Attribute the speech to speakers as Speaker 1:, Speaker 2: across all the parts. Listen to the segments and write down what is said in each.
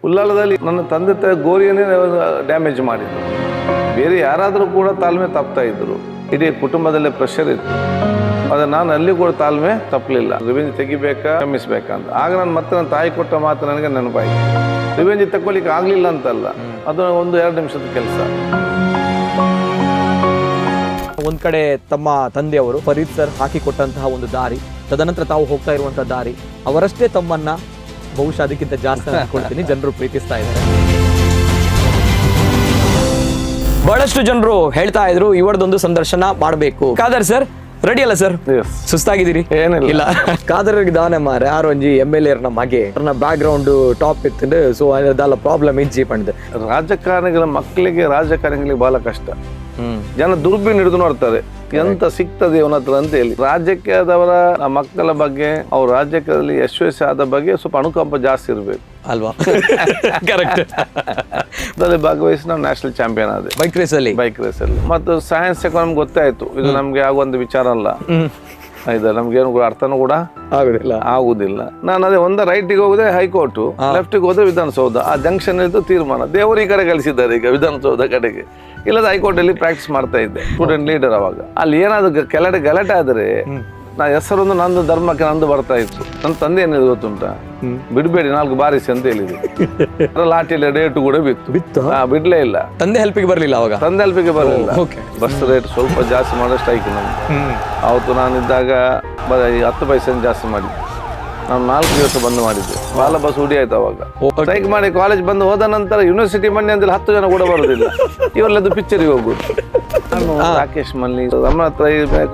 Speaker 1: ಉಳ್ಳಾಲದಲ್ಲಿ ನನ್ನ ತಂದೆ ತಾಯಿ ಗೋರಿಯನ್ನೇ ಡ್ಯಾಮೇಜ್ ಮಾಡಿದ್ರು. ಬೇರೆ ಯಾರಾದರೂ ಕೂಡ ತಾಳ್ಮೆ ತಪ್ತಾ ಇದ್ರು. ಇಡೀ ಕುಟುಂಬದಲ್ಲೇ ಪ್ರೆಷರ್ ಇತ್ತು. ಆದರೆ ನಾನು ಅಲ್ಲಿ ಕೂಡ ತಾಳ್ಮೆ ತಪ್ಪಲಿಲ್ಲ. ರಿವೆಂಜ್ ತೆಗಿಬೇಕಾ ಕ್ಷಮಿಸ್ಬೇಕಂತ. ಆಗ ನಾನು ಮತ್ತೆ ನನ್ನ ತಾಯಿ ಕೊಟ್ಟ ಮಾತು ನನಗೆ ನೆನಪಾಯಿತು. ರಿವೆಂಜ್ ತಗೊಳ್ಳಿಕ್ಕೆ ಆಗಲಿಲ್ಲ ಅಂತಲ್ಲ, ಅದು 1-2 ನಿಮಿಷದ ಕೆಲಸ.
Speaker 2: ಒಂದ್ ಕಡೆ ತಮ್ಮ ತಂದೆಯವರು ಫರೀದ್ ಸರ್ ಹಾಕಿಕೊಟ್ಟಂತಹ ಒಂದು ದಾರಿ, ತದನಂತರ ತಾವು ಹೋಗ್ತಾ ಇರುವಂತಹ ದಾರಿ, ಅವರಷ್ಟೇ ತಮ್ಮನ್ನ ಬಹುಶಃ ಅದಕ್ಕಿಂತ ಜಾಸ್ತಿ ಅನ್ಕೊಳ್ತೀನಿ ಜನರು ಪ್ರೀತಿಸ್ತಾ ಇದ್ದಾರೆ. ಬಹಳಷ್ಟು ಜನರು ಹೇಳ್ತಾ ಇದ್ರು ಇವರದೊಂದು ಸಂದರ್ಶನ ಮಾಡಬೇಕು. ಖಾದರ್ ಸರ್ ರೆಡಿ ಅಲ್ಲ ಸರ್? ಸುಸ್ತಾಗಿದ್ದೀರಿ?
Speaker 1: ಏನಿಲ್ಲ.
Speaker 2: ಖಾದರ್ ದಾನೆ ಮಾರೆ ಯಾರು ಒಂಜಿ MLA ಮಗೆ ಬ್ಯಾಕ್ ಗ್ರೌಂಡ್ ಟಾಪ್ ಇತ್ತು. ಸೊ ಅದೆಲ್ಲ ಪ್ರಾಬ್ಲಮ್ ಇಜ್ಜಿ ಪಂಡಿದೆ.
Speaker 1: ರಾಜಕಾರಣಿಗಳ ಮಕ್ಕಳಿಗೆ ರಾಜಕಾರಣಿಗಳಿಗೆ ಬಹಳ ಕಷ್ಟ. ಜನ ದುರ್ಬೀನ್ ಹಿಡಿದು ನೋಡ್ತಾರೆ ಎಂತ ಸಿಗ್ತದೆ ಅವನ ಹತ್ರ ಅಂತ ಹೇಳಿ. ರಾಜ್ಯಕ್ಕೆ ಆದವರ ಮಕ್ಕಳ ಬಗ್ಗೆ, ಅವ್ರ ರಾಜ್ಯದಲ್ಲಿ ಯಶಸ್ವಿ ಆದ ಬಗ್ಗೆ ಸ್ವಲ್ಪ ಅನುಕಂಪ ಜಾಸ್ತಿ ಇರಬೇಕು
Speaker 2: ಅಲ್ವಾ? ಕರೆಕ್ಟ್.
Speaker 1: ಅದರಲ್ಲಿ ಭಾಗವಹಿಸಿ ನಾವು ನ್ಯಾಷನಲ್ ಚಾಂಪಿಯನ್ ಆದ
Speaker 2: ಬೈಕ್ ರೇಸ್ ಅಲ್ಲಿ
Speaker 1: ಮತ್ತು ಸೈನ್ಸ್ ನಮ್ಗೆ ಗೊತ್ತಾಯ್ತು ಇದು ನಮ್ಗೆ ಆಗುವಂತ ವಿಚಾರ ಅಲ್ಲ. ಆಯ್ತಾ, ನಮ್ಗೇನು ಕೂಡ ಅರ್ಥನೂ ಕೂಡ ಆಗುದಿಲ್ಲ. ನಾನು ಅದೇ ರೈಟಿಗೆ ಹೋಗುದೇ ಹೈಕೋರ್ಟ್, ಲೆಫ್ಟಿಗೆ ಹೋದ್ರೆ ವಿಧಾನಸೌಧ. ಆ ಜಂಕ್ಷನ್ ಇದ್ದು ತೀರ್ಮಾನ ದೇವರು ಈ ಕಡೆ ಕಳಿಸಿದ್ದಾರೆ ಈಗ ವಿಧಾನಸೌಧ ಕಡೆಗೆ. ಇಲ್ಲದ ಹೈಕೋರ್ಟ್ ಅಲ್ಲಿ ಪ್ರಾಕ್ಟೀಸ್ ಮಾಡ್ತಾ ಇದ್ದೆ, ಸ್ಟೂಡೆಂಟ್ ಲೀಡರ್. ಅವಾಗ ಅಲ್ಲಿ ಏನಾದ್ರು ಕೆಳಗಡೆ ಗಲಾಟೆ ಆದ್ರೆ ನಾ ಹೆಸರೊಂದು ನಂದು ಧರ್ಮಕ್ಕೆ ನಂದು ಬರ್ತಾ ಇತ್ತು. ನನ್ನ ತಂದೆ ಏನಿದೆ ಗೊತ್ತುಂಟ, ಬಿಡ್ಬೇಡಿ 4 ಬಾರಿಸಿ ಅಂತ ಹೇಳಿದ್ರು. ಲಾಠಿಯಲ್ಲಿ ರೇಟ್ ಕೂಡ ಬಿತ್ತು. ಬಿಡ್ಲೇ ಇಲ್ಲ.
Speaker 2: ತಂದೆ ಹೆಲ್ಪಿಗೆ ಬರಲಿಲ್ಲ. ಅವಾಗ ತಂದೆ
Speaker 1: ಹೆಲ್ಪಿಗೆ ಬರಲಿಲ್ಲ. ಬಸ್ ರೇಟ್ ಸ್ವಲ್ಪ ಜಾಸ್ತಿ ಮಾಡೋ ಸ್ಟ್ರೈಕ್ ನಮ್ಗೆ. ಅವತ್ತು ನಾನಿದ್ದಾಗ 10 ಪೈಸೆ ಜಾಸ್ತಿ ಮಾಡಿದ್ದೆ. ನಾನು 4 ದಿವಸ ಬಂದ್ ಮಾಡಿದ್ದೆ. ಬಾಲ ಬಸ್ ಹುಡಿ ಆಯ್ತು. ಅವಾಗ ಸ್ಟ್ರೈಕ್ ಮಾಡಿ ಕಾಲೇಜ್ ಬಂದು ಹೋದ ನಂತರ ಯೂನಿವರ್ಸಿಟಿ ಮನೆ ಅಂತ 10 ಜನ ಕೂಡ ಬರೋದಿಲ್ಲ. ಇವರಲ್ಲದು ಪಿಕ್ಚರ್ಗೆ ಹೋಗುದು. ನಾನು ರಾಕೇಶ್ ಮಲ್ಲಿ, ನಮ್ಮ ಹತ್ರ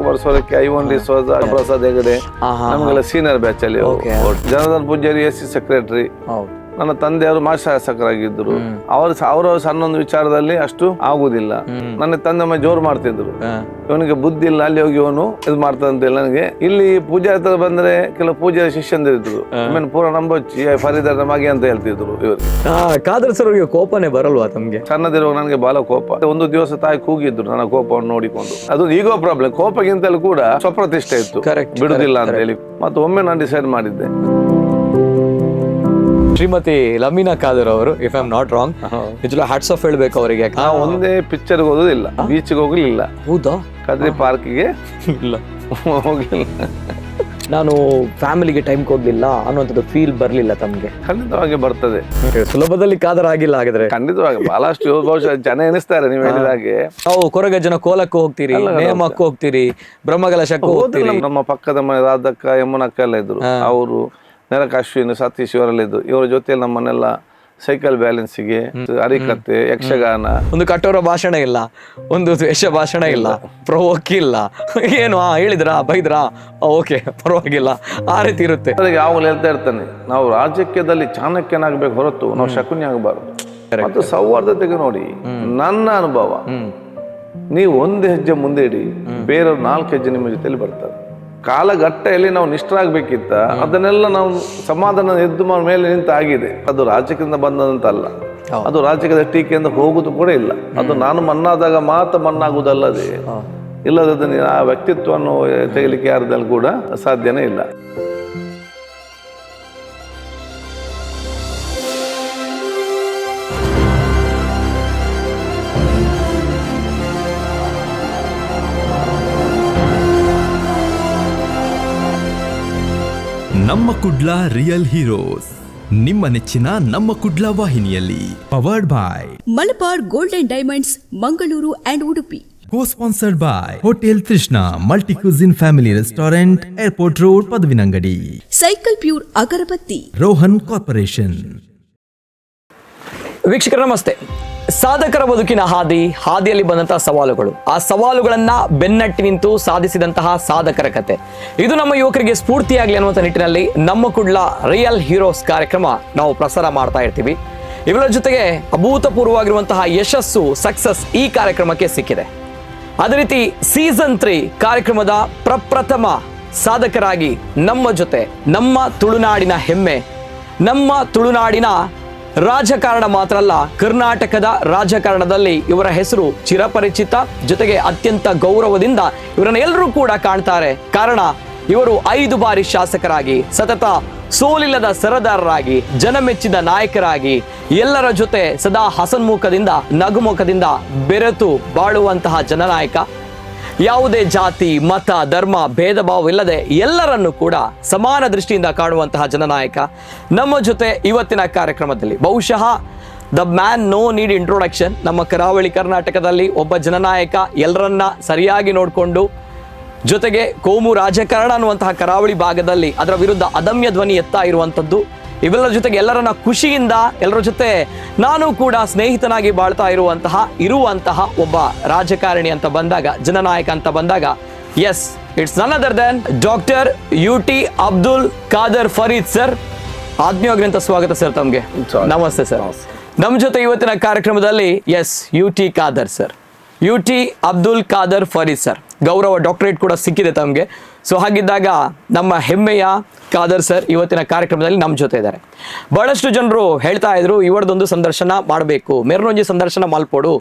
Speaker 1: ವರ್ಷಕ್ಕೆ ಐವನ್ ಡಿಸೋಜ, ಪ್ರಸಾದ್ ಹೆಗಡೆ, ನಮ್ಗೆಲ್ಲ ಸೀನಿಯರ್ ಬ್ಯಾಚ್ ಅಲ್ಲಿ. Janardhan Poojary SC secretary. ನನ್ನ ತಂದೆಯವರು ಮಾಜಿ ಶಾಸಕರಾಗಿದ್ದರು. ಅವರ ಸಣ್ಣೊಂದು ವಿಚಾರದಲ್ಲಿ ಅಷ್ಟು ಆಗುದಿಲ್ಲ. ನನ್ನ ತಂದೆ ಅಮ್ಮ ಜೋರು ಮಾಡ್ತಿದ್ರು, ಇವನಿಗೆ ಬುದ್ಧಿ ಇಲ್ಲ, ಅಲ್ಲಿ ಹೋಗಿ ಇವನು ಇದು ಮಾಡ್ತಂತ. ನನಗೆ ಇಲ್ಲಿ ಪೂಜಾ ಹತ್ರ ಬಂದ್ರೆ ಕೆಲವು ಪೂಜಾರಿ ಶಿಷ್ಯಂದಿರಿದ್ರು, ಪೂರ ನಂಬೊಚ್ಚಿ ಫರೀದರ್ ಮಗೆ ಅಂತ ಹೇಳ್ತಿದ್ರು. ಇವರು
Speaker 2: ಖಾದರ್ ಸರ್ ಕೋಪನೇ ಬರಲ್ವಾ ತಮ್ಗೆ?
Speaker 1: ಸಣ್ಣದಿರುವಾಗ ನನಗೆ ಬಹಳ ಕೋಪ. ಒಂದು ದಿವಸ ತಾಯಿ ಕೂಗಿದ್ರು ನನ್ನ ಕೋಪವನ್ನು ನೋಡಿಕೊಂಡು. ಅದು ಈಗೋ ಪ್ರಾಬ್ಲಮ್, ಕೋಪಕ್ಕಿಂತಲೂ ಕೂಡ ಸ್ವಪ್ರತಿಷ್ಠೆ ಇತ್ತು, ಬಿಡುದಿಲ್ಲ ಅಂತ ಹೇಳಿ. ಮತ್ತೆ ಒಮ್ಮೆ ನಾನು ಡಿಸೈಡ್ ಮಾಡಿದ್ದೆ.
Speaker 2: ಶ್ರೀಮತಿ ಲಮೀನಾ ಖಾದರ್ ಅವರು, if I am not wrong, ನಿಜವಾಗ್ಲೂ ಹ್ಯಾಟ್ಸ್ ಆಫ್ ಹೇಳ್ಬೇಕು ಅವರಿಗೆ.
Speaker 1: ನಾವು ಒಂದೇ ಪಿಕ್ಚರ್ಗೆ ಹೋಗೋದಿಲ್ಲ, ಬೀಚ್ಗೆ ಹೋಗ್ಲಿಲ್ಲ.
Speaker 2: ಹೌದಾ?
Speaker 1: ಕದ್ರಿ ಪಾರ್ಕಿಗೆ
Speaker 2: ಇಲ್ಲ
Speaker 1: ಹೋಗ್ಲಿಲ್ಲ.
Speaker 2: ನಾನು ಫ್ಯಾಮಿಲಿಗೆ ಟೈಮ್ ಕೊಡ್ಲಿಲ್ಲ ಅನ್ನುವಂಥದ್ದು ಫೀಲ್ ಬರ್ಲಿಲ್ಲ ತಮ್ಗೆ?
Speaker 1: ಖಂಡಿತವಾಗಿ ಬರ್ತದೆ.
Speaker 2: ಸುಲಭದಲ್ಲಿ ಖಾದರ್ ಆಗಿಲ್ಲ ಹಾಗಿದ್ರೆ?
Speaker 1: ಖಂಡಿತವಾಗಿ ಬಹಳಷ್ಟು ಬಹುಶಃ ಜನ ಎನಿಸ್ತಾರೆ ನೀವು ಹೇಳಿದ ಹಾಗೆ.
Speaker 2: ನಾವು ಕೊರಗಜ್ಜನ ಕೋಲಕ್ಕೂ ಹೋಗ್ತೀರಿ, ನೇಮಕ್ಕೂ ಹೋಗ್ತೀರಿ, ಬ್ರಹ್ಮಕಲಶಕ್ಕೂ ಹೋಗ್ತೀರಿ.
Speaker 1: ನಮ್ಮ ಪಕ್ಕದ ಮನೆ ರಾಧಕ್ಕ ಯಮುನಕ್ಕ ಎಲ್ಲ ಇದ್ರು. ಅವರು ನೆರಕ ಅಶ್ವಿನಿ ಸತೀಶ್ ಇವರೆಲ್ಲ ಇದ್ರು. ಇವರ ಜೊತೆಯಲ್ಲಿ ನಮ್ಮನ್ನೆಲ್ಲ ಸೈಕಲ್ ಬ್ಯಾಲೆನ್ಸಿಗೆ, ಹರಿಕತೆ, ಯಕ್ಷಗಾನ. ಒಂದು
Speaker 2: ಕಠೋರ ಭಾಷಣ ಇಲ್ಲ, ಒಂದು ದ್ವೇಷ ಭಾಷಣ ಇಲ್ಲ, ಪ್ರವೋಕ್ ಇಲ್ಲ, ಏನು ಹೇಳಿದ್ರಾ ಬೈದ್ರಾ ಓಕೆ ಪರವಾಗಿಲ್ಲ, ಆ ರೀತಿ ಇರುತ್ತೆ.
Speaker 1: ಯಾವಾಗಲೂ ಹೇಳ್ತಾ ಇರ್ತಾನೆ, ನಾವು ರಾಜಕೀಯದಲ್ಲಿ ಚಾಣಕ್ಯನಾಗಬೇಕು ಹೊರತು ನಾವು ಶಕುನಿ ಆಗಬಾರ್ದು. ಮತ್ತು ಸೌಹಾರ್ದತೆಗೆ ನೋಡಿ, ನನ್ನ ಅನುಭವ, ನೀವು 1 ಹೆಜ್ಜೆ ಮುಂದೆ ಇಡಿ, ಬೇರೆಯವ್ರು 4 ಹೆಜ್ಜೆ ನಿಮ್ಮ ಜೊತೆಲಿ ಬರ್ತಾರೆ. ಕಾಲಘಟ್ಟೆಯಲ್ಲಿ ನಾವು ನಿಷ್ಠರಾಗಬೇಕಿತ್ತ, ಅದನ್ನೆಲ್ಲ ನಾವು ಸಮಾಧಾನ ಎದ್ದು ಮೇಲೆ ನಿಂತ ಆಗಿದೆ. ಅದು ರಾಜಕೀಯದಿಂದ ಬಂದಂತಲ್ಲ, ಅದು ರಾಜಕೀಯದ ಟೀಕೆಯಿಂದ ಹೋಗುದು ಕೂಡ ಇಲ್ಲ. ಅದು ನಾನು ಮಣ್ಣಾದಾಗ ಮಾತ್ರ ಮಣ್ಣಾಗುವುದಲ್ಲದೆ, ಇಲ್ಲದ ಆ ವ್ಯಕ್ತಿತ್ವವನ್ನು ತೆಗಿಲಿಕ್ಕೆ ಯಾರದಲ್ಲಿ ಕೂಡ ಸಾಧ್ಯನೇ ಇಲ್ಲ.
Speaker 3: ನಮ್ಮ ಕುಡ್ಲ ರಿಯಲ್ ಹೀರೋಸ್, ನಿಮ್ಮ ನೆಚ್ಚಿನ ನಮ್ಮ ಕುಡ್ಲ ವಾಹಿನಿಯಲ್ಲಿ. Powered by
Speaker 4: Malabar gold and diamonds, Mangaluru and Udupi.
Speaker 3: Co-sponsored by Hotel Trishna, Multi-Cuisine Family Restaurant, Airport Road, Padavinangadi.
Speaker 4: Cycle pure agarbatti,
Speaker 3: Rohan corporation.
Speaker 2: ವೀಕ್ಷಕರ ನಮಸ್ತೆ. ಸಾಧಕರ ಬದುಕಿನ ಹಾದಿಯಲ್ಲಿ ಬಂದಂತಹ ಸವಾಲುಗಳು, ಆ ಸವಾಲುಗಳನ್ನ ಬೆನ್ನಟ್ಟಿ ನಿಂತು ಸಾಧಿಸಿದಂತಹ ಸಾಧಕರ ಕತೆ, ಇದು ನಮ್ಮ ಯುವಕರಿಗೆ ಸ್ಫೂರ್ತಿಯಾಗಲಿ ಅನ್ನುವಂಥ ನಿಟ್ಟಿನಲ್ಲಿ ನಮ್ಮ ಕುಡ್ಲ ರಿಯಲ್ ಹೀರೋಸ್ ಕಾರ್ಯಕ್ರಮ ನಾವು ಪ್ರಸಾರ ಮಾಡ್ತಾ ಇರ್ತೀವಿ. ಇವರ ಜೊತೆಗೆ ಅಭೂತಪೂರ್ವವಾಗಿರುವಂತಹ ಯಶಸ್ಸು, ಸಕ್ಸಸ್ ಈ ಕಾರ್ಯಕ್ರಮಕ್ಕೆ ಸಿಕ್ಕಿದೆ. ಅದೇ ರೀತಿ ಸೀಸನ್ 3 ಕಾರ್ಯಕ್ರಮದ ಪ್ರಪ್ರಥಮ ಸಾಧಕರಾಗಿ ನಮ್ಮ ಜೊತೆ ನಮ್ಮ ತುಳುನಾಡಿನ ಹೆಮ್ಮೆ, ನಮ್ಮ ತುಳುನಾಡಿನ ರಾಜಕಾರಣ ಮಾತ್ರ ಅಲ್ಲ, ಕರ್ನಾಟಕದ ರಾಜಕಾರಣದಲ್ಲಿ ಇವರ ಹೆಸರು ಚಿರಪರಿಚಿತ, ಜೊತೆಗೆ ಅತ್ಯಂತ ಗೌರವದಿಂದ ಇವರನ್ನ ಎಲ್ಲರೂ ಕೂಡ ಕಾಣ್ತಾರೆ. ಕಾರಣ ಇವರು 5 ಬಾರಿ ಶಾಸಕರಾಗಿ ಸತತ ಸೋಲಿಲ್ಲದ ಸರದಾರರಾಗಿ ಜನಮೆಚ್ಚಿದ ನಾಯಕರಾಗಿ ಎಲ್ಲರ ಜೊತೆ ಸದಾ ಹಸನ್ಮುಖದಿಂದ ನಗುಮುಖದಿಂದ ಬೆರೆತು ಬಾಳುವಂತಹ ಜನನಾಯಕ, ಯಾವುದೇ ಜಾತಿ ಮತ ಧರ್ಮ ಭೇದ ಭಾವವಿಲ್ಲದೆ ಎಲ್ಲರನ್ನೂ ಕೂಡ ಸಮಾನ ದೃಷ್ಟಿಯಿಂದ ಕಾಣುವಂತಹ ಜನನಾಯಕ ನಮ್ಮ ಜೊತೆ ಇವತ್ತಿನ ಕಾರ್ಯಕ್ರಮದಲ್ಲಿ. ಬಹುಶಃ the man no need introduction. ನಮ್ಮ ಕರಾವಳಿ ಕರ್ನಾಟಕದಲ್ಲಿ ಒಬ್ಬ ಜನನಾಯಕ ಎಲ್ಲರನ್ನ ಸರಿಯಾಗಿ ನೋಡಿಕೊಂಡು, ಜೊತೆಗೆ ಕೋಮು ರಾಜಕಾರಣ ಅನ್ನುವಂತಹ ಕರಾವಳಿ ಭಾಗದಲ್ಲಿ ಅದರ ವಿರುದ್ಧ ಅದಮ್ಯ ಧ್ವನಿ ಎತ್ತಾ ಇರುವಂಥದ್ದು, ಇವೆಲ್ಲರ ಜೊತೆಗೆ ಎಲ್ಲರನ್ನ ಖುಷಿಯಿಂದ ಎಲ್ಲರ ಜೊತೆ ನಾನು ಕೂಡ ಸ್ನೇಹಿತನಾಗಿ ಬಾಳ್ತಾ ಇರುವಂತಹ ಒಬ್ಬ ರಾಜಕಾರಣಿ ಅಂತ ಬಂದಾಗ, ಜನನಾಯಕ ಅಂತ ಬಂದಾಗ, yes, it's none other than doctor UT Abdul Khader Fareed sir. ಆತ್ಮೀಯವಾದಂತ ಸ್ವಾಗತ ಸರ್ ತಮಗೆ. ನಮಸ್ತೆ ಸರ್. ನಮ್ಮ ಜೊತೆ ಇವತ್ತಿನ ಕಾರ್ಯಕ್ರಮದಲ್ಲಿ yes UT Khader sir, UT Abdul Khader Fareed sir, ಗೌರವ ಡಾಕ್ಟರೇಟ್ ಕೂಡ ಸಿಕ್ಕಿದೆ ತಮಗೆ. ಸೊ ಹಾಗಿದ್ದಾಗ ನಮ್ಮ ಹೆಮ್ಮೆಯ ಖಾದರ್ ಸರ್ ಇವತ್ತಿನ ಕಾರ್ಯಕ್ರಮದಲ್ಲಿ ನಮ್ಮ ಜೊತೆ ಇದ್ದಾರೆ. ಬಹಳಷ್ಟು ಜನರು ಹೇಳ್ತಾ ಇದ್ರು ಇವರದೊಂದು ಸಂದರ್ಶನ ಮಾಡಬೇಕು, ಮೇರನೊಂಜಿ ಸಂದರ್ಶನ ಮಲ್ಪೋಡು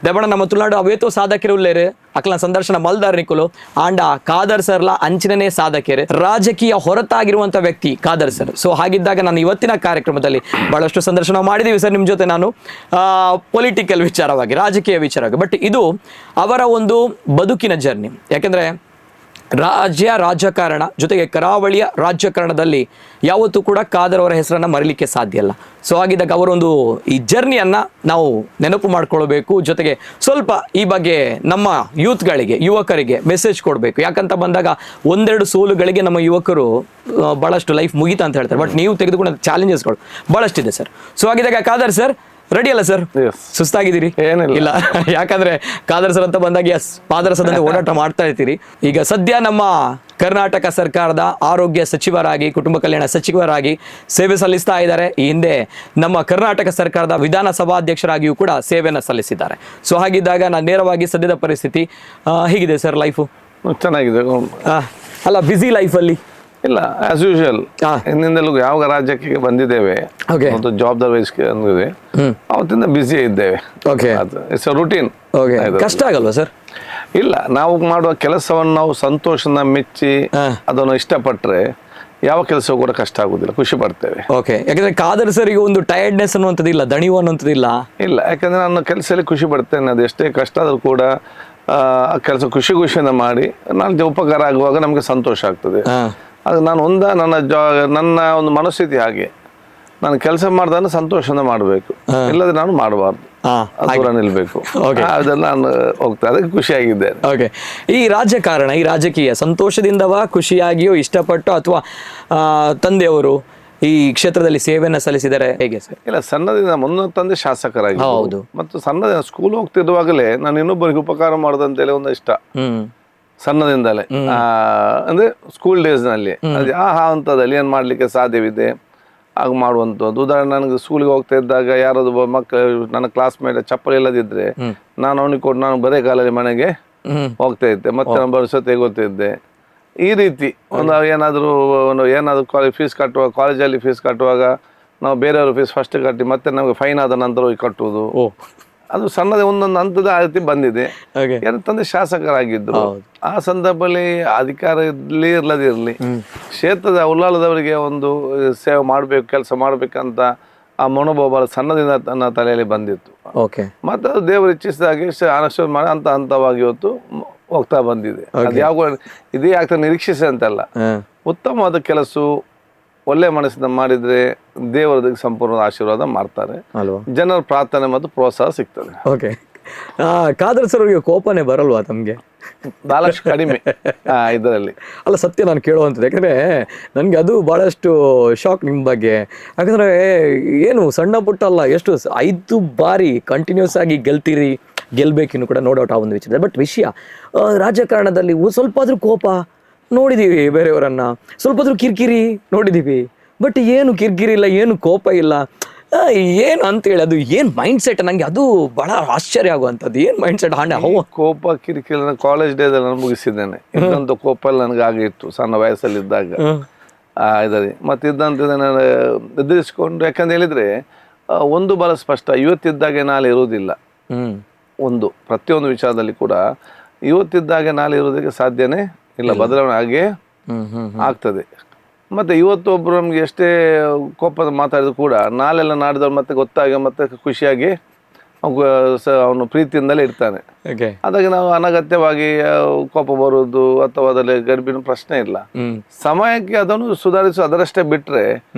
Speaker 2: ದೆಬಣ ನಮ್ಮ ತುಳುನಾಡು ಅವೇತೋ ಸಾಧಕರು ಉಳ್ಳೇರು ಅಕ್ಲ ಸಂದರ್ಶನ ಮಲ್ದಾರ್ನಿಕುಲು ಆಂಡ ಖಾದರ್ ಸರ್ಲ ಅಂಚಿನನೇ ಸಾಧಕರು, ರಾಜಕೀಯ ಹೊರತಾಗಿರುವಂಥ ವ್ಯಕ್ತಿ ಖಾದರ್ ಸರ್. ಸೊ ಹಾಗಿದ್ದಾಗ ನಾನು ಇವತ್ತಿನ ಕಾರ್ಯಕ್ರಮದಲ್ಲಿ ಬಹಳಷ್ಟು ಸಂದರ್ಶನ ಮಾಡಿದ್ದೀವಿ ಸರ್ ನಿಮ್ಮ ಜೊತೆ, ನಾನು ಪೊಲಿಟಿಕಲ್ ವಿಚಾರವಾಗಿ, ರಾಜಕೀಯ ವಿಚಾರವಾಗಿ. ಬಟ್ ಇದು ಅವರ ಒಂದು ಬದುಕಿನ ಜರ್ನಿ. ಯಾಕೆಂದರೆ ರಾಜಕಾರಣ ಜೊತೆಗೆ ಕರಾವಳಿಯ ರಾಜಕಾರಣದಲ್ಲಿ ಯಾವತ್ತೂ ಕೂಡ ಖಾದರ್ ಅವರ ಹೆಸರನ್ನು ಮರೀಲಿಕ್ಕೆ ಸಾಧ್ಯ ಇಲ್ಲ. ಸೊ ಹಾಗಿದ್ದಾಗ ಅವರೊಂದು ಈ ಜರ್ನಿಯನ್ನು ನಾವು ನೆನಪು ಮಾಡ್ಕೊಳ್ಬೇಕು, ಜೊತೆಗೆ ಸ್ವಲ್ಪ ಈ ಬಗ್ಗೆ ನಮ್ಮ ಯೂತ್ಗಳಿಗೆ, ಯುವಕರಿಗೆ ಮೆಸೇಜ್ ಕೊಡಬೇಕು. ಯಾಕಂತ ಬಂದಾಗ ಒಂದೆರಡು ಸೋಲುಗಳಿಗೆ ನಮ್ಮ ಯುವಕರು ಭಾಳಷ್ಟು ಲೈಫ್ ಮುಗೀತಾ ಅಂತ ಹೇಳ್ತಾರೆ. ಬಟ್ ನೀವು ತೆಗೆದುಕೊಂಡ ಚಾಲೆಂಜಸ್ಗಳು ಭಾಳಷ್ಟಿದೆ ಸರ್. ಸೊ ಹಾಗಿದ್ದಾಗ ಖಾದರ್ ಸರ್ ರೆಡಿ ಅಲ್ಲ ಸರ್? ಸುಸ್ತಾಗಿದ್ದೀರಿ?
Speaker 1: ಏನಿಲ್ಲ,
Speaker 2: ಯಾಕಂದ್ರೆ ಖಾದರ್ ಸರ್ ಅಂತ ಬಂದಾಗ ಎಸ್ ಪಾದರಸದಂತೆ ಓಡಾಟ ಮಾಡ್ತಾ ಇರ್ತೀರಿ. ಈಗ ಸದ್ಯ ನಮ್ಮ ಕರ್ನಾಟಕ ಸರ್ಕಾರದ ಆರೋಗ್ಯ ಸಚಿವರಾಗಿ, ಕುಟುಂಬ ಕಲ್ಯಾಣ ಸಚಿವರಾಗಿ ಸೇವೆ ಸಲ್ಲಿಸ್ತಾ ಇದ್ದಾರೆ. ಈ ಹಿಂದೆ ನಮ್ಮ ಕರ್ನಾಟಕ ಸರ್ಕಾರದ ವಿಧಾನಸಭಾಧ್ಯಕ್ಷರಾಗಿಯೂ ಕೂಡ ಸೇವೆಯನ್ನು ಸಲ್ಲಿಸಿದ್ದಾರೆ. ಸೊ ಹಾಗಿದ್ದಾಗ ನಾನು ನೇರವಾಗಿ ಸದ್ಯದ ಪರಿಸ್ಥಿತಿ ಹೇಗಿದೆ ಸರ್ ಲೈಫು?
Speaker 1: ಚೆನ್ನಾಗಿದೆ.
Speaker 2: ಅಲ್ಲ ಬ್ಯುಸಿ ಲೈಫಲ್ಲಿ
Speaker 1: ಇಲ್ಲ, ಆಸ್ ಯೂಶುವಲ್ ಹಿಂದಿಂದಲೂ ಯಾವ ರಾಜ್ಯಕ್ಕೆ ಬಂದಿದ್ದೇವೆ ಒಂದು ಜವಾಬ್ದಾರಿ ವಹಿಸಿದೆ, ಅವತ್ತಿಂದ ಬ್ಯುಸಿ ಇದ್ದೇವೆ. It's routine.
Speaker 2: ಕಷ್ಟ ಆಗಲ್ವಾ ಸರ್?
Speaker 1: ಇಲ್ಲ, ನಾವು ಮಾಡುವ ಕೆಲಸವನ್ನು ನಾವು ಸಂತೋಷನ ಮೆಚ್ಚಿ ಅದನ್ನು ಇಷ್ಟಪಟ್ಟರೆ ಯಾವ ಕೆಲಸ ಕೂಡ ಕಷ್ಟ ಆಗುದಿಲ್ಲ, ಖುಷಿ ಪಡ್ತೇವೆ.
Speaker 2: ಓಕೆ, ಯಾಕಂದ್ರೆ ಖಾದರ್ ಸರ್ ಒಂದು ಟಯರ್ಡ್ನೆಸ್ ಅನ್ನುವಂಥದ್ದು ಇಲ್ಲ, ದಣಿವು ಅನ್ನುವಂಥದ್ದು ಇಲ್ಲ.
Speaker 1: ಇಲ್ಲ, ಯಾಕಂದ್ರೆ ನಾನು ಕೆಲಸದಲ್ಲಿ ಖುಷಿ ಪಡ್ತೇನೆ. ಅದು ಎಷ್ಟೇ ಕಷ್ಟ ಆದರೂ ಕೂಡ ಆ ಕೆಲಸ ಖುಷಿಯಿಂದ ಮಾಡಿ ನಾನು ಉಪಕಾರ ಆಗುವಾಗ ನಮಗೆ ಸಂತೋಷ ಆಗ್ತದೆ. ಅದು ನಾನು ನನ್ನ ಒಂದು ಮನಸ್ಥಿತಿ ಹಾಗೆ, ನಾನು ಕೆಲಸ ಮಾಡ್ದಾನೆ ಸಂತೋಷದಿಂದ ಮಾಡಬೇಕು, ಇಲ್ಲದ್ರೆ ನಾನು ಮಾಡಬಾರ್ದು, ದೂರ ನಿಲ್ಬೇಕು. ಅದನ್ನ ನಾನು ಹೋಗ್ತೇನೆ, ಅದಕ್ಕೆ ಖುಷಿಯಾಗಿದ್ದೇನೆ.
Speaker 2: ಓಕೆ, ಈ ರಾಜಕಾರಣ, ಈ ರಾಜಕೀಯ ಸಂತೋಷದಿಂದವಾ ಖುಷಿಯಾಗಿಯೋ ಇಷ್ಟಪಟ್ಟು ಅಥವಾ ತಂದೆಯವರು ಈ ಕ್ಷೇತ್ರದಲ್ಲಿ ಸೇವೆಯನ್ನು ಸಲ್ಲಿಸಿದರೆ ಹೇಗೆ ಸರ್? ಇಲ್ಲ,
Speaker 1: ಸಣ್ಣದಿಂದ ಮುನ್ನ ತಂದೆ ಶಾಸಕರಾಗಿ, ಹೌದು, ಮತ್ತು ಸಣ್ಣದಿಂದ ಸ್ಕೂಲ್ ಹೋಗ್ತಿರುವಾಗಲೇ ನಾನು ಇನ್ನೊಬ್ಬರಿಗೆ ಉಪಕಾರ ಮಾಡೋದಂತೇಳಿ ಒಂದು ಇಷ್ಟ, ಸಣ್ಣದಿಂದಲೇ. ಅಂದ್ರೆ ಸ್ಕೂಲ್ ಡೇಸ್ ನಲ್ಲಿ ಆ ಹಂತದಲ್ಲಿ ಏನ್ ಮಾಡ್ಲಿಕ್ಕೆ ಸಾಧ್ಯವಿದೆ ಆಗ ಮಾಡುವಂಥದ್ದು. ಉದಾಹರಣೆ, ನನಗೆ ಸ್ಕೂಲ್ಗೆ ಹೋಗ್ತಾ ಇದ್ದಾಗ ಯಾರಾದ್ರು ಮಕ್ಕಳು ನನ್ನ ಕ್ಲಾಸ್ಮೇಟ್ ಚಪ್ಪಲಿ ಇಲ್ಲದಿದ್ರೆ ನಾನು ಅವನಿಗೆ ಕೊಟ್ಟು ನಾನು ಬರೇ ಕಾಲಲ್ಲಿ ಮನೆಗೆ ಹೋಗ್ತಾ ಇದ್ದೆ, ಮತ್ತೆ ನಾನು ಭವಿಷ್ಯತೆ ಗೊತ್ತಿದ್ದೆ. ಈ ರೀತಿ ಏನಾದ್ರು ಫೀಸ್ ಕಟ್ಟುವಾಗ, ಕಾಲೇಜಲ್ಲಿ ಫೀಸ್ ಕಟ್ಟುವಾಗ ನಾವು ಬೇರೆಯವ್ರ ಫೀಸ್ ಫಸ್ಟ್ ಕಟ್ಟಿ ಮತ್ತೆ ನಮಗೆ ಫೈನ್ ಆದ ನಂತರ ಹೋಗಿ ಕಟ್ಟುವುದು, ಅದು ಸಣ್ಣದೇ ಒಂದೊಂದು ಹಂತದ ಆ ರೀತಿ ಬಂದಿದೆ. ಯಾರ ತಂದೆ ಶಾಸಕರಾಗಿದ್ರು, ಆ ಸಂದರ್ಭದಲ್ಲಿ ಅಧಿಕಾರ ಇರ್ಲಿ ಇರ್ಲದಿರ್ಲಿ ಕ್ಷೇತ್ರದ ಉಳ್ಳಾಲದವರಿಗೆ ಒಂದು ಸೇವೆ ಮಾಡ್ಬೇಕು, ಕೆಲಸ ಮಾಡ್ಬೇಕಂತ ಆ ಮನೋಭಾವ ಸಣ್ಣದಿಂದ ನನ್ನ ತಲೆಯಲ್ಲಿ ಬಂದಿತ್ತು. ಮತ್ತೆ ಅದು ದೇವರು ಇಚ್ಛಿಸಿದಾಗೆ ಅನಶ್ವರ ಮಾಡಿ ಹಂತವಾಗಿ ಇವತ್ತು ಹೋಗ್ತಾ ಬಂದಿದೆ. ಅದು ಯಾವ ಇದೇ ಆಗ್ತಾ ನಿರೀಕ್ಷಿಸಿ ಅಂತಲ್ಲ, ಉತ್ತಮವಾದ ಕೆಲಸ ಒಳ್ಳೆ ಮನಸ್ಸಿಂದ ಮಾಡಿದ್ರೆ ದೇವರ ಸಂಪೂರ್ಣ ಆಶೀರ್ವಾದ ಮಾಡ್ತಾರೆ, ಜನರ ಪ್ರಾರ್ಥನೆ ಮತ್ತು ಪ್ರೋತ್ಸಾಹ ಸಿಗ್ತದೆ.
Speaker 2: ಓಕೆ, ಖಾದರ್ ಸರ್ ಅವರಿಗೆ ಕೋಪನೇ ಬರಲ್ವಾ ತಮಗೆ?
Speaker 1: ಬಹಳಷ್ಟು ಕಡಿಮೆ ಇದರಲ್ಲಿ.
Speaker 2: ಅಲ್ಲ, ಸತ್ಯ ನಾನು ಕೇಳುವಂಥದ್ದು, ಯಾಕಂದರೆ ನನಗೆ ಅದು ಭಾಳಷ್ಟು ಶಾಕ್ ನಿಮ್ಮ ಬಗ್ಗೆ. ಯಾಕಂದರೆ ಏನು ಸಣ್ಣ ಪುಟ್ಟ ಅಲ್ಲ, ಎಷ್ಟು 5 ಬಾರಿ ಕಂಟಿನ್ಯೂಸ್ ಆಗಿ ಗೆಲ್ಬೇಕಿನ್ನು ಕೂಡ ನೋ ಡೌಟ್ ಆ ಒಂದು ವಿಚಾರ. ಬಟ್ ವಿಷಯ ರಾಜಕಾರಣದಲ್ಲಿ ಸ್ವಲ್ಪ ಆದರೂ ಕೋಪ ನೋಡಿದ್ದೀವಿ, ಬೇರೆಯವರನ್ನ ಸ್ವಲ್ಪ ಆದರೂ ಕಿರಿಕಿರಿ ನೋಡಿದ್ದೀವಿ. ಬಟ್ ಏನು ಕಿರಿಕಿರಿ ಇಲ್ಲ, ಏನು ಕೋಪ ಇಲ್ಲ, ಏನು ಅಂತೇಳಿ ಅದು ಏನು ಮೈಂಡ್ ಸೆಟ್? ನನಗೆ ಅದು ಬಹಳ ಆಶ್ಚರ್ಯ ಆಗುವಂಥದ್ದು. ಏನು ಮೈಂಡ್ ಸೆಟ್?
Speaker 1: ಕೋಪ ಕಿರಿಕಿರಿ ನಾನು ಕಾಲೇಜ್ ಡೇದಲ್ಲಿ ನಾನು ಮುಗಿಸಿದ್ದೇನೆ. ಇದ್ದಂಥ ಕೋಪ ಎಲ್ಲ ನನಗೆ ಆಗಿತ್ತು ಸಣ್ಣ ವಯಸ್ಸಲ್ಲಿದ್ದಾಗ. ಇದರಲ್ಲಿ ಮತ್ತೆ ಇದ್ದಂತ ನಾನು ಎದುರಿಸ್ಕೊಂಡು, ಯಾಕಂತ ಹೇಳಿದ್ರೆ ಒಂದು ಬಹಳ ಸ್ಪಷ್ಟ, ಇವತ್ತಿದ್ದಾಗೆ ನಾಳೆ ಇರುವುದಿಲ್ಲ. ಒಂದು ಪ್ರತಿಯೊಂದು ವಿಚಾರದಲ್ಲಿ ಕೂಡ ಇವತ್ತಿದ್ದಾಗೆ ನಾಳೆ ಇರೋದಕ್ಕೆ ಸಾಧ್ಯನೇ ಇಲ್ಲ, ಬದಲಾವಣೆ ಹಾಗೆ ಆಗ್ತದೆ. ಮತ್ತು ಇವತ್ತು ಒಬ್ಬರು ನಮಗೆ ಎಷ್ಟೇ ಕೋಪದ ಮಾತಾಡಿದ್ರು ಕೂಡ ನಾಳೆಲ್ಲ ನಾಡಿದವ್ರು ಮತ್ತೆ ಗೊತ್ತಾಗಿ ಮತ್ತೆ ಖುಷಿಯಾಗಿ ಅವನು ಪ್ರೀತಿಯಿಂದಲೇ ಇರ್ತಾನೆ.
Speaker 2: ಓಕೆ.
Speaker 1: ಅದಾಗಿ ನಾವು ಅನಗತ್ಯವಾಗಿ ಕೋಪ ಬರುವುದು ಅಥವಾ ಅದರಲ್ಲಿ ಗರ್ಭಿಣ ಪ್ರಶ್ನೆ ಇಲ್ಲ. ಸಮಯಕ್ಕೆ ಅದನ್ನು ಸುಧಾರಿಸು ಅದರಷ್ಟೇ ಬಿಟ್ರೆ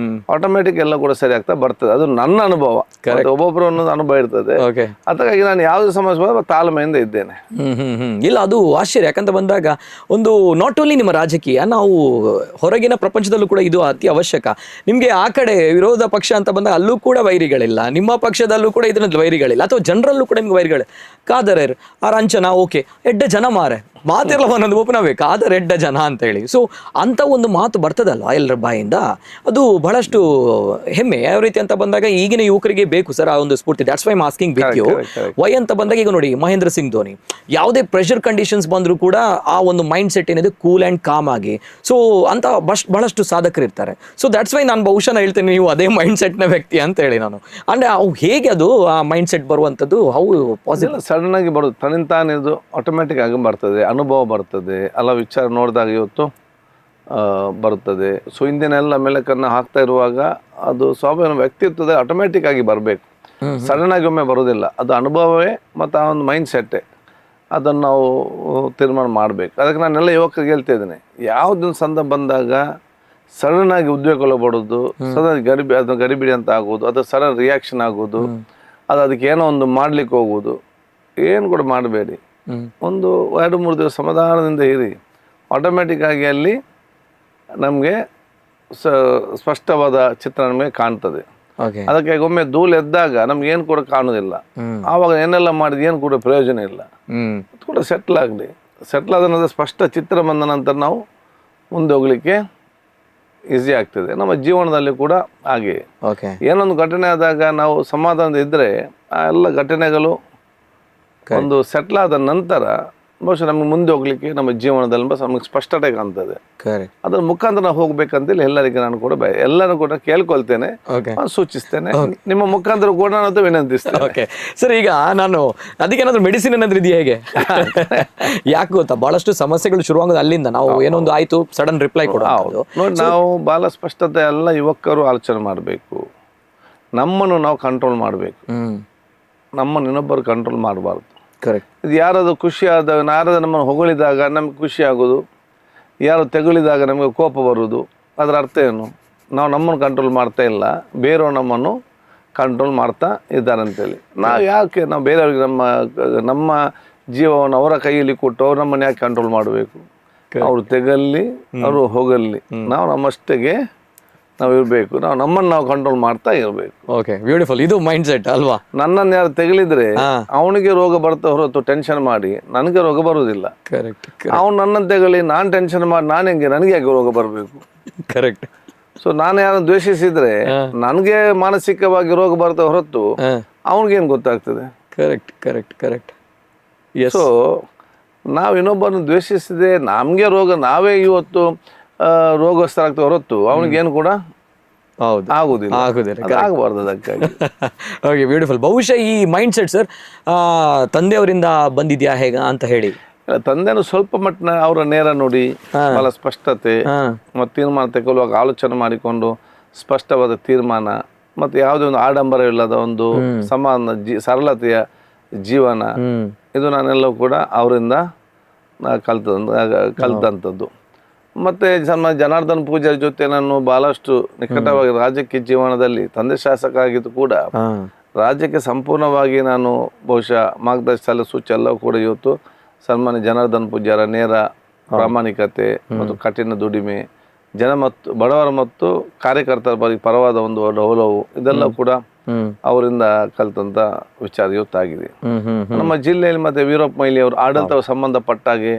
Speaker 1: ಆಟೋಮೆಟಿಕ್ ಎಲ್ಲ ಕೂಡ ಸರಿ ಆಗ್ತಾ ಬರ್ತದೆ. ಅದು ನನ್ನ ಅನುಭವ. ಒಬ್ಬೊಬ್ಬರು ಅನ್ನೋದು ಅನುಭವ ಇರ್ತದೆ. ಅದಕ್ಕಾಗಿ ನಾನು ಯಾವುದೇ ಸಮಸ್ಯೆ ಬಂದ್ರೆ ತಾಳ್ಮೆಯಿಂದ ಇದ್ದೇನೆ.
Speaker 2: ಇಲ್ಲ, ಅದು ಆಶ್ಚರ್ಯ. ಯಾಕಂತ ಬಂದಾಗ ಒಂದು ನಾಟ್ ಓನ್ಲಿ ನಿಮ್ಮ ರಾಜಕೀಯ, ನಾವು ಹೊರಗಿನ ಪ್ರಪಂಚದಲ್ಲೂ ಕೂಡ ಇದು ಅತಿ ಅವಶ್ಯಕ. ನಿಮ್ಗೆ ಆ ಕಡೆ ವಿರೋಧ ಪಕ್ಷ ಅಂತ ಬಂದಾಗ ಅಲ್ಲೂ ಕೂಡ ವೈರಿಗಳಿಲ್ಲ, ನಿಮ್ಮ ಪಕ್ಷದಲ್ಲೂ ಕೂಡ ಇದರಲ್ಲಿ ವೈರಿಗಳಿಲ್ಲ, ಅಥವಾ ಜನರಲ್ಲೂ ಕೂಡ ನಿಮ್ಗೆ ವೈರಿಗಳು. ಕಾದರ್ ಆ ರಂಚನಾ ಓಕೆ ಎಡ್ಡ ಜನ ಮಾರೆ ಮಾತಿರಲ್ಲ ಒಂದೊಂದು ಒಪ್ಪನವೇ ಕಾದರ್ ಎಡ್ಡ ಜನ ಅಂತ ಹೇಳಿ. ಸೊ ಅಂತ ಒಂದು ಮಾತು ಬರ್ತದಲ್ವ ಎಲ್ಲರ ಬಾಯಿಂದ, ಅದು ಬಹಳಷ್ಟು ಹೆಮ್ಮೆ. ಯಾವ ರೀತಿ ಅಂತ ಬಂದಾಗ ಈಗಿನ ಯುವಕರಿಗೆ ಬೇಕು ಸರ್ ಆ ಒಂದು ಸ್ಫೂರ್ತಿ. That's why masking with you why ಅಂತ ಬಂದಾಗ ಈಗ ನೋಡಿ ಮಹೇಂದ್ರ ಸಿಂಗ್ ಧೋನಿ ಯಾವುದೇ ಪ್ರೆಷರ್ ಕಂಡೀಷನ್ಸ್ ಬಂದರೂ ಕೂಡ ಆ ಒಂದು ಮೈಂಡ್ ಸೆಟ್ ಏನಿದೆ ಕೂಲ್ ಆ್ಯಂಡ್ ಕಾಮ್ ಆಗಿ, ಸೊ ಅಂತ ಬಹಳಷ್ಟು ಸಾಧಕರು ಇರ್ತಾರೆ. ಸೊ ದಾಟ್ಸ್ ವೈ ನಾನು ಬಹುಶಃ ಹೇಳ್ತೇನೆ ನೀವು ಅದೇ ಮೈಂಡ್ ಸೆಟ್ನ ವ್ಯಕ್ತಿ ಅಂತ ಹೇಳಿ ನಾನು. ಅಂದರೆ ಅವು ಹೇಗೆ ಅದು ಆ ಮೈಂಡ್ ಸೆಟ್ ಬರುವಂಥದ್ದು ಹೌ ಪಾಸಿಬಲ್?
Speaker 1: ಸಡನ್ ಆಗಿ ಬರೋದು ತನ್ನಿಂತಾನಿದು ಆಟೋಮೆಟಿಕ್ ಆಗಿ ಬರ್ತದೆ, ಅನುಭವ ಬರ್ತದೆ, ಎಲ್ಲ ವಿಚಾರ ನೋಡಿದಾಗ ಇವತ್ತು ಬರುತ್ತದೆ. ಸೊ ಹಿಂದಿನೆಲ್ಲ ಮೆಲಕನ್ನು ಹಾಕ್ತಾ ಇರುವಾಗ ಅದು ಸ್ವಾಭಾವಿಕ ವ್ಯಕ್ತಿತ್ವದ ಆಟೋಮೆಟಿಕ್ ಆಗಿ ಬರಬೇಕು, ಸಡನ್ ಆಗಿ ಒಮ್ಮೆ ಬರೋದಿಲ್ಲ. ಅದು ಅನುಭವವೇ ಮತ್ತು ಆ ಒಂದು ಮೈಂಡ್ ಸೆಟ್ಟೇ, ಅದನ್ನು ನಾವು ತೀರ್ಮಾನ ಮಾಡಬೇಕು. ಅದಕ್ಕೆ ನಾನೆಲ್ಲ ಯುವಕರಿಗೆ ಹೇಳ್ತಾ ಇದ್ದೇನೆ, ಯಾವುದೊಂದು ಸಂದರ್ಭ ಬಂದಾಗ ಸಡನ್ ಆಗಿ ಉದ್ಯೋಗ ಬಡೋದು, ಸಡನ್ ಅದನ್ನು ಗರಿಬಿಡಿ ಅಂತ ಆಗೋದು, ಅದು ಸಡನ್ ರಿಯಾಕ್ಷನ್ ಆಗೋದು, ಅದಕ್ಕೆ ಏನೋ ಒಂದು ಮಾಡ್ಲಿಕ್ಕೆ ಹೋಗೋದು, ಏನು ಕೂಡ ಮಾಡಬೇಡಿ. ಒಂದು 2-3 ದಿವಸ ಸಮಾಧಾನದಿಂದ ಇರಿ, ಆಟೋಮೆಟಿಕ್ ಆಗಿ ಅಲ್ಲಿ ನಮಗೆ ಸ್ಪಷ್ಟವಾದ ಚಿತ್ರ ನಮಗೆ ಕಾಣ್ತದೆ. ಅದಕ್ಕೆ ಒಮ್ಮೆ ಧೂಳು ಎದ್ದಾಗ ನಮ್ಗೆ ಏನು ಕೂಡ ಕಾಣೋದಿಲ್ಲ. ಆವಾಗ ಏನೆಲ್ಲ ಮಾಡಿದ ಏನು ಕೂಡ ಪ್ರಯೋಜನ ಇಲ್ಲ. ಅದು ಕೂಡ ಸೆಟ್ಲ್ ಆಗಲಿ. ಸೆಟ್ಲ್ ಆದ ನಂತರ ಸ್ಪಷ್ಟ ಚಿತ್ರ ಬಂದ ನಂತರ ನಾವು ಮುಂದೆ ಹೋಗ್ಲಿಕ್ಕೆ ಈಸಿ ಆಗ್ತದೆ. ನಮ್ಮ ಜೀವನದಲ್ಲಿ ಕೂಡ ಹಾಗೆ ಏನೊಂದು ಘಟನೆ ಆದಾಗ ನಾವು ಸಮಾಧಾನದ ಇದ್ದರೆ ಆ ಎಲ್ಲ ಘಟನೆಗಳು ಒಂದು ಸೆಟ್ಲ್ ಆದ ನಂತರ ಬಹುಶಃ ನಮಗೆ ಮುಂದೆ ಹೋಗ್ಲಿಕ್ಕೆ ನಮ್ಮ ಜೀವನದಲ್ಲಿ ನಮಗೆ ಸ್ಪಷ್ಟತೆ ಕಾಣ್ತದೆ. ಅದ್ರ ಮುಖಾಂತರ ನಾವು ಹೋಗ್ಬೇಕಂತೇಳಿ ಎಲ್ಲರಿಗೆ ನಾನು ಕೂಡ ಎಲ್ಲರೂ ಕೂಡ ಕೇಳ್ಕೊಳ್ತೇನೆ, ಸೂಚಿಸ್ತೇನೆ. ನಿಮ್ಮ ಮುಖಾಂತರ ಕೂಡ ನಾನು ವಿನಂತಿಸ್ತೇನೆ.
Speaker 2: ಸರ್ ಈಗ ನಾನು ಅದಕ್ಕೇನಾದ್ರೂ ಮೆಡಿಸಿನ್ ಏನಾದ್ರೂ ಇದೆಯಾ ಹೇಗೆ? ಯಾಕೆ ಗೊತ್ತಾ, ಬಹಳಷ್ಟು ಸಮಸ್ಯೆಗಳು ಶುರುವಾಗೋದು ಅಲ್ಲಿಂದ. ನಾವು ಏನೊಂದು ಆಯ್ತು ಸಡನ್ ರಿಪ್ಲೈ ಕೊಡೋದು
Speaker 1: ನೋಡಿ, ನಾವು ಬಹಳ ಸ್ಪಷ್ಟತೆ ಎಲ್ಲ ಯುವಕರು ಆಲೋಚನೆ ಮಾಡಬೇಕು. ನಮ್ಮನ್ನು ನಾವು ಕಂಟ್ರೋಲ್ ಮಾಡಬೇಕು, ನಮ್ಮನ್ನು ಇನ್ನೊಬ್ಬರು ಕಂಟ್ರೋಲ್ ಮಾಡಬಾರ್ದು. ಇದು ಯಾರಾದ್ರು ಖುಷಿಯಾದ ಯಾರಾದ್ರೂ ನಮ್ಮನ್ನು ಹೊಗಳಿದಾಗ ನಮ್ಗೆ ಖುಷಿ ಆಗೋದು, ಯಾರು ತೆಗಳಿದಾಗ ನಮಗೆ ಕೋಪ ಬರುವುದು, ಅದರ ಅರ್ಥ ಏನು? ನಾವು ನಮ್ಮನ್ನು ಕಂಟ್ರೋಲ್ ಮಾಡ್ತಾ ಇಲ್ಲ, ಬೇರೆಯವ್ರು ನಮ್ಮನ್ನು ಕಂಟ್ರೋಲ್ ಮಾಡ್ತಾ ಇದ್ದಾರೆ ಅಂತೇಳಿ. ನಾವು ಯಾಕೆ ನಾವು ಬೇರೆಯವ್ರಿಗೆ ನಮ್ಮ ಜೀವವನ್ನು ಅವರ ಕೈಯಲ್ಲಿ ಕೊಟ್ಟು ಅವ್ರು ನಮ್ಮನ್ನು ಯಾಕೆ ಕಂಟ್ರೋಲ್ ಮಾಡಬೇಕು? ಅವರು ತೆಗಲ್ಲಿ ಅವರು ಹೋಗಲ್ಲಿ, ನಾವು ನಮ್ಮಷ್ಟೆಗೆ ನಾವು ಇರಬೇಕು, ನಾವು ನಮ್ಮನ್ನು ನಾವು ಕಂಟ್ರೋಲ್ ಮಾಡ್ತಾ ಇರಬೇಕು.
Speaker 2: Okay, beautiful. ಇದು ಮೈಂಡ್ ಸೆಟ್ ಅಲ್ವಾ?
Speaker 1: ನನ್ನನ್ನು ಯಾರು ತೆಗಳಿದ್ರೆ ಅವನಿಗೆ ರೋಗ ಬರ್ತಾ ಹೊರತು ಟೆನ್ಷನ್ ಮಾಡಿ ನನಗೆ ರೋಗ ಬರುವುದಿಲ್ಲ.
Speaker 2: ಕರೆಕ್ಟ್.
Speaker 1: ಅವನು ನನ್ನನ್ನು ತೆಗಳಿ ನಾನು ಟೆನ್ಷನ್ ಮಾಡಿ ನನಗೆ ಯಾಕೆ ರೋಗ ಬರಬೇಕು?
Speaker 2: ಕರೆಕ್ಟ್.
Speaker 1: ಸೊ ನಾನು ಯಾರನ್ನು ದ್ವೇಷಿಸಿದ್ರೆ ನನಗೆ ಮಾನಸಿಕವಾಗಿ ರೋಗ ಬರ್ತಾ ಹೊರತು ಅವನಿಗೇನು ಗೊತ್ತಾಗ್ತದೆ?
Speaker 2: Correct correct correct.
Speaker 1: ಸೊ ನಾವು ಇನ್ನೊಬ್ಬರನ್ನು ದ್ವೇಷಿಸಿದೆ ನಮಗೆ ರೋಗ, ನಾವೇ ಇವತ್ತು ರೋಗಸ್ಥರಾಗ್ತಾ ಹೊರತು ಅವನಿಗೇನು ಕೂಡ ಆಗುದಿಲ್ಲ, ಆಗಬಾರ್ದು. ಅದಕ್ಕಾಗಿ
Speaker 2: ಓಕೆ, ಬ್ಯೂಟಿಫುಲ್. ಬಹುಶಃ ಈ ಮೈಂಡ್ ಸೆಟ್ ಸರ್ ತಂದೆಯವರಿಂದ ಬಂದಿದ್ಯಾ ಹೇಗ ಅಂತ ಹೇಳಿ?
Speaker 1: ತಂದೆನೂ ಸ್ವಲ್ಪ ಮಟ್ಟಿನ ಅವರ ನೇರ ನೋಡಿ, ಬಹಳ ಸ್ಪಷ್ಟತೆ ಮತ್ತು ತೀರ್ಮಾನ ತಗೊಳ್ಳುವಾಗ ಆಲೋಚನೆ ಮಾಡಿಕೊಂಡು ಸ್ಪಷ್ಟವಾದ ತೀರ್ಮಾನ ಮತ್ತು ಯಾವುದೇ ಒಂದು ಆಡಂಬರವಿಲ್ಲದ ಒಂದು ಸರಳತೆಯ ಜೀವನ, ಇದು ನಾನೆಲ್ಲವೂ ಕೂಡ ಅವರಿಂದ ಕಲ್ತಂಥದ್ದು. ಮತ್ತು ಜನಾರ್ದನ್ ಪೂಜಾರಿ ಜೊತೆ ನಾನು ಬಹಳಷ್ಟು ನಿಕಟವಾಗಿ ರಾಜಕೀಯ ಜೀವನದಲ್ಲಿ ತಂದೆ ಶಾಸಕ ಆಗಿದ್ದು ಕೂಡ ರಾಜ್ಯಕ್ಕೆ ಸಂಪೂರ್ಣವಾಗಿ ನಾನು ಬಹುಶಃ ಮಾರ್ಗದರ್ಶನ ಸೂಚಿ ಎಲ್ಲವೂ ಕೂಡ ಇವತ್ತು ಸನ್ಮಾನ್ಯ ಜನಾರ್ದನ್ ಪೂಜಾರ ನೇರ ಪ್ರಾಮಾಣಿಕತೆ ಮತ್ತು ಕಠಿಣ ದುಡಿಮೆ, ಜನ ಮತ್ತು ಬಡವರ ಮತ್ತು ಕಾರ್ಯಕರ್ತರ ಪರವಾದ ಒಂದು ಒಲವು, ಇದೆಲ್ಲ ಕೂಡ ಅವರಿಂದ ಕಲಿತಂತ ವಿಚಾರ ಇವತ್ತಾಗಿದೆ. ನಮ್ಮ ಜಿಲ್ಲೆಯಲ್ಲಿ ಮತ್ತೆ ವೀರಪ್ಪ ಮೊಯ್ಲಿ ಅವರು ಆಡಳಿತ ಸಂಬಂಧಪಟ್ಟಾಗೆ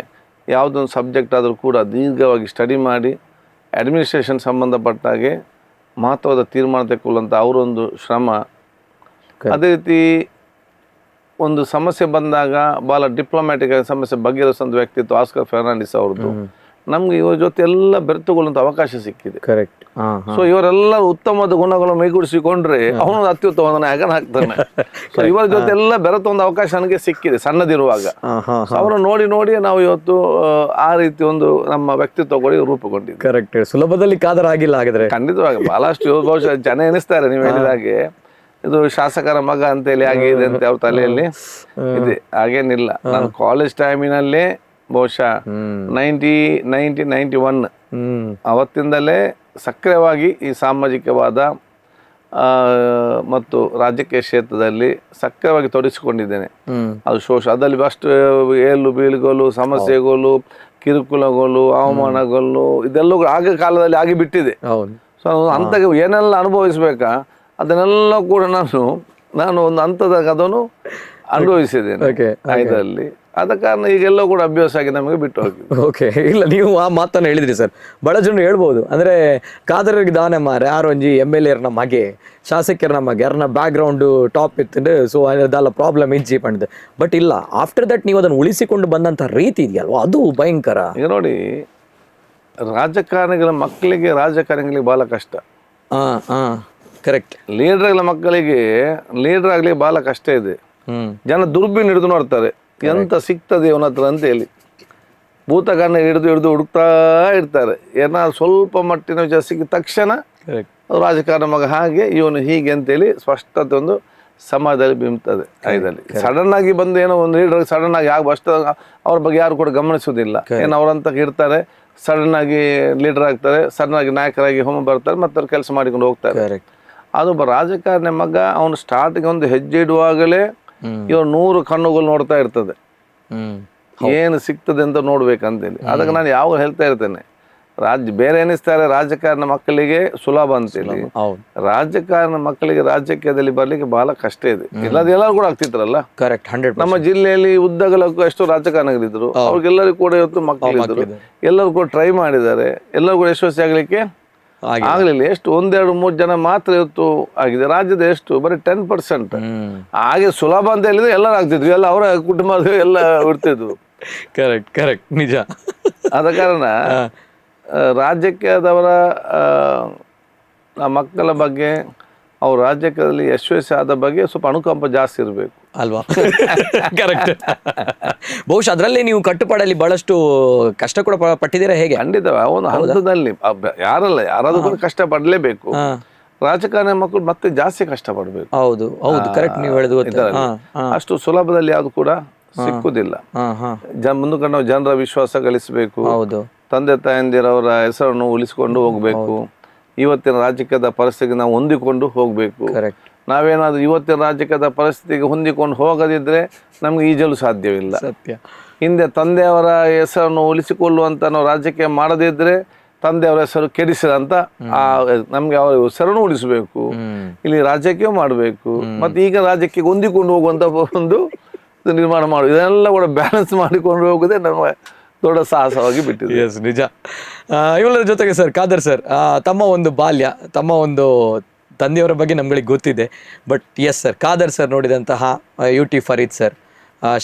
Speaker 1: ಯಾವುದೊಂದು ಸಬ್ಜೆಕ್ಟ್ ಆದರೂ ಕೂಡ ದೀರ್ಘವಾಗಿ ಸ್ಟಡಿ ಮಾಡಿ ಅಡ್ಮಿನಿಸ್ಟ್ರೇಷನ್ ಸಂಬಂಧಪಟ್ಟಾಗೆ ಮಹತ್ವದ ತೀರ್ಮಾನ ತೆಗೆದುಕೊಳ್ಳುವಂಥ ಅವರೊಂದು ಶ್ರಮ. ಅದೇ ರೀತಿ ಒಂದು ಸಮಸ್ಯೆ ಬಂದಾಗ ಭಾಳ ಡಿಪ್ಲೊಮ್ಯಾಟಿಕ್ ಆಗಿ ಸಮಸ್ಯೆ ಬಗೆಹರಿಸುವಂಥ ವ್ಯಕ್ತಿತ್ವ ಆಸ್ಕರ್ ಫೆರ್ನಾಂಡಿಸ್ ಅವ್ರದ್ದು. ನಮ್ಗೆ ಇವ್ರ ಜೊತೆ ಎಲ್ಲ ಬೆರೆತುಕೊಳ್ಳುವಂತ ಅವಕಾಶ ಸಿಕ್ಕಿದೆ.
Speaker 2: ಕರೆಕ್ಟ್.
Speaker 1: ಸೊ ಇವರೆಲ್ಲ ಉತ್ತಮವಾದ ಗುಣಗಳನ್ನು ಮೈಗೂಡಿಸಿಕೊಂಡ್ರೆ ಅವನು ಅತ್ಯುತ್ತಮವಾದ ನಾಯಕನಾಗ್ತಾನೆ. ಸೊ ಇವರ ಜೊತೆ ಎಲ್ಲ ಬೆರೆತ ಒಂದು ಅವಕಾಶ ನನಗೆ ಸಿಕ್ಕಿದೆ ಸಣ್ಣದಿರುವಾಗ. ಅವರನ್ನು ನೋಡಿ ನೋಡಿ ನಾವು ಇವತ್ತು ಆ ರೀತಿ ಒಂದು ನಮ್ಮ ವ್ಯಕ್ತಿತ್ವ ಕೂಡ ರೂಪುಗೊಂಡಿದೆ.
Speaker 2: ಕರೆಕ್ಟ್. ಸುಲಭದಲ್ಲಿ ಕಾದರ್ ಆಗಿಲ್ಲ ಹಾಗಿದ್ರೆ.
Speaker 1: ಖಂಡಿತವಾಗಿ ಬಹಳಷ್ಟು ಬಹುಶಃ ಜನ ಎನಿಸ್ತಾರೆ ನೀವು ಹೇಳಿದ ಹಾಗೆ ಇದು ಶಾಸಕರ ಮಗ ಅಂತೇಳಿ ಆಗಿದೆ ಅಂತ ಅವ್ರ ತಲೆಯಲ್ಲಿ ಇದೆ. ಹಾಗೇನಿಲ್ಲ. ನಾನು ಕಾಲೇಜ್ ಟೈಮಿನಲ್ಲೇ ಬಹುಶಃ 91 ಅವತ್ತಿಂದಲೇ ಸಕ್ರಿಯವಾಗಿ ಈ ಸಾಮಾಜಿಕವಾದ ಮತ್ತು ರಾಜಕೀಯ ಕ್ಷೇತ್ರದಲ್ಲಿ ಸಕ್ರಿಯವಾಗಿ ತೊಡಗಿಸಿಕೊಂಡಿದ್ದೇನೆ. ಅದು ಅದರಲ್ಲಿ ಅಷ್ಟು ಏಳು ಬೀಳುಗಳು, ಸಮಸ್ಯೆಗಳು, ಕಿರುಕುಳಗಳು, ಅವಮಾನಗಳು ಇದೆಲ್ಲ ಆಗ ಕಾಲದಲ್ಲಿ ಆಗಿ ಬಿಟ್ಟಿದೆ. ಸೊ ಅಂತ ಏನೆಲ್ಲ ಅನುಭವಿಸ್ಬೇಕಾ ಅದನ್ನೆಲ್ಲ ಕೂಡ ನಾನು ಒಂದು ಹಂತದಾಗ ಅದನ್ನು ಅನುಭವಿಸಿದ್ದೇನೆ ಇದರಲ್ಲಿ. ಆದ ಕಾರಣ ಈಗೆಲ್ಲ ಕೂಡ ಅಭ್ಯಾಸ ಆಗಿ ನಮಗೆ ಬಿಟ್ಟು ಹೋಗಿದೆ.
Speaker 2: ಓಕೆ. ಇಲ್ಲ, ನೀವು ಆ ಮಾತನ್ನು ಹೇಳಿದ್ರಿ ಸರ್. ಬಹಳ ಜನ ಹೇಳ್ಬೋದು ಅಂದ್ರೆ ಕಾದರಿಗೆ ದಾನೆ ಮಾರೆ ಯಾರೊಂಜಿ MLA ಮಗೆ ಶಾಸಕರ ಮಗೆ ಯಾರನ್ನ ಬ್ಯಾಕ್ ಗ್ರೌಂಡ್ ಟಾಪ್ ಇತ್ತು ಸೊ ಅದೆಲ್ಲ ಪ್ರಾಬ್ಲಮ್ ಇಜ್ಜಿ ಪಂಡಿದೆ. ಬಟ್ ಇಲ್ಲ, ಆಫ್ಟರ್ ದಟ್ ನೀವು ಅದನ್ನು ಉಳಿಸಿಕೊಂಡು ಬಂದಂತ ರೀತಿ ಇದೆಯಲ್ವಾ ಅದು ಭಯಂಕರ.
Speaker 1: ಈಗ ನೋಡಿ, ರಾಜಕಾರಣಿಗಳ ಮಕ್ಕಳಿಗೆ ರಾಜಕಾರಣಿಗಳಿಗೆ ಬಹಳ ಕಷ್ಟ.
Speaker 2: ಕರೆಕ್ಟ್.
Speaker 1: ಲೀಡರ್ಗಳ ಮಕ್ಕಳಿಗೆ ಲೀಡರ್ ಆಗ್ಲಿಕ್ಕೆ ಬಹಳ ಕಷ್ಟ ಇದೆ. ಜನ ದುರ್ಬೀನ್ ಹಿಡಿದು ನೋಡ್ತಾರೆ ಎಂತ ಸಿಗ್ತದೆ ಅವನ ಹತ್ರ ಅಂತ ಹೇಳಿ. ಭೂತಕನ್ನ ಹಿಡಿದು ಹುಡುಕ್ತಾ ಇರ್ತಾರೆ. ಏನಾದ್ರು ಸ್ವಲ್ಪ ಮಟ್ಟಿನ ವಿಚಾರ ಸಿಕ್ಕಿದ ತಕ್ಷಣ ರಾಜಕಾರಣ ಮಗ ಹಾಗೆ ಇವನು ಹೀಗೆ ಅಂತೇಳಿ ಸ್ಪಷ್ಟತೆ ಒಂದು ಸಮಾಜದಲ್ಲಿ ಬಿಂಬ್ತದೆ. ಇದರಲ್ಲಿ ಸಡನ್ ಆಗಿ ಬಂದು ಏನೋ ಒಂದು ಲೀಡರ್ ಸಡನ್ ಆಗಿ ಅಷ್ಟು ಅವ್ರ ಬಗ್ಗೆ ಯಾರು ಕೂಡ ಗಮನಿಸೋದಿಲ್ಲ. ಏನೋ ಅವ್ರಂತ ಇರ್ತಾರೆ, ಸಡನ್ ಆಗಿ ಲೀಡರ್ ಆಗ್ತಾರೆ, ಸಡನ್ ಆಗಿ ನಾಯಕರಾಗಿ ಹೋಮ ಬರ್ತಾರೆ, ಮತ್ತೆ ಅವ್ರು ಕೆಲಸ ಮಾಡಿಕೊಂಡು ಹೋಗ್ತಾರೆ. ಅದೊಬ್ಬ ರಾಜಕಾರಣಿ ಮಗ ಅವನು ಸ್ಟಾರ್ಟಿಂಗ್ ಒಂದು ಹೆಜ್ಜೆ ಇಡುವಾಗಲೇ ಇವ್ರು 100 ಕಣ್ಣುಗಳು ನೋಡ್ತಾ ಇರ್ತದೆ ಏನು ಸಿಗ್ತದೆ ಅಂತ ನೋಡ್ಬೇಕಂತೇಳಿ. ಅದಕ್ಕೆ ನಾನು ಯಾವಾಗ ಹೇಳ್ತಾ ಇರ್ತೇನೆ, ಬೇರೆ ಎನಿಸ್ತಾರೆ ರಾಜಕಾರಣ ಮಕ್ಕಳಿಗೆ ಸುಲಭ ಅಂತೇಳಿ. ರಾಜಕಾರಣ ಮಕ್ಕಳಿಗೆ ರಾಜಕೀಯದಲ್ಲಿ ಬರ್ಲಿಕ್ಕೆ ಬಹಳ ಕಷ್ಟ ಇದೆ. ಇಲ್ಲದ ಎಲ್ಲರೂ ಕೂಡ ಆಗ್ತಿದ್ರಲ್ಲ. ನಮ್ಮ ಜಿಲ್ಲೆಯಲ್ಲಿ ಉದ್ದಗಲಕ್ಕೂ ಎಷ್ಟೋ ರಾಜಕಾರಣಿಗಳಿದ್ರು, ಅವ್ರಿಗೆಲ್ಲರಿಗೂ ಕೂಡ ಇವತ್ತು ಮಕ್ಕಳಿದ್ರು, ಎಲ್ಲರೂ ಕೂಡ ಟ್ರೈ ಮಾಡಿದ್ದಾರೆ, ಎಲ್ಲರೂ ಕೂಡ ಯಶಸ್ವಿ ಆಗ್ಲಿಕ್ಕೆ ಆಗ್ಲಿಲ್ಲ. ಎಷ್ಟು 1-2-3 ಜನ ಮಾತ್ರ ಇವತ್ತು ಆಗಿದೆ. ರಾಜ್ಯದ ಎಷ್ಟು ಬರೀ 10%. ಹಾಗೆ ಸುಲಭ ಅಂತ ಹೇಳಿದ್ರೆ ಎಲ್ಲರೂ ಆಗ್ತಿದ್ರು, ಎಲ್ಲ ಅವರ ಕುಟುಂಬದ ಎಲ್ಲ ಇರ್ತಿದ್ವು.
Speaker 2: ಕರೆಕ್ಟ್ ನಿಜ.
Speaker 1: ಆದ ಕಾರಣ ರಾಜಕೀಯದವರ ಮಕ್ಕಳ ಬಗ್ಗೆ ಅವ್ರು ರಾಜಕೀಯದಲ್ಲಿ ಯಶಸ್ವಿ ಆದ ಬಗ್ಗೆ ಸ್ವಲ್ಪ ಅನುಕಂಪ ಜಾಸ್ತಿ ಇರಬೇಕು
Speaker 2: ಅಲ್ವಾ? ಕರೆಕ್ಟ್. ಬಹುಶಃ ಅದರಲ್ಲಿ ನೀವು ಕಟ್ಟುಪಾಡಲ್ಲಿ ಬಹಳಷ್ಟು ಕಷ್ಟ ಕೂಡ ಪಟ್ಟಿದ್ದೀರಾ ಹೇಗೆ?
Speaker 1: ಖಂಡಿತ ಒಂದು ಹಂತದಲ್ಲಿ ಯಾರಾದ್ರೂ ಕೂಡ ಕಷ್ಟ ಪಡಲೇಬೇಕು. ರಾಜಕಾರಣ ಮಕ್ಕಳು ಮತ್ತೆ ಜಾಸ್ತಿ ಕಷ್ಟ ಪಡ್ಬೇಕು.
Speaker 2: ಹೌದು ಕರೆಕ್ಟ್. ನೀವು ಹೇಳಿದ
Speaker 1: ಅಷ್ಟು ಸುಲಭದಲ್ಲಿ ಯಾವ್ದು ಕೂಡ ಸಿಕ್ಕುದಿಲ್ಲ. ಮುಂದಕ್ಕೆ ನಾವು ಜನರ ವಿಶ್ವಾಸ ಗಳಿಸಬೇಕು. ತಂದೆ ತಾಯಂದಿರವರ ಹೆಸರನ್ನು ಉಳಿಸಿಕೊಂಡು ಹೋಗ್ಬೇಕು. ಇವತ್ತಿನ ರಾಜಕೀಯದ ಪರಿಸ್ಥಿತಿಗೆ ನಾವು ಹೊಂದಿಕೊಂಡು ಹೋಗ್ಬೇಕು. ನಾವೇನಾದ್ರೂ ಇವತ್ತಿನ ರಾಜಕೀಯದ ಪರಿಸ್ಥಿತಿಗೆ ಹೊಂದಿಕೊಂಡು ಹೋಗದಿದ್ರೆ ನಮ್ಗೆ ಈಜಲು ಸಾಧ್ಯವಿಲ್ಲ. ಹಿಂದೆ ತಂದೆಯವರ ಹೆಸರನ್ನು ಉಳಿಸಿಕೊಳ್ಳುವಂತ ನಾವು ರಾಜಕೀಯ ಮಾಡದಿದ್ರೆ ತಂದೆಯವರ ಹೆಸರು ಕೆಡಿಸಿದಂತ ನಮ್ಗೆ ಅವರ ಹೆಸರನ್ನು ಉಳಿಸಬೇಕು, ಇಲ್ಲಿ ರಾಜಕೀಯ ಮಾಡಬೇಕು, ಮತ್ತೆ ಈಗ ರಾಜಕೀಯಕ್ಕೆ ಹೊಂದಿಕೊಂಡು ಹೋಗುವಂತ ಒಂದು ನಿರ್ಮಾಣ ಮಾಡುದು. ಇದೆಲ್ಲ ಕೂಡ ಬ್ಯಾಲೆನ್ಸ್ ಮಾಡಿಕೊಂಡು ಹೋಗುದೇ ನಮ್ಮ ದೊಡ್ಡ ಸಾಹಸವಾಗಿ ಬಿಟ್ಟಿದೆ.
Speaker 2: ಎಸ್, ನಿಜ. ಇವೆಲ್ಲರ ಜೊತೆಗೆ ಸರ್ ಕಾದರ್ ಸರ್, ತಮ್ಮ ಒಂದು ಬಾಲ್ಯ, ತಮ್ಮ ಒಂದು ತಂದೆಯವರ ಬಗ್ಗೆ ನಮ್ಗಳಿಗೆ ಗೊತ್ತಿದೆ. But yes sir, Khader sir ನೋಡಿದಂತಹ UT ಫರೀದ್ ಸರ್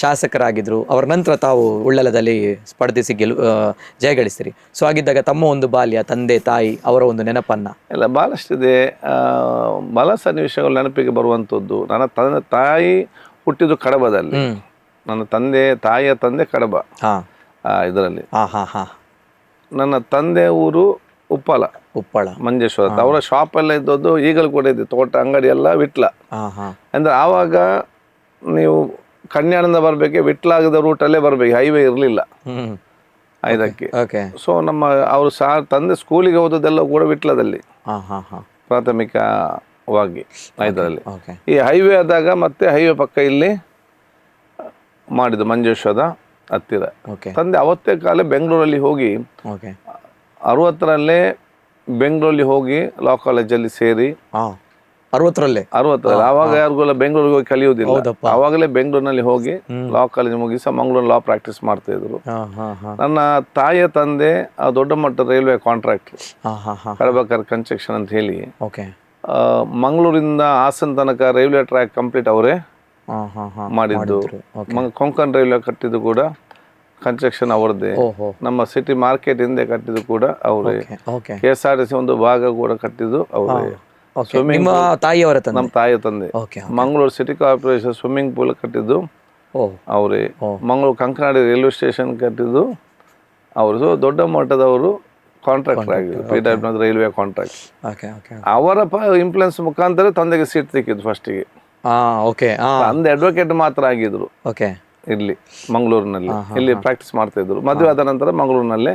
Speaker 2: ಶಾಸಕರಾಗಿದ್ದರು. ಅವರ ನಂತರ ತಾವು ಉಳ್ಳಲದಲ್ಲಿ ಸ್ಪರ್ಧಿಸಿ ಜಯಗಳಿಸ್ತೀರಿ. ಸೊ ಆಗಿದ್ದಾಗ ತಮ್ಮ ಒಂದು ಬಾಲ್ಯ, ತಂದೆ ತಾಯಿ ಅವರ ಒಂದು ನೆನಪನ್ನ
Speaker 1: ಎಲ್ಲ ಭಾಳಷ್ಟಿದೆ. ಬಹಳ ಸನ್ನಿವೇಶಗಳು ನೆನಪಿಗೆ ಬರುವಂಥದ್ದು. ನನ್ನ ತಾಯಿ ಹುಟ್ಟಿದ್ದು ಕಡಬದಲ್ಲಿ. ನನ್ನ ತಾಯಿಯ ತಂದೆ ಕಡಬ ಇದರಲ್ಲಿ. ನನ್ನ ತಂದೆ ಊರು ಉಪ್ಪಳ ಮಂಜೇಶ್ವರ. ಅವರ ಶಾಪ್ ಎಲ್ಲ ಇದ್ದದ್ದು ಈಗಲೂ ಕೂಡ ಇದೆ, ತೋಟ ಅಂಗಡಿ ಎಲ್ಲ ವಿಟ್ಲ. ಅಂದ್ರೆ ಆವಾಗ ನೀವು ಕನ್ಯಾಣದಿಂದ ಬರ್ಬೇಕು, ವಿಟ್ಲಾಗದ ರೂಟಲ್ಲೇ ಬರ್ಬೇಕು, ಹೈವೇ ಇರಲಿಲ್ಲ ಇದಕ್ಕೆ. ಸೊ ಅವರು ತಂದೆ ಸ್ಕೂಲಿಗೆ ಹೋದದೆಲ್ಲ ಕೂಡ ವಿಟ್ಲದಲ್ಲಿ ಪ್ರಾಥಮಿಕವಾಗಿ ಇದರಲ್ಲಿ. ಈ ಹೈವೇ ಆದಾಗ ಮತ್ತೆ ಹೈವೇ ಪಕ್ಕ ಇಲ್ಲಿ ಮಾಡಿದ್ದು ಮಂಜೇಶ್ವರದ ಹತ್ತಿರ. ತಂದೆ ಅವತ್ತೇ ಕಾಲ ಬೆಂಗಳೂರಲ್ಲಿ ಹೋಗಿ 60ರಲ್ಲೇ ಬೆಂಗಳೂರಲ್ಲಿ ಹೋಗಿ ಲಾ ಕಾಲೇಜಲ್ಲಿ ಸೇರಿ
Speaker 2: 60ರಲ್ಲಿ
Speaker 1: ಆವಾಗ ಯಾರಿಗೆಲ್ಲ ಬೆಂಗಳೂರಿಗೆ ಹೋಗಿ ಕಲಿಯುವುದಿಲ್ಲ. ಆವಾಗಲೇ ಬೆಂಗಳೂರಿನಲ್ಲಿ ಹೋಗಿ ಲಾ ಕಾಲೇಜ್ ಮುಗಿಸಿ ಮಂಗಳೂರು ಲಾ ಪ್ರಾಕ್ಟೀಸ್ ಮಾಡ್ತಾ ಇದ್ರು. ನನ್ನ ತಾಯಿಯ ತಂದೆ ದೊಡ್ಡ ಮಟ್ಟದ ರೈಲ್ವೆ ಕಾಂಟ್ರಾಕ್ಟರ್, ಕಡಬಕರ್ ಕನ್ಸ್ಟ್ರಕ್ಷನ್ ಅಂತ ಹೇಳಿ. ಮಂಗಳೂರಿಂದ ಹಾಸನ ತನಕ ರೈಲ್ವೆ ಟ್ರ್ಯಾಕ್ ಕಂಪ್ಲೀಟ್ ಅವರೇ ಮಾಡಿದ್ದು. ಕೊಂಕಣ್ ರೈಲ್ವೆ ಕಟ್ಟಿದ್ದು ಕೂಡ ಕನ್ಸ್ಟ್ರಕ್ಷನ್ ಅವ್ರದ್ದೇ.
Speaker 2: ಓಹೋ.
Speaker 1: ನಮ್ಮ ಸಿಟಿ ಮಾರ್ಕೆಟ್ ಹಿಂದೆ ಕಟ್ಟಿದ್ದು ಕೂಡ ಅವರೇ.
Speaker 2: ಓಕೆ.
Speaker 1: KSRTC ಒಂದು ಭಾಗ ಕೂಡ ಕಟ್ಟಿದ್ದು ಅವರೇ.
Speaker 2: ನಿಮ್ಮ ತಾಯಿಯವರ ತಂದೆ?
Speaker 1: ನಮ್ಮ ತಾಯಿಯ ತಂದೆ.
Speaker 2: Okay.
Speaker 1: Mangaluru city corporation swimming pool ಕಟ್ಟಿದ್ದು ಅವರೇ. ಮಂಗಳೂರು ಕಂಕನಾಡಿ ರೈಲ್ವೆ ಸ್ಟೇಷನ್ ಕಟ್ಟಿದ್ದು ಅವರು. ಸೊ ದೊಡ್ಡ ಮಟ್ಟದವರು ಕಾಂಟ್ರಾಕ್ಟರ್ ಆಗಿದ್ರು, PWD ರೈಲ್ವೆ ಕಾಂಟ್ರಾಕ್ಟ್. ಅವರ ಇನ್ಫ್ಲುಯೆನ್ಸ್ ಮುಖಾಂತರ ತಂದೆಗೆ ಸೀಟ್ ಸಿಕ್ಕಿದ್ದು ಫಸ್ಟಿಗೆ. ತಂದೆ ಅಡ್ವೊಕೇಟ್ ಮಾತ್ರ ಆಗಿದ್ರು ಇಲ್ಲಿ ಮಂಗಳೂರಿನಲ್ಲಿ. ಇಲ್ಲಿ ಪ್ರಾಕ್ಟೀಸ್ ಮಾಡ್ತಾ ಇದ್ರು. ಮದುವೆ ಆದ ನಂತರ ಮಂಗಳೂರಿನಲ್ಲೇ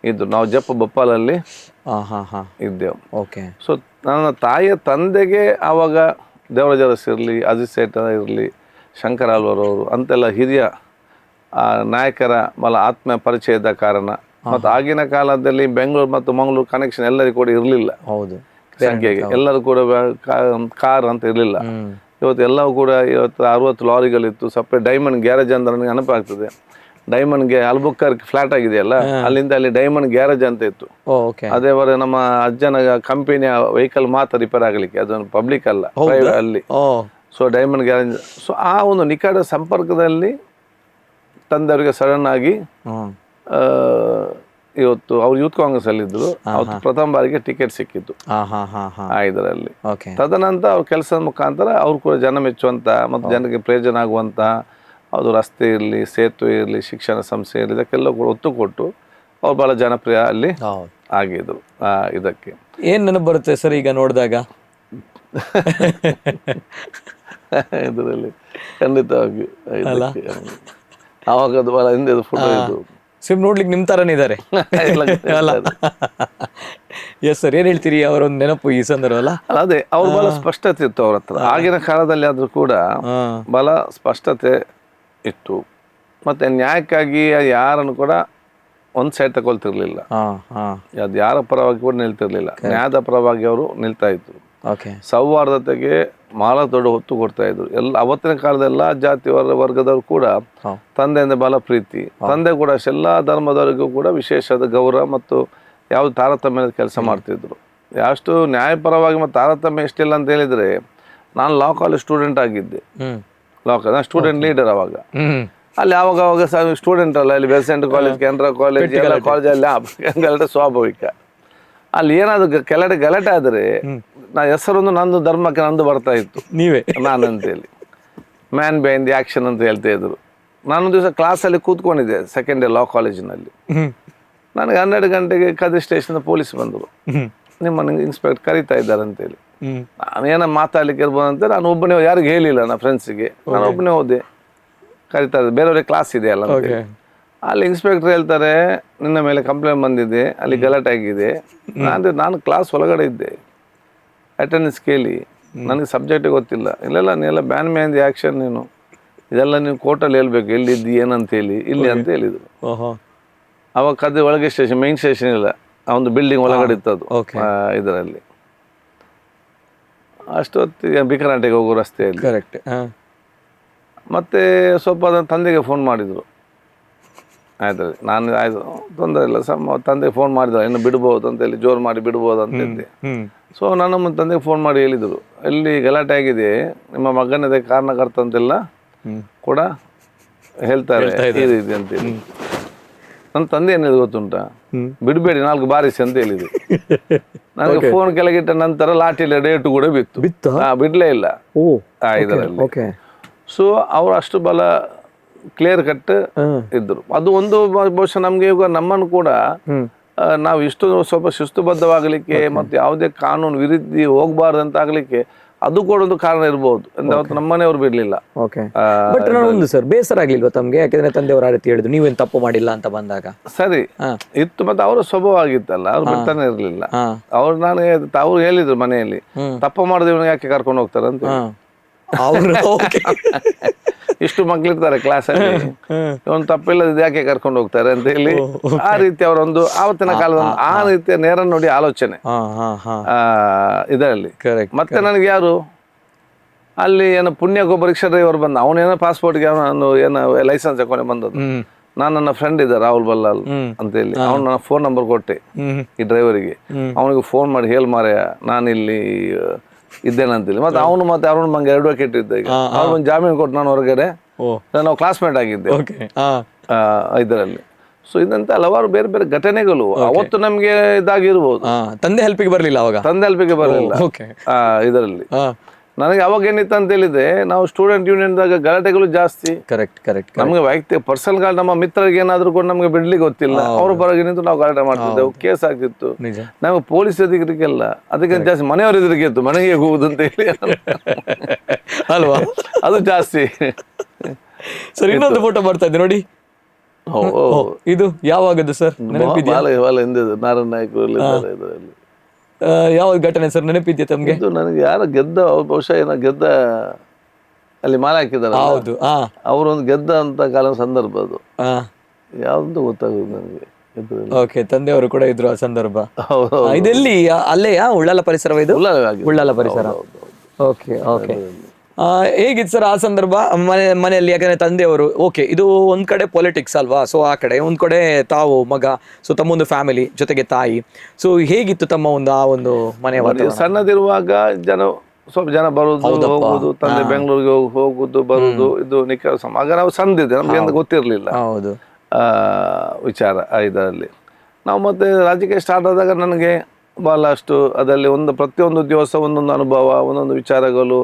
Speaker 1: ಇದ್ರು. ನಾವು ಜಪ್ಪ ಬಪ್ಪಾಲಲ್ಲಿ ಇದ್ದೆವು. ಸೊ ನನ್ನ ತಾಯಿಯ ತಂದೆಗೆ ಆವಾಗ ದೇವರಾಜ ಅರಸ್ ಇರಲಿ, ಅಜಿತ್ ಸೇಠ ಇರಲಿ, ಶಂಕರ ಆಳ್ವಾರವರು ಅಂತೆಲ್ಲ ಹಿರಿಯ ನಾಯಕರ ಆತ್ಮೀಯ ಪರಿಚಯದ ಕಾರಣ, ಮತ್ತು ಆಗಿನ ಕಾಲದಲ್ಲಿ ಬೆಂಗಳೂರು ಮತ್ತು ಮಂಗಳೂರು ಕನೆಕ್ಷನ್ ಎಲ್ಲರಿಗೂ ಕೂಡ ಇರಲಿಲ್ಲ. ಸಂಖ್ಯೆಗೆ ಎಲ್ಲರೂ ಕೂಡ ಕಾರ್ ಅಂತ ಇರಲಿಲ್ಲ. ಇವತ್ತು ಎಲ್ಲವೂ ಕೂಡ ಇವತ್ತು 60 ಲಾರಿಗಳಿತ್ತು. ಸಪ್ರೇಟ್ ಡೈಮಂಡ್ ಗ್ಯಾರೇಜ್ ಅಂತ ನನಗೆ ನೆನಪಾಗ್ತದೆ. ಡೈಮಂಡ್ಗೆ ಅಲ್ಬುಕ್ಕರ್ ಫ್ಲಾಟ್ ಆಗಿದೆಯಲ್ಲ, ಅಲ್ಲಿಂದ ಅಲ್ಲಿ ಡೈಮಂಡ್ ಗ್ಯಾರೇಜ್ ಅಂತ ಇತ್ತು. ಅದೇ ಬರ ನಮ್ಮ ಅಜ್ಜನ ಕಂಪನಿಯ ವೆಹಿಕಲ್ ಮಾತ್ರ ರಿಪೇರ್ ಆಗಲಿಕ್ಕೆ, ಅದೊಂದು ಪಬ್ಲಿಕ್ ಅಲ್ಲ, ಅಲ್ಲಿ. So diamond garage. ಸೊ ಆ ಒಂದು ನಿಕಟ ಸಂಪರ್ಕದಲ್ಲಿ ತಂದೆಯವರಿಗೆ ಸಡನ್ ಆಗಿ ಇವತ್ತು ಅವ್ರು ಯೂತ್ ಕಾಂಗ್ರೆಸ್ ಅಲ್ಲಿ ಇದ್ರು. ಅವತ್ತು ಪ್ರಥಮ ಬಾರಿಗೆ ಟಿಕೆಟ್ ಸಿಕ್ಕಿತ್ತು ಇದರಲ್ಲಿ. ತದನಂತರ ಅವ್ರ ಕೆಲಸದ ಮುಖಾಂತರ ಅವ್ರು ಕೂಡ ಜನ ಮೆಚ್ಚುವಂತ ಮತ್ತು ಜನರಿಗೆ ಪ್ರಯೋಜನ ಆಗುವಂತ ಅದು ರಸ್ತೆ ಇರಲಿ, ಸೇತುವೆ ಇರಲಿ, ಶಿಕ್ಷಣ ಸಂಸ್ಥೆ ಇರಲಿ, ಇದಕ್ಕೆಲ್ಲ ಕೂಡ ಒತ್ತು ಕೊಟ್ಟು ಅವ್ರು ಬಹಳ ಜನಪ್ರಿಯ ಅಲ್ಲಿ ಆಗಿದ್ರು. ಇದಕ್ಕೆ
Speaker 2: ಏನ್ ನೆನಪು ಬರುತ್ತೆ ಸರ್ ಈಗ ನೋಡಿದಾಗ?
Speaker 1: ಇದರಲ್ಲಿ ಖಂಡಿತವಾಗಿ ಆವಾಗ ಅದು ಬಹಳ ಹಿಂದೆ ಫೋಟೋ ಇದು.
Speaker 2: ಸಿಮ್ ನೋಡ್ಲಿಕ್ಕೆ ನಿಮ್ ತರನೇ ಇದ್ದಾರೆ ಅಲ್ಲ? ಎಸ್ ಸರ್, ಏನ್ ಹೇಳ್ತೀರಿ ಅವರೊಂದು ನೆನಪು ಈ ಸಂದರ್ಭ ಅಲ್ಲ?
Speaker 1: ಅದೇ ಅವ್ರು ಬಹಳ ಸ್ಪಷ್ಟತೆ ಇತ್ತು ಅವ್ರ ಹತ್ರ. ಆಗಿನ ಕಾಲದಲ್ಲಿ ಆದ್ರೂ ಕೂಡ ಬಹಳ ಸ್ಪಷ್ಟತೆ ಇತ್ತು. ಮತ್ತೆ ನ್ಯಾಯಕ್ಕಾಗಿ ಯಾರನ್ನು ಕೂಡ ಒಂದ್ ಸೈಡ್ ತಗೊಳ್ತಿರ್ಲಿಲ್ಲ. ಅದು ಯಾರ ಪರವಾಗಿ ಕೂಡ ನಿಲ್ತಿರ್ಲಿಲ್ಲ, ನ್ಯಾಯದ ಪರವಾಗಿ ಅವರು ನಿಲ್ತಾ ಇದ್ರು. ಸೌಹಾರ್ದತೆಗೆ ಬಹಳ ದೊಡ್ಡ ಹೊತ್ತು ಕೊಡ್ತಾ ಇದ್ರು. ಅವತ್ತಿನ ಕಾಲದ ಎಲ್ಲಾ ಜಾತಿ ವರ್ಗದವರು ಕೂಡ ತಂದೆಯಿಂದ ಬಹಳ ಪ್ರೀತಿ. ತಂದೆ ಕೂಡ ಎಲ್ಲಾ ಧರ್ಮದವರಿಗೂ ಕೂಡ ವಿಶೇಷವಾದ ಗೌರವ ಮತ್ತು ಯಾವ್ದು ತಾರತಮ್ಯದ ಕೆಲಸ ಮಾಡ್ತಿದ್ರು. ಎಷ್ಟು ನ್ಯಾಯಪರವಾಗಿ ಮತ್ತು ತಾರತಮ್ಯ ಎಷ್ಟಿಲ್ಲ ಅಂತ ಹೇಳಿದ್ರೆ, ನಾನು ಲಾ ಕಾಲೇಜ್ ಸ್ಟೂಡೆಂಟ್ ಆಗಿದ್ದೆ. ನಾನು ಸ್ಟೂಡೆಂಟ್ ಲೀಡರ್ ಅವಾಗ. ಅಲ್ಲಿ ಅವಾಗ ಸ್ಟೂಡೆಂಟ್ ಅಲ್ಲ, ಅಲ್ಲಿ ಬೆಸೆಂಟ್ ಕಾಲೇಜ್, ಕೆನರಾ ಕಾಲೇಜ್, ಎಲ್ಲ ಕಾಲೇಜಲ್ಲಿ ಸ್ವಾಭಾವಿಕ. ಅಲ್ಲಿ ಏನಾದ್ರು ಗಲಾಟೆ ಆದ್ರೆ ನಾ ಹೆಸರೊಂದು ನಂದು ಧರ್ಮಕ್ಕೆ ನಂದು ಬರ್ತಾ ಇತ್ತು, ನೀವೇ ನಾನಂತೇಳಿ. ಮ್ಯಾನ್ ಬಿಹೈಂಡ್ ದಿ ಆಕ್ಷನ್ ಅಂತ ಹೇಳ್ತಾ ಇದ್ರು. ನಾನೊಂದು ದಿವಸ ಕ್ಲಾಸಲ್ಲಿ ಕೂತ್ಕೊಂಡಿದ್ದೆ, ಸೆಕೆಂಡ್ ಇಯರ್ ಲಾ ಕಾಲೇಜಿನಲ್ಲಿ. ನನಗೆ 12 ಗಂಟೆಗೆ ಕದ್ರಿ ಸ್ಟೇಷನ್ ಪೊಲೀಸ್ ಬಂದರು. ನಿಮ್ಮನ್ನು ಇನ್ಸ್ಪೆಕ್ಟರ್ ಕರೀತಾ ಇದ್ದಾರೆ ಅಂತೇಳಿ. ನಾನೇನ ಮಾತಾಡ್ಲಿಕ್ಕೆ ಇರ್ಬೋದು ಅಂತ ನಾನು ಒಬ್ಬನೇ, ಯಾರಿಗೂ ಹೇಳಿಲ್ಲ, ನನ್ನ ಫ್ರೆಂಡ್ಸಿಗೆ. ನಾನು ಒಬ್ಬನೇ ಹೋದೆ. ಕರೀತಾ ಇದ್ದೆ, ಬೇರೆಯವ್ರಿಗೆ ಕ್ಲಾಸ್ ಇದೆ ಅಲ್ಲ. ಅಲ್ಲಿ ಇನ್ಸ್ಪೆಕ್ಟರ್ ಹೇಳ್ತಾರೆ, ನಿನ್ನ ಮೇಲೆ ಕಂಪ್ಲೇಂಟ್ ಬಂದಿದೆ, ಅಲ್ಲಿ ಗಲಾಟೆ ಆಗಿದೆ. ನಾನು ಕ್ಲಾಸ್ ಒಳಗಡೆ ಇದ್ದೆ, ಅಟೆಂಡೆನ್ಸ್ ಕೇಳಿ, ನನಗೆ ಸಬ್ಜೆಕ್ಟೇ ಗೊತ್ತಿಲ್ಲ. ಇಲ್ಲೆಲ್ಲ ನೀವೆಲ್ಲ ಬ್ಯಾನ್ ಮೆಹಂದಿ ಆ್ಯಕ್ಷನ್, ನೀನು ಇದೆಲ್ಲ ನೀವು ಕೋರ್ಟಲ್ಲಿ ಹೇಳ್ಬೇಕು, ಎಲ್ಲಿದ್ದು ಏನಂತೇಳಿ, ಇಲ್ಲಿ ಅಂತ ಹೇಳಿದರು. ಅವಾಗ ಕದ್ದೆ ಒಳಗೆ ಸ್ಟೇಷನ್, ಮೈನ್ ಸ್ಟೇಷನ್ ಇಲ್ಲ, ಆ ಒಂದು ಬಿಲ್ಡಿಂಗ್ ಒಳಗಡೆ ಇತ್ತದು ಇದರಲ್ಲಿ. ಅಷ್ಟು ಹೊತ್ತಿಗೆ ಬಿಕನಾಟೆಗೆ ಹೋಗೋ ರಸ್ತೆಯಲ್ಲಿ.
Speaker 2: ಕರೆಕ್ಟ್.
Speaker 1: ಮತ್ತೆ ಸ್ವಲ್ಪ ತಂದೆಗೆ ಫೋನ್ ಮಾಡಿದರು. ಆಯ್ತು, ನಾನು ಆಯ್ತು ತೊಂದರೆ ಇಲ್ಲ ತಂದೆಗೆ ಫೋನ್ ಮಾಡಿದ್ರು, ಇನ್ನು ಬಿಡ್ಬೋದು ಅಂತೇಳಿ, ಜೋರು ಮಾಡಿ ಬಿಡ್ಬೋದು ಅಂತ ಹೇಳಿದೆ. ಸೊ ನನ್ನ ತಂದೆಗೆ ಫೋನ್ ಮಾಡಿ ಹೇಳಿದರು, ಎಲ್ಲಿ ಗಲಾಟೆ ಆಗಿದೆ, ನಿಮ್ಮ ಮಗನದೇ ಕಾರಣಕರ್ತ ಅಂತೆಲ್ಲ ಕೂಡ ಹೇಳ್ತಾರೆ ಇದೆ ಅಂತೇಳಿ. ನನ್ನ ತಂದೆ ಏನಿದೆ ಗೊತ್ತುಂಟಾ, ಬಿಡಬೇಡಿ 4 ಬಾರಿಸಿ ಅಂತ ಹೇಳಿದ್ರು. ನನಗೆ ಫೋನ್ ಕೆಳಗಿಟ್ಟ ನಂತರ ಲಾಠಿಯಲ್ಲಿ ಡೇಟು ಕೂಡ ಬಿತ್ತು. ಬಿಡ್ಲೇ ಇಲ್ಲ ಇದರಲ್ಲಿ. ಸೊ ಅವರು ಅಷ್ಟು ಬಲ ಕ್ಲಿಯರ್ ಕಟ್ ಇದ್ರು. ಅದು ಒಂದು ಬಹುಶಃ ನಮ್ಗೆ ಈಗ ನಮ್ಮನ್ನು ಕೂಡ ನಾವು ಇಷ್ಟು ಸ್ವಲ್ಪ ಶಿಸ್ತುಬದ್ಧವಾಗಲಿಕ್ಕೆ ಮತ್ತು ಯಾವುದೇ ಕಾನೂನು ವಿರುದ್ಧಿ ಹೋಗ್ಬಾರ್ದು ಅಂತ ಆಗ್ಲಿಕ್ಕೆ ಅದು ಕೂಡ ಒಂದು ಕಾರಣ ಇರ್ಬೋದು. ಅವತ್ತು ನಮ್ಮನೆಯವ್ರು ಬಿಡ್ಲಿಲ್ಲ.
Speaker 2: ಬಟ್ ಒಂದು ಸರ್ ಬೇಸರ ಆಗ್ಲಿಲ್ವಾ ತಮ್ಗೆ? ಯಾಕಂದ್ರೆ ತಂದೆಯವರು ಆ ರೀತಿ ಹೇಳಿದ್ರು, ನೀವೇನು ತಪ್ಪು ಮಾಡಿಲ್ಲ ಅಂತ ಬಂದಾಗ.
Speaker 1: ಸರಿ ಇತ್ತು, ಮತ್ತೆ ಅವರ ಸ್ವಭಾವ ಆಗಿತ್ತಲ್ಲ, ಅವ್ರು ಬಿಡ್ತಾನೆ ಇರ್ಲಿಲ್ಲ. ಅವ್ರು ಹೇಳಿದ್ರು ಮನೆಯಲ್ಲಿ, ತಪ್ಪು ಮಾಡಿದ್ರೆ ಇವನು ಯಾಕೆ ಕರ್ಕೊಂಡು ಹೋಗ್ತಾರೆ ಅಂತ. ಇಷ್ಟು ಮಕ್ಳಿರ್ತಾರೆ ಕ್ಲಾಸಲ್ಲಿ, ಇವನು ತಪ್ಪಿಲ್ಲದ ಯಾಕೆ ಕರ್ಕೊಂಡು ಹೋಗ್ತಾರೆ ಅಂತ ಹೇಳಿ ಆ ರೀತಿ ಅವರೊಂದು ಆವತ್ತಿನ ಕಾಲದ ಆ ರೀತಿಯ ನೇರ ನೋಡಿ ಆಲೋಚನೆ ಇದರಲ್ಲಿ. ಮತ್ತೆ ನನಗೆ ಯಾರು ಅಲ್ಲಿ ಏನೋ ಪುಣ್ಯಗೊಬ್ಬ ರಿಕ್ಷಾ ಡ್ರೈವರ್ ಬಂದ, ಅವನೇನೋ ಪಾಸ್ಪೋರ್ಟ್ಗೆ ಅವನು ಏನೋ ಲೈಸೆನ್ಸ್ ಹಾಕೊಂಡೆ ಬಂದದ್ದು. ನಾನು ನನ್ನ ಫ್ರೆಂಡ್ ಇದ್ದ ರಾಹುಲ್ ಬಲ್ಲಾಲ್ ಅಂತ ಹೇಳಿ, ಅವ್ನು ನನ್ನ ಫೋನ್ ನಂಬರ್ ಕೊಟ್ಟೆ ಈ ಡ್ರೈವರಿಗೆ. ಅವನಿಗೆ ಫೋನ್ ಮಾಡಿ ಹೇಳಿ ಮಾರಾಯ ನಾನಿಲ್ಲಿ ಇದ್ದೇನಂತೇಳಿ. ಮತ್ತೆ ಅವನು ಮತ್ತೆ ಅರುಣ್ ಮಂಗೆ ಅಡ್ವೊಕೇಟ್ ಇದ್ದ. ಈಗ ಅವ್ರು ಒಂದು ಜಾಮೀನು ಕೊಟ್ಟು ನಾನು ಹೊರಗಡೆ, ನಾವು ಕ್ಲಾಸ್ಮೇಟ್ ಆಗಿದ್ದೆ. ಇದರಲ್ಲಿ. ಸೊ ಇದಂತ ಹಲವಾರು ಬೇರೆ ಬೇರೆ ಘಟನೆಗಳು ಅವತ್ತು ನಮ್ಗೆ ಇದಾಗಿರ್ಬೋದು.
Speaker 2: ತಂದೆ ಹೆಲ್ಪಿಗೆ ಬರ್ಲಿಲ್ಲ ಅವಾಗ?
Speaker 1: ತಂದೆ ಹೆಲ್ಪಿಗೆ ಬರಲಿಲ್ಲ ಇದರಲ್ಲಿ. ನನಗೆ ಅವಾಗ ಏನಿತ್ತು ಅಂತ ಹೇಳಿದ್ರೆ, ನಾವು ಸ್ಟೂಡೆಂಟ್ ಯೂನಿಯನ್ದಾಗ ಗಲಾಟೆಗಳು ಜಾಸ್ತಿ.
Speaker 2: ಕರೆಕ್ಟ್.
Speaker 1: ನಮ್ಗೆ ವೈಯಕ್ತಿಕ ಪರ್ಸನಲ್ ಗಾರ್ಡ್ ನಮ್ಮ ಮಿತ್ರರಿಗೆ ಏನಾದ್ರು ಕೂಡ ನಮ್ಗೆ ಬಿಡ್ಲಿಕ್ಕೆ ಗೊತ್ತಿಲ್ಲ, ಅವ್ರ ಬರಗೆ ನಿಂತು ನಾವು ಗಲಾಟೆ ಮಾಡ್ತಿದ್ದೆವು, ಕೇಸ್ ಆಗ್ತಿತ್ತು. ನಮ್ಗೆ ಪೊಲೀಸ್ ಎದುರಿಗೆಲ್ಲ ಅದಕ್ಕೆ ಜಾಸ್ತಿ ಮನೆಯವ್ರ ಎದುರಿಗೆ ಇತ್ತು, ಮನೆಗೆ ಹೋಗುದು ಅಂತ ಹೇಳಿ
Speaker 2: ಅಲ್ವಾ, ಅದು
Speaker 1: ಜಾಸ್ತಿ.
Speaker 2: ಸರ್ ಇನ್ನೊಂದು ಫೋಟೋ ಬರ್ತಾ ಇದೆ ನೋಡಿ, ಇದು ಯಾವಾಗದ್ದು ಸರ್?
Speaker 1: ನಾರಾಯಣ ನಾಯ್ಕರಲ್ಲಿ ಇದರಲ್ಲಿ
Speaker 2: ಯಾವ ಘಟನೆ ಸರ್ ನೆನಪಿದ್ಯಾ ತಮ್ಗೆ?
Speaker 1: ಇದು ನನಗೆ ಯಾರು ಗೆದ್ದ, ಬಹುಶಃ ಏನೋ ಗೆದ್ದ ಅಲ್ಲಿ ಮಾಲೆ ಹಾಕಿದಾರೆ,
Speaker 2: ಹೌದು,
Speaker 1: ಅವರೊಂದು ಗೆದ್ದ ಅಂತ ಕಾಲ ಸಂದರ್ಭ ಅದು. ಯಾವ್ದು ಗೊತ್ತಾಗುದು ನನಗೆ.
Speaker 2: ಓಕೆ, ತಂದೆಯವರು ಕೂಡ ಇದ್ರು ಆ ಸಂದರ್ಭ. ಇದೆಲ್ಲಿ? ಅಲ್ಲೆಯಾ ಉಳ್ಳಾಲ ಪರಿಸರ? ಇದು ಉಳ್ಳಾಲ ಪರಿಸರ. ಓಕೆ. ಹೇಗಿತ್ತು ಸರ್ ಆ ಸಂದರ್ಭ ಮನೆಯಲ್ಲಿ? ಯಾಕಂದ್ರೆ ತಂದೆಯವರು ಓಕೆ, ಇದು ಒಂದ್ ಕಡೆ ಪೊಲಿಟಿಕ್ಸ್ ಅಲ್ವಾ, ಸೊ ಆ ಕಡೆ ಒಂದ್ ಕಡೆ ತಾವು ಮಗ, ಸೊ ತಮ್ಮೊಂದು ಫ್ಯಾಮಿಲಿ ಜೊತೆಗೆ ತಾಯಿ. ಸೊ ಹೇಗಿತ್ತು ತಮ್ಮ ಆ ಒಂದು ಮನೆ?
Speaker 1: ಸಣ್ಣದಿರುವಾಗ ಸ್ವಲ್ಪ ಜನ ಬರುದು ಹೋಗುದು, ತಂದೆ ಬೆಂಗಳೂರಿಗೆ ಹೋಗುದು ಬರುದು, ಇದು ನಿಖರ ಆಗ ನಾವು ಸಣ್ಣದಿದ್ದೆ, ನಮ್ಗೆ ಏನು ಗೊತ್ತಿರ್ಲಿಲ್ಲ
Speaker 2: ಹೌದು
Speaker 1: ವಿಚಾರ ಇದರಲ್ಲಿ. ನಾವು ಮತ್ತೆ ರಾಜಕೀಯ ಸ್ಟಾರ್ಟ್ ಆದಾಗ ನನಗೆ ಬಹಳಷ್ಟು ಅದರಲ್ಲಿ ಪ್ರತಿಯೊಂದು ದಿವಸ ಒಂದೊಂದು ಅನುಭವ, ಒಂದೊಂದು ವಿಚಾರಗಳು,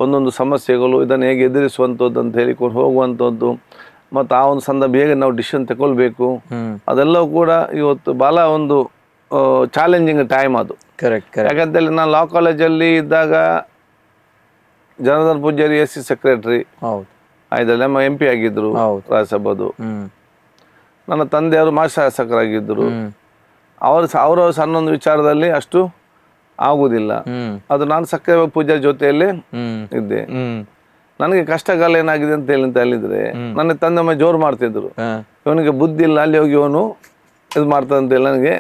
Speaker 1: ಒಂದೊಂದು ಸಮಸ್ಯೆಗಳು, ಇದನ್ನು ಹೇಗೆ ಎದುರಿಸುವಂಥದ್ದು ಅಂತ ಹೇಳಿಕೊಂಡು ಹೋಗುವಂಥದ್ದು, ಮತ್ತು ಆ ಒಂದು ಸಂದರ್ಭ ಹೇಗೆ ನಾವು ಡಿಸಿಷನ್ ತಗೊಳ್ಬೇಕು, ಅದೆಲ್ಲವೂ ಕೂಡ ಇವತ್ತು ಭಾಳ ಒಂದು ಚಾಲೆಂಜಿಂಗ್ ಟೈಮ್ ಅದು.
Speaker 2: ಕರೆಕ್ಟ್.
Speaker 1: ಯಾಕಂತೇಳಿ ನಾನು ಲಾ ಕಾಲೇಜಲ್ಲಿ ಇದ್ದಾಗ ಜನಾರ್ದನ್ ಪೂಜಾರಿ SC ಸೆಕ್ರೆಟರಿ, ಇದರಲ್ಲಿ ನಮ್ಮ MP ಆಗಿದ್ರು ರಾಜ್ಯಸಭದು. ನನ್ನ ತಂದೆಯವರು ಮಾಜಿ ಶಾಸಕರಾಗಿದ್ದರು. ಅವರ ಸಣ್ಣೊಂದು ವಿಚಾರದಲ್ಲಿ ಅಷ್ಟು ಆಗುದಿಲ್ಲ. ಅದು ನಾನು ಸಕ್ರಿಯ ಪೂಜಾರಿ ಜೊತೆಯಲ್ಲೇ ಇದ್ದೆ. ನನಗೆ ಕಷ್ಟಕಾಲ ಏನಾಗಿದೆ ಅಂತ ಹೇಳಿದ್ರೆ, ನನ್ನ ತಂದೆ ಜೋರು ಮಾಡ್ತಿದ್ರು, ಇವನಿಗೆ ಬುದ್ಧಿ ಇಲ್ಲ, ಅಲ್ಲಿ ಹೋಗಿ ಇವನು ಇದು ಮಾಡ್ತಾ ಅಂತೇಳಿ ನನಗೆ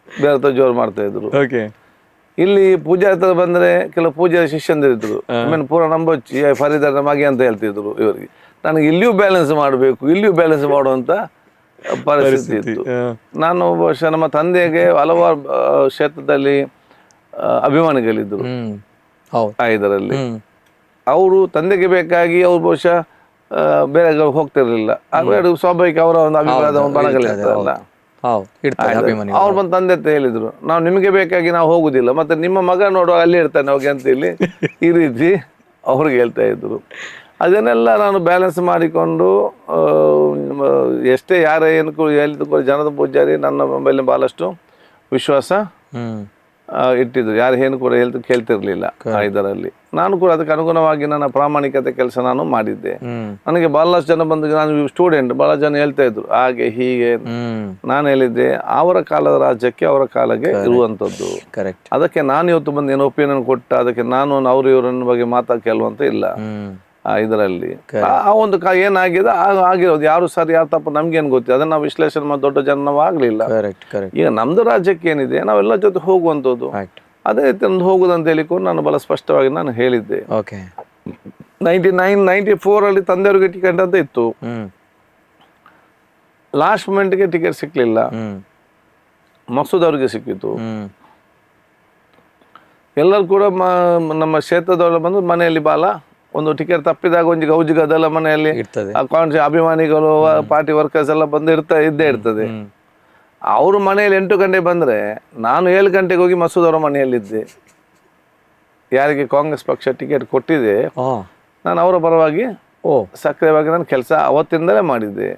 Speaker 1: ಬೇರೆ ಜೋರು ಮಾಡ್ತಾ ಇದ್ರು. ಇಲ್ಲಿ ಪೂಜಾರಿ ಹತ್ರ ಬಂದ್ರೆ ಕೆಲವು ಪೂಜಾರಿ ಶಿಷ್ಯಂದಿರಿದ್ರು, ಆಮೇಲೆ ಪೂರ ನಂಬೊಚ್ಚಿ ಫರೀದರ ಮಗೆ ಅಂತ ಹೇಳ್ತಿದ್ರು ಇವರಿಗೆ. ನನಗೆ ಇಲ್ಲಿಯೂ ಬ್ಯಾಲೆನ್ಸ್ ಮಾಡಬೇಕು, ಇಲ್ಲಿಯೂ ಬ್ಯಾಲೆನ್ಸ್ ಮಾಡುವಂತ ಪರಿಸ್ಥಿತಿ ಇತ್ತು. ನಾನು ಬಹುಶಃ ನಮ್ಮ ತಂದೆಗೆ ಹಲವಾರು ಕ್ಷೇತ್ರದಲ್ಲಿ ಅಭಿಮಾನಿಗಳಿದ್ರು ಇದರಲ್ಲಿ. ಅವರು ತಂದೆಗೆ ಬೇಕಾಗಿ ಅವ್ರು ಬಹುಶಃ ಬೇರೆ ಹೋಗ್ತಿರ್ಲಿಲ್ಲ. ಸ್ವಾಭಾವಿಕ ಅವರ ಒಂದು ಅಭಿಪ್ರಾಯದ ಬಣಗಳಿರ್ತಾರಲ್ಲ, ಅವ್ರು ಬಂದು ತಂದೆ ಅಂತ ಹೇಳಿದ್ರು, ನಾವು ನಿಮಗೆ ಬೇಕಾಗಿ ನಾವು ಹೋಗುದಿಲ್ಲ, ಮತ್ತೆ ನಿಮ್ಮ ಮಗ ನೋಡುವಾಗ ಅಲ್ಲಿ ಇರ್ತಾನೆ ಹೋಗಿ ಅಂತ ಹೇಳಿ ಈ ರೀತಿ ಅವ್ರಿಗೆ ಹೇಳ್ತಾ ಇದ್ರು. ಅದನ್ನೆಲ್ಲ ನಾನು ಬ್ಯಾಲೆನ್ಸ್ ಮಾಡಿಕೊಂಡು ಎಷ್ಟೇ ಯಾರ ಏನು ಹೇಳಿದ್ರು, ಜನಾರ್ದನ್ ಪೂಜಾರಿ ನನ್ನ ಮೇಲೆ ಬಹಳಷ್ಟು ವಿಶ್ವಾಸ ಇಟ್ಟಿದ್ರು, ಯಾರು ಏನು ಕೂಡ ಕೇಳ್ತಿರ್ಲಿಲ್ಲ ಇದರಲ್ಲಿ. ನಾನು ಕೂಡ ಅದಕ್ಕೆ ಅನುಗುಣವಾಗಿ ನನ್ನ ಪ್ರಾಮಾಣಿಕತೆ ಕೆಲಸ ನಾನು ಮಾಡಿದ್ದೆ. ನನಗೆ ಬಹಳಷ್ಟು ಜನ ಬಂದು, ನಾನು ಸ್ಟೂಡೆಂಟ್, ಬಹಳ ಜನ ಹೇಳ್ತಾ ಇದ್ರು ಹಾಗೆ ಹೀಗೆ. ನಾನು ಹೇಳಿದ್ದೆ, ಅವರ ಕಾಲದ ರಾಜ್ಯಕ್ಕೆ ಅವರ ಕಾಲಕ್ಕೆ ಇರುವಂತದ್ದು. ಅದಕ್ಕೆ ನಾನು ಇವತ್ತು ಬಂದು ಏನು ಒಪಿನಿಯನ್ ಕೊಟ್ಟ, ಅದಕ್ಕೆ ನಾನು ಅವ್ರು ಇವರನ್ನ ಬಗ್ಗೆ ಕೇಳುವಂತ ಇಲ್ಲ ಇದರಲ್ಲಿ. ಆ ಒಂದು ಏನಾಗಿದೆ ಆಗಿರೋದು, ಯಾರು ಸರಿ ಯಾರು ತಪ್ಪು ನಮ್ಗೇನು ಗೊತ್ತಿಲ್ಲ, ಅದನ್ನ ನಾವು ವಿಶ್ಲೇಷಣೆ ಮಾಡಿ ದೊಡ್ಡ ಜನ ನಾವು ಆಗ್ಲಿಲ್ಲ. ಈಗ ನಮ್ದು ರಾಜ್ಯಕ್ಕೆ ಏನಿದೆ ನಾವೆಲ್ಲ ಜೊತೆ ಹೋಗುವಂಥದ್ದು, ಅದೇ ರೀತಿ ಒಂದು ಹೋಗುದಂತ ಹೇಳಿಕೊಂಡು ನಾನು ಬಹಳ ಸ್ಪಷ್ಟವಾಗಿ ನಾನು ಹೇಳಿದ್ದೆ. 94 ತಂದೆಯವರಿಗೆ ಟಿಕೆಟ್ ಅಂತ ಇತ್ತು. ಲಾಸ್ಟ್ ಮೂಮೆಂಟ್ಗೆ ಟಿಕೆಟ್ ಸಿಕ್ಲಿಲ್ಲ, ಮಸೂದ್ ಅವ್ರಿಗೆ ಸಿಕ್ಕಿತ್ತು. ಎಲ್ಲರೂ ಕೂಡ ನಮ್ಮ ಕ್ಷೇತ್ರದವರು ಬಂದು ಮನೆಯಲ್ಲಿ ಬಾಲ ಒಂದು ಟಿಕೆಟ್ ತಪ್ಪಿದಾಗ ಒಂದು ಗೌಜಿಗೆ ಅದೆಲ್ಲ ಮನೆಯಲ್ಲಿ ಅಭಿಮಾನಿಗಳು, ಪಾರ್ಟಿ ವರ್ಕರ್ಸ್ ಎಲ್ಲ ಬಂದು ಇದ್ದೇ ಇರ್ತದೆ. ಅವರು ಮನೆಯಲ್ಲಿ 8 ಗಂಟೆ ಬಂದ್ರೆ ನಾನು 7 ಗಂಟೆಗೆ ಹೋಗಿ ಮಸೂದ್ ಅವರ ಮನೆಯಲ್ಲಿದ್ದೆ. ಯಾರಿಗೆ ಕಾಂಗ್ರೆಸ್ ಪಕ್ಷ ಟಿಕೆಟ್ ಕೊಟ್ಟಿದೆ, ನಾನು ಅವರ ಪರವಾಗಿ ಸಕ್ರಿಯವಾಗಿ ನಾನು ಕೆಲಸ ಅವತ್ತಿಂದಲೇ ಮಾಡಿದ್ದೆ.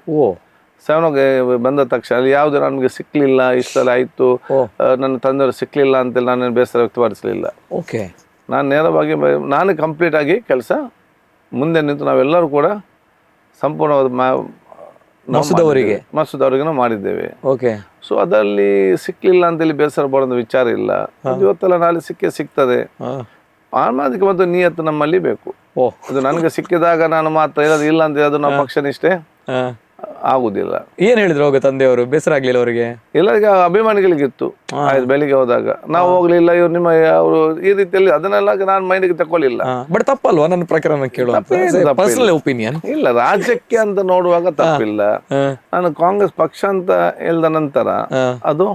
Speaker 1: 7 ಬಂದ ತಕ್ಷಣ ಅಲ್ಲಿ ಯಾವ್ದು ನಮಗೆ ಸಿಕ್ಲಿಲ್ಲ, ಇಷ್ಟೆಲ್ಲ ಆಯ್ತು, ನನ್ನ ತಂದೆಯವರು ಸಿಕ್ಲಿಲ್ಲ ಅಂತೇಳಿ ನಾನು ಬೇಸರ ವ್ಯಕ್ತಪಡಿಸಲಿಲ್ಲ. ನಾನು ನೇರವಾಗಿ ನಾನು ಕಂಪ್ಲೀಟ್ ಆಗಿ ಕೆಲಸ ಮುಂದೆ ನಿಂತು ನಾವೆಲ್ಲರೂ ಕೂಡ ಸಂಪೂರ್ಣವಾದ ಮಸೂದ್ ಅವರಿಗೆ ನಾವು ಮಾಡಿದ್ದೇವೆ. ಸೊ ಅದರಲ್ಲಿ ಸಿಕ್ಲಿಲ್ಲ ಅಂತೇಳಿ ಬೇಸರ ಪಡೋದು ವಿಚಾರ ಇಲ್ಲ. ಇವತ್ತೆಲ್ಲ ನಾಳೆ ಸಿಗ್ತದೆ. ಆಮಾದಿಕ ಮತ್ತು ನಿಯತ್ತು ನಮ್ಮಲ್ಲಿ ಬೇಕು. ಅದು ನನಗೆ ಸಿಕ್ಕಿದಾಗ ನಾನು ಮಾತ್ರ ಇಲ್ಲ ಅಂತ ಅದು ನಮ್ಮ ಪಕ್ಷ ನಿಷ್ಠೆ ಆಗುದಿಲ್ಲ.
Speaker 2: ಏನ್ ಹೇಳಿದ್ರು ಅವಾಗ ತಂದೆಯವರು? ಬೇಸರ ಆಗ್ಲಿಲ್ಲ ಅವರಿಗೆ?
Speaker 1: ಎಲ್ಲರಿಗೆ ಅಭಿಮಾನಿಗಳಿಗಿತ್ತು. ಆಯ್ತು, ಬೆಳಿಗ್ಗೆ ಹೋದಾಗ ನಾವು ಹೋಗ್ಲಿಲ್ಲ, ಇವ್ರು ನಿಮ್ಮ ಅವರು ಈ ರೀತಿಯಲ್ಲಿ ಅದನ್ನೆಲ್ಲ ನಾನು ಮೈಂಡಿಗೆ ತಕೊಳ್ಳಿಲ್ಲ.
Speaker 2: ಬಟ್ ತಪ್ಪಲ್ವಾ ನನ್ನ ಪ್ರಕಾರ ಕೇಳುವ ಒಪಿನಿಯನ್?
Speaker 1: ಇಲ್ಲ, ರಾಜ್ಯಕ್ಕೆ ಅಂತ ನೋಡುವಾಗ ತಪ್ಪಿಲ್ಲ. ನಾನು ಕಾಂಗ್ರೆಸ್ ಪಕ್ಷ ಅಂತ ಹೇಳಿದ ನಂತರ ಅದು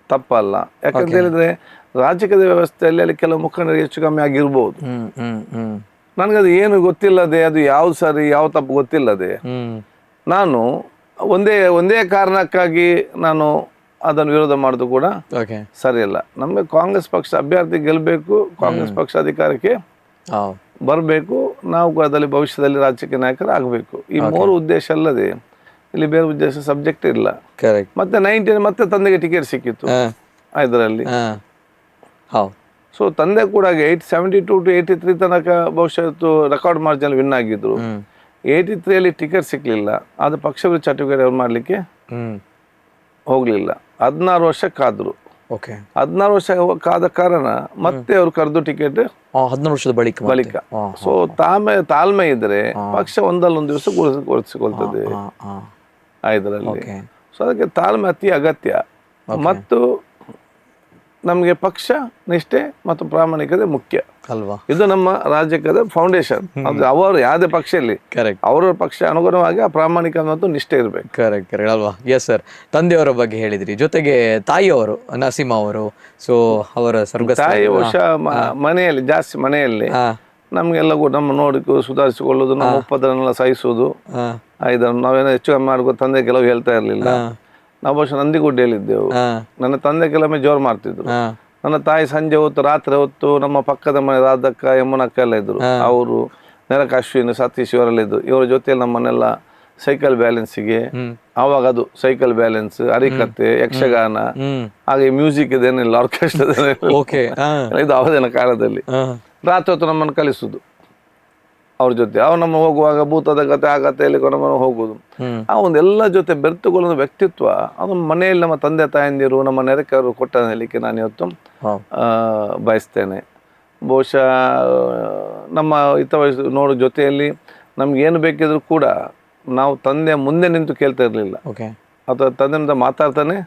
Speaker 1: ತಪ್ಪಲ್ಲ. ಯಾಕಂತ ಹೇಳಿದ್ರೆ ರಾಜಕೀಯ ವ್ಯವಸ್ಥೆಯಲ್ಲಿ ಅಲ್ಲಿ ಕೆಲವು ಮುಖಂಡರು ಹೆಚ್ಚು ಕಮ್ಮಿ ಆಗಿರ್ಬೋದು. ನನಗದು ಏನು ಗೊತ್ತಿಲ್ಲದೆ, ಅದು ಯಾವ್ದು ಸರಿ ಯಾವ ತಪ್ಪು ಗೊತ್ತಿಲ್ಲದೆ ನಾನು ಒಂದೇ ಕಾರಣಕ್ಕಾಗಿ ನಾನು ಅದನ್ನು ವಿರೋಧ ಮಾಡೋದು ಕೂಡ
Speaker 2: ಓಕೆ
Speaker 1: ಸರಿಯಲ್ಲ. ನಮಗೆ ಕಾಂಗ್ರೆಸ್ ಪಕ್ಷ ಅಭ್ಯರ್ಥಿ ಗೆಲ್ಲಬೇಕು, ಕಾಂಗ್ರೆಸ್ ಪಕ್ಷ ಅಧಿಕಾರಕ್ಕೆ ಬರಬೇಕು, ನಾವು ಅದರಲ್ಲಿ ಭವಿಷ್ಯದಲ್ಲಿ ರಾಜಕೀಯ ನಾಯಕರು ಆಗಬೇಕು. ಈ 3 ಉದ್ದೇಶ ಅಲ್ಲದೆ ಇಲ್ಲಿ ಬೇರೆ ಉದ್ದೇಶ ಸಬ್ಜೆಕ್ಟ್ ಇಲ್ಲ.
Speaker 2: ಕರೆಕ್ಟ್.
Speaker 1: ಮತ್ತೆ 19 ಮತ್ತೆ ತಂದೆಗೆ ಟಿಕೆಟ್ ಸಿಕ್ಕಿತ್ತು ಇದರಲ್ಲಿ. ಸೊ ತಂದೆ ಕೂಡ 72 to 83 ತನಕ ಬಹುಶಃ ರೆಕಾರ್ಡ್ ಮಾರ್ಜಿನ್ ವಿನ್ ಆಗಿದ್ರು. 83 ಟಿಕೆಟ್ ಸಿಕ್ಲಿಲ್ಲ. ಅದು ಪಕ್ಷ ವಿರೋಧಿ ಚಟುವಟಿಕೆ ಅವ್ರು ಮಾಡ್ಲಿಕ್ಕೆ ಹೋಗ್ಲಿಲ್ಲ. 16 ವರ್ಷ ಕಾದ್ರು. 16 ವರ್ಷ ಕಾದ ಕಾರಣ ಮತ್ತೆ ಅವ್ರು ಕರೆದು ಟಿಕೆಟ್
Speaker 2: 16 ವರ್ಷದ ಬಳಿಕ.
Speaker 1: ಸೊ ತಾಳ್ಮೆ ಇದ್ರೆ ಪಕ್ಷ ಒಂದಲ್ಲೊಂದು ದಿವಸ ಗುರುತಿಸಿಕೊಳ್ತದೆ ಇದರಲ್ಲಿ. ಸೊ ಅದಕ್ಕೆ ತಾಳ್ಮೆ ಅತಿ ಅಗತ್ಯ. ಮತ್ತು ನಮಗೆ ಪಕ್ಷ ನಿಷ್ಠೆ ಮತ್ತು ಪ್ರಾಮಾಣಿಕತೆ ಮುಖ್ಯ
Speaker 2: ಅಲ್ವಾ.
Speaker 1: ಇದು ನಮ್ಮ ರಾಜ್ಯದ ಫೌಂಡೇಶನ್. ಅವರು ಯಾವುದೇ ಪಕ್ಷ ಇರಲಿ, ಅವರ ಪಕ್ಷ ಅನುಗುಣವಾಗಿ ಆ ಪ್ರಾಮಾಣಿಕ ಮತ್ತು ನಿಷ್ಠೆ ಇರಬೇಕು.
Speaker 2: ಕರೆಕ್ಟ್ ಅಲ್ವಾ. Yes sir. ತಂದೆಯವರ ಬಗ್ಗೆ ಹೇಳಿದ್ರಿ, ಜೊತೆಗೆ ತಾಯಿಯವರು ನರಸಿಂಹ ಅವರು. ಸೊ ಅವರ
Speaker 1: ತಾಯಿ ಬಹುಶಃ ಮನೆಯಲ್ಲಿ ನಮ್ಗೆಲ್ಲ ನಮ್ಮ ನೋಡಿ ಸುಧಾರಿಸಿಕೊಳ್ಳೋದು, ನಮ್ಮ ಒಪ್ಪದನ್ನೆಲ್ಲ ಸಹಿಸೋದು, ಇದನ್ನು ನಾವೇನೋ ಹೆಚ್ಚು ಕಮ್ಮಿ ಮಾಡ್ಕೋ ತಂದೆ ಕೆಲವು ಹೇಳ್ತಾ ಇರ್ಲಿಲ್ಲ. ನಾವು ಬಹುಶಃ ನಂದಿಗುಡ್ಡೆಯಲ್ಲಿದ್ದೆವು. ನನ್ನ ತಂದೆ ಕೆಲವೊಮ್ಮೆ ಜೋರು ಮಾಡ್ತಿದ್ರು. ನನ್ನ ತಾಯಿ ಸಂಜೆ ಹೊತ್ತು ರಾತ್ರಿ ಹೊತ್ತು ನಮ್ಮ ಪಕ್ಕದ ಮನೆ ರಾಧಕ್ಕ ಯಮುನಕ್ಕ ಎಲ್ಲ ಇದ್ರು. ಅವರು ನೆರಕ ಅಶ್ವಿನಿ ಸತೀಶ್ ಇವರೆಲ್ಲ ಇದ್ರು. ಇವರ ಜೊತೆಯಲ್ಲಿ ನಮ್ಮನ್ನೆಲ್ಲ ಸೈಕಲ್ ಬ್ಯಾಲೆನ್ಸಿಗೆ, ಆವಾಗ ಅದು ಸೈಕಲ್ ಬ್ಯಾಲೆನ್ಸ್, ಹರಿಕತೆ, ಯಕ್ಷಗಾನ, ಹಾಗೆ ಮ್ಯೂಸಿಕ್ ಇದೇನಿಲ್ಲ, ಆರ್ಕೆಸ್ಟ್ರಾ ಇದು ಅವಧಿನ ಕಾಲದಲ್ಲಿ ರಾತ್ರಿ ಹೊತ್ತು ನಮ್ಮನ್ನು ಕಲಿಸುದು ಅವ್ರ ಜೊತೆ. ಅವ್ರು ನಮ್ಮ ಹೋಗುವಾಗ ಭೂತದ ಕತೆ ಆ ಕಥೆಯಲ್ಲಿ ನಮ್ಮನ್ನು ಹೋಗುದು. ಆ ಒಂದೆಲ್ಲ ಜೊತೆ ಬೆರೆತುಕೊಳ್ಳೋ ವ್ಯಕ್ತಿತ್ವ ಅದು ಮನೆಯಲ್ಲಿ ನಮ್ಮ ತಂದೆ ತಾಯಂದಿರು, ನಮ್ಮ ನೆರೆಕರು ಕೊಟ್ಟ ಹೇಳಲಿಕ್ಕೆ ನಾನು ಇವತ್ತು ಬಯಸ್ತೇನೆ. ಬಹುಶಃ ನಮ್ಮ ಹಿತವಹಿಸಿ ನೋಡೋ ಜೊತೆಯಲ್ಲಿ ನಮ್ಗೆ ಏನು ಬೇಕಿದ್ರು ಕೂಡ ನಾವು ತಂದೆ ಮುಂದೆ ನಿಂತು ಕೇಳ್ತಾ ಇರಲಿಲ್ಲ, ಅಥವಾ ತಂದೆಯಿಂದ ಮಾತಾಡ್ತಾನೆ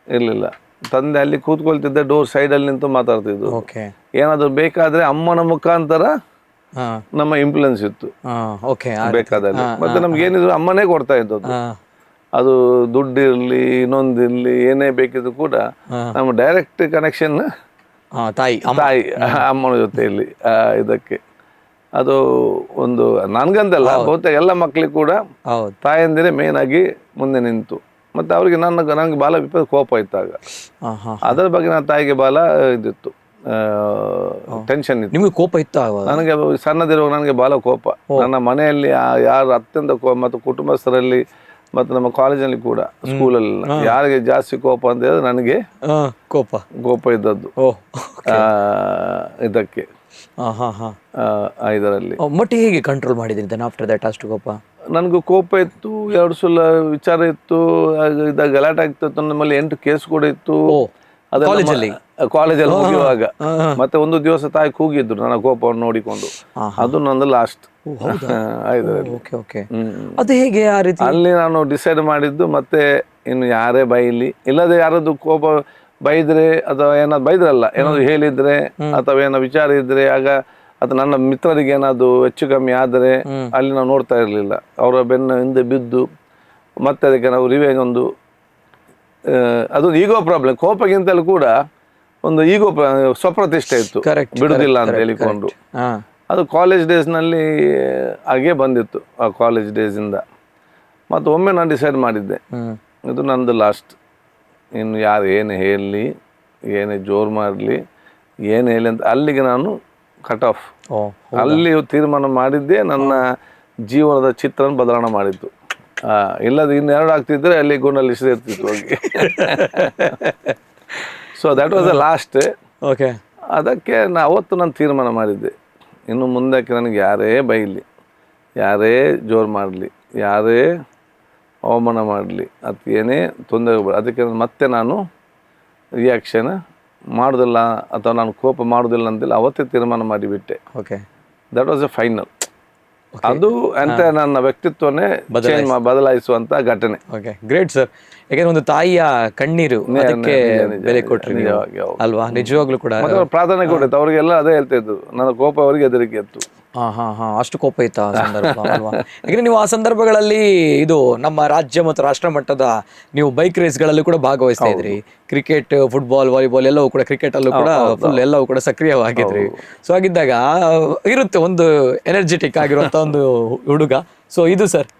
Speaker 1: ಇರಲಿಲ್ಲ. ತಂದೆ ಅಲ್ಲಿ ಕೂತ್ಕೊಳ್ತಿದ್ದೆ, ಡೋರ್ ಸೈಡಲ್ಲಿ ನಿಂತು ಮಾತಾಡ್ತಿದ್ದು. ಏನಾದ್ರು ಬೇಕಾದ್ರೆ ಅಮ್ಮನ ಮುಖಾಂತರ ನಮ್ಮ ಇನ್ಫ್ಲುಯೆನ್ಸ್ ಇತ್ತು ಬೇಕಾದಲ್ಲಿ. ಮತ್ತೆ ನಮ್ಗೆ ಏನಿದ್ರು ಅಮ್ಮನೇ ಕೊಡ್ತಾ ಇದ್ದದ್ದು. ಅದು ದುಡ್ಡು ಇರ್ಲಿ ಇನ್ನೊಂದಿರ್ಲಿ ಏನೇ ಬೇಕಿದ್ರು ಕೂಡ ನಮ್ಮ ಡೈರೆಕ್ಟ್ ಕನೆಕ್ಷನ್ ತಾಯಿ ಅಮ್ಮನ ಜೊತೆ ಇರ್ಲಿ. ಇದಕ್ಕೆ ಅದು ಒಂದು ನನ್ಗಂತಲ್ಲ, ಬಹುತೇಕ ಎಲ್ಲ ಮಕ್ಳಿಗೆ ಕೂಡ ತಾಯಂದಿರೇ ಮೇನ್ ಆಗಿ ಮುಂದೆ ನಿಂತು. ಮತ್ತೆ ಅವ್ರಿಗೆ ನನಗೆ ಬಾಲ ವಿಪರೀತ ಕೋಪ ಇತ್ತಾಗ. ಅದರ ಬಗ್ಗೆ ನನ್ನ ತಾಯಿಗೆ ಬಾಲ ಇದಿತ್ತು, ಟೆನ್ಷನ್ ಇತ್ತು.
Speaker 2: ನಿಮ್ಗೆ ಕೋಪ ಇತ್ತು?
Speaker 1: ನನಗೆ ಸಣ್ಣದಿರುವಾಗ ನನಗೆ ಬಾಲ ಕೋಪ. ನನ್ನ ಮನೆಯಲ್ಲಿ ಯಾರು ಅತ್ಯಂತ ಕೋಪ, ಮತ್ತು ಕುಟುಂಬಸ್ಥರಲ್ಲಿ ಮತ್ತು ನಮ್ಮ ಕಾಲೇಜಲ್ಲಿ ಕೂಡ, ಸ್ಕೂಲಲ್ಲಿ ಯಾರಿಗೆ ಜಾಸ್ತಿ ಕೋಪ ಅಂತ ಹೇಳಿದ್ರೆ ನನಗೆ ಕೋಪ ಇದ್ದದ್ದು ಇದಕ್ಕೆ ಇದರಲ್ಲಿ.
Speaker 2: ಮತ್ತೆ ಹೇಗೆ ಕಂಟ್ರೋಲ್ ಮಾಡಿದ್ರಿ ಆಫ್ಟರ್ ದಟ್? ಅಷ್ಟು ಕೋಪ
Speaker 1: ನನಗೂ ಕೋಪ ಇತ್ತು, 2 ಸಲ ವಿಚಾರ ಇತ್ತು, ಇದಾಗ ಗಲಾಟೆ ಆಗ್ತಿತ್ತು. ನಮ್ಮಲ್ಲಿ 8 ಕೇಸ್ ಕೂಡ ಇತ್ತು ಕಾಲೇಜಲ್ಲಿ ಮುಗಿಯುವಾಗ. ಮತ್ತೆ ಒಂದು ದಿವಸ ತಾಯಿ ಕೂಗಿದ್ರು ನನ್ನ ಕೋಪವನ್ನು ನೋಡಿಕೊಂಡು. ಅದು ನಂದು ಲಾಸ್ಟ್. ಅಲ್ಲಿ ನಾನು ಡಿಸೈಡ್ ಮಾಡಿದ್ದು, ಮತ್ತೆ ಇನ್ನು ಯಾರೇ ಬೈಲಿ, ಇಲ್ಲದೆ ಯಾರದ್ದು ಕೋಪ ಬೈದ್ರೆ ಅಥವಾ ಏನಾದ್ರು ಬೈದ್ರಲ್ಲ, ಏನಾದ್ರು ಹೇಳಿದ್ರೆ ಅಥವಾ ಏನೋ ವಿಚಾರ ಇದ್ರೆ, ಆಗ ಅದು ನನ್ನ ಮಿತ್ರರಿಗೆ ಏನಾದ್ರು ಹೆಚ್ಚು ಕಮ್ಮಿ ಆದರೆ ಅಲ್ಲಿ ನಾವು ನೋಡ್ತಾ ಇರಲಿಲ್ಲ. ಅವರ ಬೆನ್ನ ಹಿಂದೆ ಬಿದ್ದು ಮತ್ತೆ ಅದಕ್ಕೆ ನಾವು ರಿವೆಂಜ್ ಅದೊಂದು ಈಗೋ ಪ್ರಾಬ್ಲಮ್. ಕೋಪಕ್ಕಿಂತಲೂ ಕೂಡ ಒಂದು ಈಗೋ ಸ್ವಪ್ರತಿಷ್ಠೆ ಇತ್ತು, ಬಿಡುದಿಲ್ಲ ಅಂತ ಹೇಳಿಕೊಂಡು. ಅದು ಕಾಲೇಜ್ ಡೇಸ್ನಲ್ಲಿ ಹಾಗೆ ಬಂದಿತ್ತು. ಆ ಕಾಲೇಜ್ ಡೇಸಿಂದ ಮತ್ತು ಒಮ್ಮೆ ನಾನು ಡಿಸೈಡ್ ಮಾಡಿದ್ದೆ, ಇದು ನಂದು ಲಾಸ್ಟ್. ಇನ್ನು ಯಾರು ಏನು ಹೇಳಲಿ, ಏನೇ ಜೋರು ಮಾಡಲಿ, ಏನು ಹೇಳಿ ಅಂತ ಅಲ್ಲಿಗೆ ನಾನು ಕಟ್ ಆಫ್. ಅಲ್ಲಿ ತೀರ್ಮಾನ ಮಾಡಿದ್ದೆ, ನನ್ನ ಜೀವನದ ಚಿತ್ರನ ಬದಲಾವಣೆ ಮಾಡಿದ್ದು. ಇಲ್ಲದ ಇನ್ನೆರಡು ಆಗ್ತಿದ್ರೆ ಅಲ್ಲಿ ಗುಂಡಲ್ಲಿ ಇರ್ತಿತ್ತು ಹೋಗಿ. So that was the last. ಅದಕ್ಕೆ ಅವತ್ತು ನಾನು ತೀರ್ಮಾನ ಮಾಡಿದ್ದೆ, ಇನ್ನು ಮುಂದಕ್ಕೆ ನನಗೆ ಯಾರೇ ಬೈಲಿ, ಯಾರೇ ಜೋರು ಮಾಡಲಿ, ಯಾರೇ ಅವಮಾನ ಮಾಡಲಿ, ಅದು ಏನೇ ತೊಂದರೆ ಬರಲಿ, ಅದಕ್ಕೆ ಮತ್ತೆ ನಾನು ರಿಯಾಕ್ಷನ್ ಮಾಡೋದಿಲ್ಲ ಅಥವಾ ನಾನು ಕೋಪ ಮಾಡೋದಿಲ್ಲ ಅಂತೇಳಿ ಅವತ್ತೇ ತೀರ್ಮಾನ ಮಾಡಿಬಿಟ್ಟೆ. That was A final. ಅದು ಅಂತ ನನ್ನ ವ್ಯಕ್ತಿತ್ವನೇ ಬದಲಾಯಿಸುವಂತ ಘಟನೆ.
Speaker 2: Great sir. ಯಾಕಂದ್ರೆ ಒಂದು ತಾಯಿಯ ಕಣ್ಣೀರು ಅದಕ್ಕೆ ಬೆಲೆ ಕೊಟ್ರಿ ಅಲ್ವಾ? ನಿಜವಾಗ್ಲೂ ಕೂಡ
Speaker 1: ಪ್ರಾರ್ಥನೆ ಕೊಟ್ಟಿತ್ತು. ಅವ್ರಿಗೆಲ್ಲ ಅದೇ ಹೇಳ್ತಾ ಇದ್ದು, ನನ್ನ ಕೋಪ ಅವರಿಗೆ ಹೆದರಿಕೆ ಇತ್ತು.
Speaker 2: ಅಷ್ಟು ಕೋಪ ಇತ್ತು ಆ ಸಂದರ್ಭ ಅಲ್ವಾ? ಯಾಕಂದ್ರೆ ನೀವು ಆ ಸಂದರ್ಭಗಳಲ್ಲಿ ಇದು ನಮ್ಮ ರಾಜ್ಯ ಮತ್ತು ರಾಷ್ಟ್ರ ಮಟ್ಟದ ನೀವು ಬೈಕ್ ರೇಸ್ಗಳಲ್ಲಿ ಕೂಡ ಭಾಗವಹಿಸ್ತಾ ಇದ್ರಿ. ಕ್ರಿಕೆಟ್, ಫುಟ್ಬಾಲ್, ವಾಲಿಬಾಲ್ ಎಲ್ಲವೂ ಕೂಡ, ಕ್ರಿಕೆಟ್ ಅಲ್ಲೂ ಕೂಡ ಫುಲ್ ಎಲ್ಲವೂ ಕೂಡ ಸಕ್ರಿಯವಾಗಿದ್ರಿ. ಸೊ ಹಾಗಿದ್ದಾಗ ಇರುತ್ತೆ ಒಂದು ಎನರ್ಜೆಟಿಕ್ ಆಗಿರುವಂತ ಒಂದು ಹುಡುಗ. ಸೊ ಇದು ಸರ್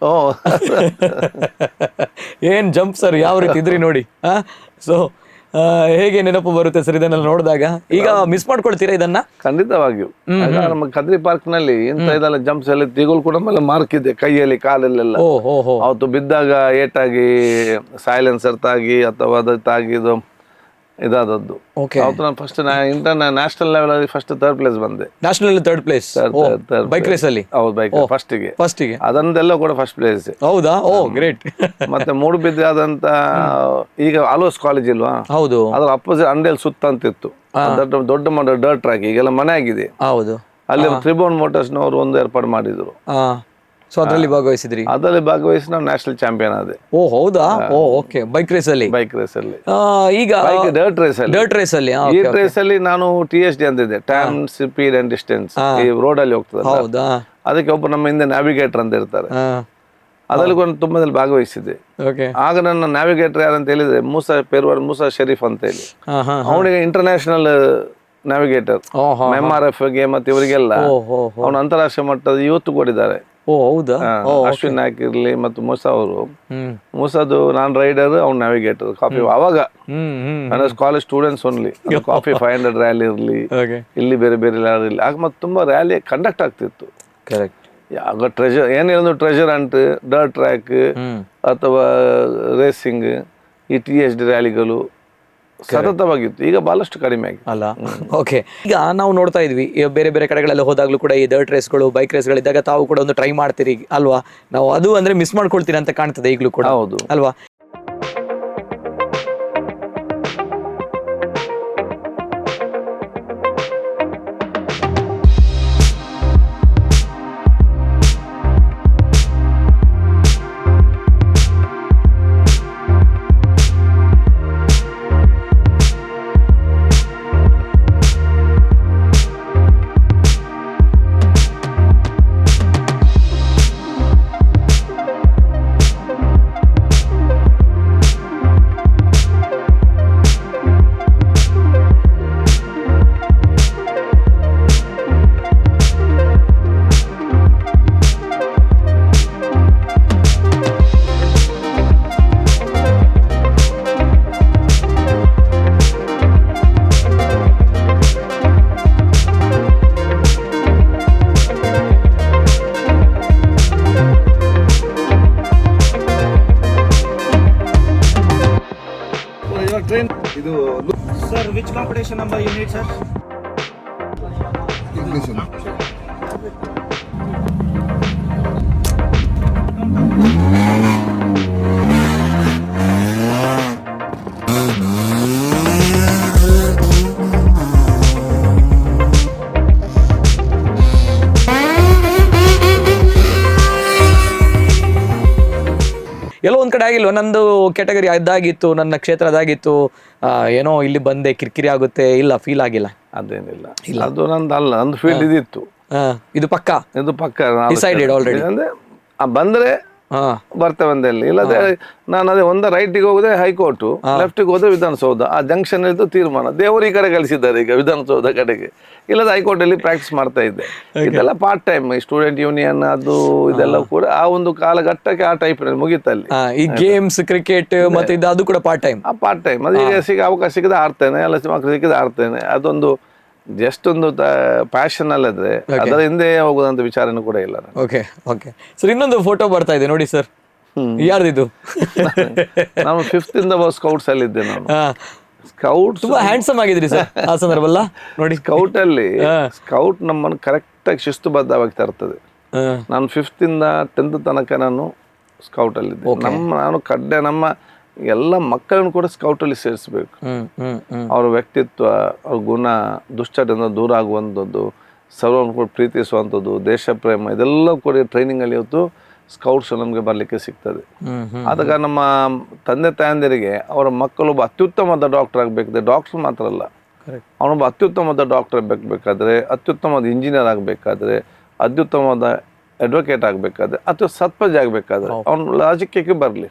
Speaker 1: ಓ
Speaker 2: ಏನ್ ಜಂಪ್ ಸರ್, ಯಾವ ರೀತಿ ಇದ್ರಿ ನೋಡಿ. ಸೊ ಹೇಗೆ ನೆನಪು ಬರುತ್ತೆ ಸರ್ ಇದನ್ನೆಲ್ಲ ನೋಡಿದಾಗ? ಈಗ ಮಿಸ್ ಮಾಡ್ಕೊಳ್ತೀರಾ ಇದನ್ನ?
Speaker 1: ಖಂಡಿತವಾಗಿಯೂ. ಆಗ ನಮ್ಮ ಕದ್ರಿ ಪಾರ್ಕ್ ನಲ್ಲಿ ಇಂತ ಇದೆಲ್ಲ ಜಂಪ್ಸ್ ಎಲ್ಲ ತೆಗೋಲ್ ಕೂಡ ಮೇಲೆ ಮಾರ್ಕ್ ಇದೆ ಕೈಯಲ್ಲಿ ಕಾಲಲ್ಲೆಲ್ಲ. ಅವತ್ತು ಬಿದ್ದಾಗ ಏಟಾಗಿ ಸೈಲೆನ್ಸರ್ ತಾಗಿ ಅಥವಾ ಅದು ತಾಗಿದು ಇದಾದದ್ದು. ಅವತ್ತು ನಾನು ಫಸ್ಟ್ ನ್ಯಾಷನಲ್ ಲೆವೆಲ್ ಅಲ್ಲಿ ಫಸ್ಟ್ 3rd ಪ್ಲೇಸ್ ಬಂದೆ.
Speaker 2: National 3rd place bike race ಅಲ್ಲಿ?
Speaker 1: ಹೌದು, ಬೈಕ್ ಫಸ್ಟಿಗೆ ಅದನ್ನೆಲ್ಲ ಕೂಡ ಫಸ್ಟ್ ಪ್ಲೇಸ್.
Speaker 2: ಹೌದಾ? Oh great.
Speaker 1: ಮತ್ತೆ ಮೂಡುಬಿದ್ರೆ ಆದಂತ ಈಗ ಆಲೋಸ್ ಕಾಲೇಜ್ ಇಲ್ವಾ?
Speaker 2: ಹೌದು.
Speaker 1: ಅದ್ರ ಅಪೋಸಿಟ್ ಅಂಡೇಲ್ ಸುತ್ತ ಅಂತ ಇತ್ತು, ದೊಡ್ಡ ಮಾಡೋ ಡರ್ಟ್ ಟ್ರ್ಯಾಕ್, ಈಗೆಲ್ಲ ಮನೆ ಆಗಿದೆ.
Speaker 2: ಹೌದು.
Speaker 1: ಅಲ್ಲಿ ತ್ರಿಭುವನ್ ಮೋಟರ್ಸ್ ನವರು ಒಂದು ಏರ್ಪಾಡು ಮಾಡಿದ್ರು.
Speaker 2: ಸೊ ಅದರಲ್ಲಿ ಭಾಗವಹಿಸಿದ್ರಿ?
Speaker 1: ಅದರಲ್ಲಿ ಭಾಗವಹಿಸಿ ನಾವು ನ್ಯಾಷನಲ್ ಚಾಂಪಿಯನ್ ಆದೆ.
Speaker 2: ಓ ಹೌದಾ? ಓ ಓಕೆ. ಬೈಕ್ ರೇಸ್ ಅಲ್ಲಿ?
Speaker 1: ಬೈಕ್ ರೇಸ್ ಅಲ್ಲಿ.
Speaker 2: ಈಗ
Speaker 1: ಡರ್ಟ್ ರೇಸ್ ಅಲ್ಲಿ?
Speaker 2: ಡರ್ಟ್ ರೇಸ್ ಅಲ್ಲಿ.
Speaker 1: ಈ ರೇಸ್ ಅಲ್ಲಿ ನಾನು TSD ಅಂತಿದ್ದೆ, ಟೈಮ್ ಸ್ಪೀಡ್ ಅಂಡ್ ಡಿಸ್ಟೆನ್ಸ್. ಈ ರೋಡ್ ಅಲ್ಲಿ ಹೋಗ್ತದೆ.
Speaker 2: ಹೌದಾ?
Speaker 1: ಅದಕ್ಕೆ ಒಬ್ಬ ನಮ್ಮ ಹಿಂದೆ ನ್ಯಾವಿಗೇಟರ್ ಅಂತ ಇರ್ತಾರೆ, ಅದರಲ್ಲಿ ಒಂದು ತುಂಬದಲ್ಲಿ ಭಾಗವಹಿಸಿದ್ದೆ. ಆಗ ನನ್ನ ನ್ಯಾವಿಗೇಟರ್ ಯಾರಂತ ಹೇಳಿದ್ರೆ ಮೂಸಾ ಶರೀಫ್ ಅಂತ ಹೇಳಿ, ಅವನಿಗೆ ಇಂಟರ್ನ್ಯಾಷನಲ್ ನ್ಯಾವಿಗೇಟರ್, MRF ಗೆ ಮತ್ತೆ ಇವರಿಗೆಲ್ಲ ಅವನು ಅಂತಾರಾಷ್ಟ್ರೀಯ ಮಟ್ಟದ ಯೂತ್ ಕೊಟ್ಟಿದ್ದಾರೆ.
Speaker 2: ಓ ಹೌದಾ?
Speaker 1: ಅಶ್ವಿನ್ ನಾಯ್ಕ್ ಇರ್ಲಿ ಮತ್ತು ಮೂಸಾ ಅವರು. ಮೂಸಾದು ನಾನ್ ರೈಡರ್, ಅವ್ನು ನ್ಯಾವಿಗೇಟರ್. ಕಾಫಿ ಅವಾಗ college students only. Coffee 500 rally ಇರ್ಲಿ, ಇಲ್ಲಿ ಬೇರೆ ಬೇರೆ ರ್ಯಾಲಿ ಇರ್ಲಿ, ಆಗ ಮತ್ತೆ ತುಂಬಾ ರ್ಯಾಲಿ ಕಂಡಕ್ಟ್ ಆಗ್ತಿತ್ತು.
Speaker 2: ಕರೆಕ್ಟ್.
Speaker 1: ಆಗ ಟ್ರೆಜರ್ ಏನಿಲ್ಲ, ಟ್ರೆಜರ್ ಅಂಟ್, ಡರ್ಟ್ ಟ್ರ್ಯಾಕ್ ಅಥವಾ ರೇಸಿಂಗ್, ಈ TSD ರ್ಯಾಲಿಗಳು ಸತತವಾಗಿತ್ತು. ಈಗ ಬಹಳಷ್ಟು ಕಡಿಮೆ ಆಗಿದೆ
Speaker 2: ಅಲ್ಲ? ಓಕೆ. ಈಗ ನಾವು ನೋಡ್ತಾ ಇದ್ವಿ ಬೇರೆ ಬೇರೆ ಕಡೆಗಳೆಲ್ಲ ಹೋದಾಗ್ಲೂ ಕೂಡ ಈ ಡರ್ಟ್ ರೇಸ್ಗಳು, ಬೈಕ್ ರೇಸ್ಗಳಿದ್ದಾಗ ತಾವು ಕೂಡ ಒಂದು ಟ್ರೈ ಮಾಡ್ತೀರಿ ಅಲ್ವಾ? ನಾವು ಅದು ಅಂದ್ರೆ ಮಿಸ್ ಮಾಡ್ಕೊಳ್ತೀರಿ ಅಂತ ಕಾಣ್ತದೆ ಈಗಲೂ ಕೂಡ.
Speaker 1: ಹೌದು
Speaker 2: ಅಲ್ವಾ?
Speaker 1: ಇದು
Speaker 5: Sir, which competition number you need, sir?
Speaker 6: English.
Speaker 2: ಎಲ್ಲೋ ಒಂದ್ ಕಡೆ ಆಗಿಲ್ವ? ನಂದು ಕ್ಯಾಟಗರಿ ಅದಾಗಿತ್ತು, ನನ್ನ ಕ್ಷೇತ್ರ ಅದಾಗಿತ್ತು, ಏನೋ ಇಲ್ಲಿ ಬಂದೆ ಕಿರಿಕಿರಿ ಆಗುತ್ತೆ, ಇಲ್ಲ ಫೀಲ್ ಆಗಿಲ್ಲ?
Speaker 1: ಅದೇನಿಲ್ಲ, ಅದು ನಂದು ಅಲ್ಲ, ನಂದು ಫೀಲ್ಡ್ ಇದಿತ್ತು.
Speaker 2: ಇದು ಪಕ್ಕ ಡಿಸೈಡೆಡ್ ಆಲ್ರೆಡಿ.
Speaker 1: ಅಂದ್ರೆ ಬಂದ್ರೆ ಬರ್ತೇವೆ ಅಂದಲ್ಲಿ, ಇಲ್ಲದೆ ನಾನು ಅದೇ ಒಂದ ರೈಟಿಗೆ ಹೋಗದೆ ಹೈಕೋರ್ಟ್, ಲೆಫ್ಟಿಗೆ ಹೋದ್ರೆ ವಿಧಾನಸೌಧ. ಆ ಜಂಕ್ಷನ್ ಇದ್ದು ತೀರ್ಮಾನ ದೇವರು ಈ ಕಡೆ ಕಳಿಸಿದ್ದಾರೆ ಈಗ ವಿಧಾನಸೌಧ ಕಡೆಗೆ, ಇಲ್ಲದ ಹೈಕೋರ್ಟ್ ಅಲ್ಲಿ ಪ್ರಾಕ್ಟೀಸ್ ಮಾಡ್ತಾ ಇದ್ದೆ. ಇದೆಲ್ಲ ಪಾರ್ಟ್ ಟೈಮ್, ಸ್ಟೂಡೆಂಟ್ ಯೂನಿಯನ್ ಅದು ಇದೆಲ್ಲ ಕೂಡ ಆ ಒಂದು ಕಾಲಘಟ್ಟಕ್ಕೆ ಆ ಟೈಪ್ ಮುಗಿತಲ್ಲಿ.
Speaker 2: ಈ ಗೇಮ್ಸ್, ಕ್ರಿಕೆಟ್ ಮತ್ತೆ ಅದು ಕೂಡ ಪಾರ್ಟ್ ಟೈಮ್.
Speaker 1: ಆ ಪಾರ್ಟ್ ಟೈಮ್ ಅದು ಈಗ ಅವಕಾಶ ಸಿಗದೆ ಆಡ್ತೇನೆ, ಎಲ್ಲ ಸಿಕ್ಕಿದೆ ಆಡ್ತೇನೆ. ಅದೊಂದು ಜಸ್ಟ್ ಒಂದು ಪ್ಯಾಷನ್ ಅಲ್ಲದ್ರೆ ಅದರ ಹಿಂದೆ ಹೋಗೋದಂತ ವಿಚಾರನೂ ಕೂಡ ಇಲ್ಲ.
Speaker 2: ಓಕೆ ಓಕೆ ಸರ್, ಇನ್ನೊಂದು ಫೋಟೋ ಬರ್ತಾ ಇದೆ ನೋಡಿ ಸರ್, ಯಾರ್ದಿದು?
Speaker 1: ನಾನು 5th ಇಂದ ಸ್ಕೌಟ್ಸ್ ಅಲ್ಲಿ ಇದ್ದೆ. ನಾನು ಸ್ಕೌಟ್
Speaker 2: ತುಂಬಾ ಹ್ಯಾಂಡ್ಸಮ್ ಆಗಿದ್ರಿ ಸರ್ ಆ ಸಂದರ್ಭ ನೋಡಿ.
Speaker 1: ಸ್ಕೌಟ್ ಅಲ್ಲಿ ಸ್ಕೌಟ್ ನಮ್ಮನ್ನು ಕರೆಕ್ಟ್ ಆಗಿ ಶಿಸ್ತುಬದ್ಧವಾಗಿ ತರ್ತದೆ. ನಾನು 5th ಇಂದ 10th ತನಕ ನಾನು ಸ್ಕೌಟ್ ಅಲ್ಲಿ ಇದ್ದೆ. ನಾನು ಕಡ್ಡೆ ನಮ್ಮ ಎಲ್ಲ ಮಕ್ಕಳನ್ನು ಕೂಡ ಸ್ಕೌಟ್ ಅಲ್ಲಿ ಸೇರಿಸಬೇಕು. ಅವ್ರ ವ್ಯಕ್ತಿತ್ವ, ಅವ್ರ ಗುಣ, ದುಶ್ಚಟದಿಂದ ದೂರ ಆಗುವಂಥದ್ದು, ಸರ್ವವನ್ನು ಕೂಡ ಪ್ರೀತಿಸುವಂಥದ್ದು, ದೇಶ ಪ್ರೇಮ, ಇದೆಲ್ಲ ಕೂಡ ಟ್ರೈನಿಂಗ್ ಅಲ್ಲಿ ಇವತ್ತು ಸ್ಕೌಟ್ಸ್ ನಮಗೆ ಬರ್ಲಿಕ್ಕೆ ಸಿಗ್ತದೆ. ಆದಾಗ ನಮ್ಮ ತಂದೆ ತಾಯಂದಿರಿಗೆ ಅವರ ಮಕ್ಕಳೊಬ್ಬ ಅತ್ಯುತ್ತಮವಾದ ಡಾಕ್ಟರ್ ಆಗಬೇಕಿದೆ. ಡಾಕ್ಟರ್ ಮಾತ್ರ ಅಲ್ಲ, ಅವನೊಬ್ಬ ಅತ್ಯುತ್ತಮವಾದ ಡಾಕ್ಟರ್ ಬೇಕಾದ್ರೆ, ಅತ್ಯುತ್ತಮವಾದ ಇಂಜಿನಿಯರ್ ಆಗಬೇಕಾದ್ರೆ, ಅತ್ಯುತ್ತಮವಾದ ಅಡ್ವೊಕೇಟ್ ಆಗಬೇಕಾದ್ರೆ, ಅಥವಾ ಸತ್ಪಜ ಆಗಬೇಕಾದ್ರೆ ಅವನ ರಾಜಕೀಯಕ್ಕೆ ಬರಲಿ,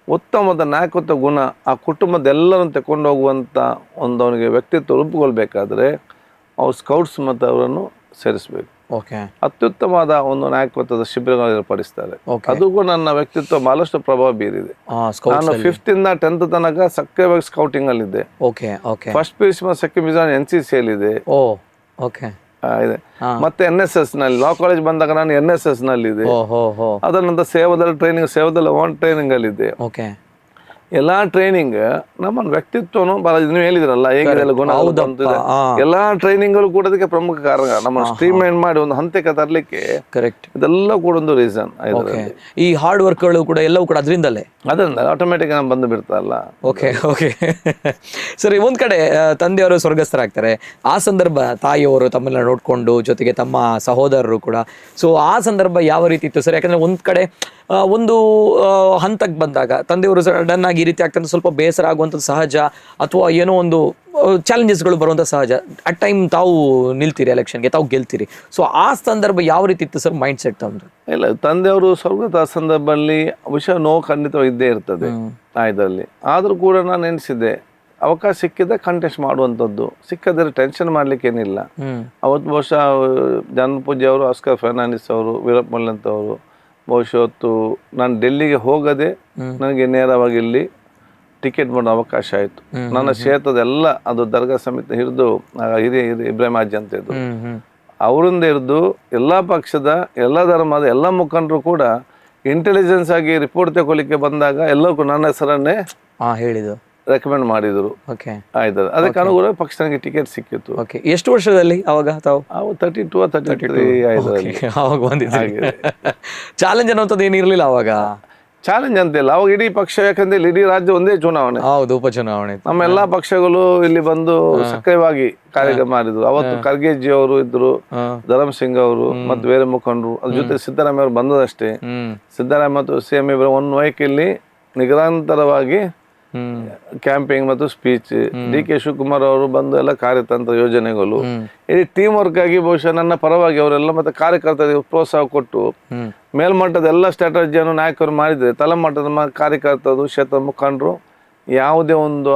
Speaker 1: ಉತ್ತಮವಾದ ನಾಯಕತ್ವ ಗುಣ, ಆ ಕುಟುಂಬದೆಲ್ಲರನ್ನು ತಗೊಂಡು ಹೋಗುವಂಥ ಒಂದು ಅವನಿಗೆ ವ್ಯಕ್ತಿತ್ವ ರೂಪುಗೊಳ್ಬೇಕಾದ್ರೆ ಅವ್ರು ಸ್ಕೌಟ್ಸ್ ಮತ್ತು ಅವರನ್ನು ಸೇರಿಸ್ಬೇಕು.
Speaker 2: ಓಕೆ
Speaker 1: ಅತ್ಯುತ್ತಮವಾದ ಒಂದು ನಾಯಕತ್ವದ ಶಿಬಿರಗಳು ಏರ್ಪಡಿಸ್ತಾರೆ.
Speaker 2: Okay.
Speaker 1: ಅದು ಕೂಡ ನನ್ನ ವ್ಯಕ್ತಿತ್ವ ಬಹಳಷ್ಟು ಪ್ರಭಾವ ಬೀರಿದೆ. ನಾನು 5th ಇಂದ 10th ತನಕ ಸಕ್ರಿಯವಾಗಿ ಸ್ಕೌಟಿಂಗ್ ಅಲ್ಲಿದ್ದೆ.
Speaker 2: ಓಕೆ ಓಕೆ
Speaker 1: ಫಸ್ಟ್ PUC ಮತ್ತು ಸೆಕೆಂಡ್ PUC NCC ಅಲ್ಲಿದೆ.
Speaker 2: ಓ ಓಕೆ
Speaker 1: ಇದೆ. ಮತ್ತೆ NSS ನಲ್ಲಿ ಲಾ ಕಾಲೇಜ್ ಬಂದಾಗ ನಾನು NSS ನಲ್ಲಿದೆ.
Speaker 2: ಓ ಹೋ ಹೋ
Speaker 1: ಅದರ ನಂತರ ಸೇವಾದಳ ಓನ್ ಟ್ರೈನಿಂಗ್ ಅಲ್ಲಿದೆ.
Speaker 2: ಓಕೆ
Speaker 1: ಎಲ್ಲಾ ಟ್ರೈನಿಂಗ್ ನಮ್ಮ ವ್ಯಕ್ತಿತ್ವನು ಬಹಳ ನೀವು ಹೇಳಿದ್ರಲ್ಲ ಹೇಗಿದೆ ಗುಣ ಬಂದಿದೆ. ಎಲ್ಲಾ ಟ್ರೈನಿಂಗ್ಗಳು ಕೂಡ ಅದಕ್ಕೆ ಪ್ರಮುಖ ಕಾರಣ. ನಮ್ಮ ಸ್ಟ್ರೀಮ್ ಲೈನ್ ಮಾಡಿ ಒಂದು ಹಂತಕ್ಕೆ ತರಲಿಕ್ಕೆ
Speaker 2: ಕರೆಕ್ಟ್.
Speaker 1: ಇದೆಲ್ಲ ಕೂಡ ಒಂದು ರೀಸನ್.
Speaker 2: ಈ ಹಾರ್ಡ್ ವರ್ಕ್ಗಳು ಕೂಡ ಎಲ್ಲವೂ ಕೂಡ ಅದರಿಂದಲೇ
Speaker 1: ಅದರಿಂದ ಆಟೋಮೆಟಿಕ್ ಆಗಿ ಬಂದು ಬಿಡ್ತಾರಲ್ಲ.
Speaker 2: ಓಕೆ ಓಕೆ ಸರಿ, ಒಂದ್ ಕಡೆ ತಂದೆಯವರು ಸ್ವರ್ಗಸ್ಥರಾಗ್ತಾರೆ, ಆ ಸಂದರ್ಭ ತಾಯಿಯವರು ತಮ್ಮನ್ನ ನೋಡ್ಕೊಂಡು ಜೊತೆಗೆ ತಮ್ಮ ಸಹೋದರರು ಕೂಡ. ಸೊ ಆ ಸಂದರ್ಭ ಯಾವ ರೀತಿ ಇತ್ತು ಸರ್? ಯಾಕಂದ್ರೆ ಒಂದ್ ಕಡೆ ಒಂದು ಹಂತಕ್ಕೆ ಬಂದಾಗ ತಂದೆಯವರು ಸಡನ್ ಆಗಿ ಈ ರೀತಿ ಆಗ್ತಂದ್ರೆ ಸ್ವಲ್ಪ ಬೇಸರ ಆಗುವಂಥದ್ದು ಸಹಜ, ಅಥವಾ ಏನೋ ಒಂದು ಚಾಲೆಂಜಸ್ಗಳು ಬರುವಂಥ ಸಹಜ. ಅಟ್ ಟೈಮ್ ತಾವು ನಿಲ್ತೀರಿ, ಎಲೆಕ್ಷನ್ಗೆ ತಾವು ಗೆಲ್ತೀರಿ. ಸೊ ಆ ಸಂದರ್ಭ ಯಾವ ರೀತಿ ಇತ್ತು ಸರ್ ಮೈಂಡ್ ಸೆಟ್ ತಮ್ಮದು?
Speaker 1: ಇಲ್ಲ, ತಂದೆಯವರು ಸ್ವರ್ಗದ ಸಂದರ್ಭದಲ್ಲಿ ವಿಷಯ ನೋವು ಖಂಡಿತವಾಗಿ ಇದ್ದೇ ಇರ್ತದೆ ಇದರಲ್ಲಿ. ಆದರೂ ಕೂಡ ನಾನು ಎನಿಸಿದ್ದೆ ಅವಕಾಶ ಸಿಕ್ಕಿದ್ರೆ ಕಂಟೆಸ್ಟ್ ಮಾಡುವಂಥದ್ದು, ಸಿಕ್ಕದ್ರೆ ಟೆನ್ಷನ್ ಮಾಡ್ಲಿಕ್ಕೆ ಏನಿಲ್ಲ. ಅವತ್ತು ಬಹುಶಃ ಜನಪೂಜೆ ಅವರು, ಆಸ್ಕರ್ ಫರ್ನಾಂಡಿಸ್ ಅವರು, ವೀರಪ್ಪ ಮೊಯ್ಲಿ ಅಂತವರು ಬಹುಶಃ ಹೊತ್ತು ನಾನು ಡೆಲ್ಲಿಗೆ ಹೋಗದೆ ನನಗೆ ನೇರವಾಗಿ ಇಲ್ಲಿ ಟಿಕೆಟ್ ಮಾಡೋ ಅವಕಾಶ ಆಯಿತು. ನನ್ನ ಕ್ಷೇತ್ರದ ಎಲ್ಲ ಅದು ದರ್ಗಾ ಸಮಿತಿ ಹಿಡಿದು ಹಿರಿಯ ಇಬ್ರಾಹಿಂ ಹಾಜಿ ಅಂತ ಇದ್ರು, ಅವರಿಂದ ಹಿಡಿದು ಎಲ್ಲ ಪಕ್ಷದ ಎಲ್ಲ ಧರ್ಮದ ಎಲ್ಲ ಮುಖಂಡರು ಕೂಡ ಇಂಟೆಲಿಜೆನ್ಸ್ ಆಗಿ ರಿಪೋರ್ಟ್ ತಗೊಳ್ಳಿಕ್ಕೆ ಬಂದಾಗ ಎಲ್ಲರಿಗೂ ನನ್ನ ಹೆಸರನ್ನೇ
Speaker 2: ಹೇಳಿದ್ರು,
Speaker 1: ರೆಕಮೆಂಡ್ ಮಾಡಿದ್ರು.
Speaker 2: ಓಕೆ
Speaker 1: ಆಯ್ತು, ಅದಕ್ಕೆ ಅನುಗುಣ ಪಕ್ಷ ನನಗೆ ಟಿಕೆಟ್ ಸಿಕ್ಕಿತ್ತು.
Speaker 2: ಓಕೆ, ಎಷ್ಟು ವರ್ಷದಲ್ಲಿ ಅವಾಗ ತಾವು?
Speaker 1: ಅವು 32 or 33 ಆಯ್ತು.
Speaker 2: ಅವಾಗ ಬಂದಿದ್ದೆ. ಚಾಲೆಂಜ್ ಅನ್ನೋಂಥದ್ದು ಏನಿರಲಿಲ್ಲ ಅವಾಗ?
Speaker 1: ಚಾಲೆಂಜ್ ಅಂತಿಲ್ಲ ಅವಾಗ, ಇಡೀ ಪಕ್ಷ, ಯಾಕಂದ್ರೆ ಇಡೀ ರಾಜ್ಯ ಒಂದೇ ಚುನಾವಣೆ.
Speaker 2: ಹೌದು, ಉಪಚುನಾವಣೆ.
Speaker 1: ನಮ್ಮ ಎಲ್ಲಾ ಪಕ್ಷಗಳು ಇಲ್ಲಿ ಬಂದು ಸಕ್ರಿಯವಾಗಿ ಕಾರ್ಯಕ್ರಮ ಮಾಡಿದ್ರು. ಅವತ್ತು ಖರ್ಗೆಜಿ ಅವರು ಇದ್ರು, ಧರಮ್ ಸಿಂಗ್ ಅವರು ಮತ್ತು ಬೇರೆ ಮುಖಂಡರು, ಅದ್ರ ಜೊತೆ ಸಿದ್ದರಾಮಯ್ಯ ಅವರು ಬಂದದಷ್ಟೇ. ಸಿದ್ದರಾಮಯ್ಯ ಮತ್ತು CM ಇಬ್ಬರು ಒಂದು ವೈಕಲ್ಲಿ ನಿರಂತರವಾಗಿ ಕ್ಯಾಂಪಿಂಗ್ ಮತ್ತು ಸ್ಪೀಚ್. DK ಶಿವಕುಮಾರ್ ಅವರು ಬಂದು ಎಲ್ಲ ಕಾರ್ಯತಂತ್ರ ಯೋಜನೆಗಳು, ಇಡೀ ಟೀಮ್ ವರ್ಕ್ ಆಗಿ ಬಹುಶಃ ನನ್ನ ಪರವಾಗಿ ಅವರೆಲ್ಲ ಮತ್ತೆ ಕಾರ್ಯಕರ್ತರಿಗೆ ಪ್ರೋತ್ಸಾಹ ಕೊಟ್ಟು ಮೇಲ್ಮಟ್ಟದ ಎಲ್ಲ ಸ್ಟ್ರಾಟಜಿಯನ್ನು ನಾಯಕರು ಮಾಡಿದ್ರೆ, ತಳಮಟ್ಟದ ಕಾರ್ಯಕರ್ತರು, ಕ್ಷೇತ್ರ ಮುಖಂಡರು, ಯಾವುದೇ ಒಂದು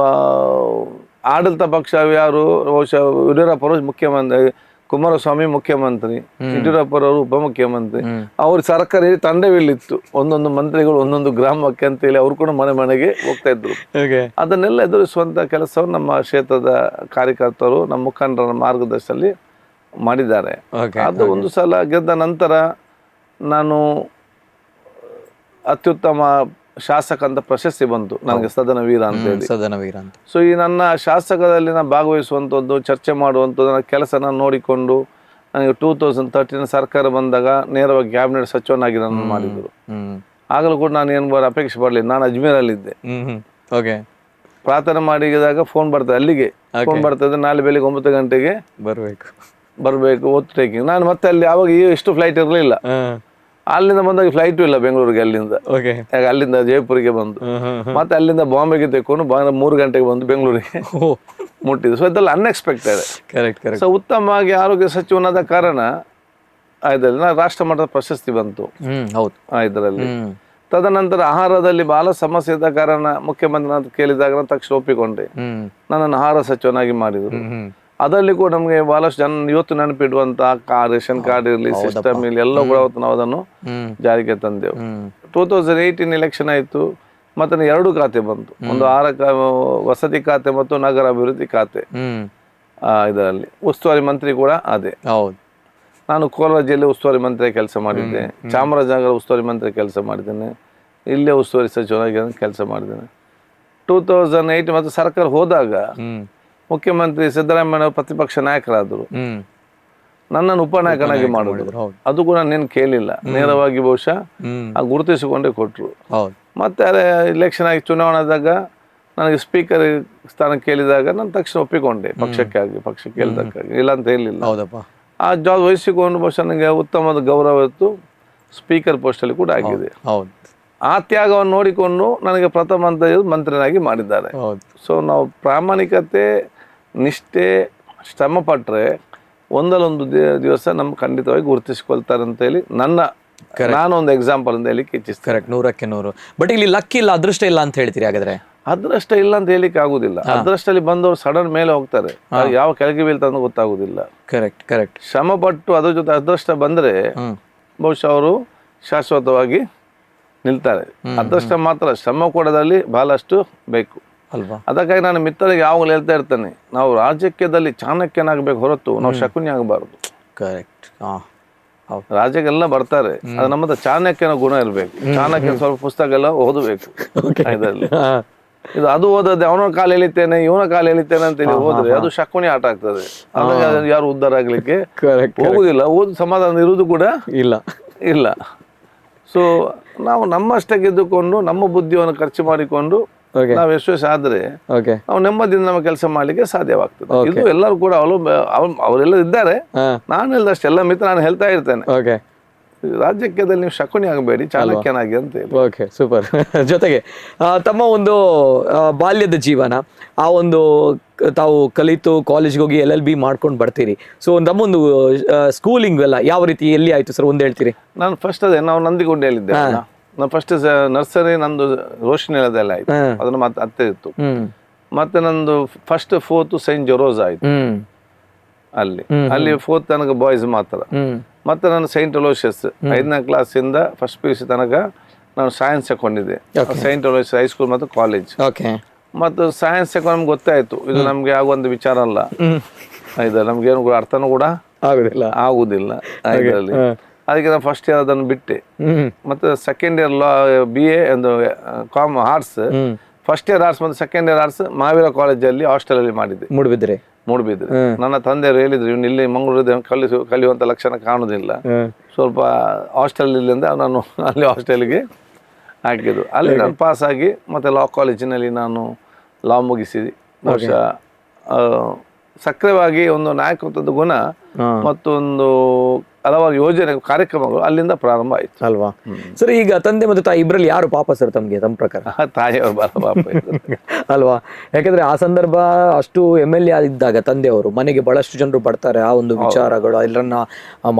Speaker 1: ಆಡಳಿತ ಪಕ್ಷ ಯಾರು, ಬಹುಶಃ ಯಡಿಯೂರಪ್ಪರು ಮುಖ್ಯಮಂತ್ರಿ, ಕುಮಾರಸ್ವಾಮಿ ಮುಖ್ಯಮಂತ್ರಿ, ಯಡಿಯೂರಪ್ಪರವರು ಉಪಮುಖ್ಯಮಂತ್ರಿ, ಅವ್ರ ಸರ್ಕಾರ ತಂಡವಿಲ್ಲಿತ್ತು. ಒಂದೊಂದು ಮಂತ್ರಿಗಳು ಒಂದೊಂದು ಗ್ರಾಮಕ್ಕೆ ಅಂತೇಳಿ ಅವ್ರು ಕೂಡ ಮನೆ ಮನೆಗೆ ಹೋಗ್ತಾ ಇದ್ರು. ಅದನ್ನೆಲ್ಲ ಎದುರಿಸುವಂತ ಕೆಲಸವನ್ನು ನಮ್ಮ ಕ್ಷೇತ್ರದ ಕಾರ್ಯಕರ್ತರು, ನಮ್ಮ ಮುಖಂಡರ ಮಾರ್ಗದರ್ಶನದಲ್ಲಿ ಮಾಡಿದ್ದಾರೆ. ಅದು ಒಂದು ಸಲ ಗೆದ್ದ ನಂತರ ನಾನು ಅತ್ಯುತ್ತಮ ಶಾಸಕ ಅಂತ ಪ್ರಶಸ್ತಿ ಬಂತು ನನಗೆ, ಸದನ ವೀರ ಅಂತ ಹೇಳಿ.
Speaker 2: ಸದನ ವೀರ ಅಂತ.
Speaker 1: ಸೊ ಈ ನನ್ನ ಶಾಸಕದಲ್ಲಿ ನಾನು ಭಾಗವಹಿಸುವಂಥದ್ದು, ಚರ್ಚೆ ಮಾಡುವಂಥದ್ದು, ನನ್ನ ಕೆಲಸನ ನೋಡಿಕೊಂಡು ನನಗೆ 2013 ಸರ್ಕಾರ ಬಂದಾಗ ನೇರವಾಗಿ ಕ್ಯಾಬಿನೆಟ್ ಸಚಿವನಾಗಿ ನಾನು ಮಾಡಿದ್ರು. ಆಗಲೂ ಕೂಡ ನಾನು ಏನು ಅಪೇಕ್ಷೆ ಪಡಲಿಲ್ಲ. ನಾನು ಅಜ್ಮೀರಲ್ಲಿದ್ದೆ.
Speaker 2: ಓಕೆ,
Speaker 1: ಪ್ರಾರ್ಥನೆ ಮಾಡಿದಾಗ ಫೋನ್ ಬರ್ತದೆ, ಅಲ್ಲಿಗೆ ಫೋನ್ ಬರ್ತದೆ, ನಾಳೆ ಬೆಳಿಗ್ಗೆ 9 ಗಂಟೆಗೆ ಬರಬೇಕು ಓತ್ ಟೇಕಿಂಗ್. ನಾನು ಮತ್ತೆ ಅಲ್ಲಿ ಅವಾಗ ಎಷ್ಟು ಫ್ಲೈಟ್ ಇರಲಿಲ್ಲ, ಅಲ್ಲಿಂದ ಬಂದಾಗ ಫ್ಲೈಟು ಇಲ್ಲ ಬೆಂಗಳೂರಿಗೆ. ಅಲ್ಲಿಂದ ಅಲ್ಲಿಂದ ಜೈಪುರಿಗೆ ಬಂದು ಮತ್ತೆ ಅಲ್ಲಿಂದ ಬಾಂಬೆಗೆ ತೆಕ್ಕೊಂಡು 3 ಗಂಟೆಗೆ ಬಂದು ಬೆಂಗಳೂರಿಗೆ ಮುಟ್ಟಿದ್ದು. ಸೊ ಇದೆಲ್ಲ ಅನ್ಎಕ್ಸ್ಪೆಕ್ಟೆಡ್. ಸೊ ಉತ್ತಮವಾಗಿ ಆರೋಗ್ಯ ಸಚಿವನಾದ ಕಾರಣ ಇದರಲ್ಲಿ ರಾಷ್ಟ್ರ ಮಟ್ಟದ ಪ್ರಶಸ್ತಿ ಬಂತು ಇದರಲ್ಲಿ. ತದನಂತರ ಆಹಾರದಲ್ಲಿ ಬಹಳ ಸಮಸ್ಯೆ ಇದ್ದ ಕಾರಣ ಮುಖ್ಯಮಂತ್ರಿ ಅಂತ ಕೇಳಿದಾಗ ನಾನು ತಕ್ಷಣ ಒಪ್ಪಿಕೊಂಡೆ, ನನ್ನನ್ನು ಆಹಾರ ಸಚಿವನಾಗಿ ಮಾಡಿದ್ರು. ಅದರಲ್ಲಿ ಕೂಡ ನಮಗೆ ಬಹಳಷ್ಟು ಜನ ಇವತ್ತು ನೆನಪಿಡುವಂತ ರೇಷನ್ ಕಾರ್ಡ್ ಇರಲಿ, ಸಿಸ್ಟಮ್ ಇರಲಿ, ಎಲ್ಲ ಕೂಡ ಅವತ್ತು ನಾವು ಅದನ್ನು ಜಾರಿಗೆ ತಂದೆವು. 2018 ಎಲೆಕ್ಷನ್ ಆಯಿತು, ಮತ್ತೆ 2 ಖಾತೆ ಬಂತು, ಒಂದು ವಸತಿ ಖಾತೆ ಮತ್ತು ನಗರ ಅಭಿವೃದ್ಧಿ ಖಾತೆ. ಇದರಲ್ಲಿ ಉಸ್ತುವಾರಿ ಮಂತ್ರಿ ಕೂಡ ಅದೇ. ನಾನು ಕೋಲಾರ ಜಿಲ್ಲೆ ಉಸ್ತುವಾರಿ ಮಂತ್ರಿ ಕೆಲಸ ಮಾಡಿದ್ದೆ, ಚಾಮರಾಜನಗರ ಉಸ್ತುವಾರಿ ಮಂತ್ರಿ ಕೆಲಸ ಮಾಡಿದ್ದೇನೆ, ಇಲ್ಲೇ ಉಸ್ತುವಾರಿ ಸಚಿವನಾಗಿ ಕೆಲಸ ಮಾಡಿದ್ದೇನೆ. 2008 ಮತ್ತು ಸರ್ಕಾರ ಹೋದಾಗ ಮುಖ್ಯಮಂತ್ರಿ ಸಿದ್ದರಾಮಯ್ಯ ಪ್ರತಿಪಕ್ಷ ನಾಯಕರಾದರು, ನನ್ನನ್ನು ಉಪನಾಯಕನಾಗಿ ಮಾಡಿದ್ರು. ಅದು ಕೂಡ ನೀನು ಕೇಳಿಲ್ಲ, ನೇರವಾಗಿ ಬಹುಶಃ ಗುರುತಿಸಿಕೊಂಡೇ ಕೊಟ್ರು. ಮತ್ತೆ ಇಲೆಕ್ಷನ್ ಆಗಿ ಚುನಾವಣೆದಾಗ ನನಗೆ ಸ್ಪೀಕರ್ ಸ್ಥಾನ ಕೇಳಿದಾಗ ನಾನು ತಕ್ಷಣ ಒಪ್ಪಿಕೊಂಡೆ, ಪಕ್ಷ ಕೇಳಿದಕ್ಕಾಗಿ, ಇಲ್ಲ ಅಂತ ಹೇಳಿಲ್ಲ. ಆ ಜಾಬ್ ವಹಿಸಿಕೊಂಡು ಬಹುಶಃ ನನಗೆ ಉತ್ತಮವಾದ ಗೌರವ ಇತ್ತು, ಸ್ಪೀಕರ್ ಪೋಸ್ಟ್ ಅಲ್ಲಿ ಕೂಡ ಆಗಿದೆ. ಆ ತ್ಯಾಗವನ್ನು ನೋಡಿಕೊಂಡು ನನಗೆ ಪ್ರಥಮ ಮಂತ್ರಿನಾಗಿ ಮಾಡಿದ್ದಾರೆ. ಸೊ ನಾವು ಪ್ರಾಮಾಣಿಕತೆ, ನಿಷ್ಠೆ, ಶ್ರಮ ಪಟ್ಟರೆ ಒಂದಲ್ಲೊಂದು ದಿವಸ ನಮ್ಮ ಖಂಡಿತವಾಗಿ ಗುರುತಿಸಿಕೊಳ್ತಾರೆ ಅಂತ ಹೇಳಿ ನಾನು ಒಂದು ಎಕ್ಸಾಂಪಲ್ ಅಂತ ಹೇಳಿ ಇಚ್ಛಿಸ್ತೀನಿ.
Speaker 2: ಕರೆಕ್ಟ್, 100ಕ್ಕೆ 100. ಬಟ್ ಇಲ್ಲಿ ಲಕ್ ಇಲ್ಲ, ಅದೃಷ್ಟ ಇಲ್ಲ ಅಂತ ಹೇಳ್ತೀರಿ ಹಾಗಾದ್ರೆ?
Speaker 1: ಅದೃಷ್ಟ ಇಲ್ಲ ಅಂತ ಹೇಳಿಕ್ಕೆ ಆಗುದಿಲ್ಲ. ಅದೃಷ್ಟಲ್ಲಿ ಬಂದವರು ಸಡನ್ ಮೇಲೆ ಹೋಗ್ತಾರೆ, ಯಾವ ಕೆಳಗೆ ಬೀಳ್ತಾರೆ ಅಂತ ಗೊತ್ತಾಗುದಿಲ್ಲ.
Speaker 2: ಕರೆಕ್ಟ್.
Speaker 1: ಶ್ರಮ ಪಟ್ಟು ಅದ್ರ ಜೊತೆ ಅದೃಷ್ಟ ಬಂದ್ರೆ ಬಹುಶಃ ಅವರು ಶಾಶ್ವತವಾಗಿ ನಿಲ್ತಾರೆ. ಅದೃಷ್ಟ ಮಾತ್ರ, ಶ್ರಮ ಕೊಡೋದ್ರಲ್ಲಿ ಬಹಳಷ್ಟು ಬೇಕು
Speaker 2: ಅಲ್ವಾ?
Speaker 1: ಅದಕ್ಕಾಗಿ ನಾನು ಮಿತ್ರರಿಗೆ ಯಾವಾಗಲೂ ಹೇಳ್ತಾ ಇರ್ತೇನೆ, ನಾವು ರಾಜಕೀಯದಲ್ಲಿ ಚಾಣಕ್ಯನಾಗಬೇಕು ಹೊರತು ನಾವು ಶಕುನಿ ಆಗಬಾರ್ದು.
Speaker 2: ಕರೆಕ್ಟ್.
Speaker 1: ರಾಜ್ಯಕ್ಕೆಲ್ಲ ಬರ್ತಾರೆ, ಅದು ನಮ್ಮದು ಚಾಣಕ್ಯನ ಗುಣ ಇರಬೇಕು. ಚಾಣಕ್ಯನ ಸ್ವಲ್ಪ ಪುಸ್ತಕ ಎಲ್ಲ ಓದಬೇಕು ಇದರಲ್ಲಿ. ಅದು ಓದದೆ ಅವನ ಕಾಲು ಎಳಿತೇನೆ ಇವನ ಕಾಲು ಎಳಿತೇನೆ ಅಂತೇಳಿ ಹೋದ್ರೆ ಅದು ಶಕುನಿ ಆಟ ಆಗ್ತದೆ. ಅದಾಗ ಯಾರು ಉದ್ಧಾರ ಆಗ್ಲಿಕ್ಕೆ ಹೋಗುದಿಲ್ಲ, ಓದು ಸಮಾಧಾನ ಇರುವುದು ಕೂಡ ಇಲ್ಲ. ಸೊ ನಾವು ನಮ್ಮಷ್ಟಕ್ಕೆ ಇದ್ದುಕೊಂಡು ನಮ್ಮ ಬುದ್ಧಿಯನ್ನು ಖರ್ಚು ಮಾಡಿಕೊಂಡು ನಾವು ಯಶಸ್ವಿ ಆದ್ರೆ ನಾವು ನೆಮ್ಮದಿಯಿಂದ ನಮ್ಮ ಕೆಲಸ ಮಾಡ್ಲಿಕ್ಕೆ ಸಾಧ್ಯವಾಗ್ತದೆ. ಇದು ಎಲ್ಲರೂ ಕೂಡ ಅವರೆಲ್ಲ ಇದ್ದಾರೆ, ನಾನು ಹೇಳ್ದಷ್ಟು ಎಲ್ಲ ಮಿತ್ರ ನಾನು ಹೇಳ್ತಾ ಇರ್ತೇನೆ, ರಾಜಕೀಯದಲ್ಲಿ ನೀವು ಶಕುನಿ ಆಗಬೇಡಿ, ಚಾಣಕ್ಯನಾಗಿ ಅಂತ ಹೇಳಿ.
Speaker 2: Okay, super. ಜೊತೆಗೆ ತಮ್ಮ ಒಂದು ಬಾಲ್ಯದ ಜೀವನ, ಆ ಒಂದು ತಾವು ಕಲಿತು ಕಾಲೇಜ್ಗೆ ಹೋಗಿ LLB ಮಾಡ್ಕೊಂಡು ಬರ್ತೀರಿ. ಸೊ ನಮ್ಮೊಂದು ಸ್ಕೂಲಿಂಗ್ ಎಲ್ಲ ಯಾವ ರೀತಿ ಎಲ್ಲಿ ಆಯ್ತು ಸರ್, ಒಂದು ಹೇಳ್ತೀರಿ?
Speaker 1: ನಾನು ಫಸ್ಟ್ ಅದೇ ನಾವು ನಂದಿಗುಂಡಿಯಲ್ಲಿದ್ದೆ. ನಾನು ಫಸ್ಟ್ ನರ್ಸರಿ ನಂದು ರೋಶಿನಿ ಇಲ್ಲದೆಲ್ಲ ಆಯ್ತು, ಅದನ್ನ ಮತ್ತೆ ಅತ್ತೆ ಇತ್ತು. ಮತ್ತೆ ನಂದು ಫಸ್ಟ್ 4th ಸೈಂಟ್ ಜೊರೋಸ್ ಆಯ್ತು ಅಲ್ಲಿ 4th ತನಕ ಬಾಯ್ಸ್ ಮಾತ್ರ. ಮತ್ತೆ ನಾನು ಸೈಂಟ್ ಅಲೋಷಿಯಸ್ 5ನೇ ಕ್ಲಾಸಿಂದ ಫಸ್ಟ್ PUC ತನಕ ನಾನು ಸೈನ್ಸ್ ತಗೊಂಡಿದ್ದೆ, ಸೈಂಟ್ ಅಲೋಷಿಯಸ್ ಹೈಸ್ಕೂಲ್ ಮತ್ತು ಕಾಲೇಜ್. ಮತ್ತು ಸೈನ್ಸ್ ತಗೊಂಡು ನಮ್ಗೆ ಗೊತ್ತಾಯ್ತು ಇದು ನಮ್ಗೆ ಆಗುವಂತ ವಿಚಾರ ಅಲ್ಲ, ನಮ್ಗೇನು ಅರ್ಥನೂ ಕೂಡ ಆಗುದಿಲ್ಲ ಇದರಲ್ಲಿ. ಅದಕ್ಕೆ ನಾನು ಫಸ್ಟ್ ಇಯರ್ ಅದನ್ನು ಬಿಟ್ಟೆ. ಮತ್ತೆ ಸೆಕೆಂಡ್ ಇಯರ್ BA ಒಂದು ಆರ್ಟ್ಸ್, ಫಸ್ಟ್ ಇಯರ್ ಆರ್ಟ್ಸ್ ಮತ್ತು ಸೆಕೆಂಡ್ ಇಯರ್ ಆರ್ಟ್ಸ್ ಮಹಾವೀರ ಕಾಲೇಜಲ್ಲಿ ಹಾಸ್ಟೆಲಲ್ಲಿ ಮಾಡಿದ್ದೆ, ಮೂಡುಬಿದ್ರೆ. ನನ್ನ ತಂದೆಯವರು ಹೇಳಿದ್ರು, ಇವ್ನು ಇಲ್ಲಿ ಮಂಗಳೂರು ಕಲಿಯುವಂತ ಲಕ್ಷಣ ಕಾಣುದಿಲ್ಲ, ಸ್ವಲ್ಪ ಹಾಸ್ಟೆಲ್ ಇಲ್ಲಿಂದ ನಾನು ಅಲ್ಲಿ ಹಾಸ್ಟೆಲ್ಗೆ ಹಾಕಿದ್ದು. ಅಲ್ಲಿ ನಾನು ಪಾಸ್ ಆಗಿ ಮತ್ತೆ ಲಾ ಕಾಲೇಜಿನಲ್ಲಿ ನಾನು ಲಾ ಮುಗಿಸಿದೆ. ಬಹುಶಃ ಸಕ್ರಿಯವಾಗಿ ಒಂದು ನಾಯಕತ್ವದ ಗುಣ ಮತ್ತೊಂದು ಹಲವಾರು ಯೋಜನೆ ಕಾರ್ಯಕ್ರಮಗಳು ಅಲ್ಲಿಂದ ಪ್ರಾರಂಭ ಆಯ್ತು
Speaker 2: ಅಲ್ವಾ ಸರ್? ಈಗ ತಂದೆ ಮತ್ತು ತಾಯಿ ಇಬ್ಬರಲ್ಲಿ ಯಾರು ಪಾಪ ಸರ್ ತಮ್ಗೆ, ತಮ್ಮ ಪ್ರಕಾರ?
Speaker 1: ತಾಯಿಯವರು ಬಹಳ ಪಾಪ
Speaker 2: ಅಲ್ವಾ? ಯಾಕಂದ್ರೆ ಆ ಸಂದರ್ಭ ಅಷ್ಟು MLA ಇದ್ದಾಗ ತಂದೆಯವರು ಮನೆಗೆ ಬಹಳಷ್ಟು ಜನರು ಬರ್ತಾರೆ, ಆ ಒಂದು ವಿಚಾರಗಳು ಎಲ್ಲರನ್ನ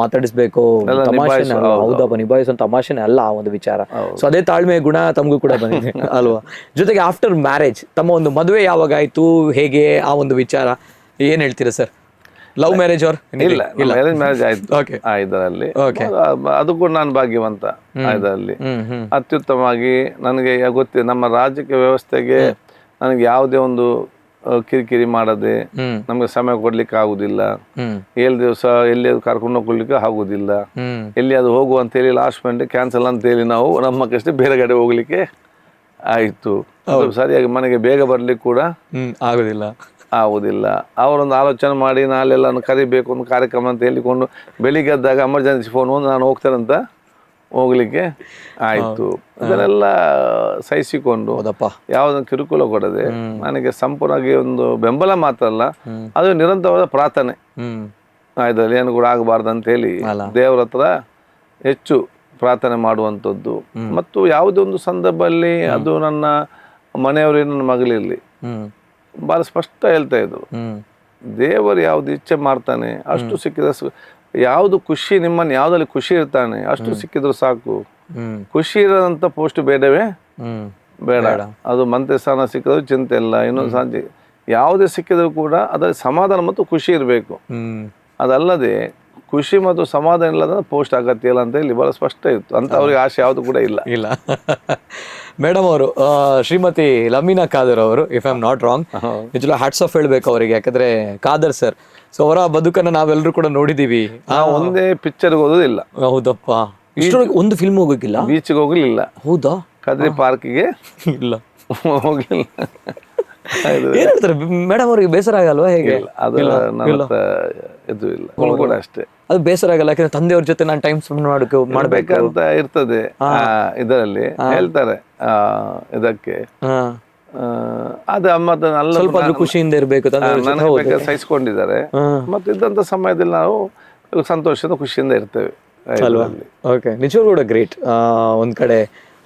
Speaker 2: ಮಾತಾಡಿಸ್ಬೇಕು, ತಮಾಷೆನೆ ಅಲ್ಲ, ಹೌದಪ್ಪ ನಿಭಾಯಿಸೋ ತಮಾಷೆನೆ ಅಲ್ಲ ಆ ಒಂದು ವಿಚಾರ. ಸೊ ಅದೇ ತಾಳ್ಮೆ ಗುಣ ತಮಗೂ ಕೂಡ ಬಂದಿದೆ ಅಲ್ವಾ? ಜೊತೆಗೆ ಆಫ್ಟರ್ ಮ್ಯಾರೇಜ್ ತಮ್ಮ ಒಂದು ಮದುವೆ ಯಾವಾಗ ಆಯ್ತು, ಹೇಗೆ ಆ ಒಂದು ವಿಚಾರ ಏನ್ ಹೇಳ್ತೀರಾ ಸರ್? ಲವ್ ಮ್ಯಾರೇಜ್ ಆರ್
Speaker 1: ಇಲ್ಲ, ಅರೇಂಜ್ ಮ್ಯಾರೇಜ್ ಆಯ್ತು ಇದರಲ್ಲಿ. ಅದು ಕೂಡ ನಾನು ಭಾಗ್ಯವಂತ ಇದರಲ್ಲಿ. ಅತ್ಯುತ್ತಮವಾಗಿ ನನಗೆ ಗೊತ್ತಿದೆ, ನಮ್ಮ ರಾಜಕೀಯ ವ್ಯವಸ್ಥೆಗೆ ನನಗೆ ಯಾವುದೇ ಒಂದು ಕಿರಿಕಿರಿ ಮಾಡದೆ ನಮ್ಗೆ ಸಮಯ ಕೊಡ್ಲಿಕ್ಕೆ ಆಗುದಿಲ್ಲ. 7 ದಿವಸ ಎಲ್ಲಿಯಾದ್ರು ಕರ್ಕೊಂಡು ಹೋಗ್ಲಿಕ್ಕೆ ಆಗುದಿಲ್ಲ. ಎಲ್ಲಿಯಾದ್ರು ಹೋಗುವ ಅಂತ ಹೇಳಿ ಲಾಸ್ಟ್ ಮಿನಿಟ್ ಕ್ಯಾನ್ಸಲ್ ಅಂತ ಹೇಳಿ ನಾವು ನಮ್ಮಕ್ಕಷ್ಟೇ ಬೇರೆ ಕಡೆ ಹೋಗ್ಲಿಕ್ಕೆ ಆಯ್ತು. ಸರಿಯಾಗಿ ಮನೆಗೆ ಬೇಗ ಬರ್ಲಿಕ್ಕೆ ಕೂಡ ಆಗುದಿಲ್ಲ. ಅವರೊಂದು ಆಲೋಚನೆ ಮಾಡಿ ನಾಳೆಲ್ಲ ಕರಿಬೇಕು ಒಂದು ಕಾರ್ಯಕ್ರಮ ಅಂತ ಹೇಳಿಕೊಂಡು ಬೆಳಿಗ್ಗೆ ಎದ್ದಾಗ ಎಮರ್ಜೆನ್ಸಿ ಫೋನ್ ನಾನು ಹೋಗ್ತೇನಂತ ಹೋಗ್ಲಿಕ್ಕೆ ಆಯ್ತು. ಅದನ್ನೆಲ್ಲ ಸಹಿಸಿಕೊಂಡು ಯಾವುದೊಂದು ಕಿರುಕುಳ ಕೊಡದೆ ನನಗೆ ಸಂಪೂರ್ಣವಾಗಿ ಒಂದು ಬೆಂಬಲ ಮಾತ್ರ ಅಲ್ಲ, ಅದು ನಿರಂತರವಾದ ಪ್ರಾರ್ಥನೆ ಇದರಲ್ಲಿ ಏನು ಕೂಡ ಆಗಬಾರ್ದು ಅಂತ ಹೇಳಿ ದೇವರ ಹತ್ರ ಹೆಚ್ಚು ಪ್ರಾರ್ಥನೆ ಮಾಡುವಂಥದ್ದು. ಮತ್ತು ಯಾವುದೇ ಒಂದು ಸಂದರ್ಭದಲ್ಲಿ ಅದು ನನ್ನ ಮನೆಯವರು ನನ್ನ ಮಗಳಿರಲಿ ಬಹಳ ಸ್ಪಷ್ಟ ಹೇಳ್ತಾ ಇದ್ರು, ದೇವರು ಯಾವ್ದು ಇಚ್ಛೆ ಮಾಡ್ತಾನೆ ಅಷ್ಟು ಸಿಕ್ಕಿದ್ರೆ, ಯಾವ್ದು ಖುಷಿ ನಿಮ್ಮನ್ನು ಯಾವ್ದಲ್ಲಿ ಖುಷಿ ಇರ್ತಾನೆ ಅಷ್ಟು ಸಿಕ್ಕಿದ್ರು ಸಾಕು. ಖುಷಿ ಇರೋದಂತ ಪೋಸ್ಟ್ ಬೇಡವೇ ಬೇಡ. ಅದು ಮಂತ್ರಿ ಸ್ಥಾನ ಸಿಕ್ಕಿದ್ರು ಚಿಂತೆ ಇಲ್ಲ, ಇನ್ನೊಂದು ಸಂಜೆ ಯಾವುದೇ ಸಿಕ್ಕಿದ್ರು ಕೂಡ ಅದರಲ್ಲಿ ಸಮಾಧಾನ ಮತ್ತು ಖುಷಿ ಇರಬೇಕು. ಅದಲ್ಲದೆ ಖುಷಿ ಮತ್ತು ಸಮಾಧಾನ ಇಲ್ಲದ ಪೋಸ್ಟ್ ಅಗತ್ಯ ಇಲ್ಲ ಅಂತ ಹೇಳಿ ಬಹಳ ಸ್ಪಷ್ಟ ಇತ್ತು. ಅಂತ ಅವ್ರಿಗೆ ಆಸೆ ಯಾವುದು ಕೂಡ ಇಲ್ಲ.
Speaker 2: ಮೇಡಮ್ ಅವರು ಶ್ರೀಮತಿ ಲಮೀನಾ ಖಾದರ್ ಅವರು, if I am not wrong, ನಿಜವಾಗ್ಲೂ ಹ್ಯಾಟ್ಸ್ ಆಫ್ ಹೇಳ್ಬೇಕು ಅವರಿಗೆ. ಯಾಕಂದ್ರೆ ಖಾದರ್ ಸರ್, ಸೊ ಅವರ ಬದುಕನ್ನ ನಾವೆಲ್ಲರೂ ಕೂಡ ನೋಡಿದೀವಿ.
Speaker 1: ಒಂದೇ ಪಿಕ್ಚರ್ ಓದೋದಿಲ್ಲ.
Speaker 2: ಹೌದಪ್ಪ, ಇಷ್ಟೊಳಗೆ ಒಂದು ಫಿಲ್ಮ್ ಹೋಗಕ್ಕಿಲ್ಲ,
Speaker 1: ಬೀಚ್ಗೆ ಹೋಗ್ಲಿಲ್ಲ.
Speaker 2: ಹೌದಾ?
Speaker 1: ಕದ್ರಿ ಪಾರ್ಕ್ಗೆ ಇಲ್ಲ ಹೋಗ್ಲಿಲ್ಲ.
Speaker 2: ಏನ್ ಹೇಳ್ತಾರೆ ಮೇಡಮ್ ಅವ್ರಿಗೆ, ಬೇಸರ ಆಗಲ್ವಾ? ಹೇಗೆ?
Speaker 1: ಅದು ಇದು ಇಲ್ಲ ಕೂಡ ಅಷ್ಟೇ,
Speaker 2: ಅದು ಬೇಸರ ಆಗಲ್ಲ. ಯಾಕಂದ್ರೆ ತಂದೆಯವ್ರ ಜೊತೆ ನಾನು ಟೈಮ್ ಸ್ಪೆಂಡ್ ಮಾಡ್ಬೇಕಂತ
Speaker 1: ಇರ್ತದೆ ಇದರಲ್ಲಿ ಹೇಳ್ತಾರೆ. ಇದಕ್ಕೆ ಅದು
Speaker 2: ಸ್ವಲ್ಪ ಖುಷಿಯಿಂದ ಇರ್ಬೇಕು,
Speaker 1: ನನಗೆ ಸಹಿಸ್ಕೊಂಡಿದ್ದಾರೆ. ಮತ್ತೆ ಇದ್ದಂತ ಸಮಯದಲ್ಲಿ ನಾವು ಸಂತೋಷದ ಖುಷಿಯಿಂದ ಇರ್ತೇವೆ.
Speaker 2: ಓಕೆ, ನಿಜವಾಗ್ಲೂ ಕೂಡ ಗ್ರೇಟ್. ಒಂದ್ ಕಡೆ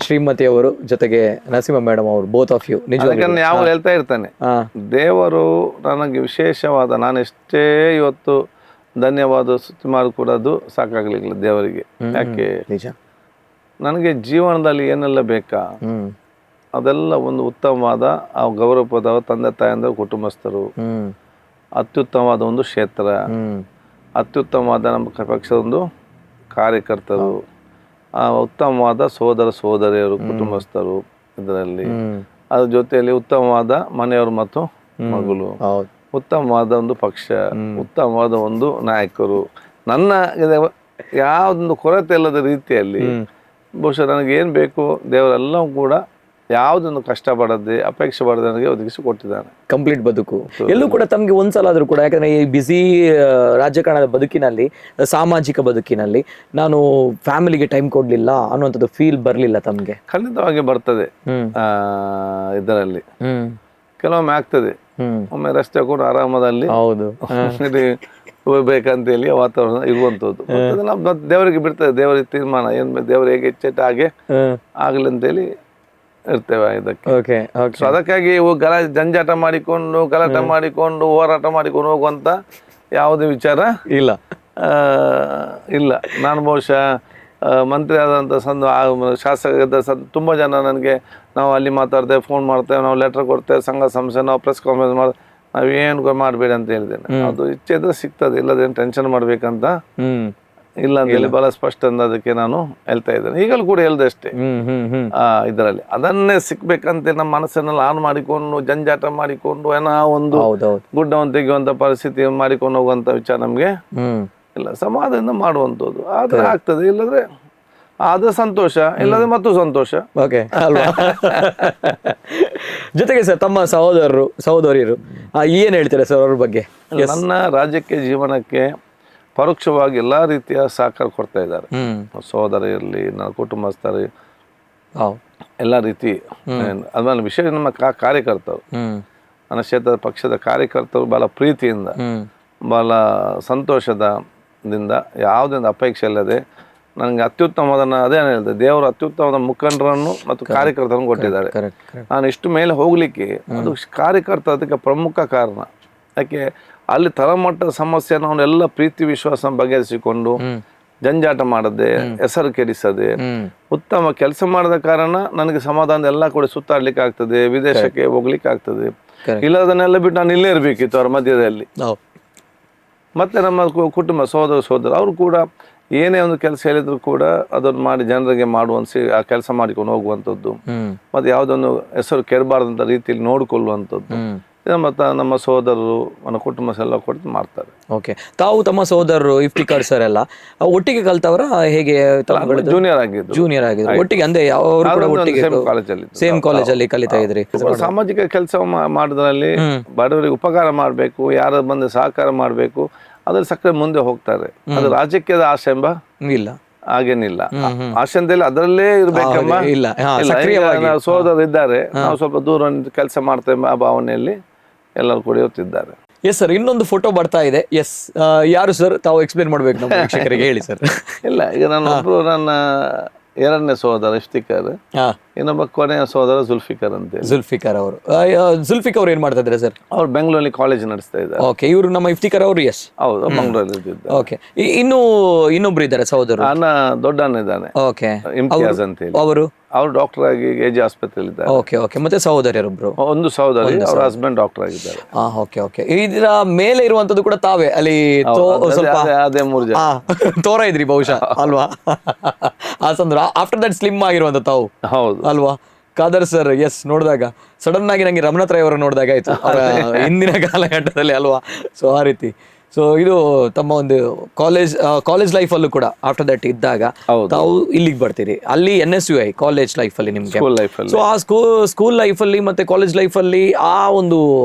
Speaker 2: ಶ್ರೀಮತಿ ಅವರು ಜೊತೆಗೆ ನರಸಿಂಹ ಮೇಡಮ್ ಅವರು, ಬೋತ್ ಆಫ್ ಯು.
Speaker 1: ನಿಜವಾಗಿ ಯಾವ ಹೇಳ್ತಾ ಇರ್ತಾನೆ, ದೇವರು ನನಗೆ ವಿಶೇಷವಾದ, ನಾನು ಎಷ್ಟೇ ಇವತ್ತು ಧನ್ಯವಾದ ಸ್ತುತಿ ಮಾಡಿಕೊಡೋದು ಸಾಕಾಗ್ಲಿಕ್ಕಿಲ್ಲ ದೇವರಿಗೆ. ಯಾಕೆ,
Speaker 2: ನಿಜ,
Speaker 1: ನನಗೆ ಜೀವನದಲ್ಲಿ ಏನೆಲ್ಲ ಬೇಕಾ ಅದೆಲ್ಲ ಒಂದು ಉತ್ತಮವಾದ ಆ ಗೌರವಪದ ತಂದೆ ತಾಯಂದಿರು ಕುಟುಂಬಸ್ಥರು, ಅತ್ಯುತ್ತಮವಾದ ಒಂದು ಕ್ಷೇತ್ರ, ಅತ್ಯುತ್ತಮವಾದ ನಮ್ಮ ಪಕ್ಷದ ಒಂದು ಕಾರ್ಯಕರ್ತರು, ಉತ್ತಮವಾದ ಸೋದರ ಸೋದರಿಯರು ಕುಟುಂಬಸ್ಥರು ಇದರಲ್ಲಿ, ಅದ್ರ ಜೊತೆಯಲ್ಲಿ ಉತ್ತಮವಾದ ಮನೆಯವರು ಮತ್ತು ಮಗಳು, ಉತ್ತಮವಾದ ಒಂದು ಪಕ್ಷ, ಉತ್ತಮವಾದ ಒಂದು ನಾಯಕರು, ನನ್ನ ಯಾವುದೊಂದು ಕೊರತೆ ಇಲ್ಲದ ರೀತಿಯಲ್ಲಿ ಬಹುಶಃ ನನಗೆ ಏನು ಬೇಕು ದೇವರೆಲ್ಲವೂ ಕೂಡ ಯಾವುದೊಂದು ಕಷ್ಟಪಡದೆ ಅಪೇಕ್ಷೆ ಪಡದೆ ನನಗೆ ಒದಗಿಸಿ ಕೊಟ್ಟಿದ್ದಾನೆ.
Speaker 2: ಕಂಪ್ಲೀಟ್ ಬದುಕು ಎಲ್ಲೂ ಕೂಡ ತಮಗೆ ಒಂದ್ಸಲ ಆದ್ರೂ ಕೂಡ, ಯಾಕಂದ್ರೆ ಈ ಬಿಸಿ ರಾಜಕಾರಣದ ಬದುಕಿನಲ್ಲಿ, ಸಾಮಾಜಿಕ ಬದುಕಿನಲ್ಲಿ ನಾನು ಫ್ಯಾಮಿಲಿಗೆ ಟೈಮ್ ಕೊಡ್ಲಿಲ್ಲ ಅನ್ನುವಂಥದ್ದು ಫೀಲ್ ಬರ್ಲಿಲ್ಲ ತಮ್ಗೆ?
Speaker 1: ಖಂಡಿತವಾಗಿ ಬರ್ತದೆ. ಇದರಲ್ಲಿ ಕೆಲವೊಮ್ಮೆ ಆಗ್ತದೆ, ಒಮ್ಮೆ ರಸ್ತೆ ಕೂಡ ಆರಾಮದಲ್ಲಿ
Speaker 2: ಹೌದು
Speaker 1: ಹೋಗ್ಬೇಕಂತೇಳಿ ವಾತಾವರಣ ಇರುವಂತದ್ದು ಮತ್ತೆ ದೇವರಿಗೆ ಬಿಡ್ತದೆ, ದೇವರಿಗೆ ತೀರ್ಮಾನ ಏನ್ ದೇವರು ಹೇಗೆ ಇಚ್ಛೆ ಹಾಗೆ ಆಗ್ಲಿ ಅಂತೇಳಿ ಇರ್ತೇವೆ ಇದಕ್ಕೆ. ಸೊ ಅದಕ್ಕಾಗಿ ಜಂಜಾಟ ಮಾಡಿಕೊಂಡು ಗಲಾಟೆ ಮಾಡಿಕೊಂಡು ಹೋರಾಟ ಮಾಡಿಕೊಂಡು ಹೋಗುವಂತ ಯಾವುದೇ ವಿಚಾರ
Speaker 2: ಇಲ್ಲ.
Speaker 1: ಇಲ್ಲ, ನಾನು ಬಹುಶಃ ಮಂತ್ರಿ ಆದಂಥ ಶಾಸಕದ ತುಂಬ ಜನ ನನಗೆ ನಾವು ಅಲ್ಲಿ ಮಾತಾಡ್ತೇವೆ, ಫೋನ್ ಮಾಡ್ತೇವೆ, ನಾವು ಲೆಟರ್ ಕೊಡ್ತೇವೆ, ಸಂಘ ಸಂಸ್ಥೆ, ನಾವು ಪ್ರೆಸ್ ಕಾನ್ಫರೆನ್ಸ್ ಮಾಡ್ತೇವೆ, ನಾವೇನು ಮಾಡಬೇಡಿ ಅಂತ ಹೇಳಿದ್ದೇನೆ. ಅದು ಇಚ್ಛೆ ಇದ್ರೆ ಸಿಗ್ತದೆ, ಇಲ್ಲದೇನು ಟೆನ್ಷನ್ ಮಾಡ್ಬೇಕಂತ ಇಲ್ಲ ಅಂತ ಹೇಳಿ ಬಹಳ ಸ್ಪಷ್ಟ ಅದಕ್ಕೆ ನಾನು ಹೇಳ್ತಾ ಇದ್ದೇನೆ. ಈಗಲೂ ಕೂಡ ಹೇಳ್ದೆ ಅಷ್ಟೇ, ಇದರಲ್ಲಿ ಅದನ್ನೇ ಸಿಕ್ಬೇಕಂತ ನಮ್ಮ ಮನಸ್ಸನ್ನೆಲ್ಲ ಆನ್ ಮಾಡಿಕೊಂಡು ಜಂಜಾಟ ಮಾಡಿಕೊಂಡು ಏನೋ ಒಂದು ಗುಡ್ಡವನ್ನು ತೆಗೆಯುವಂತ ಪರಿಸ್ಥಿತಿ ಮಾಡಿಕೊಂಡು ಹೋಗುವಂತ ವಿಚಾರ ನಮ್ಗೆ ಇಲ್ಲ. ಸಮಾಧಾನದಿಂದ ಮಾಡುವಂಥದ್ದು ಆದ್ರೆ ಆಗ್ತದೆ, ಇಲ್ಲದ್ರೆ ಆದ್ರೆ ಸಂತೋಷ, ಇಲ್ಲದ್ರೆ ಮತ್ತು ಸಂತೋಷ.
Speaker 2: ಓಕೆ ಅಲ್ವಾ? ಜೊತೆಗೆ ಸರ್ ತಮ್ಮ ಸಹೋದರಿಯರು ಏನ್ ಹೇಳ್ತಾರೆ ಸರ್ ಅವ್ರ ಬಗ್ಗೆ?
Speaker 1: ನನ್ನ ರಾಜಕೀಯ ಜೀವನಕ್ಕೆ ಪರೋಕ್ಷವಾಗಿ ಎಲ್ಲಾ ರೀತಿಯ ಸಹಕಾರ ಕೊಡ್ತಾ ಇದ್ದಾರೆ. ಸಹೋದರಿಯರಲ್ಲಿ, ನನ್ನ ಕುಟುಂಬಸ್ಥರು, ಎಲ್ಲ ರೀತಿ. ಅದ್ಮೇಲೆ ವಿಶೇಷ ನಮ್ಮ ಕಾರ್ಯಕರ್ತರು, ನನ್ನ ಕ್ಷೇತ್ರದ ಪಕ್ಷದ ಕಾರ್ಯಕರ್ತರು ಬಹಳ ಪ್ರೀತಿಯಿಂದ, ಬಹಳ ಸಂತೋಷದಿಂದ, ಯಾವುದೊಂದು ಅಪೇಕ್ಷೆ ಇಲ್ಲದೆ ನನಗೆ ಅತ್ಯುತ್ತಮವಾದ, ಅದೇನು ಹೇಳಿದೆ, ದೇವರು ಅತ್ಯುತ್ತಮವಾದ ಮುಖಂಡರನ್ನು ಮತ್ತು ಕಾರ್ಯಕರ್ತರನ್ನು ಕೊಟ್ಟಿದ್ದಾರೆ. ನಾನು ಇಷ್ಟು ಮೇಲೆ ಹೋಗ್ಲಿಕ್ಕೆ ಅದು ಕಾರ್ಯಕರ್ತ ಅದಕ್ಕೆ ಪ್ರಮುಖ ಕಾರಣ. ಯಾಕೆ ಅಲ್ಲಿ ತಳಮಟ್ಟದ ಸಮಸ್ಯೆಯನ್ನು ಅವನ್ನೆಲ್ಲ ಪ್ರೀತಿ ವಿಶ್ವಾಸ ಬಗೆಹರಿಸಿಕೊಂಡು ಜಂಜಾಟ ಮಾಡದೆ, ಹೆಸರು ಕೆಡಿಸದೆ, ಉತ್ತಮ ಕೆಲಸ ಮಾಡದ ಕಾರಣ ನನಗೆ ಸಮಾಧಾನ ಎಲ್ಲ ಕೂಡ ಸುತ್ತಾಡ್ಲಿಕ್ಕೆ ಆಗ್ತದೆ, ವಿದೇಶಕ್ಕೆ ಹೋಗ್ಲಿಕ್ಕೆ ಆಗ್ತದೆ. ಇಲ್ಲದನ್ನೆಲ್ಲ ಬಿಟ್ಟು ನಾನು ಇಲ್ಲೇ ಇರ್ಬೇಕಿತ್ತು ಅವ್ರ ಮಧ್ಯದಲ್ಲಿ. ಮತ್ತೆ ನಮ್ಮ ಕುಟುಂಬ ಸೋದರ ಅವರು ಕೂಡ ಏನೇ ಒಂದು ಕೆಲಸ ಹೇಳಿದ್ರು ಕೂಡ ಅದನ್ನು ಮಾಡಿ ಜನರಿಗೆ ಮಾಡುವಂತ ಆ ಕೆಲಸ ಮಾಡಿಕೊಂಡು ಹೋಗುವಂಥದ್ದು, ಮತ್ತೆ ಯಾವುದೊಂದು ಹೆಸರು ಕೆಡಬಾರ್ದಂತ ರೀತಿಯಲ್ಲಿ ನೋಡಿಕೊಳ್ಳುವಂಥದ್ದು ನಮ್ಮ ಸಹೋದರರು, ನನ್ನ ಕುಟುಂಬ ಎಲ್ಲ ಕೊಟ್ಟು ಮಾಡ್ತಾರೆ.
Speaker 2: ಓಕೆ, ತಾವು ತಮ್ಮ ಸಹೋದರರು ಇಫ್ತಿಕಾರ್ ಸರ್ ಎಲ್ಲ ಒಟ್ಟಿಗೆ ಕಲ್ತವರ ಹೇಗೆ?
Speaker 1: ಜೂನಿಯರ್ ಆಗಿದ್ರು
Speaker 2: ಒಟ್ಟಿಗೆ, ಅಂದ್ರೆ ಅವರು ಕೂಡ ಒಟ್ಟಿಗೆ ಸೇಮ್ ಕಾಲೇಜಲ್ಲಿ ಕಲಿತಾ ಇದ್ರಿ?
Speaker 1: ಸಾಮಾಜಿಕ ಕೆಲಸ ಮಾಡೋದ್ರಲ್ಲಿ ಬಡವರಿಗೆ ಉಪಕಾರ ಮಾಡಬೇಕು, ಯಾರು ಬಂದು ಸಹಕಾರ ಮಾಡಬೇಕು, ಅದ್ರಲ್ಲಿ ಸಕ್ಕರೆ ಮುಂದೆ ಹೋಗ್ತಾರೆ. ಅದು ರಾಜಕೀಯದ ಆಸೆ ಎಂಬ
Speaker 2: ಇಲ್ಲ,
Speaker 1: ಹಾಗೇನಿಲ್ಲ. ಆಸೆ ಅಂತ ಅದರಲ್ಲೇ ಇರ್ಬೇಕಮ್ಮ ಇಲ್ಲ. ಸಹೋದರರು ಇದ್ದಾರೆ, ನಾವು ಸ್ವಲ್ಪ ದೂರ ಕೆಲಸ ಮಾಡ್ತೇವೆ ಆ ಭಾವನೆಯಲ್ಲಿ ಎಲ್ಲರೂ ಕೂಡ ಇರ್ತಿದ್ದಾರೆ.
Speaker 2: ಎಸ್ ಸರ್, ಇನ್ನೊಂದು ಫೋಟೋ ಬರ್ತಾ ಇದೆ. ಎಸ್, ಯಾರು ಸರ್? ತಾವು ಎಕ್ಸ್ಪ್ಲೇನ್ ಮಾಡ್ಬೇಕು ನಮ್ಮ ವೀಕ್ಷಕರಿಗೆ, ಹೇಳಿ ಸರ್.
Speaker 1: ಇಲ್ಲ, ಈಗ ನನ್ನ ಎರಡನೇ ಸಹೋದರ ಇಫ್ತಿಕಾರ್, ಇನ್ನೊಬ್ಬ ಕೊನೆಯ ಸಹೋದರ ಜುಲ್ಫಿಕಾರ್ ಅಂತ.
Speaker 2: ಜುಲ್ಫಿಕಾರ್ ಅವರು ಏನ್ ಮಾಡ್ತಾ ಇದ್ದಾರೆ ಸರ್?
Speaker 1: ಅವ್ರು ಬೆಂಗಳೂರಲ್ಲಿ ಕಾಲೇಜ್ ನಡೆಸ್ತಾ ಇದ್ದಾರೆ.
Speaker 2: ಓಕೆ, ಇವರು ನಮ್ಮ ಇಫ್ತಿಕಾರ್ ಅವರು? ಎಸ್,
Speaker 1: ಹೌದು, ಮಂಗಳೂರಲ್ಲಿ.
Speaker 2: ಓಕೆ, ಇನ್ನೊಬ್ರು ಇದ್ದಾರೆ ಸಹೋದರ?
Speaker 1: ದೊಡ್ಡ ಅಣ್ಣ ಇದ್ದಾನೆ.
Speaker 2: ಓಕೆ,
Speaker 1: ಇಮ್ತಿಯಾಜ್ ಅಂತ ಹೇಳಿ. ಅವರು ಡಾಕ್ಟರ್ ಆಗಿ ಎಜೆ ಆಸ್ಪತ್ರೆಯಲ್ಲಿ ಇದ್ದಾರೆ.
Speaker 2: ಓಕೆ ಓಕೆ, ಮತ್ತೆ ಸಹೋದರಿಯರೊಬ್ರು?
Speaker 1: ಒಂದು ಸಹೋದರಿ, ಅವರ ಹಸ್ಬೆಂಡ್ ಡಾಕ್ಟರ್ ಆಗಿದ್ದಾರೆ.
Speaker 2: ಓಕೆ ಓಕೆ, ಇದರ ಮೇಲೆ ಇರುವಂತದ್ದು ಕೂಡ ತಾವೇ ಅಲ್ಲಿ ಸ್ವಲ್ಪ
Speaker 1: ಅದೇ 3 ಜನ
Speaker 2: ತೋರ ಇದ್ರಿ ಬಹುಶಃ ಅಲ್ವಾ? ಆ ಸಂದರ್ಭ ಆಫ್ಟರ್ ದಟ್ ಸ್ಲಿಮ್ ಆಗಿರುವಂತ ತಾವು, ಹೌದು ಅಲ್ವಾ? ಖಾದರ್ ಸರ್, ಎಸ್, ನೋಡಿದಾಗ ಸಡನ್ ಆಗಿ ನಂಗೆ ರಮನಾಥ್ ರೈ ಅವರ ನೋಡಿದಾಗ ಆಯ್ತು ಹಿಂದಿನ ಕಾಲಘಟ್ಟದಲ್ಲಿ ಅಲ್ವಾ? ಸೊ ಆ ರೀತಿ. ಸೊ ಇದು ತಮ್ಮ ಒಂದು ಕಾಲೇಜ್ ಲೈಫ್ ಅಲ್ಲೂ ಕೂಡ ಆಫ್ಟರ್ ದಟ್ ಇದ್ದಾಗ ತಾವು ಇಲ್ಲಿಗೆ ಬರ್ತೀರಿ, ಅಲ್ಲಿ NSUI ಕಾಲೇಜ್ ಲೈಫ್ ಅಲ್ಲಿ ನಿಮ್ಗೆ. ಸೊ ಆ ಸ್ಕೂಲ್ ಲೈಫ್ ಅಲ್ಲಿ ಮತ್ತೆ ಕಾಲೇಜ್ ಲೈಫ್ ಅಲ್ಲಿ ಆ ಒಂದು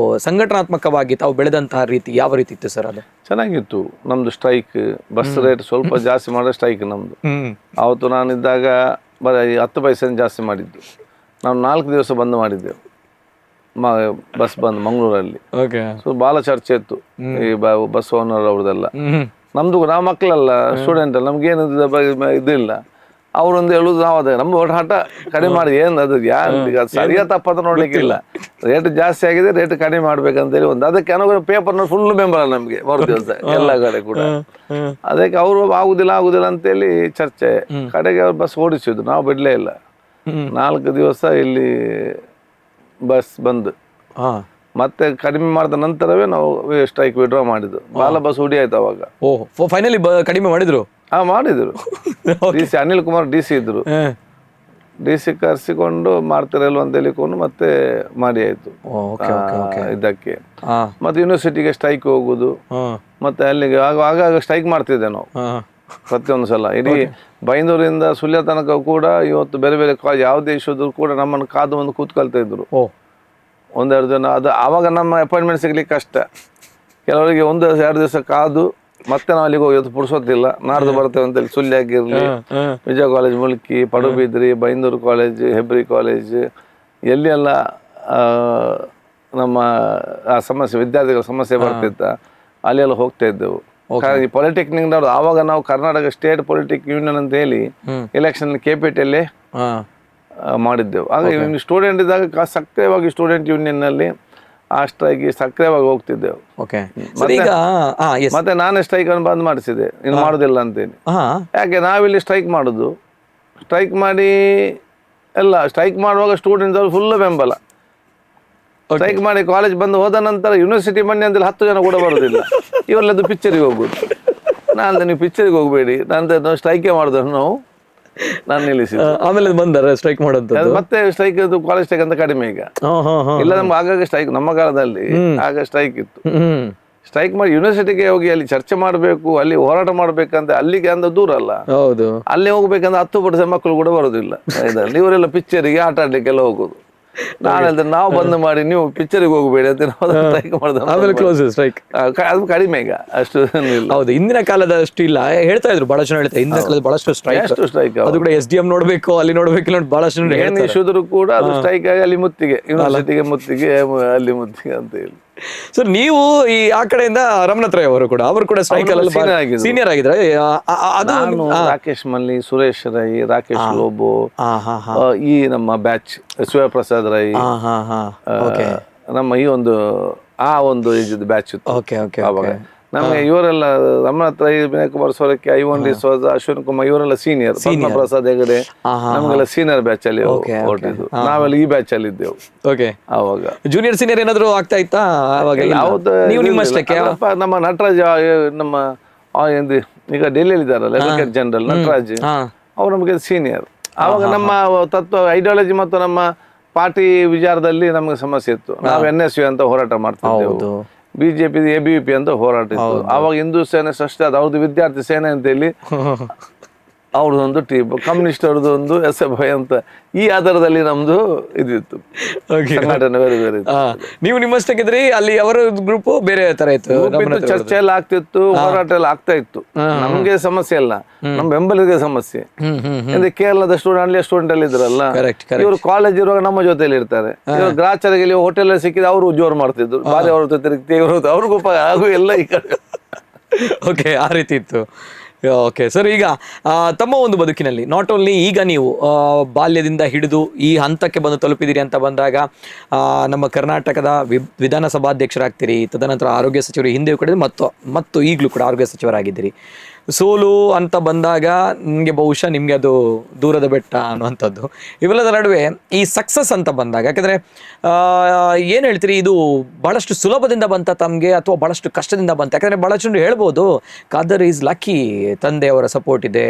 Speaker 2: ಸಂಘಟನಾತ್ಮಕವಾಗಿ ತಾವು ಬೆಳೆದಂತಹ ರೀತಿ ಯಾವ ರೀತಿ ಇತ್ತು ಸರ್? ಅದು
Speaker 1: ಚೆನ್ನಾಗಿತ್ತು. ನಮ್ದು ಸ್ಟ್ರೈಕ್, ಬಸ್ ರೇಟ್ ಸ್ವಲ್ಪ ಜಾಸ್ತಿ ಮಾಡೋ ಸ್ಟ್ರೈಕ್ ನಮ್ದು. ಅವತ್ತು ನಾನಿದ್ದಾಗ ಬರೀ 10 ಪೈಸೆ ಜಾಸ್ತಿ ಮಾಡಿದ್ದು. ನಾವು 4 ದಿವಸ ಬಂದ್ ಮಾಡಿದ್ದೆವು, ಬಸ್ ಬಂದ್ ಮಂಗಳೂರಲ್ಲಿ. ಸೊ ಬಹಳ ಚರ್ಚೆ ಇತ್ತು ಈ ಬಸ್ ಓನರ್ ಅವ್ರದೆಲ್ಲ. ನಮ್ದು ನಾವು ಮಕ್ಕಳಲ್ಲ, ಸ್ಟೂಡೆಂಟ್ ಅಲ್ಲ, ನಮ್ಗೇನು ಇದಿಲ್ಲ. ಅವ್ರೊಂದು ಹೇಳುದು ನಾವು ಅದೇ ನಮ್ಮ ಹಠ ಕಡಿಮೆ ಮಾಡಿ ಏನು ಅದು ಸರಿಯಾದ ತಪ್ಪಂತ ನೋಡ್ಲಿಕ್ಕಿಲ್ಲ. ರೇಟ್ ಜಾಸ್ತಿ ಆಗಿದೆ, ರೇಟ್ ಕಡಿಮೆ ಮಾಡ್ಬೇಕಂತೇಳಿ ಒಂದು ಅದಕ್ಕೆ ಅನುಗುಣ ಪೇಪರ್ ನೋಡಿ ಫುಲ್ ಮೆಂಬರ್ ನಮ್ಗೆ 3 ದಿವಸ ಎಲ್ಲ ಕಡೆ ಕೂಡ. ಅದಕ್ಕೆ ಅವರು ಆಗುದಿಲ್ಲ ಅಂತೇಳಿ ಚರ್ಚೆ. ಕಡೆಗೆ ಅವ್ರು ಬಸ್ ಓಡಿಸಿದ್ರು, ನಾವು ಬಿಡ್ಲೇ ಇಲ್ಲ. 4 ದಿವಸ ಇಲ್ಲಿ ಬಸ್ ಬಂದ್,
Speaker 2: ಹಾ
Speaker 1: ಮತ್ತೆ ಕಡಿಮೆ ಮಾಡಿದ ನಂತರವೇ ನಾವು ಸ್ಟ್ರೈಕ್ ವಿಡ್ರಾ ಮಾಡಿದ್ದು. ಬಾಲ ಬಸ್ ಹುಡಿ ಆಯ್ತು ಅವಾಗ.
Speaker 2: ಓಹ್ ಫೈನಲಿ ಕಡಿಮೆ ಮಾಡಿದ್ರು.
Speaker 1: ಮಾಡಿದ್ರು. DC ಅನಿಲ್ ಕುಮಾರ್ DC ಇದ್ರು. DC ಕರೆಸಿಕೊಂಡು ಮಾಡ್ತಿರಲ್ವ ಅಂತ ಹೇಳಿಕೊಂಡು ಮತ್ತೆ ಮಾಡಿ ಆಯ್ತು ಇದಕ್ಕೆ. ಮತ್ತೆ ಯೂನಿವರ್ಸಿಟಿಗೆ ಸ್ಟ್ರೈಕ್ ಹೋಗುದು, ಮತ್ತೆ ಅಲ್ಲಿಗೆ ಆಗಾಗ ಸ್ಟ್ರೈಕ್ ಮಾಡ್ತಿದ್ದೆ ನಾವು ಪ್ರತಿಯೊಂದು ಸಲ. ಇಡೀ ಬೈಂದೂರಿಂದ ಸುಳ್ಯ ತನಕ ಕೂಡ ಇವತ್ತು ಬೇರೆ ಬೇರೆ ಕಾಲೇಜ್ ಯಾವುದೇ ಇಶ್ಯೂದ್ರು ಕೂಡ ನಮ್ಮನ್ನು ಕಾದು ಬಂದು ಕೂತ್ಕೊಳ್ತಾ ಇದ್ರು 1-2 ಜನ. ಅದು ಆವಾಗ ನಮ್ಮ ಅಪಾಯಿಂಟ್ಮೆಂಟ್ ಸಿಗ್ಲಿಕ್ಕೆ ಕಷ್ಟ. ಕೆಲವರಿಗೆ 1-2 ದಿವಸ ಕಾದು ಮತ್ತೆ ನಾವು ಅಲ್ಲಿಗೆ ಹೋಗಿ ಇವತ್ತು ಪುರ್ಸೋತಿಲ್ಲ, ನಾಡ್ದು ಬರ್ತೇವೆ ಅಂತೇಳಿ ಸುಳ್ಯ ಆಗಿರ್ಲಿ, Vijaya college Mulki, Padubidri, Byndoor college, Hebri college, ಎಲ್ಲಿ ಎಲ್ಲ ನಮ್ಮ ಆ ಸಮಸ್ಯೆ ವಿದ್ಯಾರ್ಥಿಗಳ ಸಮಸ್ಯೆ ಬರ್ತಿತ್ತ ಅಲ್ಲಿ ಎಲ್ಲ ಹೋಗ್ತಾ ಇದ್ದೆವು. ಪಾಲಿಟೆಕ್ನಿಕ್ನವ್ರು ಆವಾಗ ನಾವು ಕರ್ನಾಟಕ ಸ್ಟೇಟ್ ಪೊಲಿಟಿಕ್ ಯೂನಿಯನ್ ಅಂತ ಹೇಳಿ ಎಲೆಕ್ಷನ್ KPTಯಲ್ಲೇ ಮಾಡಿದ್ದೆವು. ಆಗ ಸ್ಟೂಡೆಂಟ್ ಇದ್ದಾಗ ಸಕ್ರಿಯವಾಗಿ ಸ್ಟೂಡೆಂಟ್ ಯೂನಿಯನ್ನಲ್ಲಿ ಆ ಸ್ಟ್ರೈಕ್ ಸಕ್ರಿಯವಾಗಿ ಹೋಗ್ತಿದ್ದೆವು. ಮತ್ತೆ ನಾನೇ ಸ್ಟ್ರೈಕ್ ಅನ್ನು ಬಂದ್ ಮಾಡಿಸಿದೆ, ಇನ್ನು ಮಾಡುದಿಲ್ಲ ಅಂತೇಳಿ. ಯಾಕೆ ನಾವಿಲ್ಲಿ ಸ್ಟ್ರೈಕ್ ಮಾಡುದು, ಸ್ಟ್ರೈಕ್ ಮಾಡಿ ಎಲ್ಲ ಸ್ಟ್ರೈಕ್ ಮಾಡುವಾಗ ಸ್ಟೂಡೆಂಟ್ಸ್ ಅವರು ಫುಲ್ ಬೆಂಬಲ. ಸ್ಟ್ರೈಕ್ ಮಾಡಿ ಕಾಲೇಜ್ ಬಂದು ಹೋದ ನಂತರ ಯೂನಿವರ್ಸಿಟಿ ಬನ್ನಿ ಅಂತೇಳಿ 10 ಜನ ಕೂಡ ಬರೋದಿಲ್ಲ. ಇವರಲ್ಲದು ಪಿಕ್ಚರಿಗೆ ಹೋಗುದು. ನಾನು ನೀವು ಪಿಕ್ಚರಿಗೆ ಹೋಗ್ಬೇಡಿ, ನಾನು ಸ್ಟ್ರೈಕೇ ಮಾಡಿದ್ರು ನಾವು, ನಾನು ನಿಲ್ಲಿಸಿದ್ದು.
Speaker 2: ಆಮೇಲೆ ಬಂದಾರ ಸ್ಟ್ರೈಕ್ ಮಾಡೋದು.
Speaker 1: ಮತ್ತೆ ಸ್ಟ್ರೈಕ್ ಕಾಲೇಜ್ ಸ್ಟ್ರೈಕ್ ಅಂತ ಕಡಿಮೆ ಈಗ. ಇಲ್ಲ ನಮ್ಗೆ ಆಗಾಗ ಸ್ಟ್ರೈಕ್, ನಮ್ಮ ಕಾಲದಲ್ಲಿ ಆಗ ಸ್ಟ್ರೈಕ್ ಇತ್ತು. ಸ್ಟ್ರೈಕ್ ಮಾಡಿ ಯೂನಿವರ್ಸಿಟಿಗೆ ಹೋಗಿ ಅಲ್ಲಿ ಚರ್ಚೆ ಮಾಡಬೇಕು, ಅಲ್ಲಿ ಹೋರಾಟ ಮಾಡ್ಬೇಕಂತ ಅಲ್ಲಿಗೆ ಅಂದ್ರೆ ದೂರ ಅಲ್ಲ. ಹೌದು, ಅಲ್ಲಿ ಹೋಗ್ಬೇಕಂದ್ರೆ 10% ಮಕ್ಕಳು ಕೂಡ ಬರೋದಿಲ್ಲ. ಇವರೆಲ್ಲ ಪಿಕ್ಚರಿಗೆ ಆಟ ಆಡ್ಲಿಕ್ಕೆಲ್ಲ ಹೋಗುದು. ನಾನಂದ್ರೆ ನಾವು ಬಂದ್ ಮಾಡಿ ನೀವು ಪಿಕ್ಚರಿಗೆ ಹೋಗ್ಬೇಡಿ ಅಂತ ಸ್ಟ್ರೈಕ್ ಮಾಡಿದ. ಆಮೇಲೆ ಕ್ಲೋಸ್ ಸ್ಟ್ರೈಕ್. ಅದು ಕಡಿಮೆ ಈಗ, ಅಷ್ಟು
Speaker 2: ಹೌದು. ಹಿಂದಿನ ಕಾಲದ ಅಷ್ಟು ಇಲ್ಲ ಹೇಳ್ತಾ ಇದ್ರು, ಬಹಳಷ್ಟು ಹೇಳ್ತಾರೆ. ಹಿಂದಿನ ಕಾಲದ ಬಹಳಷ್ಟು ಸ್ಟ್ರೈಕ್, ಅದು ಕೂಡ SDM ನೋಡ್ಬೇಕು, ಅಲ್ಲಿ ನೋಡ್ಬೇಕು, ಬಹಳಷ್ಟು
Speaker 1: ಇಷ್ಟಿದ್ರು ಕೂಡ ಅದು ಸ್ಟ್ರೈಕ್ ಆಗಿ ಅಲ್ಲಿ ಮುತ್ತಿಗೆ, ಯೂನಿವರ್ಸಿಟಿಗೆ ಮುತ್ತಿಗೆ, ಅಲ್ಲಿ ಮುತ್ತಿಗೆ ಅಂತ ಹೇಳಿ.
Speaker 2: ಸರ್ ನೀವು ಆ ಕಡೆಯಿಂದ ರಮನಾಥ್ ರೈ ಅವರು ಕೂಡ ಸ್ಟ್ರೈಕ್ ಅಲ್ಲಿ ಸೀನಿಯರ್ ಆಗಿದ್ರೆ.
Speaker 1: ನಾನು ರಾಕೇಶ್ ಮಲ್ಲಿ, ಸುರೇಶ್ ರೈ, ರಾಕೇಶ್ ಲೋಬೋ, ಈ ನಮ್ಮ ಬ್ಯಾಚ್ ಶಿವಪ್ರಸಾದ್ ರೈ, ನಮ್ಮ ಈ ಒಂದು ಒಂದು ಬ್ಯಾಚ್ ಇತ್ತು ಅವಾಗ. ನಮ್ಗೆ ಇವರೆಲ್ಲ ರಮನಾಥ್ ರೈ, ವಿನಯ್ ಕುಮಾರ್ ಸೋರಕ್ಕೆ, ಐವನ್ ಡಿಸೋಜ, ಅಶ್ವಿನ್ ಕುಮಾರ್ ಇವರೆಲ್ಲ ಸೀನಿಯರ್. ಪ್ರಸಾದ್ ಹೆಗಡೆ ನಮ್ಗೆಲ್ಲ ಸೀನಿಯರ್ ಬ್ಯಾಚ್ ಅಲ್ಲಿ ಹೊರಟಿದ್ದು. ನಾವೆಲ್ಲ ಈ ಬ್ಯಾಚ್ ಅಲ್ಲಿ ಇದ್ದೆವು ಅವಾಗ.
Speaker 2: ಜೂನಿಯರ್ ಸೀನಿಯರ್ ಏನಾದ್ರು ಆಗ್ತಾ ಇತ್ತಾ ಅವಾಗ?
Speaker 1: ನಮ್ಮ ನಟರಾಜ್, ನಮ್ಮ ಈಗ ಡೆಲ್ಲಿಯಲ್ಲಿ ಇದ್ದಾರಲ್ಲ ಅಡ್ವೊಕೇಟ್ ಜನರಲ್ ನಟರಾಜ್, ಅವ್ರು ನಮಗೆ ಸೀನಿಯರ್. ಅವಾಗ ನಮ್ಮ ತತ್ವ ಐಡಿಯಾಲಜಿ ಮತ್ತು ನಮ್ಮ ಪಾರ್ಟಿ ವಿಚಾರದಲ್ಲಿ ನಮ್ಗೆ ಸಮಸ್ಯೆ ಇತ್ತು. ನಾವು NSU ಅಂತ ಹೋರಾಟ ಮಾಡ್ತಿದ್ದೆವು, BJP ABVP ಅಂತ ಹೋರಾಟ ಇತ್ತು. ಆವಾಗ ಹಿಂದೂ ಸೇನೆ ಸೃಷ್ಟಿ ಆದ, ಅವ್ರದ್ದು ವಿದ್ಯಾರ್ಥಿ ಸೇನೆ ಅಂತ ಹೇಳಿ ಅವ್ರದ್ದೊಂದು ಟೀಮ್, ಕಮ್ಯುನಿಸ್ಟ್ ಅವ್ರದ್ದು ಒಂದು SFI ಅಂತ, ಈ ಆಧಾರದಲ್ಲಿ ನಮ್ದು ಇದಿತ್ತು ಸಂಘಟನೆ ಬೇರೆ ಬೇರೆ.
Speaker 2: ನೀವು ನಿಮ್ಮಷ್ಟಕ್ಕಿದ್ರಿ, ಅಲ್ಲಿ ಅವರ ಗ್ರೂಪ್ ಬೇರೆ ತರ ಇತ್ತು,
Speaker 1: ಚರ್ಚೆ ಎಲ್ಲ ಆಗ್ತಿತ್ತು, ಹೋರಾಟ ಎಲ್ಲ ಆಗ್ತಾ ಇತ್ತು. ನಮ್ಗೆ ಸಮಸ್ಯೆ ಅಲ್ಲ, ನಮ್ ಬೆಂಬಲಿಗೆ ಸಮಸ್ಯೆ. ಅಂದ್ರೆ ಕೇರಳದ ಸ್ಟೂಡೆಂಟ್ ಅಲ್ಲಿ ಇದ್ರಲ್ಲ, ಇವರು ಕಾಲೇಜ್ ಇರುವಾಗ ನಮ್ಮ ಜೊತೆಲಿ ಇರ್ತಾರೆ. ಇವರು ಗ್ರಾಚಾರಿಗೆ ಹೋಟೆಲ್ ಸಿಕ್ಕಿದ್ರೆ ಅವರು ಜೋರು ಮಾಡ್ತಿದ್ರು, ಬಾರಿ ಅವ್ರ ಜೊತೆ ಅವ್ರಿಗೂ ಹಾಗೂ ಎಲ್ಲ ಈ ಕಡೆ.
Speaker 2: ಓಕೆ, ಆ ರೀತಿ ಇತ್ತು. ಓಕೆ ಸರ್, ಈಗ ತಮ್ಮ ಒಂದು ಬದುಕಿನಲ್ಲಿ ನಾಟ್ ಓನ್ಲಿ ಈಗ ನೀವು ಬಾಲ್ಯದಿಂದ ಹಿಡಿದು ಈ ಹಂತಕ್ಕೆ ಬಂದು ತಲುಪಿದಿರಿ ಅಂತ ಬಂದಾಗ, ನಮ್ಮ ಕರ್ನಾಟಕದ ವಿಧಾನಸಭಾಧ್ಯಕ್ಷರಾಗ್ತೀರಿ, ತದನಂತರ ಆರೋಗ್ಯ ಸಚಿವರು, ಹಿಂದೆ ಕೂಡ ಮತ್ತು ಈಗಲೂ ಕೂಡ ಆರೋಗ್ಯ ಸಚಿವರಾಗಿದ್ದೀರಿ. ಸೋಲು ಅಂತ ಬಂದಾಗ ನಿಮಗೆ ಬಹುಶಃ ನಿಮಗೆ ಅದು ದೂರದ ಬೆಟ್ಟ ಅನ್ನುವಂಥದ್ದು. ಇವೆಲ್ಲದ ನಡುವೆ ಈ ಸಕ್ಸಸ್ ಅಂತ ಬಂದಾಗ, ಯಾಕಂದರೆ ಏನು ಹೇಳ್ತೀರಿ, ಇದು ಭಾಳಷ್ಟು ಸುಲಭದಿಂದ ಬಂತ ತಮಗೆ ಅಥವಾ ಭಾಳಷ್ಟು ಕಷ್ಟದಿಂದ ಬಂತ? ಯಾಕಂದರೆ ಭಾಳಷ್ಟು ಹೇಳ್ಬೋದು, ಖಾದರ್ ಈಸ್ ಲಕ್ಕಿ, ತಂದೆಯವರ ಸಪೋರ್ಟ್ ಇದೆ,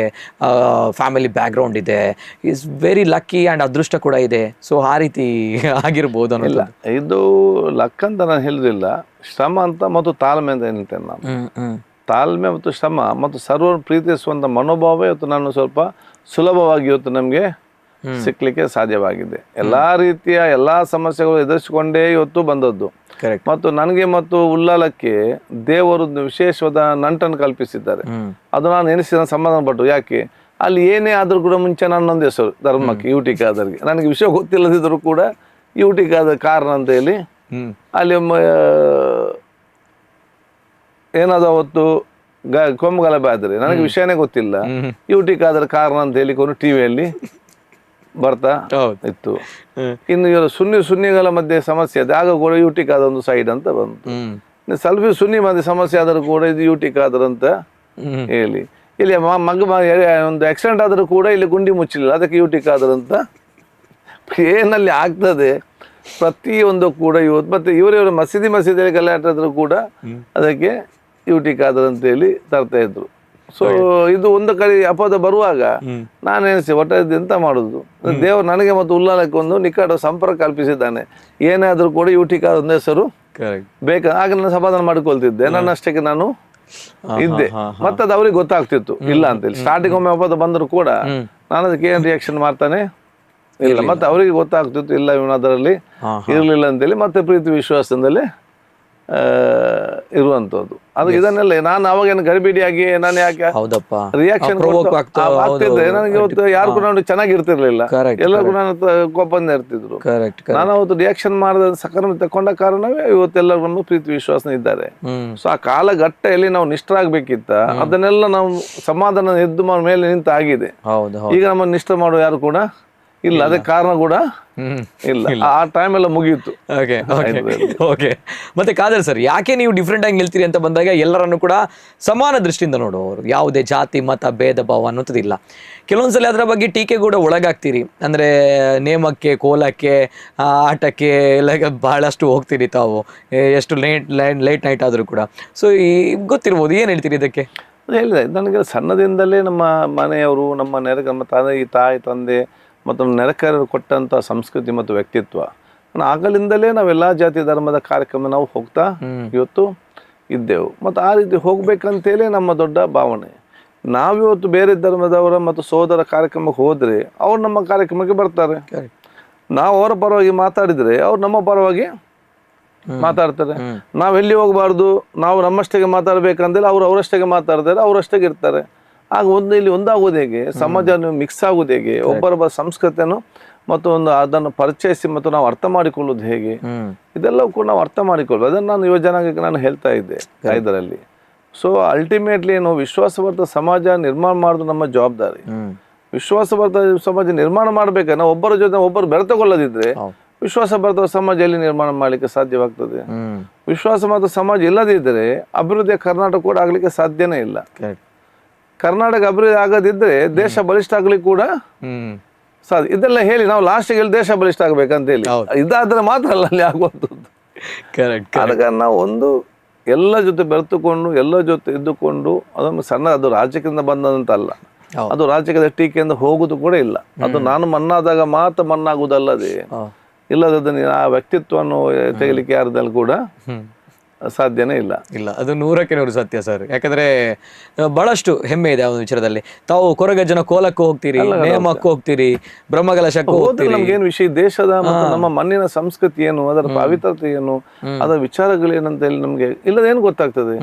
Speaker 2: ಫ್ಯಾಮಿಲಿ ಬ್ಯಾಕ್ಗ್ರೌಂಡ್ ಇದೆ, ಈಸ್ ವೆರಿ ಲಕ್ಕಿ ಆ್ಯಂಡ್ ಅದೃಷ್ಟ ಕೂಡ ಇದೆ. ಸೊ ಆ ರೀತಿ ಆಗಿರ್ಬೋದು ಅನ್ನೋಲ್ಲ.
Speaker 1: ಇದು ಲಕ್ ಅಂತ ನಾನು ಹೇಳೋದಿಲ್ಲ, ಶ್ರಮ ಅಂತ ಮತ್ತು ತಾಳ್ಮೆ ಅಂತ ಹೇಳ್ತೇನೆ ನಾನು. ತಾಳ್ಮೆ ಮತ್ತು ಶ್ರಮ ಮತ್ತು ಸರ್ವರ್ ಪ್ರೀತಿಸುವಂಥ ಮನೋಭಾವ ಇವತ್ತು ನಾನು ಸ್ವಲ್ಪ ಸುಲಭವಾಗಿ ಇವತ್ತು ನಮಗೆ ಸಿಕ್ಲಿಕ್ಕೆ ಸಾಧ್ಯವಾಗಿದೆ. ಎಲ್ಲಾ ರೀತಿಯ ಎಲ್ಲಾ ಸಮಸ್ಯೆಗಳು ಎದುರಿಸಿಕೊಂಡೇ ಇವತ್ತು ಬಂದದ್ದು. ಮತ್ತು ನನಗೆ ಮತ್ತು ಉಲ್ಲಾಲಕ್ಕೆ ದೇವರು ವಿಶೇಷವಾದ ನಂಟನ್ನು ಕಲ್ಪಿಸಿದ್ದಾರೆ. ಅದು ನಾನು ಎನಿಸಿದ ಸಮಾಧಾನ ಪಟ್ಟು. ಯಾಕೆ ಅಲ್ಲಿ ಏನೇ ಆದ್ರೂ ಕೂಡ ಮುಂಚೆ ನನ್ನೊಂದು ಹೆಸರು ಧರ್ಮಕ್ಕೆ, ಯುಟಿ ಖಾದರ್ಗೆ. ನನಗೆ ವಿಷಯ ಗೊತ್ತಿಲ್ಲದಿದ್ರು ಕೂಡ ಯುಟಿ ಖಾದರ್ ಕಾರಣ ಅಂತ ಹೇಳಿ ಅಲ್ಲಿ ಏನಾದ್ರು ಅವತ್ತು ಕೊಂಬು ಗಲಭೆ ಆದ್ರೆ ನನಗೆ ವಿಷಯನೇ ಗೊತ್ತಿಲ್ಲ, ಯುಟಿ ಖಾದರ್ ಕಾರಣ ಅಂತ ಹೇಳಿಕೊಂಡು ಟಿವಿಯಲ್ಲಿ ಬರ್ತಾ ಇತ್ತು. ಇನ್ನು ಇವರು ಸುನ್ನಿಗಳ ಮಧ್ಯೆ ಸಮಸ್ಯೆ ಆದ ಆಗ ಕೂಡ ಯುಟಿ ಖಾದರ್ ಒಂದು ಸೈಡ್ ಅಂತ ಬಂತು. ಸ್ವಲ್ಪ ಸುನ್ನಿ ಮಧ್ಯೆ ಸಮಸ್ಯೆ ಆದರೂ ಕೂಡ ಇದು ಯುಟಿ ಖಾದರ್ ಅಂತ ಹೇಳಿ, ಇಲ್ಲಿ ಒಂದು ಆಕ್ಸಿಡೆಂಟ್ ಆದರೂ ಕೂಡ ಇಲ್ಲಿ ಗುಂಡಿ ಮುಚ್ಚಲಿಲ್ಲ, ಅದಕ್ಕೆ ಯುಟಿ ಖಾದರ್ ಅಂತ ಏನಲ್ಲಿ ಆಗ್ತದೆ ಪ್ರತಿಯೊಂದು ಕೂಡ ಇವತ್ತು ಮತ್ತೆ ಇವರವರು ಮಸೀದಿಯಲ್ಲಿ ಗಲಾಟೆ ಆದರೂ ಕೂಡ ಅದಕ್ಕೆ ಯುಟಿ ಖಾದರ್ ಅಂತೇಳಿ ತರ್ತಾ ಇದ್ರು. ಸೊ ಇದು ಒಂದು ಕಡೆ ಅಪವಾದ ಬರುವಾಗ ನಾನು ಎನಿಸಿ ಒಟ್ಟಾರೆ ಎಂತ ಮಾಡುದು, ದೇವರು ನನಗೆ ಮತ್ತು ಉಲ್ಲಾಲಕ್ಕೆ ಒಂದು ನಿಕಟ ಸಂಪರ್ಕ ಕಲ್ಪಿಸಿದ್ದಾನೆ, ಏನಾದರೂ ಕೂಡ ಯುಟಿ ಖಾದರ್ ಒಂದು ಹೆಸರು ಆಗ ನಾನು ಸಮಾಧಾನ ಮಾಡಿಕೊಳ್ತಿದ್ದೆ, ನನ್ನಷ್ಟಕ್ಕೆ ನಾನು ಇದ್ದೆ. ಮತ್ತೆ ಅದು ಅವ್ರಿಗೆ ಗೊತ್ತಾಗ್ತಿತ್ತು ಇಲ್ಲ ಅಂತೇಳಿ. ಸ್ಟಾರ್ಟಿಂಗ್ ಒಮ್ಮೆ ಅಪವಾದ ಬಂದರೂ ಕೂಡ ನಾನು ಅದಕ್ಕೆ ಏನು ರಿಯಾಕ್ಷನ್ ಮಾಡ್ತಾನೆ ಇಲ್ಲ, ಮತ್ತೆ ಅವರಿಗೆ ಗೊತ್ತಾಗ್ತಿತ್ತು ಇಲ್ಲ ಇವನು ಅದರಲ್ಲಿ ಇರಲಿಲ್ಲ ಅಂತೇಳಿ, ಮತ್ತೆ ಪ್ರೀತಿ ವಿಶ್ವಾಸದಿಂದಲೇ ಇರುವಂತದ್ದು. ಅದು ಇದನ್ನೆಲ್ಲ ನಾನು ಅವಾಗೇನು ಗಡಿಬಿಡಿಯಾಗಿ ನಾನು ಯಾಕೆ ರಿಯಾಕ್ಷನ್ ಆಗ್ತಿದ್ದೆ, ನನಗೆ ಇವತ್ತು ಯಾರು ಕೂಡ ನೋಡಿ ಚೆನ್ನಾಗಿರ್ತಿರ್ಲಿಲ್ಲ, ಎಲ್ಲರಿಗೂ ನನ್ನ ಕೋಪದಿಂದ ಇರ್ತಿದ್ರು. ನಾನು ಅವತ್ತು ರಿಯಾಕ್ಷನ್ ಮಾಡಿದ ಸಕಾರಾತ್ಮಕ ತಕೊಂಡ ಕಾರಣವೇ ಇವತ್ತೆಲ್ಲರೂ ನಮ್ಮ ಪ್ರೀತಿ ವಿಶ್ವಾಸ ಇದ್ದಾರೆ. ಸೊ ಆ ಕಾಲಘಟ್ಟದಲ್ಲಿ ನಾವು ನಿಷ್ಠರಾಗಬೇಕಿತ್ತ, ಅದನ್ನೆಲ್ಲ ನಾವು ಸಮಾಧಾನ ಎದ್ದು ಮೇಲೆ ನಿಂತ ಆಗಿದೆ. ಈಗ ನಮ್ಮ ನಿಷ್ಠ ಮಾಡುವ ಯಾರು ಕೂಡ ಇಲ್ಲ, ಅದಕ್ಕೆ ಕಾರಣ ಕೂಡ ಇಲ್ಲ, ಆ ಟೈಮ್ ಎಲ್ಲ ಮುಗಿಯಿತು.
Speaker 2: ಓಕೆ. ಮತ್ತೆ ಖಾದರ್ ಸರ್, ಯಾಕೆ ನೀವು ಡಿಫ್ರೆಂಟ್ ಆಗಿ ನಿಲ್ತೀರಿ ಅಂತ ಬಂದಾಗ ಎಲ್ಲರನ್ನು ಕೂಡ ಸಮಾನ ದೃಷ್ಟಿಯಿಂದ ನೋಡುವವರು, ಯಾವುದೇ ಜಾತಿ ಮತ ಭೇದ ಭಾವ ಅನ್ನೋದಿಲ್ಲ. ಕೆಲವೊಂದ್ಸಲ ಅದರ ಬಗ್ಗೆ ಟೀಕೆ ಕೂಡ ಒಳಗಾಗ್ತೀರಿ, ಅಂದ್ರೆ ನೇಮಕ್ಕೆ ಕೋಲಕ್ಕೆ ಆಟಕ್ಕೆ ಎಲ್ಲ ಬಹಳಷ್ಟು ಹೋಗ್ತೀರಿ ತಾವು, ಎಷ್ಟು ಲೇಟ್ ನೈಟ್ ಆದರೂ ಕೂಡ. ಸೊ ಗೊತ್ತಿರ್ಬೋದು, ಏನು ಹೇಳ್ತೀರಿ ಇದಕ್ಕೆ?
Speaker 1: ಹೇಳಿದೆ, ನನಗೆ ಸಣ್ಣದಿಂದಲೇ ನಮ್ಮ ಮನೆಯವರು, ನಮ್ಮ ನಮ್ಮ ತಾಯಿ ತಂದೆ ಮತ್ತು ನಮ್ಮ ನೆರೆಕರರು ಕೊಟ್ಟಂಥ ಸಂಸ್ಕೃತಿ ಮತ್ತು ವ್ಯಕ್ತಿತ್ವ, ಆಗಲಿಂದಲೇ ನಾವೆಲ್ಲ ಜಾತಿ ಧರ್ಮದ ಕಾರ್ಯಕ್ರಮ ನಾವು ಹೋಗ್ತಾ ಇವತ್ತು ಇದ್ದೆವು. ಮತ್ತು ಆ ರೀತಿ ಹೋಗ್ಬೇಕಂತೇಳಿ ನಮ್ಮ ದೊಡ್ಡ ಭಾವನೆ. ನಾವಿವತ್ತು ಬೇರೆ ಧರ್ಮದವರ ಮತ್ತು ಸೋದರ ಕಾರ್ಯಕ್ರಮಕ್ಕೆ ಹೋದರೆ ಅವ್ರು ನಮ್ಮ ಕಾರ್ಯಕ್ರಮಕ್ಕೆ ಬರ್ತಾರೆ, ನಾವು ಅವರ ಪರವಾಗಿ ಮಾತಾಡಿದರೆ ಅವ್ರು ನಮ್ಮ ಪರವಾಗಿ ಮಾತಾಡ್ತಾರೆ. ನಾವು ಎಲ್ಲಿ ಹೋಗಬಾರ್ದು, ನಾವು ನಮ್ಮಷ್ಟಕ್ಕೆ ಮಾತಾಡ್ಬೇಕಂದ್ರೆ ಅವ್ರು ಅವರಷ್ಟಕ್ಕೆ ಮಾತಾಡ್ತಾರೆ, ಅವರಷ್ಟಕ್ಕೆ ಇರ್ತಾರೆ. ಆಗ ಇಲ್ಲಿ ಒಂದಾಗೋದು ಹೇಗೆ, ಸಮಾಜ ಮಿಕ್ಸ್ ಆಗೋದು ಹೇಗೆ, ಒಬ್ಬರೊಬ್ಬ ಸಂಸ್ಕೃತಿಯನ್ನು ಮತ್ತು ಅದನ್ನು ಪರಿಚಯಿಸಿ ಮತ್ತು ನಾವು ಅರ್ಥ ಮಾಡಿಕೊಳ್ಳೋದು ಹೇಗೆ, ಇದೆಲ್ಲವೂ ಕೂಡ ನಾವು ಅರ್ಥ ಮಾಡಿಕೊಳ್ಳೋದು. ಅದನ್ನು ನಾನು ಯುವಜನಾಂಗಕ್ಕೆ ನಾನು ಹೇಳ್ತಾ ಇದ್ದೆ ಇದರಲ್ಲಿ. ಸೊ ಅಲ್ಟಿಮೇಟ್ಲಿ ಏನು, ವಿಶ್ವಾಸವರ್ತ ಸಮಾಜ ನಿರ್ಮಾಣ ಮಾಡೋದು ನಮ್ಮ ಜವಾಬ್ದಾರಿ. ವಿಶ್ವಾಸವರ್ತ ಸಮಾಜ ನಿರ್ಮಾಣ ಮಾಡ್ಬೇಕಾದ್ರೆ ನಾವು ಒಬ್ಬರ ಜೊತೆ ಒಬ್ಬರು ಬೆರೆತುಕೊಳ್ಳದಿದ್ರೆ ವಿಶ್ವಾಸವರ್ತ ಸಮಾಜ ಎಲ್ಲಿ ನಿರ್ಮಾಣ ಮಾಡಲಿಕ್ಕೆ ಸಾಧ್ಯವಾಗ್ತದೆ? ವಿಶ್ವಾಸವರ್ತ ಸಮಾಜ ಇಲ್ಲದಿದ್ದರೆ ಅಭಿವೃದ್ಧಿಯ ಕರ್ನಾಟಕ ಕೂಡ ಆಗ್ಲಿಕ್ಕೆ ಸಾಧ್ಯನೇ ಇಲ್ಲ. ಕರ್ನಾಟಕ ಅಭಿವೃದ್ಧಿ ಆಗದಿದ್ರೆ ದೇಶ ಬಲಿಷ್ಠ ಆಗ್ಲಿಕ್ಕೆ ಕೂಡ ಸಾಧ್ಯ. ಇದೆಲ್ಲ ಹೇಳಿ ನಾವು ಲಾಸ್ಟಿಗೆ ಹೇಳಿ ದೇಶ ಬಲಿಷ್ಠ ಆಗ್ಬೇಕಂತ ಹೇಳಿ, ಇದಾದ್ರೆ ಮಾತ್ರ ಅಲ್ಲ ಅಲ್ಲಿ ಆಗುವಂಥದ್ದು. ಆದಾಗ ನಾವು ಒಂದು ಎಲ್ಲ ಜೊತೆ ಬೆರೆತುಕೊಂಡು ಎಲ್ಲ ಜೊತೆ ಇದ್ದುಕೊಂಡು, ಅದೊಂದು ಸಣ್ಣ, ಅದು ರಾಜಕೀಯದಿಂದ ಬಂದಂತಲ್ಲ, ಅದು ರಾಜಕೀಯದ ಟೀಕೆಯಿಂದ ಹೋಗುದು ಕೂಡ ಇಲ್ಲ. ಅದು ನಾನು ಮಣ್ಣಾದಾಗ ಮಾತ್ರ ಮಣ್ಣಾಗುವುದಲ್ಲದೆ ಇಲ್ಲದ ಆ ವ್ಯಕ್ತಿತ್ವವನ್ನು ತೆಗಿಲಿಕ್ಕೆ ಯಾರದಲ್ಲಿ ಕೂಡ ಸಾಧ್ಯನೇ ಇಲ್ಲ.
Speaker 2: ಅದು 100% ಸತ್ಯ ಸರ್. ಯಾಕಂದ್ರೆ ಬಹಳಷ್ಟು ಹೆಮ್ಮೆ ಇದೆ ಆ ಒಂದು ವಿಚಾರದಲ್ಲಿ. ತಾವು ಕೊರಗಜ್ಜನ ಕೋಲಕ್ಕೂ ಹೋಗ್ತೀರಿ, ನೇಮಕ್ಕೂ ಹೋಗ್ತೀರಿ, ಬ್ರಹ್ಮಕಲಶಕ್ಕೂ ಹೋಗ್ತೀರಿ.
Speaker 1: ನಮ್ಗೇನು ವಿಷಯ, ದೇಶದ ಮತ್ತು ನಮ್ಮ ಮಣ್ಣಿನ ಸಂಸ್ಕೃತಿ ಏನು, ಅದರ ಪವಿತ್ರತೆ ಏನು, ಅದರ ವಿಚಾರಗಳೇನಂತ ಹೇಳಿ ನಮ್ಗೆ ಇಲ್ಲದೇನು ಗೊತ್ತಾಗ್ತದೆ.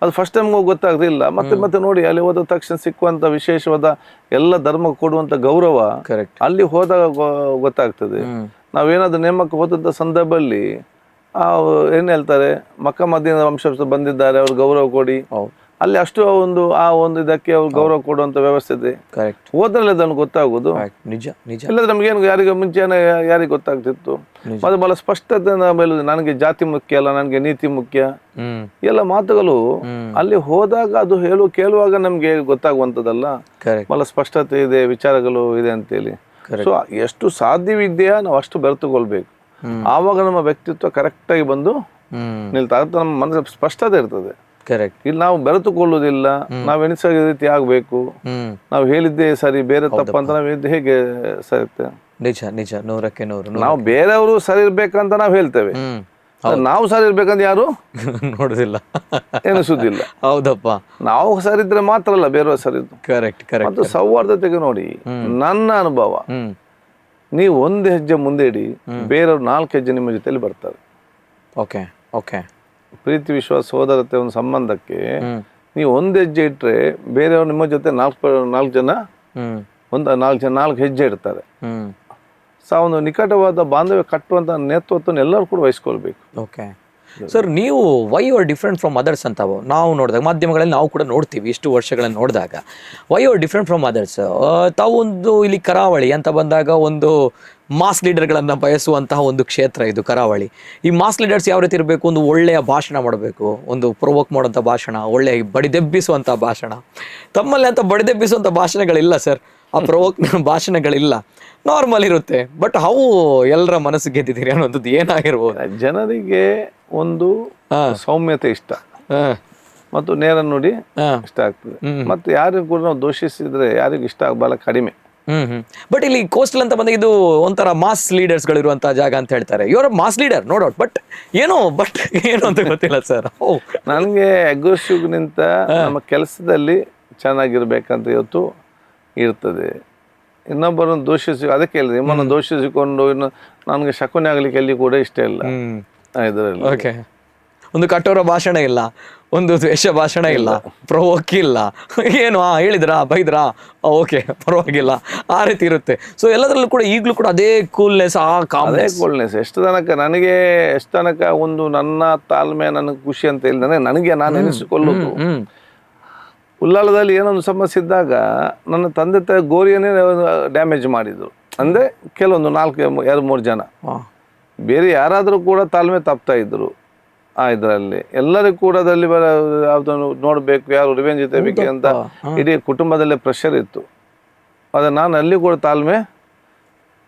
Speaker 1: ಅದು ಫಸ್ಟ್ ಟೈಮ್ ಗೊತ್ತಾಗ್ತಿಲ್ಲ. ಮತ್ತೆ ನೋಡಿ, ಅಲ್ಲಿ ಹೋದ ತಕ್ಷಣ ಸಿಕ್ಕುವಂತ ವಿಶೇಷವಾದ ಎಲ್ಲ ಧರ್ಮ ಕೊಡುವಂತ ಗೌರವ ಅಲ್ಲಿ ಹೋದಾಗ ಗೊತ್ತಾಗ್ತದೆ. ನಾವೇನಾದ್ರೂ ನೇಮಕ್ಕೆ ಹೋದಂತ ಸಂದರ್ಭದಲ್ಲಿ ಏನ್ ಹೇಳ್ತಾರೆ, ಮಕ್ಕ ಮದೀನಾ ವಂಶಸ್ಥ ಬಂದಿದ್ದಾರೆ, ಅವ್ರು ಗೌರವ ಕೊಡಿ, ಅಲ್ಲಿ ಅಷ್ಟು ಆ ಒಂದು ಇದಕ್ಕೆ ಅವ್ರು ಗೌರವ ಕೊಡುವಂತ ವ್ಯವಸ್ಥೆ ಇದೆ. ಹೋದ್ರಲ್ಲಿ ಅದನ್ನು ಗೊತ್ತಾಗೋದು. ಇಲ್ಲದ್ರೆ ನಮ್ಗೇನು ಯಾರಿಗೆ ಮುಂಚೆನೆ ಯಾರಿಗೆ ಗೊತ್ತಾಗ್ತಿತ್ತು. ಮತ್ತೆ ಬಹಳ ಸ್ಪಷ್ಟತೆ ಮೇಲೆ ನನಗೆ ಜಾತಿ ಮುಖ್ಯ ಅಲ್ಲ, ನನಗೆ ನೀತಿ ಮುಖ್ಯ, ಎಲ್ಲ ಮಾತುಗಳು ಅಲ್ಲಿ ಹೋದಾಗ ಅದು ಕೇಳುವಾಗ ನಮ್ಗೆ ಗೊತ್ತಾಗುವಂಥದ್ದಲ್ಲ. ಬಹಳ ಸ್ಪಷ್ಟತೆ ಇದೆ, ವಿಚಾರಗಳು ಇದೆ ಅಂತೇಳಿ. ಸೊ ಎಷ್ಟು ಸಾಧ್ಯವಿದೆಯಾ ನಾವು ಅಷ್ಟು ಬೆರೆತುಕೊಳ್ಬೇಕು. ಆವಾಗ ನಮ್ಮ ವ್ಯಕ್ತಿತ್ವ ಕರೆಕ್ಟ್ ಆಗಿ ಬಂದು ನಿಲ್ತಾ, ನಮ್ಮ ಮನಸ್ಸು ಸ್ಪಷ್ಟತೆ ಇರ್ತದೆ. ಇಲ್ಲಿ ನಾವು ಬೆರೆತುಕೊಳ್ಳುವುದಿಲ್ಲ, ನಾವು ಎಣಿಸೋ ರೀತಿ ಆಗ್ಬೇಕು, ನಾವು ಹೇಳಿದ್ದೇ ಸರಿ ಬೇರೆ ತಪ್ಪ ಅಂತ ನಾವು ಹೇಗೆ ಸರಿ?
Speaker 2: ನಿಜ ನಿಜ, 100%
Speaker 1: ನಾವು ಬೇರೆಯವರು ಸರಿ ಇರ್ಬೇಕಂತ ನಾವು ಹೇಳ್ತೇವೆ, ನಾವು ಸರಿ ಇರ್ಬೇಕಂತ ಯಾರು
Speaker 2: ನೋಡುದಿಲ್ಲ,
Speaker 1: ಎನಿಸುದಿಲ್ಲ.
Speaker 2: ಹೌದಪ್ಪ,
Speaker 1: ನಾವು ಸರಿ ಇದ್ರೆ ಮಾತ್ರ ಅಲ್ಲ ಬೇರೆಯವರು ಸರಿ. ಮತ್ತು ಸೌಹಾರ್ದತೆಗೆ ನೋಡಿ, ನನ್ನ ಅನುಭವ, ನೀವು ಒಂದು ಹೆಜ್ಜೆ ಮುಂದೆ ಇಡಿ, ಬೇರೆಯವ್ರು 4 ಹೆಜ್ಜೆ ನಿಮ್ಮ ಜೊತೆಲಿ ಬರ್ತಾರೆ. ಪ್ರೀತಿ ವಿಶ್ವಾಸ ಸೋದರತೆ ಒಂದು ಸಂಬಂಧಕ್ಕೆ ನೀವು ಒಂದು ಹೆಜ್ಜೆ ಇಟ್ರೆ ಬೇರೆಯವ್ರು ನಿಮ್ಮ ಜೊತೆ 4 ಜನ ಒಂದು 4 ಹೆಜ್ಜೆ ಇಡ್ತಾರೆ. ಒಂದು ನಿಕಟವಾದ ಬಾಂಧವ್ಯ ಕಟ್ಟುವಂತ ನೇತೃತ್ವವನ್ನು ಎಲ್ಲರೂ ಕೂಡ ವಹಿಸ್ಕೊಳ್ಬೇಕು.
Speaker 2: ಸರ್, ನೀವು why are different from others ಅಂತ ನಾವು ನೋಡಿದಾಗ, ಮಾಧ್ಯಮಗಳಲ್ಲಿ ನಾವು ಕೂಡ ನೋಡ್ತೀವಿ, ಇಷ್ಟು ವರ್ಷಗಳನ್ನು ನೋಡಿದಾಗ why are different from others. ತಾವು ಒಂದು ಇಲ್ಲಿ ಕರಾವಳಿ ಅಂತ ಬಂದಾಗ ಒಂದು ಮಾಸ್ ಲೀಡರ್ಗಳನ್ನು ಬಯಸುವಂತಹ ಒಂದು ಕ್ಷೇತ್ರ ಇದು ಕರಾವಳಿ. ಈ ಮಾಸ್ ಲೀಡರ್ಸ್ ಯಾವ ರೀತಿ ಇರಬೇಕು? ಒಂದು ಒಳ್ಳೆಯ ಭಾಷಣ ಮಾಡಬೇಕು, ಒಂದು ಪ್ರೊವೋಕ್ ಮಾಡುವಂಥ ಭಾಷಣ, ಒಳ್ಳೆಯ ಬಡಿದೆಬ್ಬಿಸುವಂಥ ಭಾಷಣ. ತಮ್ಮಲ್ಲಿ ಅಂತ ಬಡಿದೆಬ್ಬಿಸುವಂಥ ಭಾಷಣಗಳಿಲ್ಲ ಸರ್. ಆ ಪ್ರವೋಕ್ ಭಾಷಣಗಳಿಲ್ಲ, ನಾರ್ಮಲ್ ಇರುತ್ತೆ. ಬಟ್ ಅವು ಎಲ್ಲರ ಮನಸ್ಸು ಗೆದ್ದಿದ್ದೀರಿ ಅನ್ನೋದು ಏನಾಗಿರ್ಬೋದು?
Speaker 1: ಜನರಿಗೆ ಒಂದು
Speaker 2: ಹಾ.
Speaker 1: ಸೌಮ್ಯತೆ ಇಷ್ಟ
Speaker 2: ಹಾ.
Speaker 1: ಮತ್ತು ನೇರ ನುಡಿ
Speaker 2: ಹಾ.
Speaker 1: ಇಷ್ಟ ಆಗ್ತದೆ. ಮತ್ತು ಯಾರಿಗೂ ಕೂಡ ನಾವು ದೂಷಿಸಿದ್ರೆ ಯಾರಿಗೂ ಇಷ್ಟ ಬಹಳ ಕಡಿಮೆ.
Speaker 2: ಬಟ್ ಇಲ್ಲಿ ಕೋಸ್ಟಲ್ ಅಂತ ಬಂದಾಗ ಇದು ಒಂಥರ ಮಾಸ್ ಲೀಡರ್ಸ್ ಗಳು ಇರುವಂತಹ ಜಾಗ ಅಂತ ಹೇಳ್ತಾರೆ. ಇವರ mass leader no doubt, but ಏನು ಅಂತ ಗೊತ್ತಿಲ್ಲ ಸರ್.
Speaker 1: ನನಗೆ ಅಗ್ರೆಸಿವ್ಗಿಂತ ನಮ್ಮ ಕೆಲಸದಲ್ಲಿ ಚೆನ್ನಾಗಿರ್ಬೇಕಂತ ಇವತ್ತು ಇರ್ತದೆ. ಇನ್ನೊಬ್ಬರನ್ನು ದೂಷಿಸಿ, ಅದಕ್ಕೆ ಹೇಳಿದೆ, ನಿಮ್ಮನ್ನು ದೂಷಿಸಿಕೊಂಡು ಇನ್ನು ನನಗೆ ಶಕುನಿ ಆಗಲಿಕ್ಕೆ ಎಲ್ಲಿ ಕೂಡ ಇಷ್ಟ ಇಲ್ಲ ಇದರಲ್ಲಿ.
Speaker 2: ಓಕೆ, ಒಂದು ಕಠೋರ ಭಾಷಣ ಇಲ್ಲ, ಒಂದು ದ್ವೇಷ ಭಾಷಣ ಇಲ್ಲ, ಪ್ರವೋಕ್ ಇಲ್ಲ, ಏನು ಹೇಳಿದ್ರಾ ಬೈದ್ರಾ ಓಕೆ ಪರವಾಗಿಲ್ಲ, ಆ ರೀತಿ ಇರುತ್ತೆ. ಸೊ ಎಲ್ಲದರಲ್ಲೂ ಕೂಡ ಈಗಲೂ ಕೂಡ ಅದೇ ಕೂಲ್ನೆಸ್, ಆ
Speaker 1: ಅದೇ
Speaker 2: ಕಾಮ್ನೆಸ್.
Speaker 1: ಕೂಲ್ನೆಸ್. ಎಷ್ಟು ತನಕ ಒಂದು ನನ್ನ ತಾಳ್ಮೆ, ನನಗೆ ಖುಷಿ ಅಂತ ಹೇಳಿದ್ರೆ ನನಗೆ ನಾನು ಎನಿಸಿಕೊಳ್ಳುವುದು. ಉಳ್ಳಾಲದಲ್ಲಿ ಏನೊಂದು ಸಮಸ್ಯೆ ಇದ್ದಾಗ ನನ್ನ ತಂದೆ ತಾಯಿ ಗೋರಿಯನ್ನೇ ಡ್ಯಾಮೇಜ್ ಮಾಡಿದ್ರು. ಅಂದರೆ ಕೆಲವೊಂದು 2-3 ಜನ, ಬೇರೆ ಯಾರಾದರೂ ಕೂಡ ತಾಳ್ಮೆ ತಪ್ತಾ ಇದ್ರು ಇದರಲ್ಲಿ. ಎಲ್ಲರಿಗೂ ಕೂಡ ಅದರಲ್ಲಿ ಯಾವುದನ್ನು ನೋಡಬೇಕು, ಯಾರು ರಿವೆಂಜ್ ತೆಗಿಬೇಕು ಅಂತ ಇಡೀ ಕುಟುಂಬದಲ್ಲೇ ಪ್ರೆಷರ್ ಇತ್ತು. ಆದರೆ ನಾನು ಅಲ್ಲಿ ಕೂಡ ತಾಳ್ಮೆ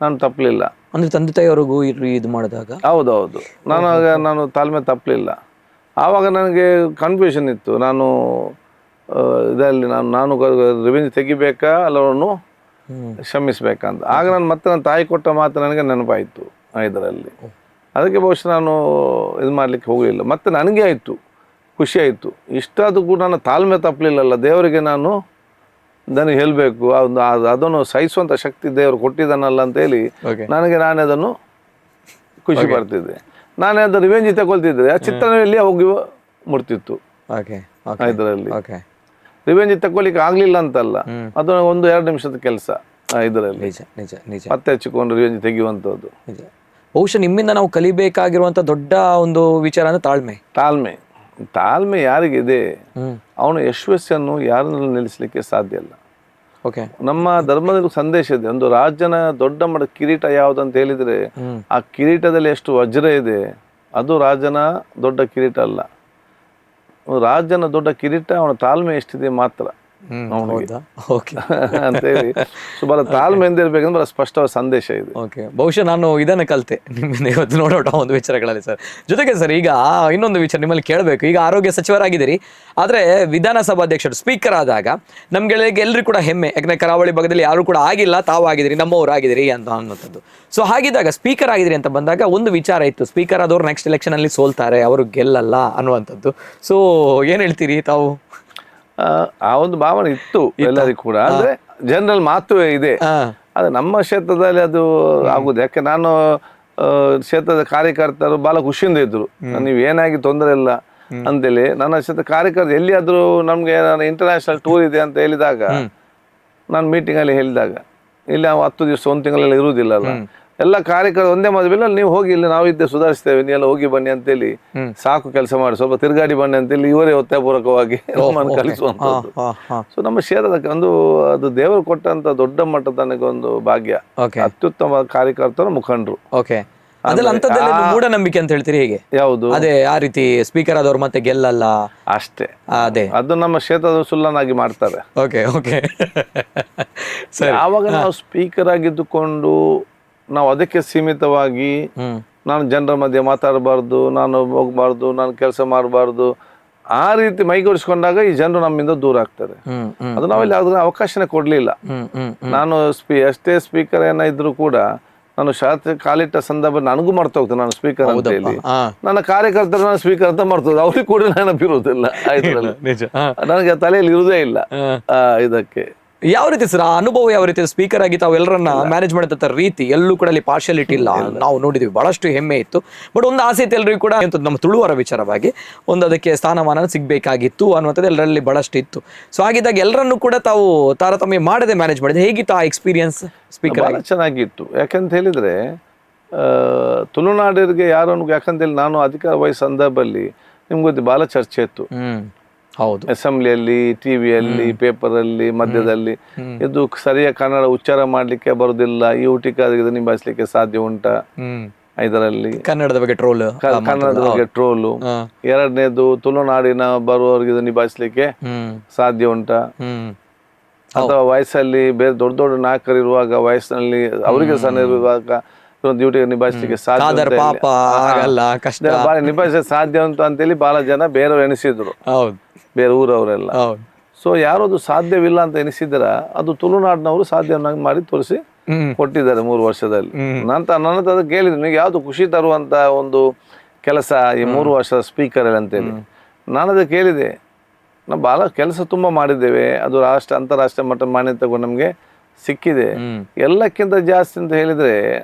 Speaker 1: ನಾನು ತಪ್ಪಲಿಲ್ಲ.
Speaker 2: ಅಂದ್ರೆ ತಂದೆ ತಾಯಿಯವರೆಗೂ ಇದು ಮಾಡಿದಾಗ
Speaker 1: ಹೌದೌದು, ನಾನು ತಾಳ್ಮೆ ತಪ್ಪಲಿಲ್ಲ. ಆವಾಗ ನನಗೆ ಕನ್ಫ್ಯೂಷನ್ ಇತ್ತು, ನಾನು ಇದರಲ್ಲಿ ನಾನು ರಿವೆಂಜ್ ತೆಗಿಬೇಕಾ ಅಲ್ಲವರನ್ನು ಕ್ಷಮಿಸ್ಬೇಕಂತ. ಆಗ ನನ್ನ ತಾಯಿ ಕೊಟ್ಟ ಮಾತು ನನಗೆ ನೆನಪಾಯಿತು ಇದರಲ್ಲಿ. ಅದಕ್ಕೆ ಬಹುಶಃ ನಾನು ಇದು ಮಾಡಲಿಕ್ಕೆ ಹೋಗಲಿಲ್ಲ. ಮತ್ತು ನನಗೆ ಆಯಿತು, ಖುಷಿ ಆಯಿತು. ಇಷ್ಟಾದರೂ ಕೂಡ ನನ್ನ ತಾಳ್ಮೆ ತಪ್ಪಲಿಲ್ಲಲ್ಲ, ದೇವರಿಗೆ ನಾನು ನನಗೆ ಹೇಳಬೇಕು, ಅದನ್ನು ಸಹಿಸುವಂಥ ಶಕ್ತಿ ದೇವರು ಕೊಟ್ಟಿದ್ದಾನಲ್ಲ ಅಂತೇಳಿ ನಾನೇ ಅದನ್ನು ಖುಷಿ ಪಡ್ತಿದ್ದೆ. ನಾನೇ ಅದು ರಿವೆಂಜ್ ತಗೊಳ್ತಿದ್ದೆ, ಆ ಚಿತ್ರದಲ್ಲಿ ಹೋಗಿ ಮುಡ್ತಿತ್ತು ಇದರಲ್ಲಿ. ರಿವೆಂಜ್ ತಗೊಳ್ಳಿಕ್ಕೆ ಆಗಲಿಲ್ಲ ಅಂತಲ್ಲ, ಅದು 1-2 ನಿಮಿಷದ ಕೆಲಸ ಇದರಲ್ಲಿ. ಮತ್ತೆ ಹಚ್ಚಿಕೊಂಡು ರಿವೆಂಜ್ ತೆಗೆಯುವಂಥದ್ದು.
Speaker 2: ಬಹುಶಃ ನಿಮ್ಮಿಂದ ನಾವು ಕಲಿಬೇಕಾಗಿರುವಂತ ದೊಡ್ಡ ಒಂದು ವಿಚಾರ ಅಂದ್ರೆ
Speaker 1: ತಾಳ್ಮೆ ಯಾರಿಗಿದೆ ಅವನು ಯಶಸ್ಸನ್ನು ಯಾರನ್ನೂ ನಿಲ್ಲಿಸಲಿಕ್ಕೆ ಸಾಧ್ಯ ಇಲ್ಲ.
Speaker 2: ಓಕೆ,
Speaker 1: ನಮ್ಮ ಧರ್ಮದಲ್ಲಿ ಸಂದೇಶ ಇದೆ, ಒಂದು ರಾಜನ ದೊಡ್ಡ ಮಟ್ಟ ಕಿರೀಟ ಯಾವುದಂತ ಹೇಳಿದ್ರೆ ಆ ಕಿರೀಟದಲ್ಲಿ ಎಷ್ಟು ವಜ್ರ ಇದೆ, ಅದು ರಾಜನ ದೊಡ್ಡ ಕಿರೀಟ ಅಲ್ಲ. ರಾಜನ ದೊಡ್ಡ ಕಿರೀಟ ಅವನ ತಾಳ್ಮೆ ಎಷ್ಟಿದೆ ಮಾತ್ರ ಅಂತೇಳಿ. ಬಹಳ ತಾಳ್ಮೆಯಿಂದ ಇರ್ಬೇಕಂದ್ರೆ ಬಹಳ ಸ್ಪಷ್ಟವಾದ ಸಂದೇಶ ಇದೆ.
Speaker 2: ಓಕೆ, ಬಹುಶಃ ನಾನು ಇದನ್ನು ಕಲಿತೆ ನಿಮ್ಮಿಂದ ಇವತ್ತು ನೋಡೋಟ ಒಂದು ವಿಚಾರಗಳಲ್ಲಿ ಸರ್. ಜೊತೆಗೆ ಸರ್, ಈಗ ಇನ್ನೊಂದು ವಿಚಾರ ನಿಮ್ಮಲ್ಲಿ ಕೇಳಬೇಕು. ಈಗ ಆರೋಗ್ಯ ಸಚಿವರಾಗಿದ್ದೀರಿ, ಆದರೆ ವಿಧಾನಸಭಾಧ್ಯಕ್ಷರು ಸ್ಪೀಕರ್ ಆದಾಗ ನಮ್ಗೆ ಎಲ್ಲರಿಗೂ ಕೂಡ ಹೆಮ್ಮೆ, ಯಾಕಂದ್ರೆ ಕರಾವಳಿ ಭಾಗದಲ್ಲಿ ಯಾರು ಕೂಡ ಆಗಿಲ್ಲ, ತಾವು ಆಗಿದ್ದೀರಿ, ನಮ್ಮವ್ರು ಆಗಿದ್ದೀರಿ ಅಂತ ಅನ್ನೋಂಥದ್ದು. ಸೊ ಹಾಗಿದ್ದಾಗ ಸ್ಪೀಕರ್ ಆಗಿದ್ದೀರಿ ಅಂತ ಬಂದಾಗ ಒಂದು ವಿಚಾರ ಇತ್ತು, ಸ್ಪೀಕರ್ ಆದವ್ರು ನೆಕ್ಸ್ಟ್ ಎಲೆಕ್ಷನ್ ಅಲ್ಲಿ ಸೋಲ್ತಾರೆ, ಅವರು ಗೆಲ್ಲಲ್ಲ ಅನ್ನುವಂಥದ್ದು. ಸೊ ಏನ್ ಹೇಳ್ತೀರಿ ತಾವು?
Speaker 1: ಆ ಒಂದು ಭಾವನೆ ಇತ್ತು ಎಲ್ಲರಿಗೂ ಕೂಡ. ಅಂದ್ರೆ ಜನರಲ್ ಮಾತು ಇದೆ, ಅದು ನಮ್ಮ ಕ್ಷೇತ್ರದಲ್ಲಿ ಅದು ಆಗುದು. ಯಾಕೆ ನಾನು ಕ್ಷೇತ್ರದ ಕಾರ್ಯಕರ್ತರು ಬಹಳ ಖುಷಿಯಿಂದ ಇದ್ರು, ನೀವು ಏನಾಗಿ ತೊಂದರೆ ಇಲ್ಲ ಅಂತೇಳಿ. ನನ್ನ ಕ್ಷೇತ್ರ ಕಾರ್ಯಕರ್ತರು ಎಲ್ಲಿಯಾದ್ರೂ ನಮ್ಗೆ ಇಂಟರ್ನ್ಯಾಷನಲ್ ಟೂರ್ ಇದೆ ಅಂತ ಹೇಳಿದಾಗ, ನಾನು ಮೀಟಿಂಗ್ ಅಲ್ಲಿ ಹೇಳಿದಾಗ, ಇಲ್ಲಿ 10 ದಿವಸ 1 ತಿಂಗಳಲ್ಲಿ ಇರುವುದಿಲ್ಲಲ್ಲ, ಎಲ್ಲ ಕಾರ್ಯಕರ್ತರು ಒಂದೇ ಮದುವೆಲ್ಲ ನೀವು ಹೋಗಿ, ಇಲ್ಲಿ ನಾವು ಇದ್ದೆ ಸುಧಾರಿಸ್ತೇವೆ, ನೀವೆಲ್ಲ ಹೋಗಿ ಬನ್ನಿ ಅಂತೇಳಿ, ಸಾಕು ಕೆಲಸ ಮಾಡಿ ಸ್ವಲ್ಪ ತಿರುಗಾಡಿ ಬನ್ನಿ ಅಂತೇಳಿ ಇವರೇ ಒತ್ತಾಯಪೂರ್ವಕವಾಗಿ ನಮ್ಮನ್ನು ಕಲಿಸುವಂಥದ್ದು. ಸೊ ನಮ್ಮ ಕ್ಷೇತ್ರದ ಅದು ದೇವರು ಕೊಟ್ಟಂತ ದೊಡ್ಡ ಮಟ್ಟದ ನನಗೊಂದು ಭಾಗ್ಯ, ಅತ್ಯುತ್ತಮ ಕಾರ್ಯಕರ್ತರು, ಮುಖಂಡರು.
Speaker 2: ಓಕೆ, ಅದೆಲ್ಲ ಅಂತದ್ದೆಲ್ಲ ಮೂಢನಂಬಿಕೆ ಅಂತ ಹೇಳ್ತೀರಿ ಹೇಗೆ? ಯಾವುದು ಅದೇ ಆ ರೀತಿ ಸ್ಪೀಕರ್ ಆದವ್ರು ಮತ್ತೆ ಗೆಲ್ಲಲ್ಲ
Speaker 1: ಅಷ್ಟೇ,
Speaker 2: ಅದೇ
Speaker 1: ಅದು ನಮ್ಮ ಕ್ಷೇತ್ರದ ಸುಳ್ಳನಾಗಿ ಮಾಡ್ತಾರೆ.
Speaker 2: ಓಕೆ ಓಕೆ,
Speaker 1: ಆವಾಗ ನಾವು ಸ್ಪೀಕರ್ ಆಗಿದ್ದುಕೊಂಡು ನಾವು ಅದಕ್ಕೆ ಸೀಮಿತವಾಗಿ ನಾನು ಜನರ ಮಧ್ಯೆ ಮಾತಾಡಬಾರ್ದು, ನಾನು ಹೋಗ್ಬಾರ್ದು, ನಾನು ಕೆಲಸ ಮಾಡಬಾರ್ದು, ಆ ರೀತಿ ಮೈಗೂಡಿಸ್ಕೊಂಡಾಗ ಈ ಜನರು ನಮ್ಮಿಂದ ದೂರ ಆಗ್ತಾರೆ. ಅದು ನಾವೆಲ್ಲ ಅದನ್ನ ಅವಕಾಶನೇ ಕೊಡ್ಲಿಲ್ಲ. ನಾನು ಎಷ್ಟೇ ಸ್ಪೀಕರ್ ಏನ ಇದ್ರು ಕೂಡ ನಾನು ಶಾಸ್ತ್ರೀಯ ಕಾಲಿಟ್ಟ ಸಂದರ್ಭ ನನಗೂ ಮರ್ತ ಹೋಗ್ತದೆ ನಾನು ಸ್ಪೀಕರ್ ಅಂತ ಹೇಳಿ. ನನ್ನ ಕಾರ್ಯಕರ್ತರು ನಾನು ಸ್ಪೀಕರ್ ಅಂತ ಮರ್ತದೆ, ಅವ್ರಿಗೆ ಕೂಡ ನೆನಪಿರುವುದಿಲ್ಲ. ನನಗೆ ತಲೆಯಲ್ಲಿ ಇರುವುದೇ ಇಲ್ಲ ಇದಕ್ಕೆ.
Speaker 2: ಯಾವ ರೀತಿ ಸರ್ ಆ ಅನುಭವ, ಯಾವ ರೀತಿ ಸ್ಪೀಕರ್ ಆಗಿ ತಾವು ಎಲ್ಲರನ್ನ ಮ್ಯಾನೇಜ್ ಮಾಡಿದಂಥ ರೀತಿ? ಎಲ್ಲೂ ಕೂಡ ಅಲ್ಲಿ ಪಾರ್ಶಿಯಾಲಿಟಿ ಇಲ್ಲ, ನಾವು ನೋಡಿದ್ವಿ, ಬಹಳಷ್ಟು ಹೆಮ್ಮೆ ಇತ್ತು. ಬಟ್ ಒಂದು ಆಸೆ ಇತ್ತು ಎಲ್ಲರಿಗೂ ಕೂಡ, ನಮ್ಮ ತುಳುವರ ವಿಚಾರವಾಗಿ ಒಂದು ಅದಕ್ಕೆ ಸ್ಥಾನಮಾನ ಸಿಗಬೇಕಾಗಿತ್ತು ಅನ್ನುವಂಥದ್ದು ಎಲ್ಲರಲ್ಲಿ ಬಹಳಷ್ಟು ಇತ್ತು. ಸೊ ಹಾಗಿದ್ದಾಗ ಎಲ್ಲರನ್ನೂ ಕೂಡ ತಾವು ತಾರತಮ್ಯ ಮಾಡದೆ ಮ್ಯಾನೇಜ್ ಮಾಡಿದ್ರೆ ಹೇಗಿತ್ತು ಆ ಎಕ್ಸ್ಪೀರಿಯನ್ಸ್ ಸ್ಪೀಕರ್?
Speaker 1: ಬಹಳ ಚೆನ್ನಾಗಿತ್ತು. ಯಾಕಂತ ಹೇಳಿದ್ರೆ ತುಳುನಾಡಿಗರಿಗೆ ಯಾರನ್ನು, ಯಾಕಂತ ಹೇಳಿ ನಾನು ಅಧಿಕಾರ ವಹಿಸೋ ಸಂದರ್ಭದಲ್ಲಿ ನಿಮ್ಗೆ ಗೊತ್ತಿ ಬಹಳ ಚರ್ಚೆ ಇತ್ತು.
Speaker 2: ಹೌದು,
Speaker 1: ಅಸೆಂಬ್ಲಿಯಲ್ಲಿ, ಟಿವಿಯಲ್ಲಿ, ಪೇಪರಲ್ಲಿ, ಮಧ್ಯದಲ್ಲಿ ಇದು ಸರಿಯಾಗಿ ಕನ್ನಡ ಉಚ್ಚಾರ ಮಾಡ್ಲಿಕ್ಕೆ ಬರುದಿಲ್ಲ, ಈ ಊಟಿಕಾದ ನಿಭಾಯಿಸ್ಲಿಕ್ಕೆ ಸಾಧ್ಯ ಉಂಟಾ, ಇದರಲ್ಲಿ
Speaker 2: ಕನ್ನಡದ ಬಗ್ಗೆ ಟ್ರೋಲ್,
Speaker 1: ಕನ್ನಡದ ಬಗ್ಗೆ ಟ್ರೋಲು. ಎರಡನೇದು ತುಳುನಾಡಿನ ಬರುವವರಿಗೆ ಇದು ನಿಭಾಯಿಸ್ಲಿಕ್ಕೆ ಸಾಧ್ಯ ಉಂಟಾ. ಅಥವಾ ವಯಸ್ಸಲ್ಲಿ ಬೇರೆ ದೊಡ್ಡ ದೊಡ್ಡ ನಾಯಕರು ಇರುವಾಗ ವಯಸ್ಸಿನಲ್ಲಿ ಅವರಿಗೆ ಸಣ್ಣ ಇರುವಾಗ ಡ್ಯೂಟಿ ನಿಭಾಯಿಸಲಿಕ್ಕೆ ಸಾಧ್ಯ
Speaker 2: ಖಾದರ್
Speaker 1: ಅಂತ
Speaker 2: ಪಾಪ ಆಗಲ್ಲ, ಕಷ್ಟ.
Speaker 1: ಬಾರಿ ನಿಭಾಯಿಸಲಿಕ್ಕೆ ಸಾಧ್ಯ ಅಂತೇಳಿ ಬಹಳ ಜನ ಬೇರೆಯವ್ರು ಎನಿಸಿದ್ರು,
Speaker 2: ಹೌದು
Speaker 1: ಬೇರೆ ಊರವರೆಲ್ಲ.
Speaker 2: ಹೌದು.
Speaker 1: ಸೊ ಯಾರು ಅದು ಸಾಧ್ಯವಿಲ್ಲ ಅಂತ ಎನಿಸಿದ್ರ ಅದು ತುಳುನಾಡಿನವರು ಸಾಧ್ಯವನ್ನಾಗಿ ಮಾಡಿ ತೋರಿಸಿ ಕೊಟ್ಟಿದ್ದಾರೆ 3 ವರ್ಷದಲ್ಲಿ. ನನ್ನ ಹತ್ರ ಕೇಳಿದ್ರು, ನಿಮಗೆ ಯಾವ್ದು ಖುಷಿ ತರುವಂತ ಒಂದು ಕೆಲಸ ಈ 3 ವರ್ಷದ ಸ್ಪೀಕರ್ ಅಂತೇಳಿ. ನಾನದು ಕೇಳಿದೆ, ನಾವು ಬಹಳ ಕೆಲಸ ತುಂಬಾ ಮಾಡಿದ್ದೇವೆ, ಅದು ಅಂತಾರಾಷ್ಟ್ರೀಯ ಮಟ್ಟ ಮಾನ್ಯತೆ ತಗೊಂಡು ನಮಗೆ ಸಿಕ್ಕಿದೆ. ಎಲ್ಲಕ್ಕಿಂತ ಜಾಸ್ತಿ ಅಂತ ಹೇಳಿದ್ರೆ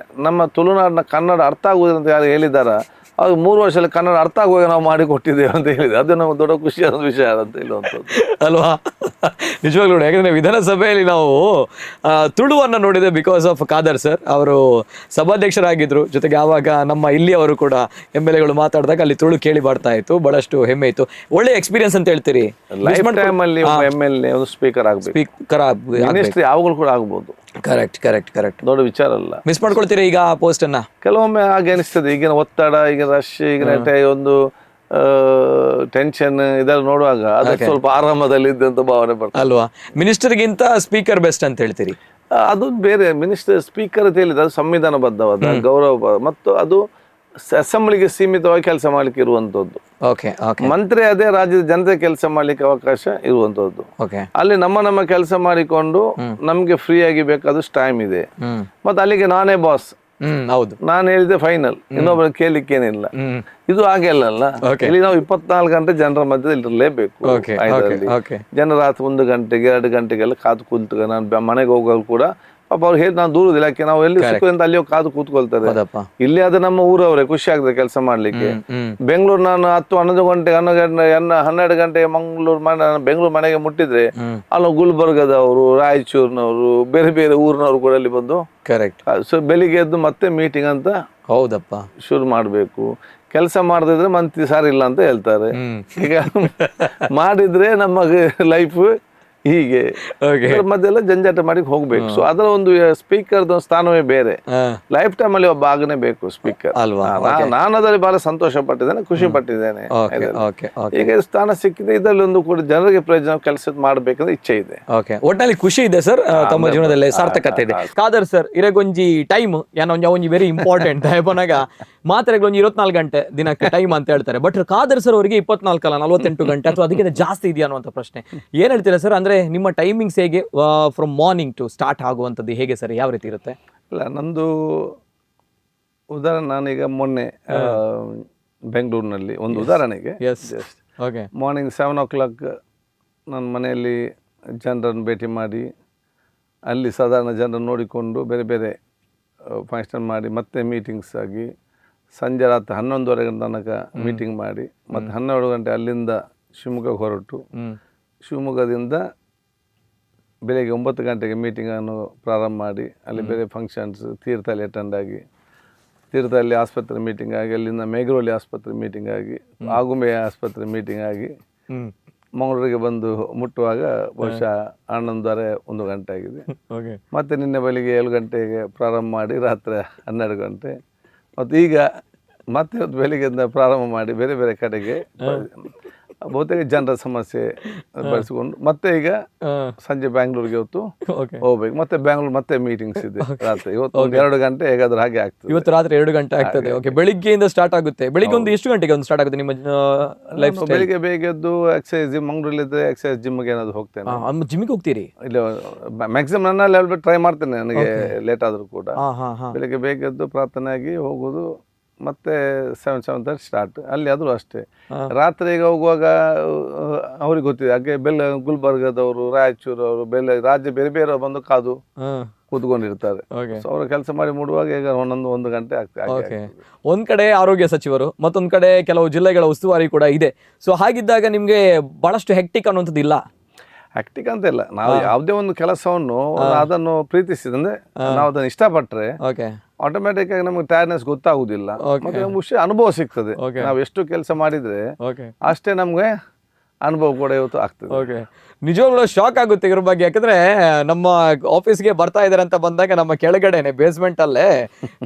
Speaker 1: ನಮ್ಮ ತುಳುನಾಡಿನ ಕನ್ನಡ ಅರ್ಥ ಆಗುವುದಂತ ಯಾರು ಹೇಳಿದಾರ, ಅದು 3 ವರ್ಷದಲ್ಲಿ ಕನ್ನಡ ಅರ್ಥ ಆಗುವಾಗ ನಾವು ಮಾಡಿ ಕೊಟ್ಟಿದ್ದೇವೆ ಅಂತ ಹೇಳಿದೆ. ಅದು ನಮ್ಗೆ ದೊಡ್ಡ ಖುಷಿಯಾದ ವಿಷಯ ಅಂತ ಹೇಳುವಂಥದ್ದು
Speaker 2: ಅಲ್ವಾ? ನಿಜವಾಗ್ಲೂ ನೋಡಿ, ಯಾಕಂದ್ರೆ ವಿಧಾನಸಭೆಯಲ್ಲಿ ನಾವು ತುಳುವನ್ನ ನೋಡಿದೆ ಬಿಕಾಸ್ ಆಫ್ ಖಾದರ್ ಸರ್. ಅವರು ಸಭಾಧ್ಯಕ್ಷರಾಗಿದ್ರು, ಜೊತೆಗೆ ಆವಾಗ ನಮ್ಮ ಇಲ್ಲಿಯವರು ಕೂಡ MLAಗಳು ಮಾತಾಡಿದಾಗ ಅಲ್ಲಿ ತುಳು ಕೇಳಿ ಬರ್ತಾ ಇತ್ತು, ಬಹಳಷ್ಟು ಹೆಮ್ಮೆ ಇತ್ತು. ಒಳ್ಳೆ ಎಕ್ಸ್ಪೀರಿಯನ್ಸ್ ಅಂತ ಹೇಳ್ತೀರಿ.
Speaker 1: ಲೈಫ್ ಟೈಮ್ ಅಲ್ಲಿ MLA ಒಂದು ಸ್ಪೀಕರ್ ಆಗ್ಬೇಕು,
Speaker 2: ಸ್ಪೀಕರ್
Speaker 1: ಮಿನಿಸ್ಟ್ರಿ ಯಾವಾಗಲೂ ಕೂಡ ಆಗ್ಬೋದು.
Speaker 2: ಕರೆಕ್ಟ್
Speaker 1: ದೊಡ್ಡ ವಿಚಾರ ಅಲ್ಲ.
Speaker 2: ಮಿಸ್ ಮಾಡ್ಕೊಳ್ತೀರಿ ಈಗ ಆ ಪೋಸ್ಟ್ ಅನ್ನ?
Speaker 1: ಕೆಲವೊಮ್ಮೆ ಹಾಗೆ ಅನಿಸ್ತದೆ. ಈಗಿನ ಒತ್ತಡ, ಈಗಿನ ರಶ್, ಈಗಿನ ಒಂದು ಟೆನ್ಷನ್ ಇದೆಲ್ಲ ನೋಡುವಾಗ ಅದಕ್ಕೆ ಸ್ವಲ್ಪ ಆರಾಮದಲ್ಲಿ ಇದ್ದಂತ ಭಾವನೆ ಬರ್ತದೆ
Speaker 2: ಅಲ್ವಾ? ಮಿನಿಸ್ಟರ್ಗಿಂತ ಸ್ಪೀಕರ್ ಬೆಸ್ಟ್ ಅಂತ ಹೇಳ್ತೀರಿ?
Speaker 1: ಅದು ಬೇರೆ. ಮಿನಿಸ್ಟರ್ ಸ್ಪೀಕರ್ ಅಂತ ಹೇಳಿದ್ರೆ ಅದು ಸಂವಿಧಾನಬದ್ಧವಾದ ಗೌರವ ಮತ್ತು ಅದು ಅಸೆಂಬ್ಲಿಗೆ ಸೀಮಿತವಾಗಿ ಕೆಲಸ ಮಾಡ್ಲಿಕ್ಕೆ ಇರುವಂತದ್ದು. ಮಂತ್ರಿ ಅದೇ ರಾಜ್ಯದ ಜನತೆ ಕೆಲಸ ಮಾಡ್ಲಿಕ್ಕೆ ಅವಕಾಶ ಇರುವಂತದ್ದು. ಅಲ್ಲಿ ನಮ್ಮ ಕೆಲಸ ಮಾಡಿಕೊಂಡು ನಮ್ಗೆ ಫ್ರೀ ಆಗಿ ಬೇಕಾದಷ್ಟು ಟೈಮ್ ಇದೆ. ಮತ್ತೆ ಅಲ್ಲಿಗೆ ನಾನೇ ಬಾಸ್,
Speaker 2: ಹೌದು, ನಾನು
Speaker 1: ಹೇಳಿದೆ ಫೈನಲ್, ಇನ್ನೊಬ್ಬರ ಕೇಳಲಿಕ್ಕೇನಿಲ್ಲ. ಇದು ಹಾಗೆ ಅಲ್ಲ. ಇಲ್ಲಿ ನಾವು 24 ಗಂಟೆ ಜನರ ಮಧ್ಯದಲ್ಲಿ ಇರಲೇಬೇಕು. ಜನರ ರಾತ್ರಿ 1 ಗಂಟೆಗೆ 2 ಗಂಟೆಗೆಲ್ಲ ಕಾದು ಕೂತು ನಾನು ಮನೆಗೆ ಹೋಗಲು ಕೂಡ ಪಾಪ ಅವ್ರು ಹೇಳಿ ನಾನು ದೂರದಿಲ್ಲ, ಯಾಕೆ ನಾವು ಎಲ್ಲಿ ಸಿಕ್ಕುವಂತ ಅಲ್ಲಿ ಕಾದು ಕೂತ್ಕೊಳ್ತಾರೆ. ಇಲ್ಲಿ ಅದು ನಮ್ಮ ಊರವರೇ, ಖುಷಿ ಆಗ್ತದೆ ಕೆಲಸ ಮಾಡ್ಲಿಕ್ಕೆ. ಬೆಂಗಳೂರು ನಾನು 10-11 ಗಂಟೆ 12 ಗಂಟೆ ಬೆಂಗಳೂರು ಮನೆಗೆ ಮುಟ್ಟಿದ್ರೆ ಅಲ್ಲಿ ಗುಲ್ಬರ್ಗದವರು, ರಾಯಚೂರಿನವರು, ಬೇರೆ ಬೇರೆ ಊರಿನವರು ಕೂಡ ಅಲ್ಲಿ ಬಂದು ಸೊ ಬೆಳಿಗ್ಗೆ ಎದ್ದು ಮತ್ತೆ ಮೀಟಿಂಗ್ ಅಂತ
Speaker 2: ಹೌದಪ್ಪ
Speaker 1: ಶುರು ಮಾಡ್ಬೇಕು. ಕೆಲಸ ಮಾಡದಿದ್ರೆ ಮಂತ್ರಿ ಸಾರ್ ಇಲ್ಲ ಅಂತ ಹೇಳ್ತಾರೆ. ಈಗ ಮಾಡಿದ್ರೆ ನಮ್ಮ ಲೈಫ್ ಹೀಗೆ ಮದ್ದೆಲ್ಲ ಜಂಜಾಟ ಮಾಡಿ ಹೋಗ್ಬೇಕು. ಸೊ ಅದರ ಒಂದು ಸ್ಪೀಕರ್ ಸ್ಥಾನವೇ ಬೇರೆ. ಲೈಫ್ ಟೈಮ್ ಅಲ್ಲಿ ಒಬ್ಬ ಆಗನೇ ಬೇಕು ಸ್ಪೀಕರ್. ನಾನು ಅದರಲ್ಲಿ ಬಹಳ ಸಂತೋಷ ಪಟ್ಟಿದ್ದೇನೆ, ಖುಷಿ ಪಟ್ಟಿದ್ದೇನೆ. ಈಗ ಸ್ಥಾನ ಸಿಕ್ಕಿದೆ, ಇದರಲ್ಲಿ ಒಂದು ಕೂಡ ಜನರಿಗೆ ಪ್ರಯೋಜನ ಕೆಲಸ ಮಾಡ್ಬೇಕಂದ್ರೆ ಇಚ್ಛೆ ಇದೆ.
Speaker 2: ಒಟ್ಟಿನಲ್ಲಿ ಖುಷಿ ಇದೆ ಸರ್, ತಮ್ಮ ಜೀವನದಲ್ಲಿ ಸಾರ್ಥಕತೆ ಇದೆ. ಖಾದರ್ ಸರ್ ಇರಗೊಂಜಿ ಟೈಮ್ ಒಂಜಿ ವೆರಿ ಇಂಪಾರ್ಟೆಂಟ್ ದಯಪನಾಗ ಮಾತ್ರೆಗಳೊಂದು 24 ಗಂಟೆ ದಿನಕ್ಕೆ ಟೈಮ್ ಅಂತ ಹೇಳ್ತಾರೆ. ಬಟ್ ಖಾದರ್ ಸರ್ ಅವರಿಗೆ 24 ಅಲ್ಲ 48 ಗಂಟೆ ಅಥವಾ ಅದಕ್ಕಿಂತ ಜಾಸ್ತಿ ಇದೆಯಾ ಅನ್ನುವಂಥ ಪ್ರಶ್ನೆ. ಏನ್ ಹೇಳ್ತೀರಾ ಸರ್? ಅಂದ್ರೆ ನಿಮ್ಮ ಟೈಮಿಂಗ್ಸ್ ಹೇಗೆ, ಫ್ರಮ್ ಮಾರ್ನಿಂಗ್ ಟು ಸ್ಟಾರ್ಟ್ ಆಗುವಂಥದ್ದು ಹೇಗೆ ಸರ್, ಯಾವ ರೀತಿ ಇರುತ್ತೆ?
Speaker 1: ಇಲ್ಲ, ನಂದು ಉದಾಹರಣೆ, ನಾನೀಗ ಮೊನ್ನೆ ಬೆಂಗಳೂರಿನಲ್ಲಿ ಒಂದು ಉದಾಹರಣೆಗೆ ಮಾರ್ನಿಂಗ್ 7 o'clock ನನ್ನ ಮನೆಯಲ್ಲಿ ಜನರನ್ನು ಭೇಟಿ ಮಾಡಿ, ಅಲ್ಲಿ ಸಾಧಾರಣ ಜನರನ್ನು ನೋಡಿಕೊಂಡು ಬೇರೆ ಬೇರೆ ಫಂಕ್ಷನ್ ಮಾಡಿ, ಮತ್ತೆ ಮೀಟಿಂಗ್ಸ್ ಆಗಿ ಸಂಜೆ ರಾತ್ರಿ 11:30 ತನಕ ಮೀಟಿಂಗ್ ಮಾಡಿ, ಮತ್ತು 12 ಗಂಟೆ ಅಲ್ಲಿಂದ ಶಿವಮೊಗ್ಗಕ್ಕೆ ಹೊರಟು, ಶಿವಮೊಗ್ಗದಿಂದ ಬೆಳಗ್ಗೆ 9 ಗಂಟೆಗೆ ಮೀಟಿಂಗನ್ನು ಪ್ರಾರಂಭ ಮಾಡಿ, ಅಲ್ಲಿ ಬೇರೆ ಫಂಕ್ಷನ್ಸ್, ತೀರ್ಥಹಳ್ಳಿ ಅಟೆಂಡ್ ಆಗಿ, ತೀರ್ಥಹಳ್ಳಿ ಆಸ್ಪತ್ರೆ ಮೀಟಿಂಗ್ ಆಗಿ, ಅಲ್ಲಿಂದ ಮೇಘರಳ್ಳಿ ಆಸ್ಪತ್ರೆ ಮೀಟಿಂಗ್ ಆಗಿ, ಆಗುಂಬೆ ಆಸ್ಪತ್ರೆ ಮೀಟಿಂಗ್ ಆಗಿ, ಮಂಗಳೂರಿಗೆ ಬಂದು ಮುಟ್ಟುವಾಗ ಬಹುಶಃ 11:30-1 ಗಂಟೆ ಆಗಿದೆ. ಮತ್ತು ನಿನ್ನೆ ಬೆಳಿಗ್ಗೆ 7 ಗಂಟೆಗೆ ಪ್ರಾರಂಭ ಮಾಡಿ ರಾತ್ರಿ 12 ಗಂಟೆ, ಮತ್ತು ಈಗ ಮತ್ತೆ ಇವತ್ತು ಬೆಳಿಗ್ಗೆಯಿಂದ ಪ್ರಾರಂಭ ಮಾಡಿ ಬೇರೆ ಬೇರೆ ಕಡೆಗೆ ಬಹುತೇಕ ಜನರ ಸಮಸ್ಯೆ ಬಳಸಿಕೊಂಡು ಮತ್ತೆ ಈಗ ಸಂಜೆ ಬ್ಯಾಂಗ್ಳೂರ್ಗೆ ಇವತ್ತು ಹೋಗ್ಬೇಕು. ಮತ್ತೆ ಬ್ಯಾಂಗ್ಳೂರ್ ಮತ್ತೆ ಮೀಟಿಂಗ್ಸ್ ಇದೆ ರಾತ್ರಿ. ಇವತ್ತು 2 ಗಂಟೆ ಹೇಗಾದ್ರೂ ಹಾಗೆ ಆಗ್ತದೆ.
Speaker 2: ಇವತ್ತು ರಾತ್ರಿ 2 ಗಂಟೆ ಆಗ್ತದೆ. ಬೆಳಿಗ್ಗೆಯಿಂದ ಸ್ಟಾರ್ಟ್ ಆಗುತ್ತೆ. ಬೆಳಿಗ್ಗೆ ಒಂದು ಎಷ್ಟು ಗಂಟೆಗೆ ಒಂದು ಸ್ಟಾರ್ಟ್ ಆಗುತ್ತೆ ನಿಮ್ಮ ಲೈಫ್?
Speaker 1: ಬೆಳಿಗ್ಗೆ ಬೇಗ ಎದ್ದು ಎಕ್ಸರ್ಸೈಸ್, ಮಂಗಳೂರಲ್ಲಿ ಇದ್ರೆ ಎಕ್ಸರ್ಸೈಸ್ ಜಿಮ್ಗೆ ಏನಾದ್ರು ಹೋಗ್ತೇನೆ.
Speaker 2: ಜಿಮ್ಗೆ ಹೋಗ್ತೀರಿ? ಇಲ್ಲ,
Speaker 1: ಮ್ಯಾಕ್ಸಿಮಮ್ ನನ್ನ ಲೆವೆಲ್ ಟ್ರೈ ಮಾಡ್ತೇನೆ, ನನಗೆ ಲೇಟ್ ಆದ್ರೂ ಕೂಡ. ಬೆಳಿಗ್ಗೆ ಬೇಗ ಎದ್ದು ಪ್ರಾರ್ಥನೆ ಆಗಿ ಹೋಗೋದು, ಮತ್ತೆ 7-7:30 ಸ್ಟಾರ್ಟ್. ಅಲ್ಲಿ ಆದರೂ ಅಷ್ಟೇ. ರಾತ್ರಿಗೆ ಹೋಗುವಾಗ ಅವ್ರಿಗೆ ಗೊತ್ತಿದೆ, ಹಾಗೆ ಗುಲ್ಬರ್ಗದವರು, ರಾಯಚೂರವರು, ರಾಜ್ಯ ಬೇರೆ ಬೇರೆ ಬಂದು ಕಾದು ಕೂತ್ಕೊಂಡಿರ್ತಾರೆ. ಸೊ ಅವರು ಕೆಲಸ ಮಾಡಿ ಮೂಡುವಾಗ ಈಗ 1 ಗಂಟೆ ಆಗ್ತದೆ.
Speaker 2: ಒಂದ್ ಕಡೆ ಆರೋಗ್ಯ ಸಚಿವರು, ಮತ್ತೊಂದ್ ಕಡೆ ಕೆಲವು ಜಿಲ್ಲೆಗಳ ಉಸ್ತುವಾರಿ ಕೂಡ ಇದೆ. ಸೊ ಹಾಗಿದ್ದಾಗ ನಿಮ್ಗೆ ಬಹಳಷ್ಟು ಹೆಕ್ಟಿಕ್ ಅನ್ನುವಂಥದ್ದು ಇಲ್ಲ?
Speaker 1: ಹೆಕ್ಟಿಕ್ ಅಂತ ಇಲ್ಲ. ನಾವು ಯಾವುದೇ ಒಂದು ಕೆಲಸವನ್ನು ಅದನ್ನು ಪ್ರೀತಿಸಿದ್ರೆ, ನಾವು ಅದನ್ನು ಇಷ್ಟಪಟ್ರೆ ಆಟೋಮ್ಯಾಟಿಕ್ ಆಗಿ ನಮ್ಗೆ ಟೈರ್ನೆಸ್ ಗೊತ್ತಾಗುದಿಲ್ಲ, ಮತ್ತೆ ನಮ್ಗೆ ಅನುಭವ ಸಿಗ್ತದೆ. ನಾವು ಎಷ್ಟು ಕೆಲಸ ಮಾಡಿದ್ರೆ ಅಷ್ಟೇ ನಮ್ಗೆ ಅನುಭವ ಕೂಡ ಇವತ್ತು ಆಗ್ತದೆ.
Speaker 2: ನಿಜವಾಗ್ಲೂ ಶಾಕ್ ಆಗುತ್ತೆ ಇದ್ರ ಬಗ್ಗೆ. ಯಾಕಂದ್ರೆ ನಮ್ಮ ಆಫೀಸ್ಗೆ ಬರ್ತಾ ಇದಾರೆ ಅಂತ ಬಂದಾಗ ನಮ್ಮ ಕೆಳಗಡೆನೆ ಬೇಸ್ಮೆಂಟ್ ಅಲ್ಲೇ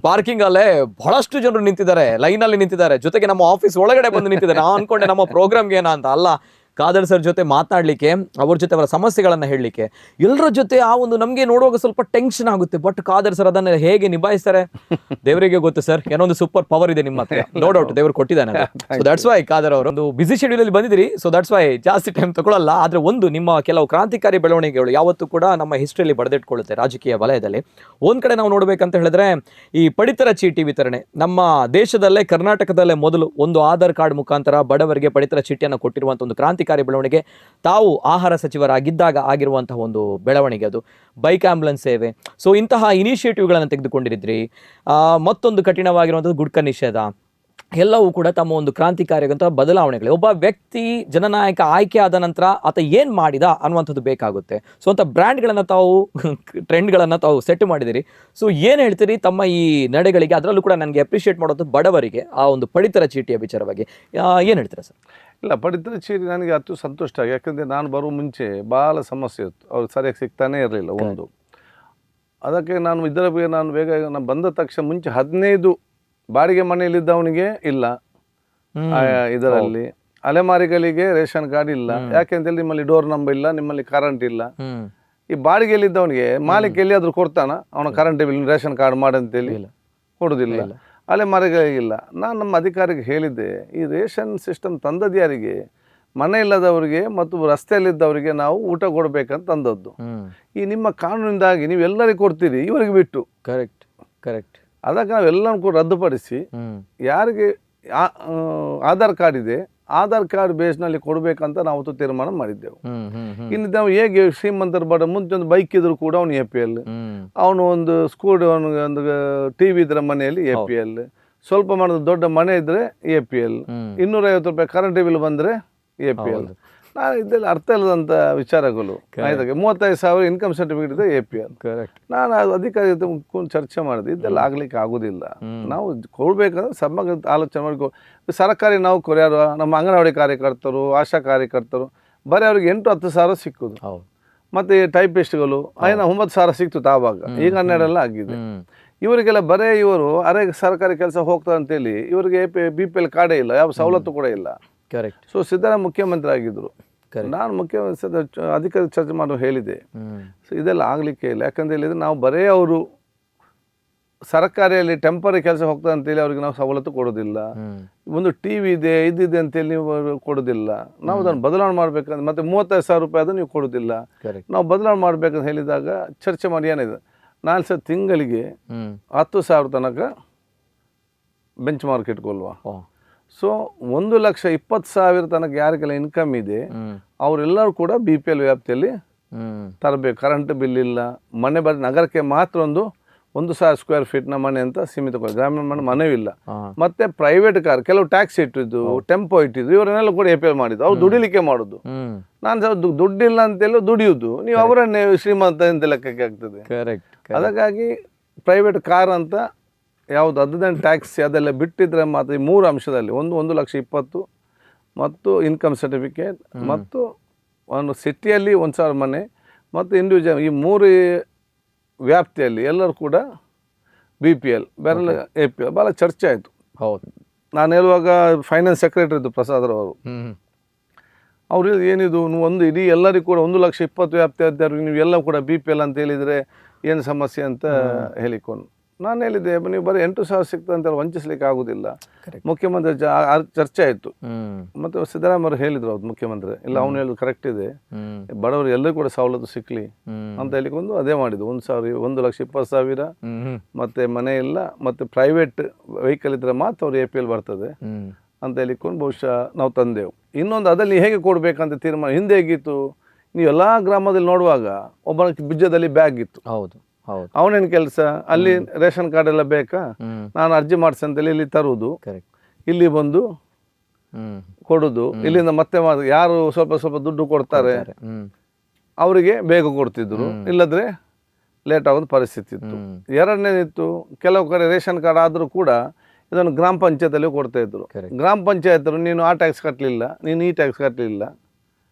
Speaker 2: ಪಾರ್ಕಿಂಗ್ ಅಲ್ಲೇ ಬಹಳಷ್ಟು ಜನರು ನಿಂತಿದ್ದಾರೆ, ಲೈನ್ ಅಲ್ಲಿ ನಿಂತಿದ್ದಾರೆ. ಜೊತೆಗೆ ನಮ್ಮ ಆಫೀಸ್ ಒಳಗಡೆ ಬಂದು ನಿಂತಿದ್ದಾರೆ. ನಾನು ಅನ್ಕೊಂಡೆ ನಮ್ಮ ಪ್ರೋಗ್ರಾಮ್ಗೆ ಏನಾ ಅಂತ. ಅಲ್ಲ, ಖಾದರ್ ಸರ್ ಜೊತೆ ಮಾತನಾಡ್ಲಿಕ್ಕೆ, ಅವ್ರ ಜೊತೆ ಅವರ ಸಮಸ್ಯೆಗಳನ್ನ ಹೇಳಲಿಕ್ಕೆ, ಎಲ್ಲರ ಜೊತೆ ಆ ಒಂದು ನಮಗೆ ನೋಡುವಾಗ ಸ್ವಲ್ಪ ಟೆನ್ಷನ್ ಆಗುತ್ತೆ. ಬಟ್ ಖಾದರ್ ಸರ್ ಅದನ್ನ ಹೇಗೆ ನಿಭಾಯಿಸ್ತಾರೆ ದೇವರಿಗೆ ಗೊತ್ತು ಸರ್. ಏನೋ ಒಂದು ಸೂಪರ್ ಪವರ್ ಇದೆ ನಿಮ್ಮ ಹತ್ರ, ನೋ ಡೌಟ್, ದೇವರು ಕೊಟ್ಟಿದ್ದಾನೆ. ಸೊ ದಟ್ಸ್ ವೈ ಖಾದರ್ ಅವರು ಒಂದು ಬಿಸಿ ಶೆಡ್ಯೂಲ್ ಅಲ್ಲಿ ಬಂದಿದ್ದೀರಿ. ಸೊ ದಟ್ಸ್ ವೈ ಜಾಸ್ತಿ ಟೈಮ್ ತಗೊಳ್ಳಲ್ಲ. ಆದ್ರೆ ಒಂದು ನಿಮ್ಮ ಕೆಲವು ಕ್ರಾಂತಿಕಾರಿ ಬೆಳವಣಿಗೆಗಳು ಯಾವತ್ತೂ ಕೂಡ ನಮ್ಮ ಹಿಸ್ಟ್ರಿಯಲ್ಲಿ ಬರೆದಿಟ್ಕೊಳ್ಳುತ್ತೆ ರಾಜಕೀಯ ವಲಯದಲ್ಲಿ. ಒಂದ್ ಕಡೆ ನಾವು ನೋಡ್ಬೇಕಂತ ಹೇಳಿದ್ರೆ ಈ ಪಡಿತರ ಚೀಟಿ ವಿತರಣೆ ನಮ್ಮ ದೇಶದಲ್ಲೇ, ಕರ್ನಾಟಕದಲ್ಲೇ ಮೊದಲು ಒಂದು ಆಧಾರ್ ಕಾರ್ಡ್ ಮುಖಾಂತರ ಬಡವರಿಗೆ ಪಡಿತರ ಚೀಟಿಯನ್ನು ಕೊಟ್ಟಿರುವಂತಹ ಒಂದು ಕ್ರಾಂತಿಕಾರಿ ಬೆಳವಣಿಗೆ. ತಾವು ಆಹಾರ ಸಚಿವರಾಗಿದ್ದಾಗ ಆಗಿರುವಂತಹ ಒಂದು ಬೆಳವಣಿಗೆ ಅದು. ಬೈಕ್ ಆಂಬುಲೆನ್ಸ್ ಸೇವೆ. ಸೊ ಇಂತಹ ಇನಿಷಿಯೇಟಿವ್ಗಳನ್ನು ತೆಗೆದುಕೊಂಡಿರಿದ್ರಿ. ಮತ್ತೊಂದು ಕಠಿಣವಾಗಿರುವಂಥದ್ದು ಗುಡ್ಕ ನಿಷೇಧ. ಎಲ್ಲವೂ ಕೂಡ ತಮ್ಮ ಒಂದು ಕ್ರಾಂತಿಕಾರಿಯಾದಂತಹ ಬದಲಾವಣೆಗಳು. ಒಬ್ಬ ವ್ಯಕ್ತಿ ಜನನಾಯಕ ಆಯ್ಕೆ ಆದ ನಂತರ ಆತ ಏನ್ ಮಾಡಿದ ಅನ್ನುವಂಥದ್ದು ಬೇಕಾಗುತ್ತೆ. ಸೊ ಅಂತ ಬ್ರ್ಯಾಂಡ್ಗಳನ್ನು ತಾವು ಟ್ರೆಂಡ್ಗಳನ್ನು ತಾವು ಸೆಟ್ ಮಾಡಿದಿರಿ. ಸೊ ಏನು ಹೇಳ್ತೀರಿ ತಮ್ಮ ಈ ನಡೆಗಳಿಗೆ? ಅದರಲ್ಲೂ ಕೂಡ ನನಗೆ ಅಪ್ರಿಷಿಯೇಟ್ ಮಾಡೋದು ಬಡವರಿಗೆ ಆ ಒಂದು ಪಡಿತರ ಚೀಟಿಯ ವಿಚಾರವಾಗಿ ಏನು ಹೇಳ್ತೀರಾ ಸರ್?
Speaker 1: ಇಲ್ಲ, ಪಡಿತರ ಚೀಟಿ ನನಗೆ ಅಷ್ಟು ಸಂತುಷ್ಟ ಆಗಿ, ಯಾಕಂದರೆ ನಾನು ಬರುವ ಮುಂಚೆ ಭಾಳ ಸಮಸ್ಯೆ ಇತ್ತು, ಅವ್ರು ಸರಿಯಾಗಿ ಸಿಗ್ತಾನೇ ಇರಲಿಲ್ಲ ಒಂದು. ಅದಕ್ಕೆ ನಾನು ಇದರ ಬಗ್ಗೆ ಬೇಗ ನಾನು ಬಂದ ತಕ್ಷಣ ಮುಂಚೆ 15 ಬಾಡಿಗೆ ಮನೆಯಲ್ಲಿದ್ದವನಿಗೆ ಇಲ್ಲ, ಇದರಲ್ಲಿ ಅಲೆಮಾರಿಗಳಿಗೆ ರೇಷನ್ ಕಾರ್ಡ್ ಇಲ್ಲ. ಯಾಕೆಂತೇಳಿ ನಿಮ್ಮಲ್ಲಿ ಡೋರ್ ನಂಬರ್ ಇಲ್ಲ, ನಿಮ್ಮಲ್ಲಿ ಕರೆಂಟ್ ಇಲ್ಲ. ಈ ಬಾಡಿಗೆಯಲ್ಲಿದ್ದವನಿಗೆ ಮಾಲೀಕ ಎಲ್ಲಿಯಾದ್ರೂ ಕೊಡ್ತಾನ ಅವನ ಕರೆಂಟ್ ಬಿಲ್ ರೇಷನ್ ಕಾರ್ಡ್ ಮಾಡಂತೇಳಿ? ಕೊಡೋದಿಲ್ಲ. ಅಲೆಮಾರಿಗಳಿಗಿಲ್ಲ. ನಾನು ನಮ್ಮ ಅಧಿಕಾರಿಗೆ ಹೇಳಿದ್ದೆ, ಈ ರೇಷನ್ ಸಿಸ್ಟಮ್ ತಂದದ್ದು ಯಾರಿಗೆ? ಮನೆ ಇಲ್ಲದವರಿಗೆ ಮತ್ತು ರಸ್ತೆಯಲ್ಲಿದ್ದವರಿಗೆ ನಾವು ಊಟ ಕೊಡಬೇಕಂತ ತಂದದ್ದು. ಈ ನಿಮ್ಮ ಕಾನೂನಿಂದಾಗಿ ನೀವು ಎಲ್ಲರಿಗೂ ಕೊಡ್ತೀರಿ, ಇವರಿಗೆ ಬಿಟ್ಟು.
Speaker 2: Correct correct.
Speaker 1: ಅದಕ್ಕೆ ನಾವೆಲ್ಲನೂ ಕೂಡ ರದ್ದುಪಡಿಸಿ ಯಾರಿಗೆ ಆಧಾರ್ ಕಾರ್ಡ್ ಇದೆ ಆಧಾರ್ ಕಾರ್ಡ್ ಬೇಸ್ನಲ್ಲಿ ಕೊಡಬೇಕಂತ ನಾವು ತೀರ್ಮಾನ ಮಾಡಿದ್ದೆವು. ಇನ್ನು ನಾವು ಹೇಗೆ ಶ್ರೀಮಂತರ ಬಡ ಮುಂಚೆ ಒಂದು ಬೈಕ್ ಇದ್ರು ಕೂಡ ಅವನು APL, ಅವನು ಒಂದು ಸ್ಕೂಡ್, ಒಂದು TV ಇದ್ರೆ ಮನೆಯಲ್ಲಿ APL, ಸ್ವಲ್ಪ ಮಾಡೋದು ದೊಡ್ಡ ಮನೆ ಇದ್ರೆ APL, 250 ರೂಪಾಯಿ ಕರೆಂಟ್ ಬಿಲ್ ಬಂದರೆ APL. ನಾನು ಇದೆಲ್ಲ ಅರ್ಥ ಇಲ್ಲದಂಥ ವಿಚಾರಗಳು. ಆಯ್ತಾಗೆ 35,000 ಇನ್ಕಮ್ ಸರ್ಟಿಫಿಕೇಟ್ ಇದೆ APL. ನಾನು ಅದು ಅಧಿಕಾರಿ ಜೊತೆ ಚರ್ಚೆ ಮಾಡಿದೆ, ಇದೆಲ್ಲ ಆಗ್ಲಿಕ್ಕೆ ಆಗೋದಿಲ್ಲ. ನಾವು ಕೊಡ್ಬೇಕಂದ್ರೆ ಸಮಗ್ರ ಆಲೋಚನೆ ಮಾಡಿ. ಸರ್ಕಾರಿ ನೌಕರು ಯಾರು, ನಮ್ಮ ಅಂಗನವಾಡಿ ಕಾರ್ಯಕರ್ತರು, ಆಶಾ ಕಾರ್ಯಕರ್ತರು, ಬರೀ ಅವ್ರಿಗೆ 8-10 ಸಾವಿರ ಸಿಕ್ಕುದು. ಮತ್ತು ಟೈಪಿಸ್ಟ್ಗಳು 9,000 ಸಿಕ್ತು ಆವಾಗ, ಈಗ 12 ಆಗಿದೆ. ಇವರಿಗೆಲ್ಲ ಬರೇ ಇವರು ಅರೆ ಸರ್ಕಾರಿ ಕೆಲಸ ಹೋಗ್ತಾರೆ ಅಂತೇಳಿ ಇವರಿಗೆ BPL ಕಾರ್ಡೇ ಇಲ್ಲ, ಯಾವ ಸವಲತ್ತು ಕೂಡ ಇಲ್ಲ.
Speaker 2: ಕರೆಕ್ಟ್.
Speaker 1: ಸೊ ಸಿದ್ದರಾಮಯ್ಯ ಮುಖ್ಯಮಂತ್ರಿ ಆಗಿದ್ದರು, ನಾನು ಮುಖ್ಯಮಂತ್ರಿ ಅಧಿಕಾರಿ ಚರ್ಚೆ ಮಾಡೋ ಹೇಳಿದೆ. ಸೊ ಇದೆಲ್ಲ ಆಗಲಿಕ್ಕೆ ಇಲ್ಲ. ಯಾಕಂತ ಹೇಳಿದರೆ ನಾವು ಬರೇ ಅವರು ಸರ್ಕಾರಿಯಲ್ಲಿ ಟೆಂಪರರಿ ಕೆಲಸ ಹೋಗ್ತಾರೆ ಅಂತೇಳಿ ಅವ್ರಿಗೆ ನಾವು ಸವಲತ್ತು ಕೊಡೋದಿಲ್ಲ. ಒಂದು TV ಇದೆ ಇದಿದೆ ಅಂತೇಳಿ ನೀವು ಕೊಡೋದಿಲ್ಲ. ನಾವು ಅದನ್ನು ಬದಲಾವಣೆ ಮಾಡಬೇಕಂದ್ರೆ ಮತ್ತೆ 35,000 ರೂಪಾಯಿ ಅದು ನೀವು ಕೊಡೋದಿಲ್ಲ. ನಾವು ಬದಲಾವಣೆ ಮಾಡಬೇಕಂತ ಹೇಳಿದಾಗ ಚರ್ಚೆ ಮಾಡಿ ಏನಿದೆ, ನಾನು ಸರ್ ತಿಂಗಳಿಗೆ 10,000 ತನಕ ಬೆಂಚ್ ಮಾರ್ಕ್ ಇಟ್ಕೊಲ್ವಾ. ಸೊ 1,20,000 ತನಕ ಯಾರಿಗೆಲ್ಲ ಇನ್ಕಮ್ ಇದೆ ಅವರೆಲ್ಲರೂ ಕೂಡ BPL ವ್ಯಾಪ್ತಿಯಲ್ಲಿ ತರಬೇಕು. ಕರೆಂಟ್ ಬಿಲ್ ಇಲ್ಲ, ಮನೆ ನಗರಕ್ಕೆ ಮಾತ್ರ 1,000 ಸ್ಕ್ವೇರ್ ಫೀಟ್ನ ಮನೆ ಅಂತ ಸೀಮಿತ, ಗ್ರಾಮೀಣ ಮನೆಯೂ ಇಲ್ಲ. ಮತ್ತೆ ಪ್ರೈವೇಟ್ ಕಾರ್, ಕೆಲವು ಟ್ಯಾಕ್ಸಿ ಇಟ್ಟಿದ್ದು, ಟೆಂಪೋ ಇಟ್ಟಿದ್ದು, ಇವರನ್ನೆಲ್ಲ ಕೂಡ APL ಮಾಡಿದ್ದು. ಅವ್ರು ದುಡಿಲಿಕ್ಕೆ ಮಾಡೋದು. ನಾನು ದುಡ್ಡಿಲ್ಲ ಅಂತೆಲ್ಲ ದುಡಿಯುವುದು, ನೀವು ಅವರನ್ನೇ ಶ್ರೀಮಂತ ಅಂತ ಲೆಕ್ಕಕ್ಕೆ ಆಗ್ತದೆ. ಅದಕ್ಕಾಗಿ ಪ್ರೈವೇಟ್ ಕಾರ್ ಅಂತ ಯಾವುದು ಅದನ್ನ ಟ್ಯಾಕ್ಸಿ ಅದೆಲ್ಲ ಬಿಟ್ಟಿದ್ರೆ ಮಾತ್ರ ಈ 3 ಅಂಶದಲ್ಲಿ 1,20,000 ಮತ್ತು ಇನ್ಕಮ್ ಸರ್ಟಿಫಿಕೇಟ್ ಮತ್ತು ಒಂದು ಸಿಟಿಯಲ್ಲಿ 1,000 ಮನೆ ಮತ್ತು ಇಂಡಿವಿಜುವಲ್, ಈ 3 ವ್ಯಾಪ್ತಿಯಲ್ಲಿ ಎಲ್ಲರೂ ಕೂಡ BPL ಬೇರೆ APL ಭಾಳ ಚರ್ಚೆ ಆಯಿತು.
Speaker 2: ಹೌದು.
Speaker 1: ನಾನು ಹೇಳುವಾಗ ಫೈನಾನ್ಸ್ ಸೆಕ್ರೆಟರಿ ಇದ್ದು ಪ್ರಸಾದರವರು, ಅವರು ಏನಿದು ಒಂದು ಇಡೀ ಎಲ್ಲರಿಗೂ ಕೂಡ 1,20,000 ವ್ಯಾಪ್ತಿ ಆದವ್ರಿಗೆ ನೀವು ಎಲ್ಲ ಕೂಡ BPL ಅಂತ ಹೇಳಿದರೆ ಏನು ಸಮಸ್ಯೆ ಅಂತ ಹೇಳಿಕೊಂಡು ನಾನು ಹೇಳಿದ್ದೆ, ನೀವು ಬರೀ 8,000 ಸಿಗ್ತದೆ ಅಂತ ವಂಚಿಸ್ಲಿಕ್ಕೆ ಆಗೋದಿಲ್ಲ. ಮುಖ್ಯಮಂತ್ರಿ ಚರ್ಚೆ ಆಯಿತು. ಮತ್ತು ಸಿದ್ದರಾಮಯ್ಯ ಹೇಳಿದ್ರು, ಅವ್ರು ಮುಖ್ಯಮಂತ್ರಿ ಇಲ್ಲ, ಅವ್ನು ಹೇಳೋದು ಕರೆಕ್ಟ್ ಇದೆ, ಬಡವರು ಎಲ್ಲರೂ ಕೂಡ ಸವಲತ್ತು ಸಿಕ್ಕಲಿ ಅಂತ ಹೇಳಿಕೊಂಡು ಅದೇ ಮಾಡಿದ್ದು. 1,20,000 ಮತ್ತು ಮನೆ ಇಲ್ಲ ಮತ್ತು ಪ್ರೈವೇಟ್ ವೆಹಿಕಲ್ ಇದ್ರೆ ಮಾತ್ರ ಅವ್ರು APL ಬರ್ತದೆ ಅಂತ ಹೇಳಿಕೊಂಡು ಬಹುಶಃ ನಾವು ತಂದೆವು. ಇನ್ನೊಂದು ಅದಲ್ಲಿ ಹೇಗೆ ಕೊಡಬೇಕಂತ ತೀರ್ಮಾನ. ಹಿಂದೆ ಹೇಗಿತ್ತು, ನೀವು ಎಲ್ಲ ಗ್ರಾಮದಲ್ಲಿ ನೋಡುವಾಗ ಒಬ್ಬನ ಬೀಜದಲ್ಲಿ ಬ್ಯಾಗ್ ಇತ್ತು.
Speaker 2: ಹೌದು.
Speaker 1: ಅವನೇನು ಕೆಲಸ, ಅಲ್ಲಿ ರೇಷನ್ ಕಾರ್ಡ್ ಎಲ್ಲ ಬೇಕಾ, ನಾನು ಅರ್ಜಿ ಮಾಡಿಸಂತೇಳಿ ಇಲ್ಲಿ ತರುವುದು, ಇಲ್ಲಿ ಬಂದು ಕೊಡುದು, ಇಲ್ಲಿಂದ ಮತ್ತೆ ಯಾರು ಸ್ವಲ್ಪ ಸ್ವಲ್ಪ ದುಡ್ಡು ಕೊಡ್ತಾರೆ ಅವರಿಗೆ ಬೇಗ ಕೊಡ್ತಿದ್ರು, ಇಲ್ಲದ್ರೆ ಲೇಟ್ ಆಗೋದು ಪರಿಸ್ಥಿತಿ ಇತ್ತು. ಎರಡನೇದಿತ್ತು, ಕೆಲವು ಕಡೆ ರೇಷನ್ ಕಾರ್ಡ್ ಆದರೂ ಕೂಡ ಇದನ್ನು ಗ್ರಾಮ ಪಂಚಾಯತಲ್ಲಿ ಕೊಡ್ತಾ ಇದ್ರು. ಗ್ರಾಮ ಪಂಚಾಯತರು ನೀನು ಆ ಟ್ಯಾಕ್ಸ್ ಕಟ್ಟಲಿಲ್ಲ, ನೀನು ಈ ಟ್ಯಾಕ್ಸ್ ಕಟ್ಟಲಿಲ್ಲ,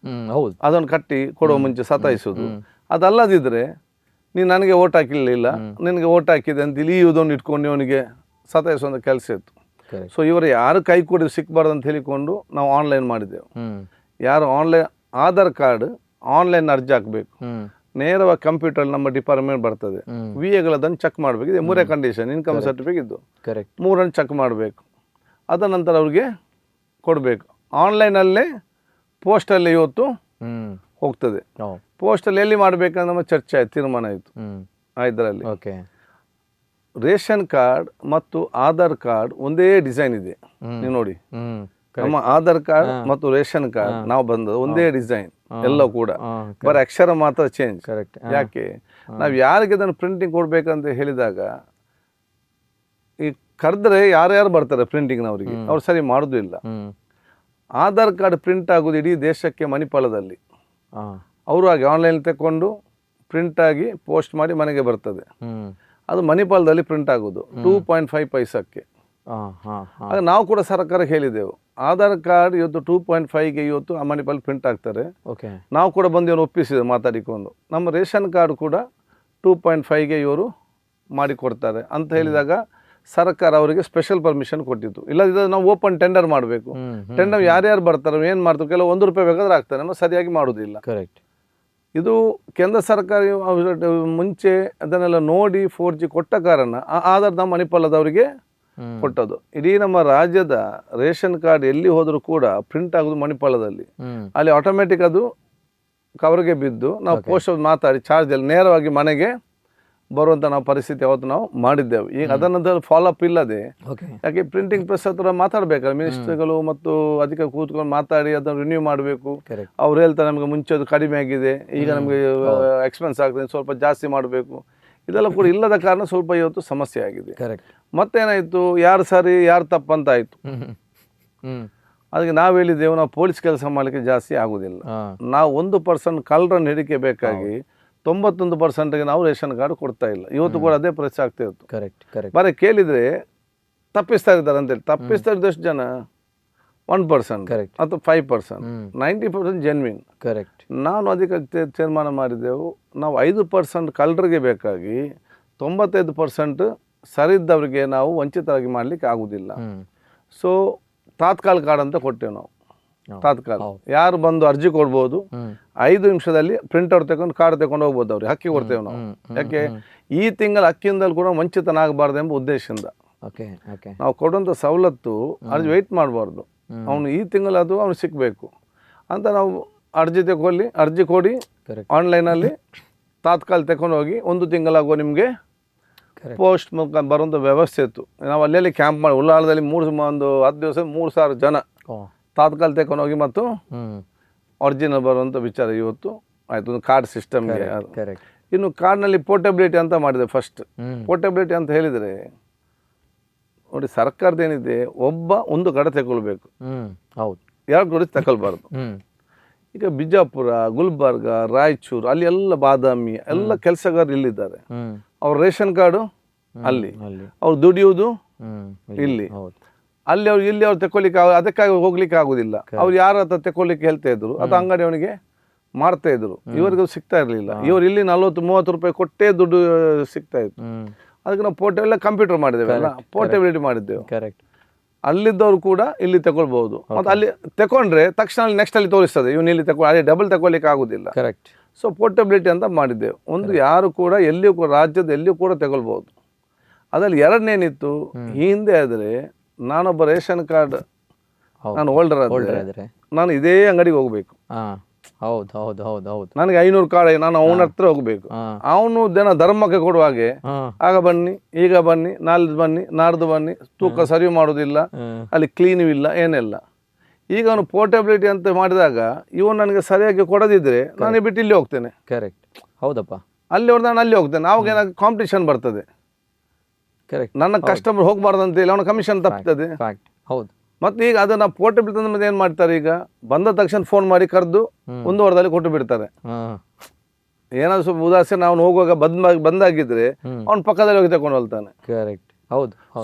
Speaker 1: ಅದನ್ನು ಕಟ್ಟಿ ಕೊಡುವ ಮುಂಚೆ ಸತಾಯಿಸೋದು. ಅದಲ್ಲದಿದ್ದರೆ ನೀನು ನನಗೆ ಓಟ್ ಹಾಕಿರಲಿಲ್ಲ, ನಿನಗೆ ಓಟ್ ಹಾಕಿದೆ ಅಂತ ಇಲ್ಲಿ ಇದೊಂದು ಇಟ್ಕೊಂಡು ಅವನಿಗೆ ಸತಾಯಿಸುವಂಥ ಕೆಲಸ ಇತ್ತು. ಸೊ ಇವರು ಯಾರು ಕೈ ಕೊಡಿ ಸಿಕ್ಕಬಾರ್ದು ಅಂತ ಹೇಳಿಕೊಂಡು ನಾವು ಆನ್ಲೈನ್ ಮಾಡಿದ್ದೆವು. ಯಾರು ಆನ್ಲೈನ್ ಆಧಾರ್ ಕಾರ್ಡ್ ಆನ್ಲೈನ್ ಅರ್ಜಿ ಹಾಕಬೇಕು, ನೇರವಾಗಿ ಕಂಪ್ಯೂಟರ್ ನಮ್ಮ ಡಿಪಾರ್ಟ್ಮೆಂಟ್ ಬರ್ತದೆ. ವಿ ಎಗಳದನ್ನು ಚೆಕ್ ಮಾಡಬೇಕು. ಇದೆ 3 ಕಂಡೀಷನ್, ಇನ್ಕಮ್ ಸರ್ಟಿಫಿಕೇಟ್ ಇದ್ದು
Speaker 2: ಕರೆಕ್ಟ್
Speaker 1: 3 ಚೆಕ್ ಮಾಡಬೇಕು. ಅದ ನಂತರ ಅವ್ರಿಗೆ ಕೊಡಬೇಕು. ಆನ್ಲೈನಲ್ಲೇ ಪೋಸ್ಟಲ್ಲಿ ಇವತ್ತು ಹೋಗ್ತದೆ. ಪೋಸ್ಟಲ್ಲಿ ಎಲ್ಲಿ ಮಾಡಬೇಕಂತ ನಮ್ಮ ಚರ್ಚೆ ಆಯ್ತು, ತೀರ್ಮಾನ ಆಯಿತು. ಇದರಲ್ಲಿ
Speaker 2: ಓಕೆ
Speaker 1: ರೇಷನ್ ಕಾರ್ಡ್ ಮತ್ತು ಆಧಾರ್ ಕಾರ್ಡ್ ಒಂದೇ ಡಿಸೈನ್ ಇದೆ. ನೀವು ನೋಡಿ, ನಮ್ಮ ಆಧಾರ್ ಕಾರ್ಡ್ ಮತ್ತು ರೇಷನ್ ಕಾರ್ಡ್ ನಾವು ಬಂದದ್ದು ಒಂದೇ ಡಿಸೈನ್ ಎಲ್ಲ ಕೂಡ, ಬರೀ ಅಕ್ಷರ ಮಾತ್ರ ಚೇಂಜ್.
Speaker 2: ಕರೆಕ್ಟ್.
Speaker 1: ಯಾಕೆ ನಾವು ಯಾರಿಗೆ ಅದನ್ನು ಪ್ರಿಂಟಿಂಗ್ ಕೊಡ್ಬೇಕಂತ ಹೇಳಿದಾಗ ಈ ಕರೆದ್ರೆ ಯಾರ್ಯಾರು ಬರ್ತಾರೆ ಪ್ರಿಂಟಿಂಗ್ನವರಿಗೆ, ಅವ್ರು ಸರಿ ಮಾಡೋದಿಲ್ಲ. ಆಧಾರ್ ಕಾರ್ಡ್ ಪ್ರಿಂಟ್ ಆಗೋದು ಇಡೀ ದೇಶಕ್ಕೆ ಮಣಿಪಾಲದಲ್ಲಿ. ಅವರು ಹಾಗೆ ಆನ್ಲೈನ್ ತಗೊಂಡು ಪ್ರಿಂಟ್ ಆಗಿ ಪೋಸ್ಟ್ ಮಾಡಿ ಮನೆಗೆ ಬರ್ತದೆ. ಅದು ಮಣಿಪಾಲದಲ್ಲಿ ಪ್ರಿಂಟ್ ಆಗೋದು 2.5 ಪೈಸಕ್ಕೆ. ಆಗ ನಾವು ಕೂಡ ಸರ್ಕಾರಕ್ಕೆ ಹೇಳಿದೆವು, ಆಧಾರ್ ಕಾರ್ಡ್ ಇವತ್ತು 2.5ಗೆ ಇವತ್ತು ಆ ಮಣಿಪಾಲ್ ಪ್ರಿಂಟ್ ಆಗ್ತಾರೆ. ನಾವು ಕೂಡ ಬಂದು ಇವನು ಒಪ್ಪಿಸಿದೆ ಮಾತಾಡಿಕೊಂಡು. ನಮ್ಮ ರೇಷನ್ ಕಾರ್ಡ್ ಕೂಡ 2.5ಗೆ ಇವರು ಮಾಡಿಕೊಡ್ತಾರೆ ಅಂತ ಹೇಳಿದಾಗ ಸರ್ಕಾರ ಅವರಿಗೆ ಸ್ಪೆಷಲ್ ಪರ್ಮಿಷನ್ ಕೊಟ್ಟಿತ್ತು. ಇಲ್ಲದಿದ್ದರೆ ನಾವು ಓಪನ್ ಟೆಂಡರ್ ಮಾಡಬೇಕು. ಟೆಂಡರ್ ಯಾರ್ಯಾರು ಬರ್ತಾರೆ ಏನು ಮಾಡ್ತಾರೆ, ಕೆಲವು 1 ರೂಪಾಯಿ ಬೇಕಾದ್ರೆ ಆಗ್ತಾರೆ, ನಾವು ಸರಿಯಾಗಿ ಮಾಡೋದಿಲ್ಲ.
Speaker 2: ಕರೆಕ್ಟ್.
Speaker 1: ಇದು ಕೇಂದ್ರ ಸರ್ಕಾರ ಮುಂಚೆ ಅದನ್ನೆಲ್ಲ ನೋಡಿ 4G ಕೊಟ್ಟ ಕಾರಣ ಆ ಆಧಾರ್ ನಮ್ಮ ಮಣಿಪಾಲದವರಿಗೆ ಕೊಟ್ಟದ್ದು. ಇಡೀ ನಮ್ಮ ರಾಜ್ಯದ ರೇಷನ್ ಕಾರ್ಡ್ ಎಲ್ಲಿ ಹೋದರೂ ಕೂಡ ಪ್ರಿಂಟ್ ಆಗೋದು ಮಣಿಪಾಲದಲ್ಲಿ. ಅಲ್ಲಿ ಆಟೋಮೆಟಿಕ್ ಅದು ಕವರ್ಗೆ ಬಿದ್ದು ನಾವು ಪೋಸ್ಟ್ ಮಾತಾಡಿ ಚಾರ್ಜಲ್ಲಿ ನೇರವಾಗಿ ಮನೆಗೆ ಬರುವಂಥ ನಾವು ಪರಿಸ್ಥಿತಿ ಅವತ್ತು ನಾವು ಮಾಡಿದ್ದೆವು. ಈಗ ಅದನ್ನು ಫಾಲೋಅಪ್ ಇಲ್ಲದೆ, ಯಾಕೆ ಪ್ರಿಂಟಿಂಗ್ ಪ್ರೆಸ್ ಹತ್ರ ಮಾತಾಡಬೇಕಲ್ಲ ಮಿನಿಸ್ಟರ್ಗಳು ಮತ್ತು ಅದಕ್ಕೆ ಕೂತ್ಕೊಂಡು ಮಾತಾಡಿ ಅದನ್ನು ರಿನ್ಯೂ ಮಾಡಬೇಕು. ಅವ್ರು ಹೇಳ್ತಾರೆ ನಮಗೆ ಮುಂಚೆ ಅದು ಕಡಿಮೆ ಆಗಿದೆ, ಈಗ ನಮಗೆ ಎಕ್ಸ್ಪೆನ್ಸ್ ಆಗ್ತದೆ, ಸ್ವಲ್ಪ ಜಾಸ್ತಿ ಮಾಡಬೇಕು. ಇದೆಲ್ಲ ಕೂಡ ಇಲ್ಲದ ಕಾರಣ ಸ್ವಲ್ಪ ಇವತ್ತು ಸಮಸ್ಯೆ ಆಗಿದೆ. ಮತ್ತೇನಾಯಿತು, ಯಾರು ಸರಿ ಯಾರು ತಪ್ಪಂತ ಆಯಿತು. ಅದಕ್ಕೆ ನಾವು ಹೇಳಿದ್ದೆವು, ನಾವು ಪೊಲೀಸ್ ಕೆಲಸ ಮಾಡಲಿಕ್ಕೆ ಜಾಸ್ತಿ ಆಗೋದಿಲ್ಲ. ನಾವು 1% ಕಳ್ಳರನ್ನು ಹಿಡಿಕೆ ಬೇಕಾಗಿ 91%ಗೆ ನಾವು ರೇಷನ್ ಕಾರ್ಡ್ ಕೊಡ್ತಾ ಇಲ್ಲ. ಇವತ್ತು ಕೂಡ ಅದೇ ಪರಿಸ್ಥಿತಿ ಆಗ್ತಾ ಇತ್ತು. ಬರೀ ಕೇಳಿದರೆ ತಪ್ಪಿಸ್ತಾ ಇದ್ದಾರೆ ಅಂತೇಳಿ. ತಪ್ಪಿಸ್ತಾ ಇದ್ದು ಎಷ್ಟು ಜನ? 1% ಅಥವಾ 5%, 90% ಜೆನ್ವಿನ್. ನಾನು ಅದಕ್ಕೆ ತೀರ್ಮಾನ ಮಾಡಿದೆವು, ನಾವು 5% ಕಳ್ಳರಿಗೆ ಬೇಕಾಗಿ 95% ಸರಿದ್ದವರಿಗೆ ನಾವು ವಂಚಿತರಾಗಿ ಮಾಡಲಿಕ್ಕೆ ಆಗುವುದಿಲ್ಲ. ಸೊ ತಾತ್ಕಾಲ ಕಾರ್ಡ್ ಅಂತ ಕೊಟ್ಟೆವು ನಾವು. ತಾತ್ಕಾಲ ಯಾರು ಬಂದು ಅರ್ಜಿ ಕೊಡ್ಬೋದು, 5 ನಿಮಿಷದಲ್ಲಿ ಪ್ರಿಂಟ್ಔಟ್ ತಗೊಂಡು ಕಾರ್ಡ್ ತಗೊಂಡು ಹೋಗ್ಬೋದು. ಅವ್ರಿಗೆ ಅಕ್ಕಿ ಕೊಡ್ತೇವೆ ನಾವು. ಯಾಕೆ ಈ ತಿಂಗಳ ಅಕ್ಕಿಯಿಂದಲೂ ಕೂಡ ವಂಚಿತನಾಗಬಾರ್ದು ಎಂಬ ಉದ್ದೇಶದಿಂದ ನಾವು ಕೊಡುವಂಥ ಸವಲತ್ತು ಅರ್ಜಿ ವೆಯ್ಟ್ ಮಾಡಬಾರ್ದು. ಅವನು ಈ ತಿಂಗಳು ಅದು ಅವ್ನು ಸಿಗಬೇಕು ಅಂತ ನಾವು ಅರ್ಜಿ ಕೊಡಿ ಆನ್ಲೈನಲ್ಲಿ ತಾತ್ಕಾಲ ತಗೊಂಡು ಹೋಗಿ 1 ತಿಂಗಳಾಗುವ ನಿಮಗೆ ಪೋಸ್ಟ್ ಮುಖ ಬರುವಂಥ ವ್ಯವಸ್ಥೆ ಇತ್ತು. ನಾವು ಅಲ್ಲೆಲ್ಲಿ ಕ್ಯಾಂಪ್ ಮಾಡಿ ಉಳ್ಳಾಳದಲ್ಲಿ 10 ದಿವಸ 3,000 ಜನ ತಾತ್ಕಾಲ ತಗೊಂಡು ಹೋಗಿ ಮತ್ತು ಒರಿಜಿನಲ್ ಬರುವಂಥ ವಿಚಾರ ಇವತ್ತು ಆಯಿತು. ಒಂದು ಕಾರ್ಡ್ ಸಿಸ್ಟಮ್ಗೆ. ಇನ್ನು ಕಾರ್ಡ್ನಲ್ಲಿ ಪೋರ್ಟಬಿಲಿಟಿ ಅಂತ ಮಾಡಿದೆ. ಫಸ್ಟ್ ಪೋರ್ಟಬಿಲಿಟಿ ಅಂತ ಹೇಳಿದರೆ ನೋಡಿ, ಸರ್ಕಾರದೇನಿದೆ, ಒಬ್ಬ ಒಂದು ಕಡೆ ತಗೊಳ್ಬೇಕು, 2 ಕಡೆ ತಗೊಳ್ಬಾರ್ದು. ಈಗ ಬಿಜಾಪುರ, ಗುಲ್ಬರ್ಗ, ರಾಯಚೂರು ಅಲ್ಲಿ ಎಲ್ಲ ಬಾದಾಮಿ ಎಲ್ಲ ಕೆಲಸಗಾರರು ಇಲ್ಲಿದ್ದಾರೆ. ಅವ್ರ ರೇಷನ್ ಕಾರ್ಡು ಅಲ್ಲಿ, ಅವ್ರು ದುಡಿಯುವುದು ಇಲ್ಲಿ, ಅಲ್ಲಿ ಅವ್ರು ಇಲ್ಲಿ ಅವ್ರು ತಗೊಳ್ಳಿಕ್ಕೆ ಅದಕ್ಕಾಗಿ ಹೋಗ್ಲಿಕ್ಕೆ ಆಗುದಿಲ್ಲ. ಅವ್ರು ಯಾರ ಹತ್ರ ತಗೊಳ್ಳಿಕ್ಕೆ ಹೇಳ್ತಾ ಇದ್ರು, ಅದು ಅಂಗಡಿ ಅವನಿಗೆ ಮಾಡ್ತಾ ಇದ್ರು. ಇವರಿಗೆ ಸಿಗ್ತಾ ಇರಲಿಲ್ಲ. ಇವ್ರು ಇಲ್ಲಿ 40-30 ರೂಪಾಯಿ ಕೊಟ್ಟೇ ದುಡ್ಡು ಸಿಗ್ತಾ ಇತ್ತು. ಅದಕ್ಕೆ ನಾವು ಎಲ್ಲ ಕಂಪ್ಯೂಟರ್ ಮಾಡಿದ್ದೇವೆ, ಅಲ್ಲ ಪೋರ್ಟಬಿಲಿಟಿ ಮಾಡಿದ್ದೇವೆ. ಅಲ್ಲಿದ್ದವರು ಕೂಡ ಇಲ್ಲಿ ತಗೊಳ್ಬಹುದು. ಮತ್ತು ಅಲ್ಲಿ ತಗೊಂಡ್ರೆ ತಕ್ಷಣ ನೆಕ್ಸ್ಟ್ ಅಲ್ಲಿ ತೋರಿಸ್ತದೆ, ಇವನು ಇಲ್ಲಿ ಅಲ್ಲಿ ಡಬಲ್ ತಗೊಳ್ಳಿಕ್ಕೆ ಆಗುದಿಲ್ಲ. ಸೊ ಪೋರ್ಟಬಿಲಿಟಿ ಅಂತ ಮಾಡಿದ್ದೇವೆ. ಒಂದು ಯಾರು ಕೂಡ ಎಲ್ಲಿಯೂ ಕೂಡ ರಾಜ್ಯದ ಎಲ್ಲಿಯೂ ಕೂಡ ತಗೊಳ್ಬಹುದು. ಅದರಲ್ಲಿ ಎರಡನೇನಿತ್ತು, ಈ ಹಿಂದೆ ಆದರೆ ನಾನೊಬ್ಬ ರೇಷನ್ ಕಾರ್ಡ್ ನಾನು ಹೋಲ್ಡರ್ ಆದರೆ ನಾನು ಇದೇ ಅಂಗಡಿಗೆ ಹೋಗ್ಬೇಕು. ನನಗೆ 500 ಕಾರ್ಡ್, ನಾನು ಅವನ ಹತ್ರ ಹೋಗ್ಬೇಕು. ಅವನು ಧರ್ಮಕ್ಕೆ ಕೊಡುವ ಹಾಗೆ, ಆಗ ಬನ್ನಿ, ಈಗ ಬನ್ನಿ, ನಾಲ್ದು ಬನ್ನಿ, ನಾಡ್ದು ಬನ್ನಿ, ತೂಕ ಸರಿ ಮಾಡೋದಿಲ್ಲ, ಅಲ್ಲಿ ಕ್ಲೀನು ಇಲ್ಲ, ಏನೆಲ್ಲ. ಈಗ ಅವನು ಪೋರ್ಟಬಿಲಿಟಿ ಅಂತ ಮಾಡಿದಾಗ ಇವನು ನನಗೆ ಸರಿಯಾಗಿ ಕೊಡದಿದ್ರೆ ನಾನು ಬಿಟ್ಟು ಇಲ್ಲಿ ಹೋಗ್ತೇನೆ. ಅಲ್ಲಿ ಹೊಡೆದ ನಾನು ಅಲ್ಲಿ ಹೋಗ್ತೇನೆ. ಅವಾಗ ಏನಾಗ ಕಾಂಪಿಟೇಷನ್ ಬರ್ತದೆ. ನನ್ನ ಕಸ್ಟಮರ್ ಹೋಗ್ಬಾರ್ದು ಅಂತೇಳಿ ಅವನ ಕಮಿಷನ್ ತಪ್ಪಿಸ್ತದೆ. ಮತ್ತೆ ಈಗ ಅದನ್ನ ಪೋರ್ಟಬಿಲಿಟಿ ತಂದ ಏನು ಮಾಡ್ತಾರೆ, ಈಗ ಬಂದ ತಕ್ಷಣ ಫೋನ್ ಮಾಡಿ ಕರೆದು 1 ವಾರದಲ್ಲಿ ಕೊಟ್ಟು ಬಿಡ್ತಾರೆ. ಏನಾದ್ರು ಸ್ವಲ್ಪ ಉದಾಸೀನ ಅವನು ಹೋಗುವಾಗ ಬಂದಾಗಿದ್ರೆ ಅವ್ನ ಪಕ್ಕದಲ್ಲಿ ಹೋಗಿ ತಗೊಂಡು ಹೋಗ್ತಾನೆ.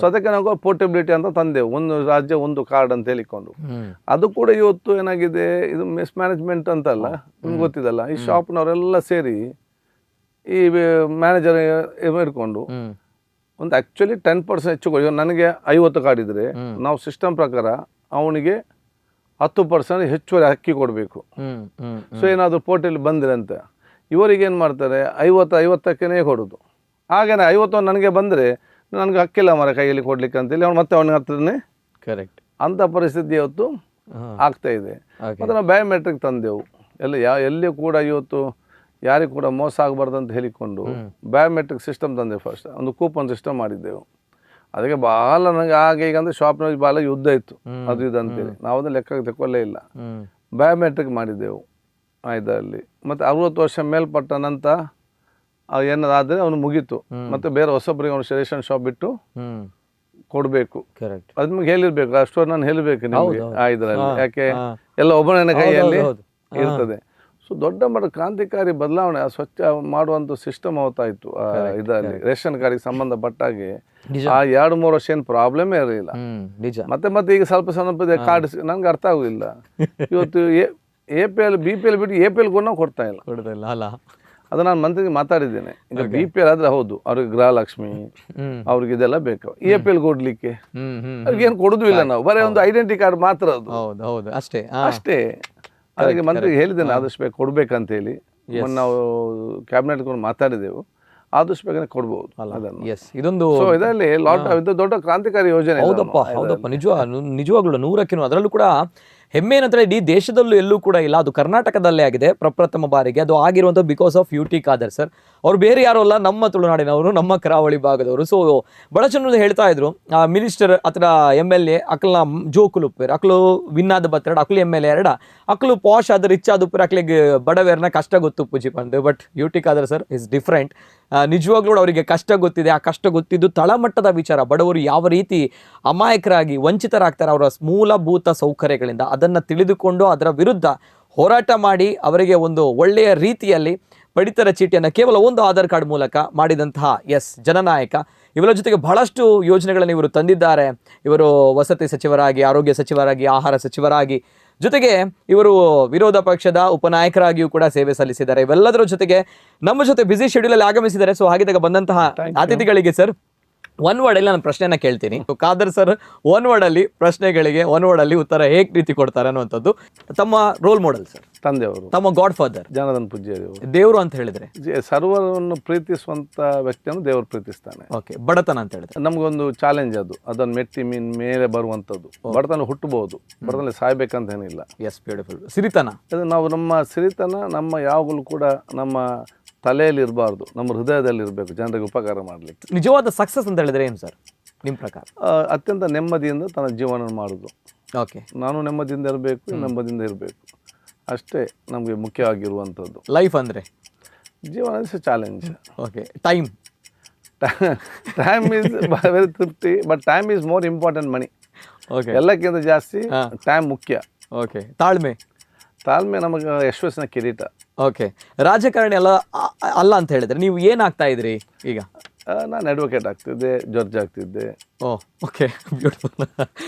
Speaker 1: ಸೊ ಅದಕ್ಕೆ ನಾವು ಪೋರ್ಟಬಿಲಿಟಿ ಅಂತ ತಂದೆವು, ಒಂದು ರಾಜ್ಯ ಒಂದು ಕಾರ್ಡ್ ಅಂತ ಹೇಳಿಕೊಂಡು. ಅದು ಕೂಡ ಇವತ್ತು ಏನಾಗಿದೆ, ಇದು ಮಿಸ್ಮ್ಯಾನೇಜ್ಮೆಂಟ್ ಅಂತಲ್ಲ, ನಿಮ್ಗೆ ಗೊತ್ತಿದಲ್ಲ. ಈ ಶಾಪ್ನವರೆಲ್ಲ ಸೇರಿ ಈ ಮ್ಯಾನೇಜರ್ ಇಟ್ಕೊಂಡು ಒಂದು ಆ್ಯಕ್ಚುಲಿ 10% ಹೆಚ್ಚು ಕೊಡಿ. ನನಗೆ 50 ಕಾರ್ಡ್ ಇದ್ದರೆ ನಾವು ಸಿಸ್ಟಮ್ ಪ್ರಕಾರ ಅವನಿಗೆ 10% ಹೆಚ್ಚುವರಿ ಅಕ್ಕಿ ಕೊಡಬೇಕು. ಸೊ ಏನಾದರೂ ಪೋರ್ಟಲ್ಲಿ ಬಂದರೆ ಅಂತ ಇವರಿಗೇನು ಮಾಡ್ತಾರೆ 50-50ಕ್ಕೇ ಕೊಡೋದು. ಹಾಗೇನೆ 50 ನನಗೆ ಬಂದರೆ ನನಗೆ ಹಕ್ಕಿಲ್ಲ ಮರ ಕೈಯಲ್ಲಿ ಕೊಡ್ಲಿಕ್ಕೆ ಅಂತೇಳಿ ಅವ್ನು ಮತ್ತೆ ಅವನ ಹತ್ರನೇ
Speaker 2: ಕರೆಕ್ಟ್
Speaker 1: ಅಂಥ ಪರಿಸ್ಥಿತಿ ಇವತ್ತು ಆಗ್ತಾ ಇದೆ. ಮತ್ತು ನಾವು ಬಯೋಮೆಟ್ರಿಕ್ ತಂದೆವು ಎಲ್ಲಿಯೂ ಕೂಡ ಇವತ್ತು ಯಾರಿಗೂ ಕೂಡ ಮೋಸ ಆಗಬಾರ್ದು ಅಂತ ಹೇಳಿಕೊಂಡು ಬಯೋಮೆಟ್ರಿಕ್ ಸಿಸ್ಟಮ್ ತಂದೆ. ಫಸ್ಟ್ ಒಂದು ಕೂಪನ್ ಸಿಸ್ಟಮ್ ಮಾಡಿದ್ದೆವು. ಅದಕ್ಕೆ ಭಾಳ ನನಗೆ ಆಗ ಈಗ ಅಂದರೆ ಶಾಪ್ನಲ್ಲಿ ಭಾಳ ಯುದ್ಧ ಇತ್ತು, ಅದು ಇದು ಅಂತೇಳಿ ನಾವು ಅದನ್ನು ಲೆಕ್ಕಕ್ಕೆ ತಗೊಳ್ಳೇ ಇಲ್ಲ. ಬಯೋಮೆಟ್ರಿಕ್ ಮಾಡಿದ್ದೆವು ಇದರಲ್ಲಿ. ಮತ್ತು 60 ವರ್ಷ ಮೇಲ್ಪಟ್ಟ ನಂತರ ಏನಾದರೆ ಅವನು ಮುಗೀತು, ಮತ್ತು ಬೇರೆ ಹೊಸೊಬ್ಬರಿಗೆ ಅವನು ರೇಷನ್ ಶಾಪ್ ಬಿಟ್ಟು ಕೊಡಬೇಕು.
Speaker 2: ಕರೆಕ್ಟ್.
Speaker 1: ಅದು ನಿಮ್ಗೆ ಹೇಳಿರ್ಬೇಕು, ಅಷ್ಟು ನಾನು ಹೇಳಬೇಕು ನಿಮಗೆ ಇದರಲ್ಲಿ. ಯಾಕೆ ಎಲ್ಲ ಒಬ್ಬನ ಕೈಯಲ್ಲಿ ಇರ್ತದೆ. ಸೊ ದೊಡ್ಡ ಮಟ್ಟ ಕ್ರಾಂತಿಕಾರಿ ಬದಲಾವಣೆ ಸ್ವಚ್ಛ ಮಾಡುವಂಥ ಸಿಸ್ಟಮ್ ಅವತ್ತಾಯಿತು ಇದರಲ್ಲಿ. ರೇಷನ್ ಕಾರ್ಡಿಗೆ ಸಂಬಂಧಪಟ್ಟಾಗೆ ಆ 2-3 ವರ್ಷ ಏನು ಪ್ರಾಬ್ಲಮೇ ಇರಲಿಲ್ಲ. ಮತ್ತೆ ಈಗ ಸ್ವಲ್ಪ ಕಾರ್ಡ್ ನನಗೆ ಅರ್ಥ ಆಗೋದಿಲ್ಲ. ಇವತ್ತು APL BPL ಬಿಟ್ಟು APL ಕೂಡ ನಾವು ಕೊಡ್ತಾ ಇಲ್ಲ
Speaker 2: ಅಲ್ಲ.
Speaker 1: ಅದು ನಾನು ಮಂತ್ರಿಗೆ ಮಾತಾಡಿದ್ದೇನೆ. ಈಗ BPL ಆದರೆ ಹೌದು ಅವ್ರಿಗೆ ಗೃಹಲಕ್ಷ್ಮಿ ಅವ್ರಿಗೆ ಇದೆಲ್ಲ ಬೇಕು. APL ಕೊಡ್ಲಿಕ್ಕೆ ಅವ್ರಿಗೆ ಏನು ಕೊಡೋದು ಇಲ್ಲ ನಾವು, ಬರೀ ಒಂದು ಐಡೆಂಟಿ ಕಾರ್ಡ್ ಮಾತ್ರ ಅದು.
Speaker 2: ಹೌದು ಅಷ್ಟೇ.
Speaker 1: ಅದಕ್ಕೆ ಮಂತ್ರಿಗೆ ಹೇಳಿದ್ದೇನೆ ಆದಷ್ಟು ಬೇಗ ಕೊಡ್ಬೇಕಂತ ಹೇಳಿ. ನಾವು ಕ್ಯಾಬಿನೆಟ್ ಮಾತಾಡಿದೆವು, ಆದಷ್ಟು ಬೇಗನೆ ಕೊಡ್ಬೋದು ಅದನ್ನು.
Speaker 2: ಇದೊಂದು
Speaker 1: ಇದರಲ್ಲಿ ಇದು ದೊಡ್ಡ ಕ್ರಾಂತಿಕಾರಿ ಯೋಜನೆ.
Speaker 2: ಹೌದಪ್ಪ ನಿಜವಾಗ್ಲೂ 100ಕ್ಕೆ ಅದರಲ್ಲೂ ಕೂಡ ಹೆಮ್ಮೆ ಏನಂದ್ರೆ ಇಡೀ ದೇಶದಲ್ಲೂ ಎಲ್ಲೂ ಕೂಡ ಇಲ್ಲ, ಅದು ಕರ್ನಾಟಕದಲ್ಲೇ ಆಗಿದೆ ಪ್ರಪ್ರಥಮ ಬಾರಿಗೆ. ಅದು ಆಗಿರುವಂಥ because of UT Khader sir. ಅವ್ರು ಬೇರೆ ಯಾರು ಅಲ್ಲ, ನಮ್ಮ ತುಳುನಾಡಿನವರು, ನಮ್ಮ ಕರಾವಳಿ ಭಾಗದವರು. ಸೊ ಬಹಳ ಜನರು ಹೇಳ್ತಾ ಇದ್ರು ಮಿನಿಸ್ಟರ್ ಅಥವಾ MLA ಅಕ್ಲ ಜೋಕುಲು ಉಪ್ಪೇರು ಅಕ್ಲು ವಿನ್ ಆದ ಬತ್ತೆರಡು ಅಕ್ಲು MLA ಎರಡ ಅಕ್ಲು ಪಾಶ್ ಆದ ರಿಚ್ ಆದ ಉಪ್ಪೇರು ಅಕ್ಲಿಗೆ ಬಡವೇರ್ನ ಕಷ್ಟ ಗೊತ್ತು ಪೂಜಿ ಬಂದು. But UT Khader sir is different. ನಿಜವಾಗ್ಲೂ ಅವರಿಗೆ ಕಷ್ಟ ಗೊತ್ತಿದೆ. ಆ ಕಷ್ಟ ಗೊತ್ತಿದ್ದು ತಳಮಟ್ಟದ ವಿಚಾರ. ಬಡವರು ಯಾವ ರೀತಿ ಅಮಾಯಕರಾಗಿ ವಂಚಿತರಾಗ್ತಾರೆ ಅವರ ಮೂಲಭೂತ ಸೌಕರ್ಯಗಳಿಂದ, ಅದನ್ನು ತಿಳಿದುಕೊಂಡು ಅದರ ವಿರುದ್ಧ ಹೋರಾಟ ಮಾಡಿ ಅವರಿಗೆ ಒಂದು ಒಳ್ಳೆಯ ರೀತಿಯಲ್ಲಿ ಪಡಿತರ ಚೀಟಿಯನ್ನು ಕೇವಲ ಒಂದು ಆಧಾರ್ ಕಾರ್ಡ್ ಮೂಲಕ ಮಾಡಿದಂತಹ ಜನನಾಯಕ. ಇವರ ಜೊತೆಗೆ ಬಹಳಷ್ಟು ಯೋಜನೆಗಳನ್ನು ಇವರು ತಂದಿದ್ದಾರೆ. ಇವರು ವಸತಿ ಸಚಿವರಾಗಿ, ಆರೋಗ್ಯ ಸಚಿವರಾಗಿ, ಆಹಾರ ಸಚಿವರಾಗಿ, ಜೊತೆಗೆ ಇವರು ವಿರೋಧ ಪಕ್ಷದ ಉಪನಾಯಕರಾಗಿಯೂ ಕೂಡ ಸೇವೆ ಸಲ್ಲಿಸಿದ್ದಾರೆ. ಇವೆಲ್ಲದರ ಜೊತೆಗೆ ನಮ್ಮ ಜೊತೆ ಬಿಸಿ ಶೆಡ್ಯೂಲಲ್ಲಿ ಆಗಮಿಸಿದ್ದಾರೆ. ಸೊ ಹಾಗಿದ್ದಾಗ ಬಂದಂತಹ ಅತಿಥಿಗಳಿಗೆ ಸರ್ ಒನ್ ವರ್ಡ್ ಅಲ್ಲಿ ನಾನು ಪ್ರಶ್ನೆಯನ್ನ ಕೇಳ್ತೀನಿ. ಖಾದರ್ ಸರ್ ಒನ್ ವರ್ಡ್ ಅಲ್ಲಿ ಪ್ರಶ್ನೆಗಳಿಗೆ ಒನ್ ವರ್ಡ್ ಅಲ್ಲಿ ಉತ್ತರ ಹೇಗೆ ರೀತಿ ಕೊಡ್ತಾರೆ ಅನ್ನುವಂಥದ್ದು. ತಮ್ಮ ರೋಲ್ ಮಾಡೆಲ್ ಸರ್,
Speaker 1: ತಂದೆಯವರು,
Speaker 2: ತಮ್ಮ ಗಾಡ್ ಫಾದರ್,
Speaker 1: ಜನಾರ್ದನ್ ಪೂಜ್ಯರು.
Speaker 2: ದೇವರು ಅಂತ ಹೇಳಿದ್ರೆ
Speaker 1: ಸರ್ವರನ್ನು ಪ್ರೀತಿಸುವಂತ ವ್ಯಕ್ತಿಯನ್ನು ದೇವರು ಪ್ರೀತಿಸ್ತಾನೆ.
Speaker 2: ಓಕೆ. ಬಡತನ ಅಂತ ಹೇಳಿದ್ರೆ
Speaker 1: ನಮಗೊಂದು ಚಾಲೆಂಜ್, ಅದನ್ನು ಮೆಟ್ಟಿ ಮೇಲೆ ಬರುವಂಥದ್ದು. ಬಡತನ ಹುಟ್ಟಬಹುದು, ಬಡತನ ಸಾಯ್ಬೇಕಂತ ಏನಿಲ್ಲ.
Speaker 2: ಬ್ಯೂಟಿಫುಲ್. ಸಿರಿತನ,
Speaker 1: ನಾವು ನಮ್ಮ ಸಿರಿತನ ನಮ್ಮ ಯಾವಾಗಲೂ ಕೂಡ ನಮ್ಮ ತಲೆಯಲ್ಲಿ ಇರಬಾರ್ದು, ನಮ್ಮ ಹೃದಯದಲ್ಲಿ ಇರಬೇಕು, ಜನರಿಗೆ ಉಪಕಾರ ಮಾಡಲಿಕ್ಕೆ.
Speaker 2: ನಿಜವಾದ ಸಕ್ಸಸ್ ಅಂತ ಹೇಳಿದ್ರೆ ಏನು ಸರ್ ನಿಮ್ಮ ಪ್ರಕಾರ?
Speaker 1: ಅತ್ಯಂತ ನೆಮ್ಮದಿಯಿಂದ ತನ್ನ ಜೀವನ ಮಾಡೋದು.
Speaker 2: ಓಕೆ.
Speaker 1: ನಾನು ನೆಮ್ಮದಿಯಿಂದ ಇರಬೇಕು, ನೆಮ್ಮದಿಯಿಂದ ಇರಬೇಕು, ಅಷ್ಟೇ ನಮಗೆ ಮುಖ್ಯವಾಗಿರುವಂಥದ್ದು.
Speaker 2: ಲೈಫ್ ಅಂದರೆ
Speaker 1: ಜೀವನ is challenge.
Speaker 2: Okay. Time
Speaker 1: is very ತೃಪ್ತಿ, but time is more important money.
Speaker 2: Okay.
Speaker 1: ಎಲ್ಲಕ್ಕಿಂತ ಜಾಸ್ತಿ ಟೈಮ್ ಮುಖ್ಯ.
Speaker 2: ಓಕೆ. ತಾಳ್ಮೆ
Speaker 1: ನಮಗೆ ಯಶಸ್ಸಿನ ಕಿರೀಟ.
Speaker 2: ಓಕೆ. ರಾಜಕಾರಣಿ ಅಲ್ಲ ಅಂತ ಹೇಳಿದ್ರೆ ನೀವು ಏನಾಗ್ತಾ ಇದ್ರಿ ಈಗ?
Speaker 1: ನಾನು ಅಡ್ವೊಕೇಟ್ ಆಗ್ತಿದ್ದೆ, ಜಡ್ಜ್ ಆಗ್ತಿದ್ದೆ.
Speaker 2: ಓಕೆ. Beautiful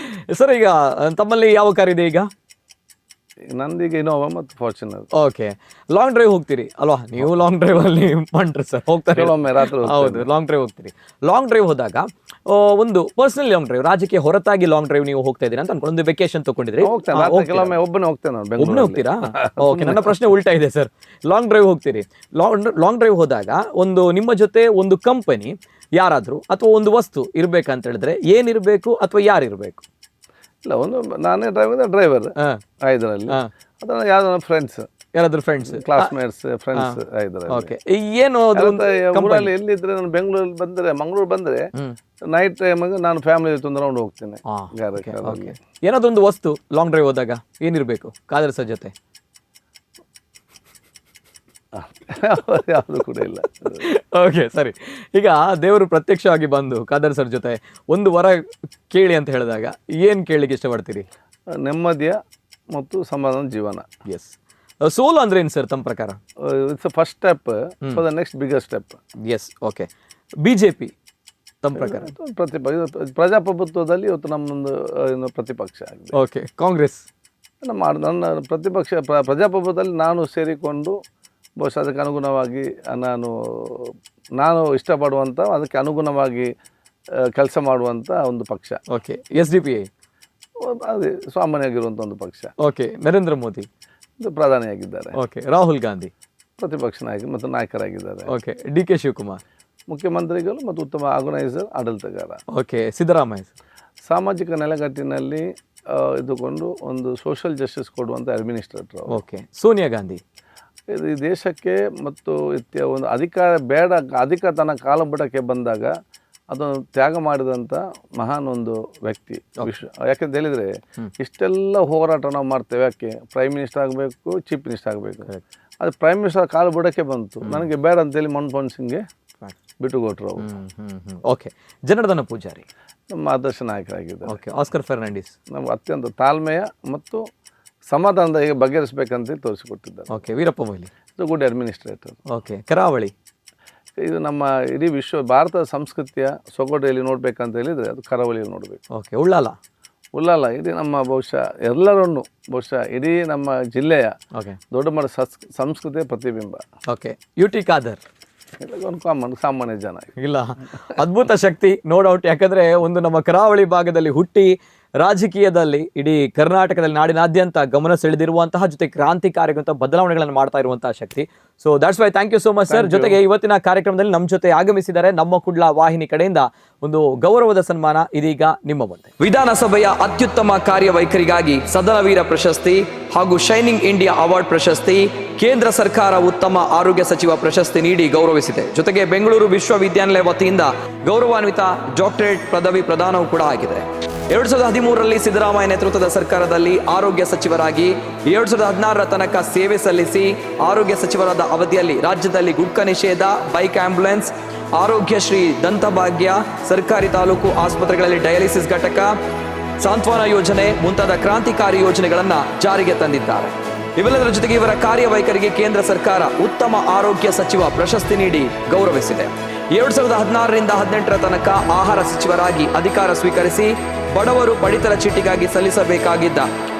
Speaker 2: sir. ಈಗ ತಮ್ಮಲ್ಲಿ ಯಾವ ಕಾರ್ ಇದೆ ಈಗ?
Speaker 1: ನಂದೀಗ ಇನೋವಾ ಮತ್ತು ಫಾರ್ಚುನರ್.
Speaker 2: ಓಕೆ. ಲಾಂಗ್ ಡ್ರೈವ್ ಹೋಗ್ತೀರಿ ಅಲ್ವಾ ನೀವು? ಲಾಂಗ್ ಡ್ರೈವ್ ಅಲ್ಲಿ ಮಾಡ್ರಿ ಸರ್, ಹೋಗ್ತಾರೆ
Speaker 1: ರಾತ್ರಿ.
Speaker 2: ಹೌದು, ಲಾಂಗ್ ಡ್ರೈವ್ ಹೋಗ್ತೀರಿ. ಲಾಂಗ್ ಡ್ರೈವ್ ಹೋದಾಗ ಒಂದು ಪರ್ಸನಲ್ ಲಾಂಗ್ ಡ್ರೈವ್, ರಾಜಕೀಯ ಹೊರತಾಗಿ ಲಾಂಗ್ ಡ್ರೈವ್ ನೀವು ಹೋಗ್ತಾ ಇದ್ದೀರಾ ಅಂತ ಅನ್ಕೊಂಡು ಒಂದು ವೆಕೇಶನ್ ತಗೊಂಡಿದ್ರಿ?
Speaker 1: ಕೆಲವೊಮ್ಮೆ ಒಬ್ಬನೇ ಹೋಗ್ತೇನೆ.
Speaker 2: ಒಬ್ಬನೇ ಹೋಗ್ತೀರಾ? ಓಕೆ. ನನ್ನ ಪ್ರಶ್ನೆ ಉಲ್ಟಾ ಇದೆ ಸರ್. ಲಾಂಗ್ ಡ್ರೈವ್ ಹೋಗ್ತೀರಿ, ಲಾಂಗ್ ಡ್ರೈವ್ ಹೋದಾಗ ಒಂದು ನಿಮ್ಮ ಜೊತೆ ಒಂದು ಕಂಪನಿ ಯಾರಾದರೂ ಅಥವಾ ಒಂದು ವಸ್ತು ಇರ್ಬೇಕಂತ ಹೇಳಿದ್ರೆ ಏನಿರಬೇಕು ಅಥವಾ ಯಾರಿರ್ಬೇಕು?
Speaker 1: ಇಲ್ಲ, ಒಂದು ನಾನೇ ಡ್ರೈವರ್ ಇದರಲ್ಲಿ, ಅದನ್ನ ಯಾವ್ದಾದ್ರು ಫ್ರೆಂಡ್ಸ್,
Speaker 2: ಯಾರಾದ್ರೂ ಫ್ರೆಂಡ್ಸ್,
Speaker 1: ಕ್ಲಾಸ್ಮೇಟ್ಸ್, ಫ್ರೆಂಡ್ಸ್ ಇದರಲ್ಲಿ.
Speaker 2: ಓಕೆ. ಏನು
Speaker 1: ಊರಲ್ಲಿ ಎಲ್ಲಿದ್ರೆ ನಾನು ಬೆಂಗಳೂರಲ್ಲಿ ಬಂದರೆ, ಮಂಗಳೂರು ಬಂದರೆ ನೈಟ್ ಟೈಮಿಗೆ ನಾನು ಫ್ಯಾಮಿಲಿ ಜೊತೆ ಒಂದು ರೌಂಡ್ ಹೋಗ್ತೇನೆ.
Speaker 2: ಏನಾದ್ರು ಒಂದು ವಸ್ತು ಲಾಂಗ್ ಡ್ರೈವ್ ಹೋದಾಗ ಏನಿರಬೇಕು ಖಾದರ್ ಸರ್ ಜೊತೆ?
Speaker 1: ಯಾವುದು ಕೂಡ ಇಲ್ಲ.
Speaker 2: ಓಕೆ, ಸರಿ. ಈಗ ದೇವರು ಪ್ರತ್ಯಕ್ಷವಾಗಿ ಬಂದು ಖಾದರ್ ಸರ್ ಜೊತೆ ಒಂದು ವರ ಕೇಳಿ ಅಂತ ಹೇಳಿದಾಗ ಏನು ಕೇಳಲಿಕ್ಕೆ ಇಷ್ಟಪಡ್ತೀರಿ?
Speaker 1: ನೆಮ್ಮದಿಯ ಮತ್ತು ಸಮಾಧಾನ ಜೀವನ.
Speaker 2: ಎಸ್. ಸೋಲು ಅಂದ್ರೆ ಏನು ಸರ್ ತಮ್ಮ ಪ್ರಕಾರ?
Speaker 1: Its first step for the next bigger step.
Speaker 2: Yes. Okay. BJP ತಮ್ಮ ಪ್ರಕಾರ?
Speaker 1: ಪ್ರಜಾಪ್ರಭುತ್ವದಲ್ಲಿ ಇವತ್ತು ನಮ್ಮೊಂದು ಪ್ರತಿಪಕ್ಷ ಆಗಿದೆ.
Speaker 2: ಓಕೆ. ಕಾಂಗ್ರೆಸ್?
Speaker 1: ನನ್ನ ಪ್ರತಿಪಕ್ಷ ಪ್ರಜಾಪ್ರಭುತ್ವದಲ್ಲಿ ನಾನು ಸೇರಿಕೊಂಡು ಬಹುಶಃ ಅದಕ್ಕೆ ಅನುಗುಣವಾಗಿ ನಾನು ಇಷ್ಟಪಡುವಂಥ, ಅದಕ್ಕೆ ಅನುಗುಣವಾಗಿ ಕೆಲಸ ಮಾಡುವಂಥ ಒಂದು ಪಕ್ಷ.
Speaker 2: ಓಕೆ. SDPI?
Speaker 1: ಅದೇ ಸಾಮಾನ್ಯವಾಗಿರುವಂಥ ಒಂದು ಪಕ್ಷ.
Speaker 2: ಓಕೆ, ನರೇಂದ್ರ ಮೋದಿ
Speaker 1: ಇದು ಪ್ರಧಾನಿಯಾಗಿದ್ದಾರೆ.
Speaker 2: ಓಕೆ, ರಾಹುಲ್ ಗಾಂಧಿ
Speaker 1: ಪ್ರತಿಪಕ್ಷ ನಾಯಕ ಮತ್ತು ನಾಯಕರಾಗಿದ್ದಾರೆ.
Speaker 2: ಓಕೆ, ಡಿ ಕೆ ಶಿವಕುಮಾರ್
Speaker 1: ಮುಖ್ಯಮಂತ್ರಿಗಳು ಮತ್ತು ಉತ್ತಮ ಆರ್ಗನೈಸರ್, ಆಡಳಿತಗಾರ.
Speaker 2: ಓಕೆ, ಸಿದ್ದರಾಮಯ್ಯ
Speaker 1: ಸಾಮಾಜಿಕ ನೆಲೆಗಟ್ಟಿನಲ್ಲಿ ಇದ್ದುಕೊಂಡು ಒಂದು ಸೋಷಿಯಲ್ ಜಸ್ಟಿಸ್ ಕೊಡುವಂಥ ಅಡ್ಮಿನಿಸ್ಟ್ರೇಟರ್.
Speaker 2: ಓಕೆ, ಸೋನಿಯಾ ಗಾಂಧಿ
Speaker 1: ಇದು ಈ ದೇಶಕ್ಕೆ ಮತ್ತು ಒಂದು ಅಧಿಕತನ ಕಾಲಬುಡಕ್ಕೆ ಬಂದಾಗ ಅದನ್ನು ತ್ಯಾಗ ಮಾಡಿದಂಥ ಮಹಾನ್ ಒಂದು ವ್ಯಕ್ತಿ ಯಾಕೆಂತ ಹೇಳಿದರೆ ಇಷ್ಟೆಲ್ಲ ಹೋರಾಟ ನಾವು ಮಾಡ್ತೇವೆ. ಯಾಕೆ ಪ್ರೈಮ್ ಮಿನಿಸ್ಟರ್ ಆಗಬೇಕು, ಚೀಫ್ ಮಿನಿಸ್ಟರ್ ಆಗಬೇಕು. ಅದು ಪ್ರೈಮ್ ಮಿನಿಸ್ಟರ್ ಕಾಲಬುಡಕ್ಕೆ ಬಂತು, ನನಗೆ ಬೇಡ ಅಂತೇಳಿ ಮನಮೋಹನ್ ಸಿಂಗ್ಗೆ ಬಿಟ್ಟುಕೊಟ್ರು ಅವರು.
Speaker 2: ಓಕೆ, ಜನಾರ್ದನ ಪೂಜಾರಿ
Speaker 1: ನಮ್ಮ ಆದರ್ಶ ನಾಯಕರಾಗಿದ್ದಾರೆ.
Speaker 2: ಓಕೆ, ಆಸ್ಕರ್ ಫೆರ್ನಾಂಡಿಸ್
Speaker 1: ನಾವು ಅತ್ಯಂತ ತಾಳ್ಮೆಯ ಮತ್ತು ಸಮಾಧಾನದ ಹೇಗೆ ಬಗೆಹರಿಸಬೇಕಂತ ತೋರಿಸಿಕೊಟ್ಟಿದ್ದಾರೆ.
Speaker 2: ಓಕೆ, ವೀರಪ್ಪ ಮೊಯ್ಲಿ
Speaker 1: ಇದು ಗುಡ್ ಅಡ್ಮಿನಿಸ್ಟ್ರೇಟರ್.
Speaker 2: ಓಕೆ, ಕರಾವಳಿ
Speaker 1: ಇದು ನಮ್ಮ ಇಡೀ ಭಾರತದ ಸಂಸ್ಕೃತಿಯ ಸೊಗಡಿಯಲ್ಲಿ ನೋಡಬೇಕಂತ ಹೇಳಿದರೆ ಅದು ಕರಾವಳಿಯಲ್ಲಿ ನೋಡಬೇಕು.
Speaker 2: ಓಕೆ, ಉಳ್ಳಾಲ
Speaker 1: ಇಡೀ ನಮ್ಮ ಬಹುಶಃ ಇಡೀ ನಮ್ಮ ಜಿಲ್ಲೆಯ ದೊಡ್ಡ ಮಟ್ಟ ಸಂಸ್ಕೃತಿಯ ಪ್ರತಿಬಿಂಬ.
Speaker 2: ಓಕೆ, UT ಖಾದರ್
Speaker 1: ಒಂದು ಸಾಮಾನ್ಯ ಜನ
Speaker 2: ಇಲ್ಲ, ಅದ್ಭುತ ಶಕ್ತಿ, ನೋ ಡೌಟ್. ಯಾಕಂದ್ರೆ ಒಂದು ನಮ್ಮ ಕರಾವಳಿ ಭಾಗದಲ್ಲಿ ಹುಟ್ಟಿ ರಾಜಕೀಯದಲ್ಲಿ ಇಡೀ ಕರ್ನಾಟಕದಲ್ಲಿ ನಾಡಿನಾದ್ಯಂತ ಗಮನ ಸೆಳೆದಿರುವಂತಹ ಜೊತೆ ಕ್ರಾಂತಿಕಾರಿಯಾದಂತಹ ಬದಲಾವಣೆಗಳನ್ನು ಮಾಡ್ತಾ ಇರುವಂತಹ ಶಕ್ತಿ. So that's why thank you so much sir. ಜೊತೆಗೆ ಇವತ್ತಿನ ಕಾರ್ಯಕ್ರಮದಲ್ಲಿ ನಮ್ಮ ಜೊತೆ ಆಗಮಿಸಿದ್ದಾರೆ ನಮ್ಮ ಕುಡ್ಲ ವಾಹಿನಿ ಕಡೆಯಿಂದ ಒಂದು ಗೌರವದ ಸನ್ಮಾನ ಇದೀಗ ನಿಮ್ಮ ಮುಂದೆ. ವಿಧಾನಸಭೆಯ ಅತ್ಯುತ್ತಮ ಕಾರ್ಯವೈಖರಿಗಾಗಿ ಸದನವೀರ ಪ್ರಶಸ್ತಿ ಹಾಗೂ ಶೈನಿಂಗ್ ಇಂಡಿಯಾ ಅವಾರ್ಡ್ ಪ್ರಶಸ್ತಿ, ಕೇಂದ್ರ ಸರ್ಕಾರ ಉತ್ತಮ ಆರೋಗ್ಯ ಸಚಿವ ಪ್ರಶಸ್ತಿ ನೀಡಿ ಗೌರವಿಸಿದೆ. ಜೊತೆಗೆ ಬೆಂಗಳೂರು ವಿಶ್ವವಿದ್ಯಾನಿಲಯ ವತಿಯಿಂದ ಗೌರವಾನ್ವಿತ ಡಾಕ್ಟರೇಟ್ ಪದವಿ ಪ್ರದಾನವೂ ಕೂಡ ಆಗಿದೆ. 2013ರಲ್ಲಿ ಸಿದ್ದರಾಮಯ್ಯ ನೇತೃತ್ವದ ಸರ್ಕಾರದಲ್ಲಿ ಆರೋಗ್ಯ ಸಚಿವರಾಗಿ 2016ರ ತನಕ ಸೇವೆ ಸಲ್ಲಿಸಿ ಆರೋಗ್ಯ ಸಚಿವರಾದ ಅವಧಿಯಲ್ಲಿ ರಾಜ್ಯದಲ್ಲಿ ಗುಟ್ಕಾ ನಿಷೇಧ, ಬೈಕ್ ಆಂಬ್ಯುಲೆನ್ಸ್, ಆರೋಗ್ಯಶ್ರೀ ದಂತಭಾಗ್ಯ, ಸರ್ಕಾರಿ ತಾಲೂಕು ಆಸ್ಪತ್ರೆಗಳಲ್ಲಿ ಡಯಾಲಿಸಿಸ್ ಘಟಕ, ಸಾಂತ್ವನ ಯೋಜನೆ ಮುಂತಾದ ಕ್ರಾಂತಿಕಾರಿ ಯೋಜನೆಗಳನ್ನು ಜಾರಿಗೆ ತಂದಿದ್ದಾರೆ. ಇವೆಲ್ಲದರ ಜೊತೆಗೆ ಇವರ ಕಾರ್ಯವೈಖರಿಗೆ ಕೇಂದ್ರ ಸರ್ಕಾರ ಉತ್ತಮ ಆರೋಗ್ಯ ಸಚಿವ ಪ್ರಶಸ್ತಿ ನೀಡಿ ಗೌರವಿಸಿದೆ. 2016ರಿಂದ 18ರ ತನಕ ಆಹಾರ ಸಚಿವರಾಗಿ ಅಧಿಕಾರ ಸ್ವೀಕರಿಸಿ ಬಡವರು ಪಡಿತರ ಚೀಟಿಗಾಗಿ ಸಲ್ಲಿಸಬೇಕಾಗಿದ್ದ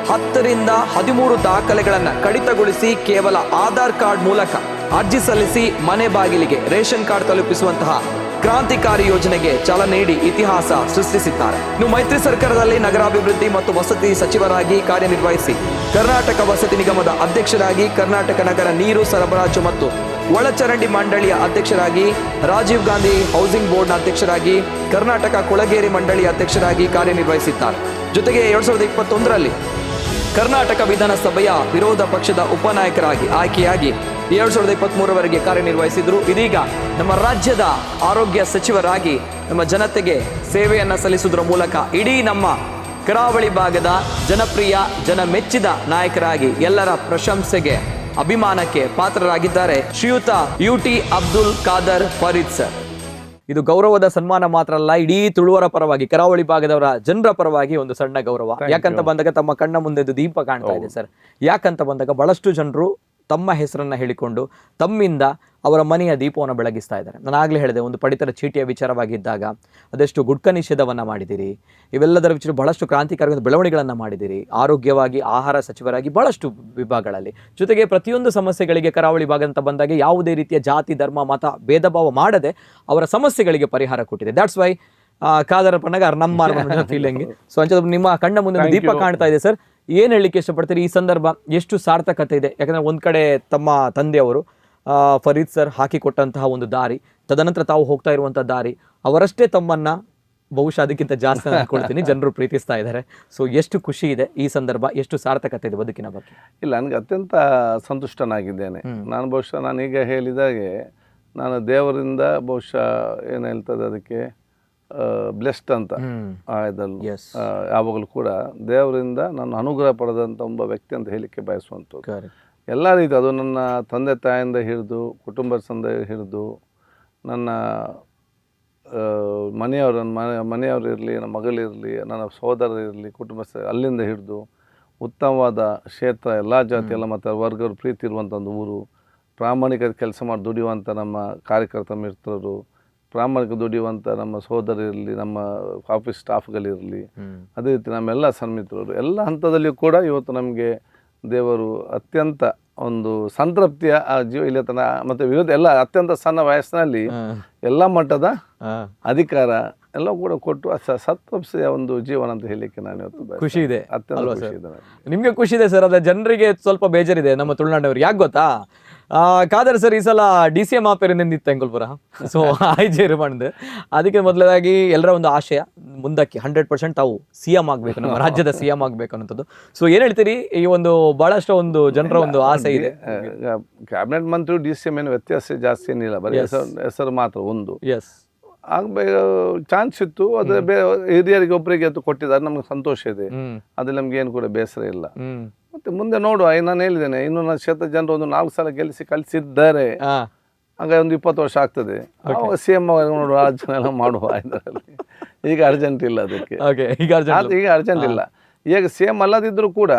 Speaker 2: 10ರಿಂದ 13 ದಾಖಲೆಗಳನ್ನು ಕಡಿತಗೊಳಿಸಿ ಕೇವಲ ಆಧಾರ್ ಕಾರ್ಡ್ ಮೂಲಕ ಅರ್ಜಿ ಸಲ್ಲಿಸಿ ಮನೆ ಬಾಗಿಲಿಗೆ ರೇಷನ್ ಕಾರ್ಡ್ ತಲುಪಿಸುವಂತಹ ಕ್ರಾಂತಿಕಾರಿ ಯೋಜನೆಗೆ ಚಾಲನೆ ನೀಡಿ ಇತಿಹಾಸ ಸೃಷ್ಟಿಸಿದ್ದಾರೆ. ಇನ್ನು ಮೈತ್ರಿ ಸರ್ಕಾರದಲ್ಲಿ ನಗರಾಭಿವೃದ್ಧಿ ಮತ್ತು ವಸತಿ ಸಚಿವರಾಗಿ ಕಾರ್ಯನಿರ್ವಹಿಸಿ ಕರ್ನಾಟಕ ವಸತಿ ನಿಗಮದ ಅಧ್ಯಕ್ಷರಾಗಿ, ಕರ್ನಾಟಕ ನಗರ ನೀರು ಸರಬರಾಜು ಮತ್ತು ಒಳಚರಂಡಿ ಮಂಡಳಿಯ ಅಧ್ಯಕ್ಷರಾಗಿ, ರಾಜೀವ್ ಗಾಂಧಿ ಹೌಸಿಂಗ್ ಬೋರ್ಡ್ನ ಅಧ್ಯಕ್ಷರಾಗಿ, ಕರ್ನಾಟಕ ಕೊಳಗೇರಿ ಮಂಡಳಿಯ ಅಧ್ಯಕ್ಷರಾಗಿ ಕಾರ್ಯನಿರ್ವಹಿಸಿದ್ದಾರೆ. ಜೊತೆಗೆ 2021ರಲ್ಲಿ ಕರ್ನಾಟಕ ವಿಧಾನಸಭೆಯ ವಿರೋಧ ಪಕ್ಷದ ಉಪನಾಯಕರಾಗಿ ಆಯ್ಕೆಯಾಗಿ 2023ರವರೆಗೆ ಕಾರ್ಯನಿರ್ವಹಿಸಿದ್ರು. ಇದೀಗ ನಮ್ಮ ರಾಜ್ಯದ ಆರೋಗ್ಯ ಸಚಿವರಾಗಿ ನಮ್ಮ ಜನತೆಗೆ ಸೇವೆಯನ್ನು ಸಲ್ಲಿಸುವುದರ ಮೂಲಕ ಇಡೀ ನಮ್ಮ ಕರಾವಳಿ ಭಾಗದ ಜನಪ್ರಿಯ ಜನಮೆಚ್ಚಿದ ನಾಯಕರಾಗಿ ಎಲ್ಲರ ಪ್ರಶಂಸೆಗೆ ಅಭಿಮಾನಕ್ಕೆ ಪಾತ್ರರಾಗಿದ್ದಾರೆ ಶ್ರೀಯುತ UT ಅಬ್ದುಲ್ ಖಾದರ್ ಫರೀದ್ ಸರ್. ಇದು ಗೌರವದ ಸನ್ಮಾನ ಮಾತ್ರ ಅಲ್ಲ, ಇಡೀ ತುಳುವರ ಪರವಾಗಿ ಕರಾವಳಿ ಭಾಗದವರ ಜನರ ಪರವಾಗಿ ಒಂದು ಸಣ್ಣ ಗೌರವ. ಯಾಕಂತ ಬಂದಾಗ ತಮ್ಮ ಕಣ್ಣ ಮುಂದೆ ದೀಪ ಕಾಣ್ತಾ ಇದೆ ಸರ್. ಯಾಕಂತ ಬಂದಾಗ ಬಹಳಷ್ಟು ಜನರು ತಮ್ಮ ಹೆಸರನ್ನ ಹೇಳಿಕೊಂಡು ತಮ್ಮಿಂದ ಅವರ ಮನೆಯ ದೀಪವನ್ನು ಬೆಳಗಿಸ್ತಾ ಇದ್ದಾರೆ. ನಾನು ಆಗಲೇ ಹೇಳಿದೆ, ಒಂದು ಪಡಿತರ ಚೀಟಿಯ ವಿಚಾರವಾಗಿದ್ದಾಗ ಅದೆಷ್ಟು ಗುಟ್ಕಾ ನಿಷೇಧವನ್ನು ಮಾಡಿದಿರಿ, ಇವೆಲ್ಲದರ ವಿಚಾರ ಬಹಳಷ್ಟು ಕ್ರಾಂತಿಕಾರಿ ಬೆಳವಣಿಗೆಗಳನ್ನು ಮಾಡಿದಿರಿ. ಆರೋಗ್ಯವಾಗಿ ಆಹಾರ ಸಚಿವರಾಗಿ ಬಹಳಷ್ಟು ವಿಭಾಗಗಳಲ್ಲಿ, ಜೊತೆಗೆ ಪ್ರತಿಯೊಂದು ಸಮಸ್ಯೆಗಳಿಗೆ ಕರಾವಳಿ ಭಾಗ ಅಂತ ಬಂದಾಗ ಯಾವುದೇ ರೀತಿಯ ಜಾತಿ ಧರ್ಮ ಮತ ಭೇದ ಭಾವ ಮಾಡದೆ ಅವರ ಸಮಸ್ಯೆಗಳಿಗೆ ಪರಿಹಾರ ಕೊಟ್ಟಿದೆ. ದಾಟ್ಸ್ ವೈ ಖಾದರ್ ಪನ್ನಗಾರ್ ನಮ್ಮ ಫೀಲಿಂಗ್. ಸೊ ಅಂಚೆ ನಿಮ್ಮ ಕಣ್ಣ ಮುಂದೆ ದೀಪ ಕಾಣ್ತಾ ಇದೆ ಸರ್. ಏನು ಹೇಳಲಿಕ್ಕೆ ಇಷ್ಟಪಡ್ತೀರಿ? ಈ ಸಂದರ್ಭ ಎಷ್ಟು ಸಾರ್ಥಕತೆ ಇದೆ? ಯಾಕಂದರೆ ಒಂದು ಕಡೆ ತಮ್ಮ ತಂದೆಯವರು ಫರೀದ್ ಸರ್ ಹಾಕಿಕೊಟ್ಟಂತಹ ಒಂದು ದಾರಿ, ತದನಂತರ ತಾವು ಹೋಗ್ತಾ ಇರುವಂಥ ದಾರಿ, ಅವರಷ್ಟೇ ತಮ್ಮನ್ನ ಬಹುಶಃ ಅದಕ್ಕಿಂತ ಜಾಸ್ತಿ ಅನ್ಕೊಳ್ತೀನಿ ಜನರು ಪ್ರೀತಿಸ್ತಾ ಇದ್ದಾರೆ. ಸೊ ಎಷ್ಟು ಖುಷಿ ಇದೆ ಈ ಸಂದರ್ಭ, ಎಷ್ಟು ಸಾರ್ಥಕತೆ ಇದೆ ಬದುಕಿನ ಬಗ್ಗೆ?
Speaker 1: ಇಲ್ಲ, ನನಗೆ ಅತ್ಯಂತ ಸಂತುಷ್ಟನಾಗಿದ್ದೇನೆ. ಬಹುಶಃ ನಾನೀಗ ಹೇಳಿದಾಗೆ ನಾನು ದೇವರಿಂದ ಬಹುಶಃ ಏನು ಹೇಳ್ತದೆ ಅದಕ್ಕೆ ಬ್ಲೆಸ್ಡ್ ಅಂತ ಯಾವಾಗಲೂ ಕೂಡ ದೇವರಿಂದ ನಾನು ಅನುಗ್ರಹ ಪಡೆದಂಥ ಒಬ್ಬ ವ್ಯಕ್ತಿ ಅಂತ ಹೇಳಲಿಕ್ಕೆ ಬಯಸುವಂಥದ್ದು. ಎಲ್ಲ ರೀತಿ ಅದು ನನ್ನ ತಂದೆ ತಾಯಿಂದ ಹಿಡಿದು, ಕುಟುಂಬದಿಂದ ಹಿಡಿದು, ನನ್ನ ಮನೆಯವರಿರಲಿ, ನನ್ನ ಮಗಳಿರಲಿ, ನನ್ನ ಸಹೋದರರಿರಲಿ, ಕುಟುಂಬಸ್ಥರು ಅಲ್ಲಿಂದ ಹಿಡಿದು ಉತ್ತಮವಾದ ಕ್ಷೇತ್ರ, ಎಲ್ಲ ಜಾತಿ ಎಲ್ಲ ಮತ್ತು ವರ್ಗರು ಪ್ರೀತಿ ಇರುವಂಥ ಒಂದು ಊರು, ಪ್ರಾಮಾಣಿಕ ಕೆಲಸ ಮಾಡಿ ದುಡಿಯುವಂಥ ನಮ್ಮ ಕಾರ್ಯಕರ್ತ ಮಿತ್ರರು, ಪ್ರಾಮಾಣಿಕ ದುಡಿಯುವಂಥ ನಮ್ಮ ಸಹೋದರಿರಲಿ, ನಮ್ಮ ಆಫೀಸ್ ಸ್ಟಾಫ್ಗಳಿರಲಿ, ಅದೇ ರೀತಿ ನಮ್ಮೆಲ್ಲ ಸನ್ಮಿತ್ರರು, ಎಲ್ಲ ಹಂತದಲ್ಲಿಯೂ ಕೂಡ ಇವತ್ತು ನಮಗೆ ದೇವರು ಅತ್ಯಂತ ಒಂದು ಸಂತೃಪ್ತಿಯ ಜೀವ ಇಲ್ಲಿ ತನ ಮತ್ತು ವಿರೋಧ ಎಲ್ಲ ಅತ್ಯಂತ ಸಣ್ಣ ವಯಸ್ಸಿನಲ್ಲಿ ಎಲ್ಲ ಮಟ್ಟದ ಅಧಿಕಾರ ಎಲ್ಲ ಕೂಡ ಕೊಟ್ಟು ಸತ್ವಪ್ಸಿಯ ಒಂದು ಜೀವನ ಅಂತ ಹೇಳಲಿಕ್ಕೆ ನಾನು ಇವತ್ತು ಬಯಸ್ತೇನೆ.
Speaker 2: ಖುಷಿ ಇದೆ
Speaker 1: ಅತ್ಯಂತ
Speaker 2: ಅಲ್ವಾ
Speaker 1: ಖುಷಿ
Speaker 2: ಸರ್?
Speaker 1: ಇದೆ ನನಗೆ.
Speaker 2: ನಿಮ್ಗೆ ಖುಷಿ ಇದೆ ಸರ್, ಅದೇ ಜನರಿಗೆ ಸ್ವಲ್ಪ ಬೇಜಾರಿದೆ ನಮ್ಮ ತುಳುನಾಡಿನವ್ರಿಗೆ. ಯಾಕೆ ಗೊತ್ತಾ, ಖಾದರ್ ಸರ್ ಈ ಸಲ DCM ಆಪೇರಿಂದಿತ್ತು ಎಂಗುಲ್ಪುರ, ಸೊ ಆಯ್ಜೇರು ಮಾಡಿದೆ. ಅದಕ್ಕೆ ಮೊದಲಾಗಿ ಎಲ್ಲರ ಒಂದು ಆಶಯ ಮುಂದಕ್ಕೆ 100% ತಾವು CM ಆಗಬೇಕು, ನಮ್ಮ ರಾಜ್ಯದ CM ಆಗಬೇಕು ಅನ್ನೋಂಥದ್ದು. ಸೊ ಏನ್ ಹೇಳ್ತೀರಿ, ಈ ಒಂದು ಬಹಳಷ್ಟು ಒಂದು ಜನರ ಒಂದು ಆಸೆ ಇದೆ.
Speaker 1: ಕ್ಯಾಬಿನೆಟ್ ಮಂತ್ರಿ DCM ಏನು ವ್ಯತ್ಯಾಸ ಜಾಸ್ತಿ ಏನಿಲ್ಲ, ಬರೀ ಹೆಸರು ಮಾತ್ರ ಒಂದು.
Speaker 2: ಎಸ್,
Speaker 1: ಆಗಬೇಕು ಚಾನ್ಸ್ ಇತ್ತು, ಅದ್ರ ಹಿರಿಯರಿಗೆ ಒಬ್ಬರಿಗೆ ಅದು ಕೊಟ್ಟಿದ್ದಾರೆ, ನಮ್ಗೆ ಸಂತೋಷ ಇದೆ. ಅದ್ರಲ್ಲಿ ನಮ್ಗೆ ಏನು ಕೂಡ ಬೇಸರ ಇಲ್ಲ. ಮತ್ತೆ ಮುಂದೆ ನೋಡುವ, ನಾನು ಹೇಳಿದ್ದೇನೆ, ಇನ್ನು ನನ್ನ ಕ್ಷೇತ್ರ ಜನರು ಒಂದು 4 ಸಲ ಗೆಲ್ಲಿಸಿ ಕಳಿಸಿದ್ದಾರೆ, ಹಾಗೆ ಒಂದು 20 ವರ್ಷ ಆಗ್ತದೆ, ಅವಾಗ CM ನೋಡುವ, ಆ ಜನ ಎಲ್ಲ ಮಾಡುವ ಇದರಲ್ಲಿ. ಈಗ ಅರ್ಜೆಂಟ್ ಇಲ್ಲ ಅದಕ್ಕೆ, ಈಗ ಅರ್ಜೆಂಟ್ ಇಲ್ಲ. ಈಗ CM ಅಲ್ಲದಿದ್ರು ಕೂಡ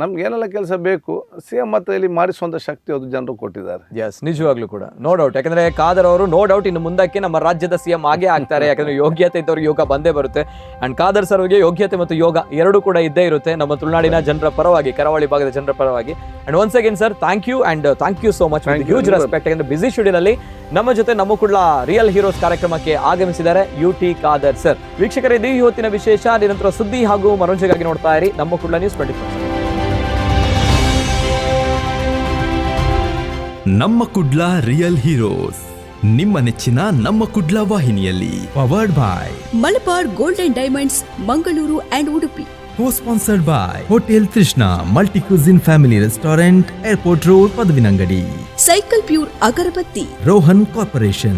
Speaker 1: ನಮ್ಗೆ ಏನೆಲ್ಲ ಕೆಲಸ ಬೇಕು CM ಮತ್ತೆ ಇಲ್ಲಿ ಮಾಡಿಸುವಂತ ಶಕ್ತಿ ಅದು ಜನರು ಕೊಟ್ಟಿದ್ದಾರೆ.
Speaker 2: ಎಸ್, ನಿಜವಾಗ್ಲೂ ಕೂಡ ನೋ ಡೌಟ್. ಯಾಕಂದ್ರೆ ಖಾದರ್ ಅವರು ನೋ ಡೌಟ್ ಇನ್ನು ಮುಂದಕ್ಕೆ ನಮ್ಮ ರಾಜ್ಯದ CM ಆಗೇ ಆಗ್ತಾರೆ. ಯಾಕಂದ್ರೆ ಯೋಗ್ಯತೆ ಇದ್ದವ್ರಿಗೆ ಯೋಗ ಬಂದೇ ಬರುತ್ತೆ. ಅಂಡ್ ಖಾದರ್ ಸರ್ ಅವರಿಗೆ ಯೋಗ್ಯತೆ ಮತ್ತು ಯೋಗ ಎರಡೂ ಕೂಡ ಇದ್ದೇ ಇರುತ್ತೆ ನಮ್ಮ ತುಳುನಾಡಿನ ಜನರ ಪರವಾಗಿ, ಕರಾವಳಿ ಭಾಗದ ಜನರ ಪರವಾಗಿ. And once again sir, thank you and thank you so much, huge respect. ಯಾಕಂದ್ರೆ ಬಿಸಿ ಶೆಡ್ಯೂಲ್ ಅಲ್ಲಿ ನಮ್ಮ ಜೊತೆ ನಮ್ಮ ಕುಡ್ಲ ರಿಯಲ್ ಹೀರೋಸ್ ಕಾರ್ಯಕ್ರಮಕ್ಕೆ ಆಗಮಿಸಿದ್ದಾರೆ UT ಖಾದರ್ ಸರ್. ವೀಕ್ಷಕರೇ, ಇದು ಇವತ್ತಿನ ವಿಶೇಷ. ನಿರಂತರ ಸುದ್ದಿ ಹಾಗೂ ಮನೋರಂಜನೆಗಾಗಿ ನೋಡ್ತಾ ಇರಿ ನಮ್ಮ ಕುಡ್ಲ ನ್ಯೂಸ್ 24.
Speaker 3: ನಮ್ಮ ಕುಡ್ಲ ರಿಯಲ್ ಹೀರೋಸ್, ನಿಮ್ಮ ನೆಚ್ಚಿನ ನಮ್ಮ ಕುಡ್ಲ ವಾಹಿನಿಯಲ್ಲಿ powered bye
Speaker 4: Malabar gold and diamonds Mangaluru and Udupi.
Speaker 3: Co-sponsored by Hotel Trishna Multi-Cuisine Family Restaurant, Airport Road, Padavinangadi.
Speaker 4: Cycle pure agarbatti.
Speaker 3: Rohan Corporation.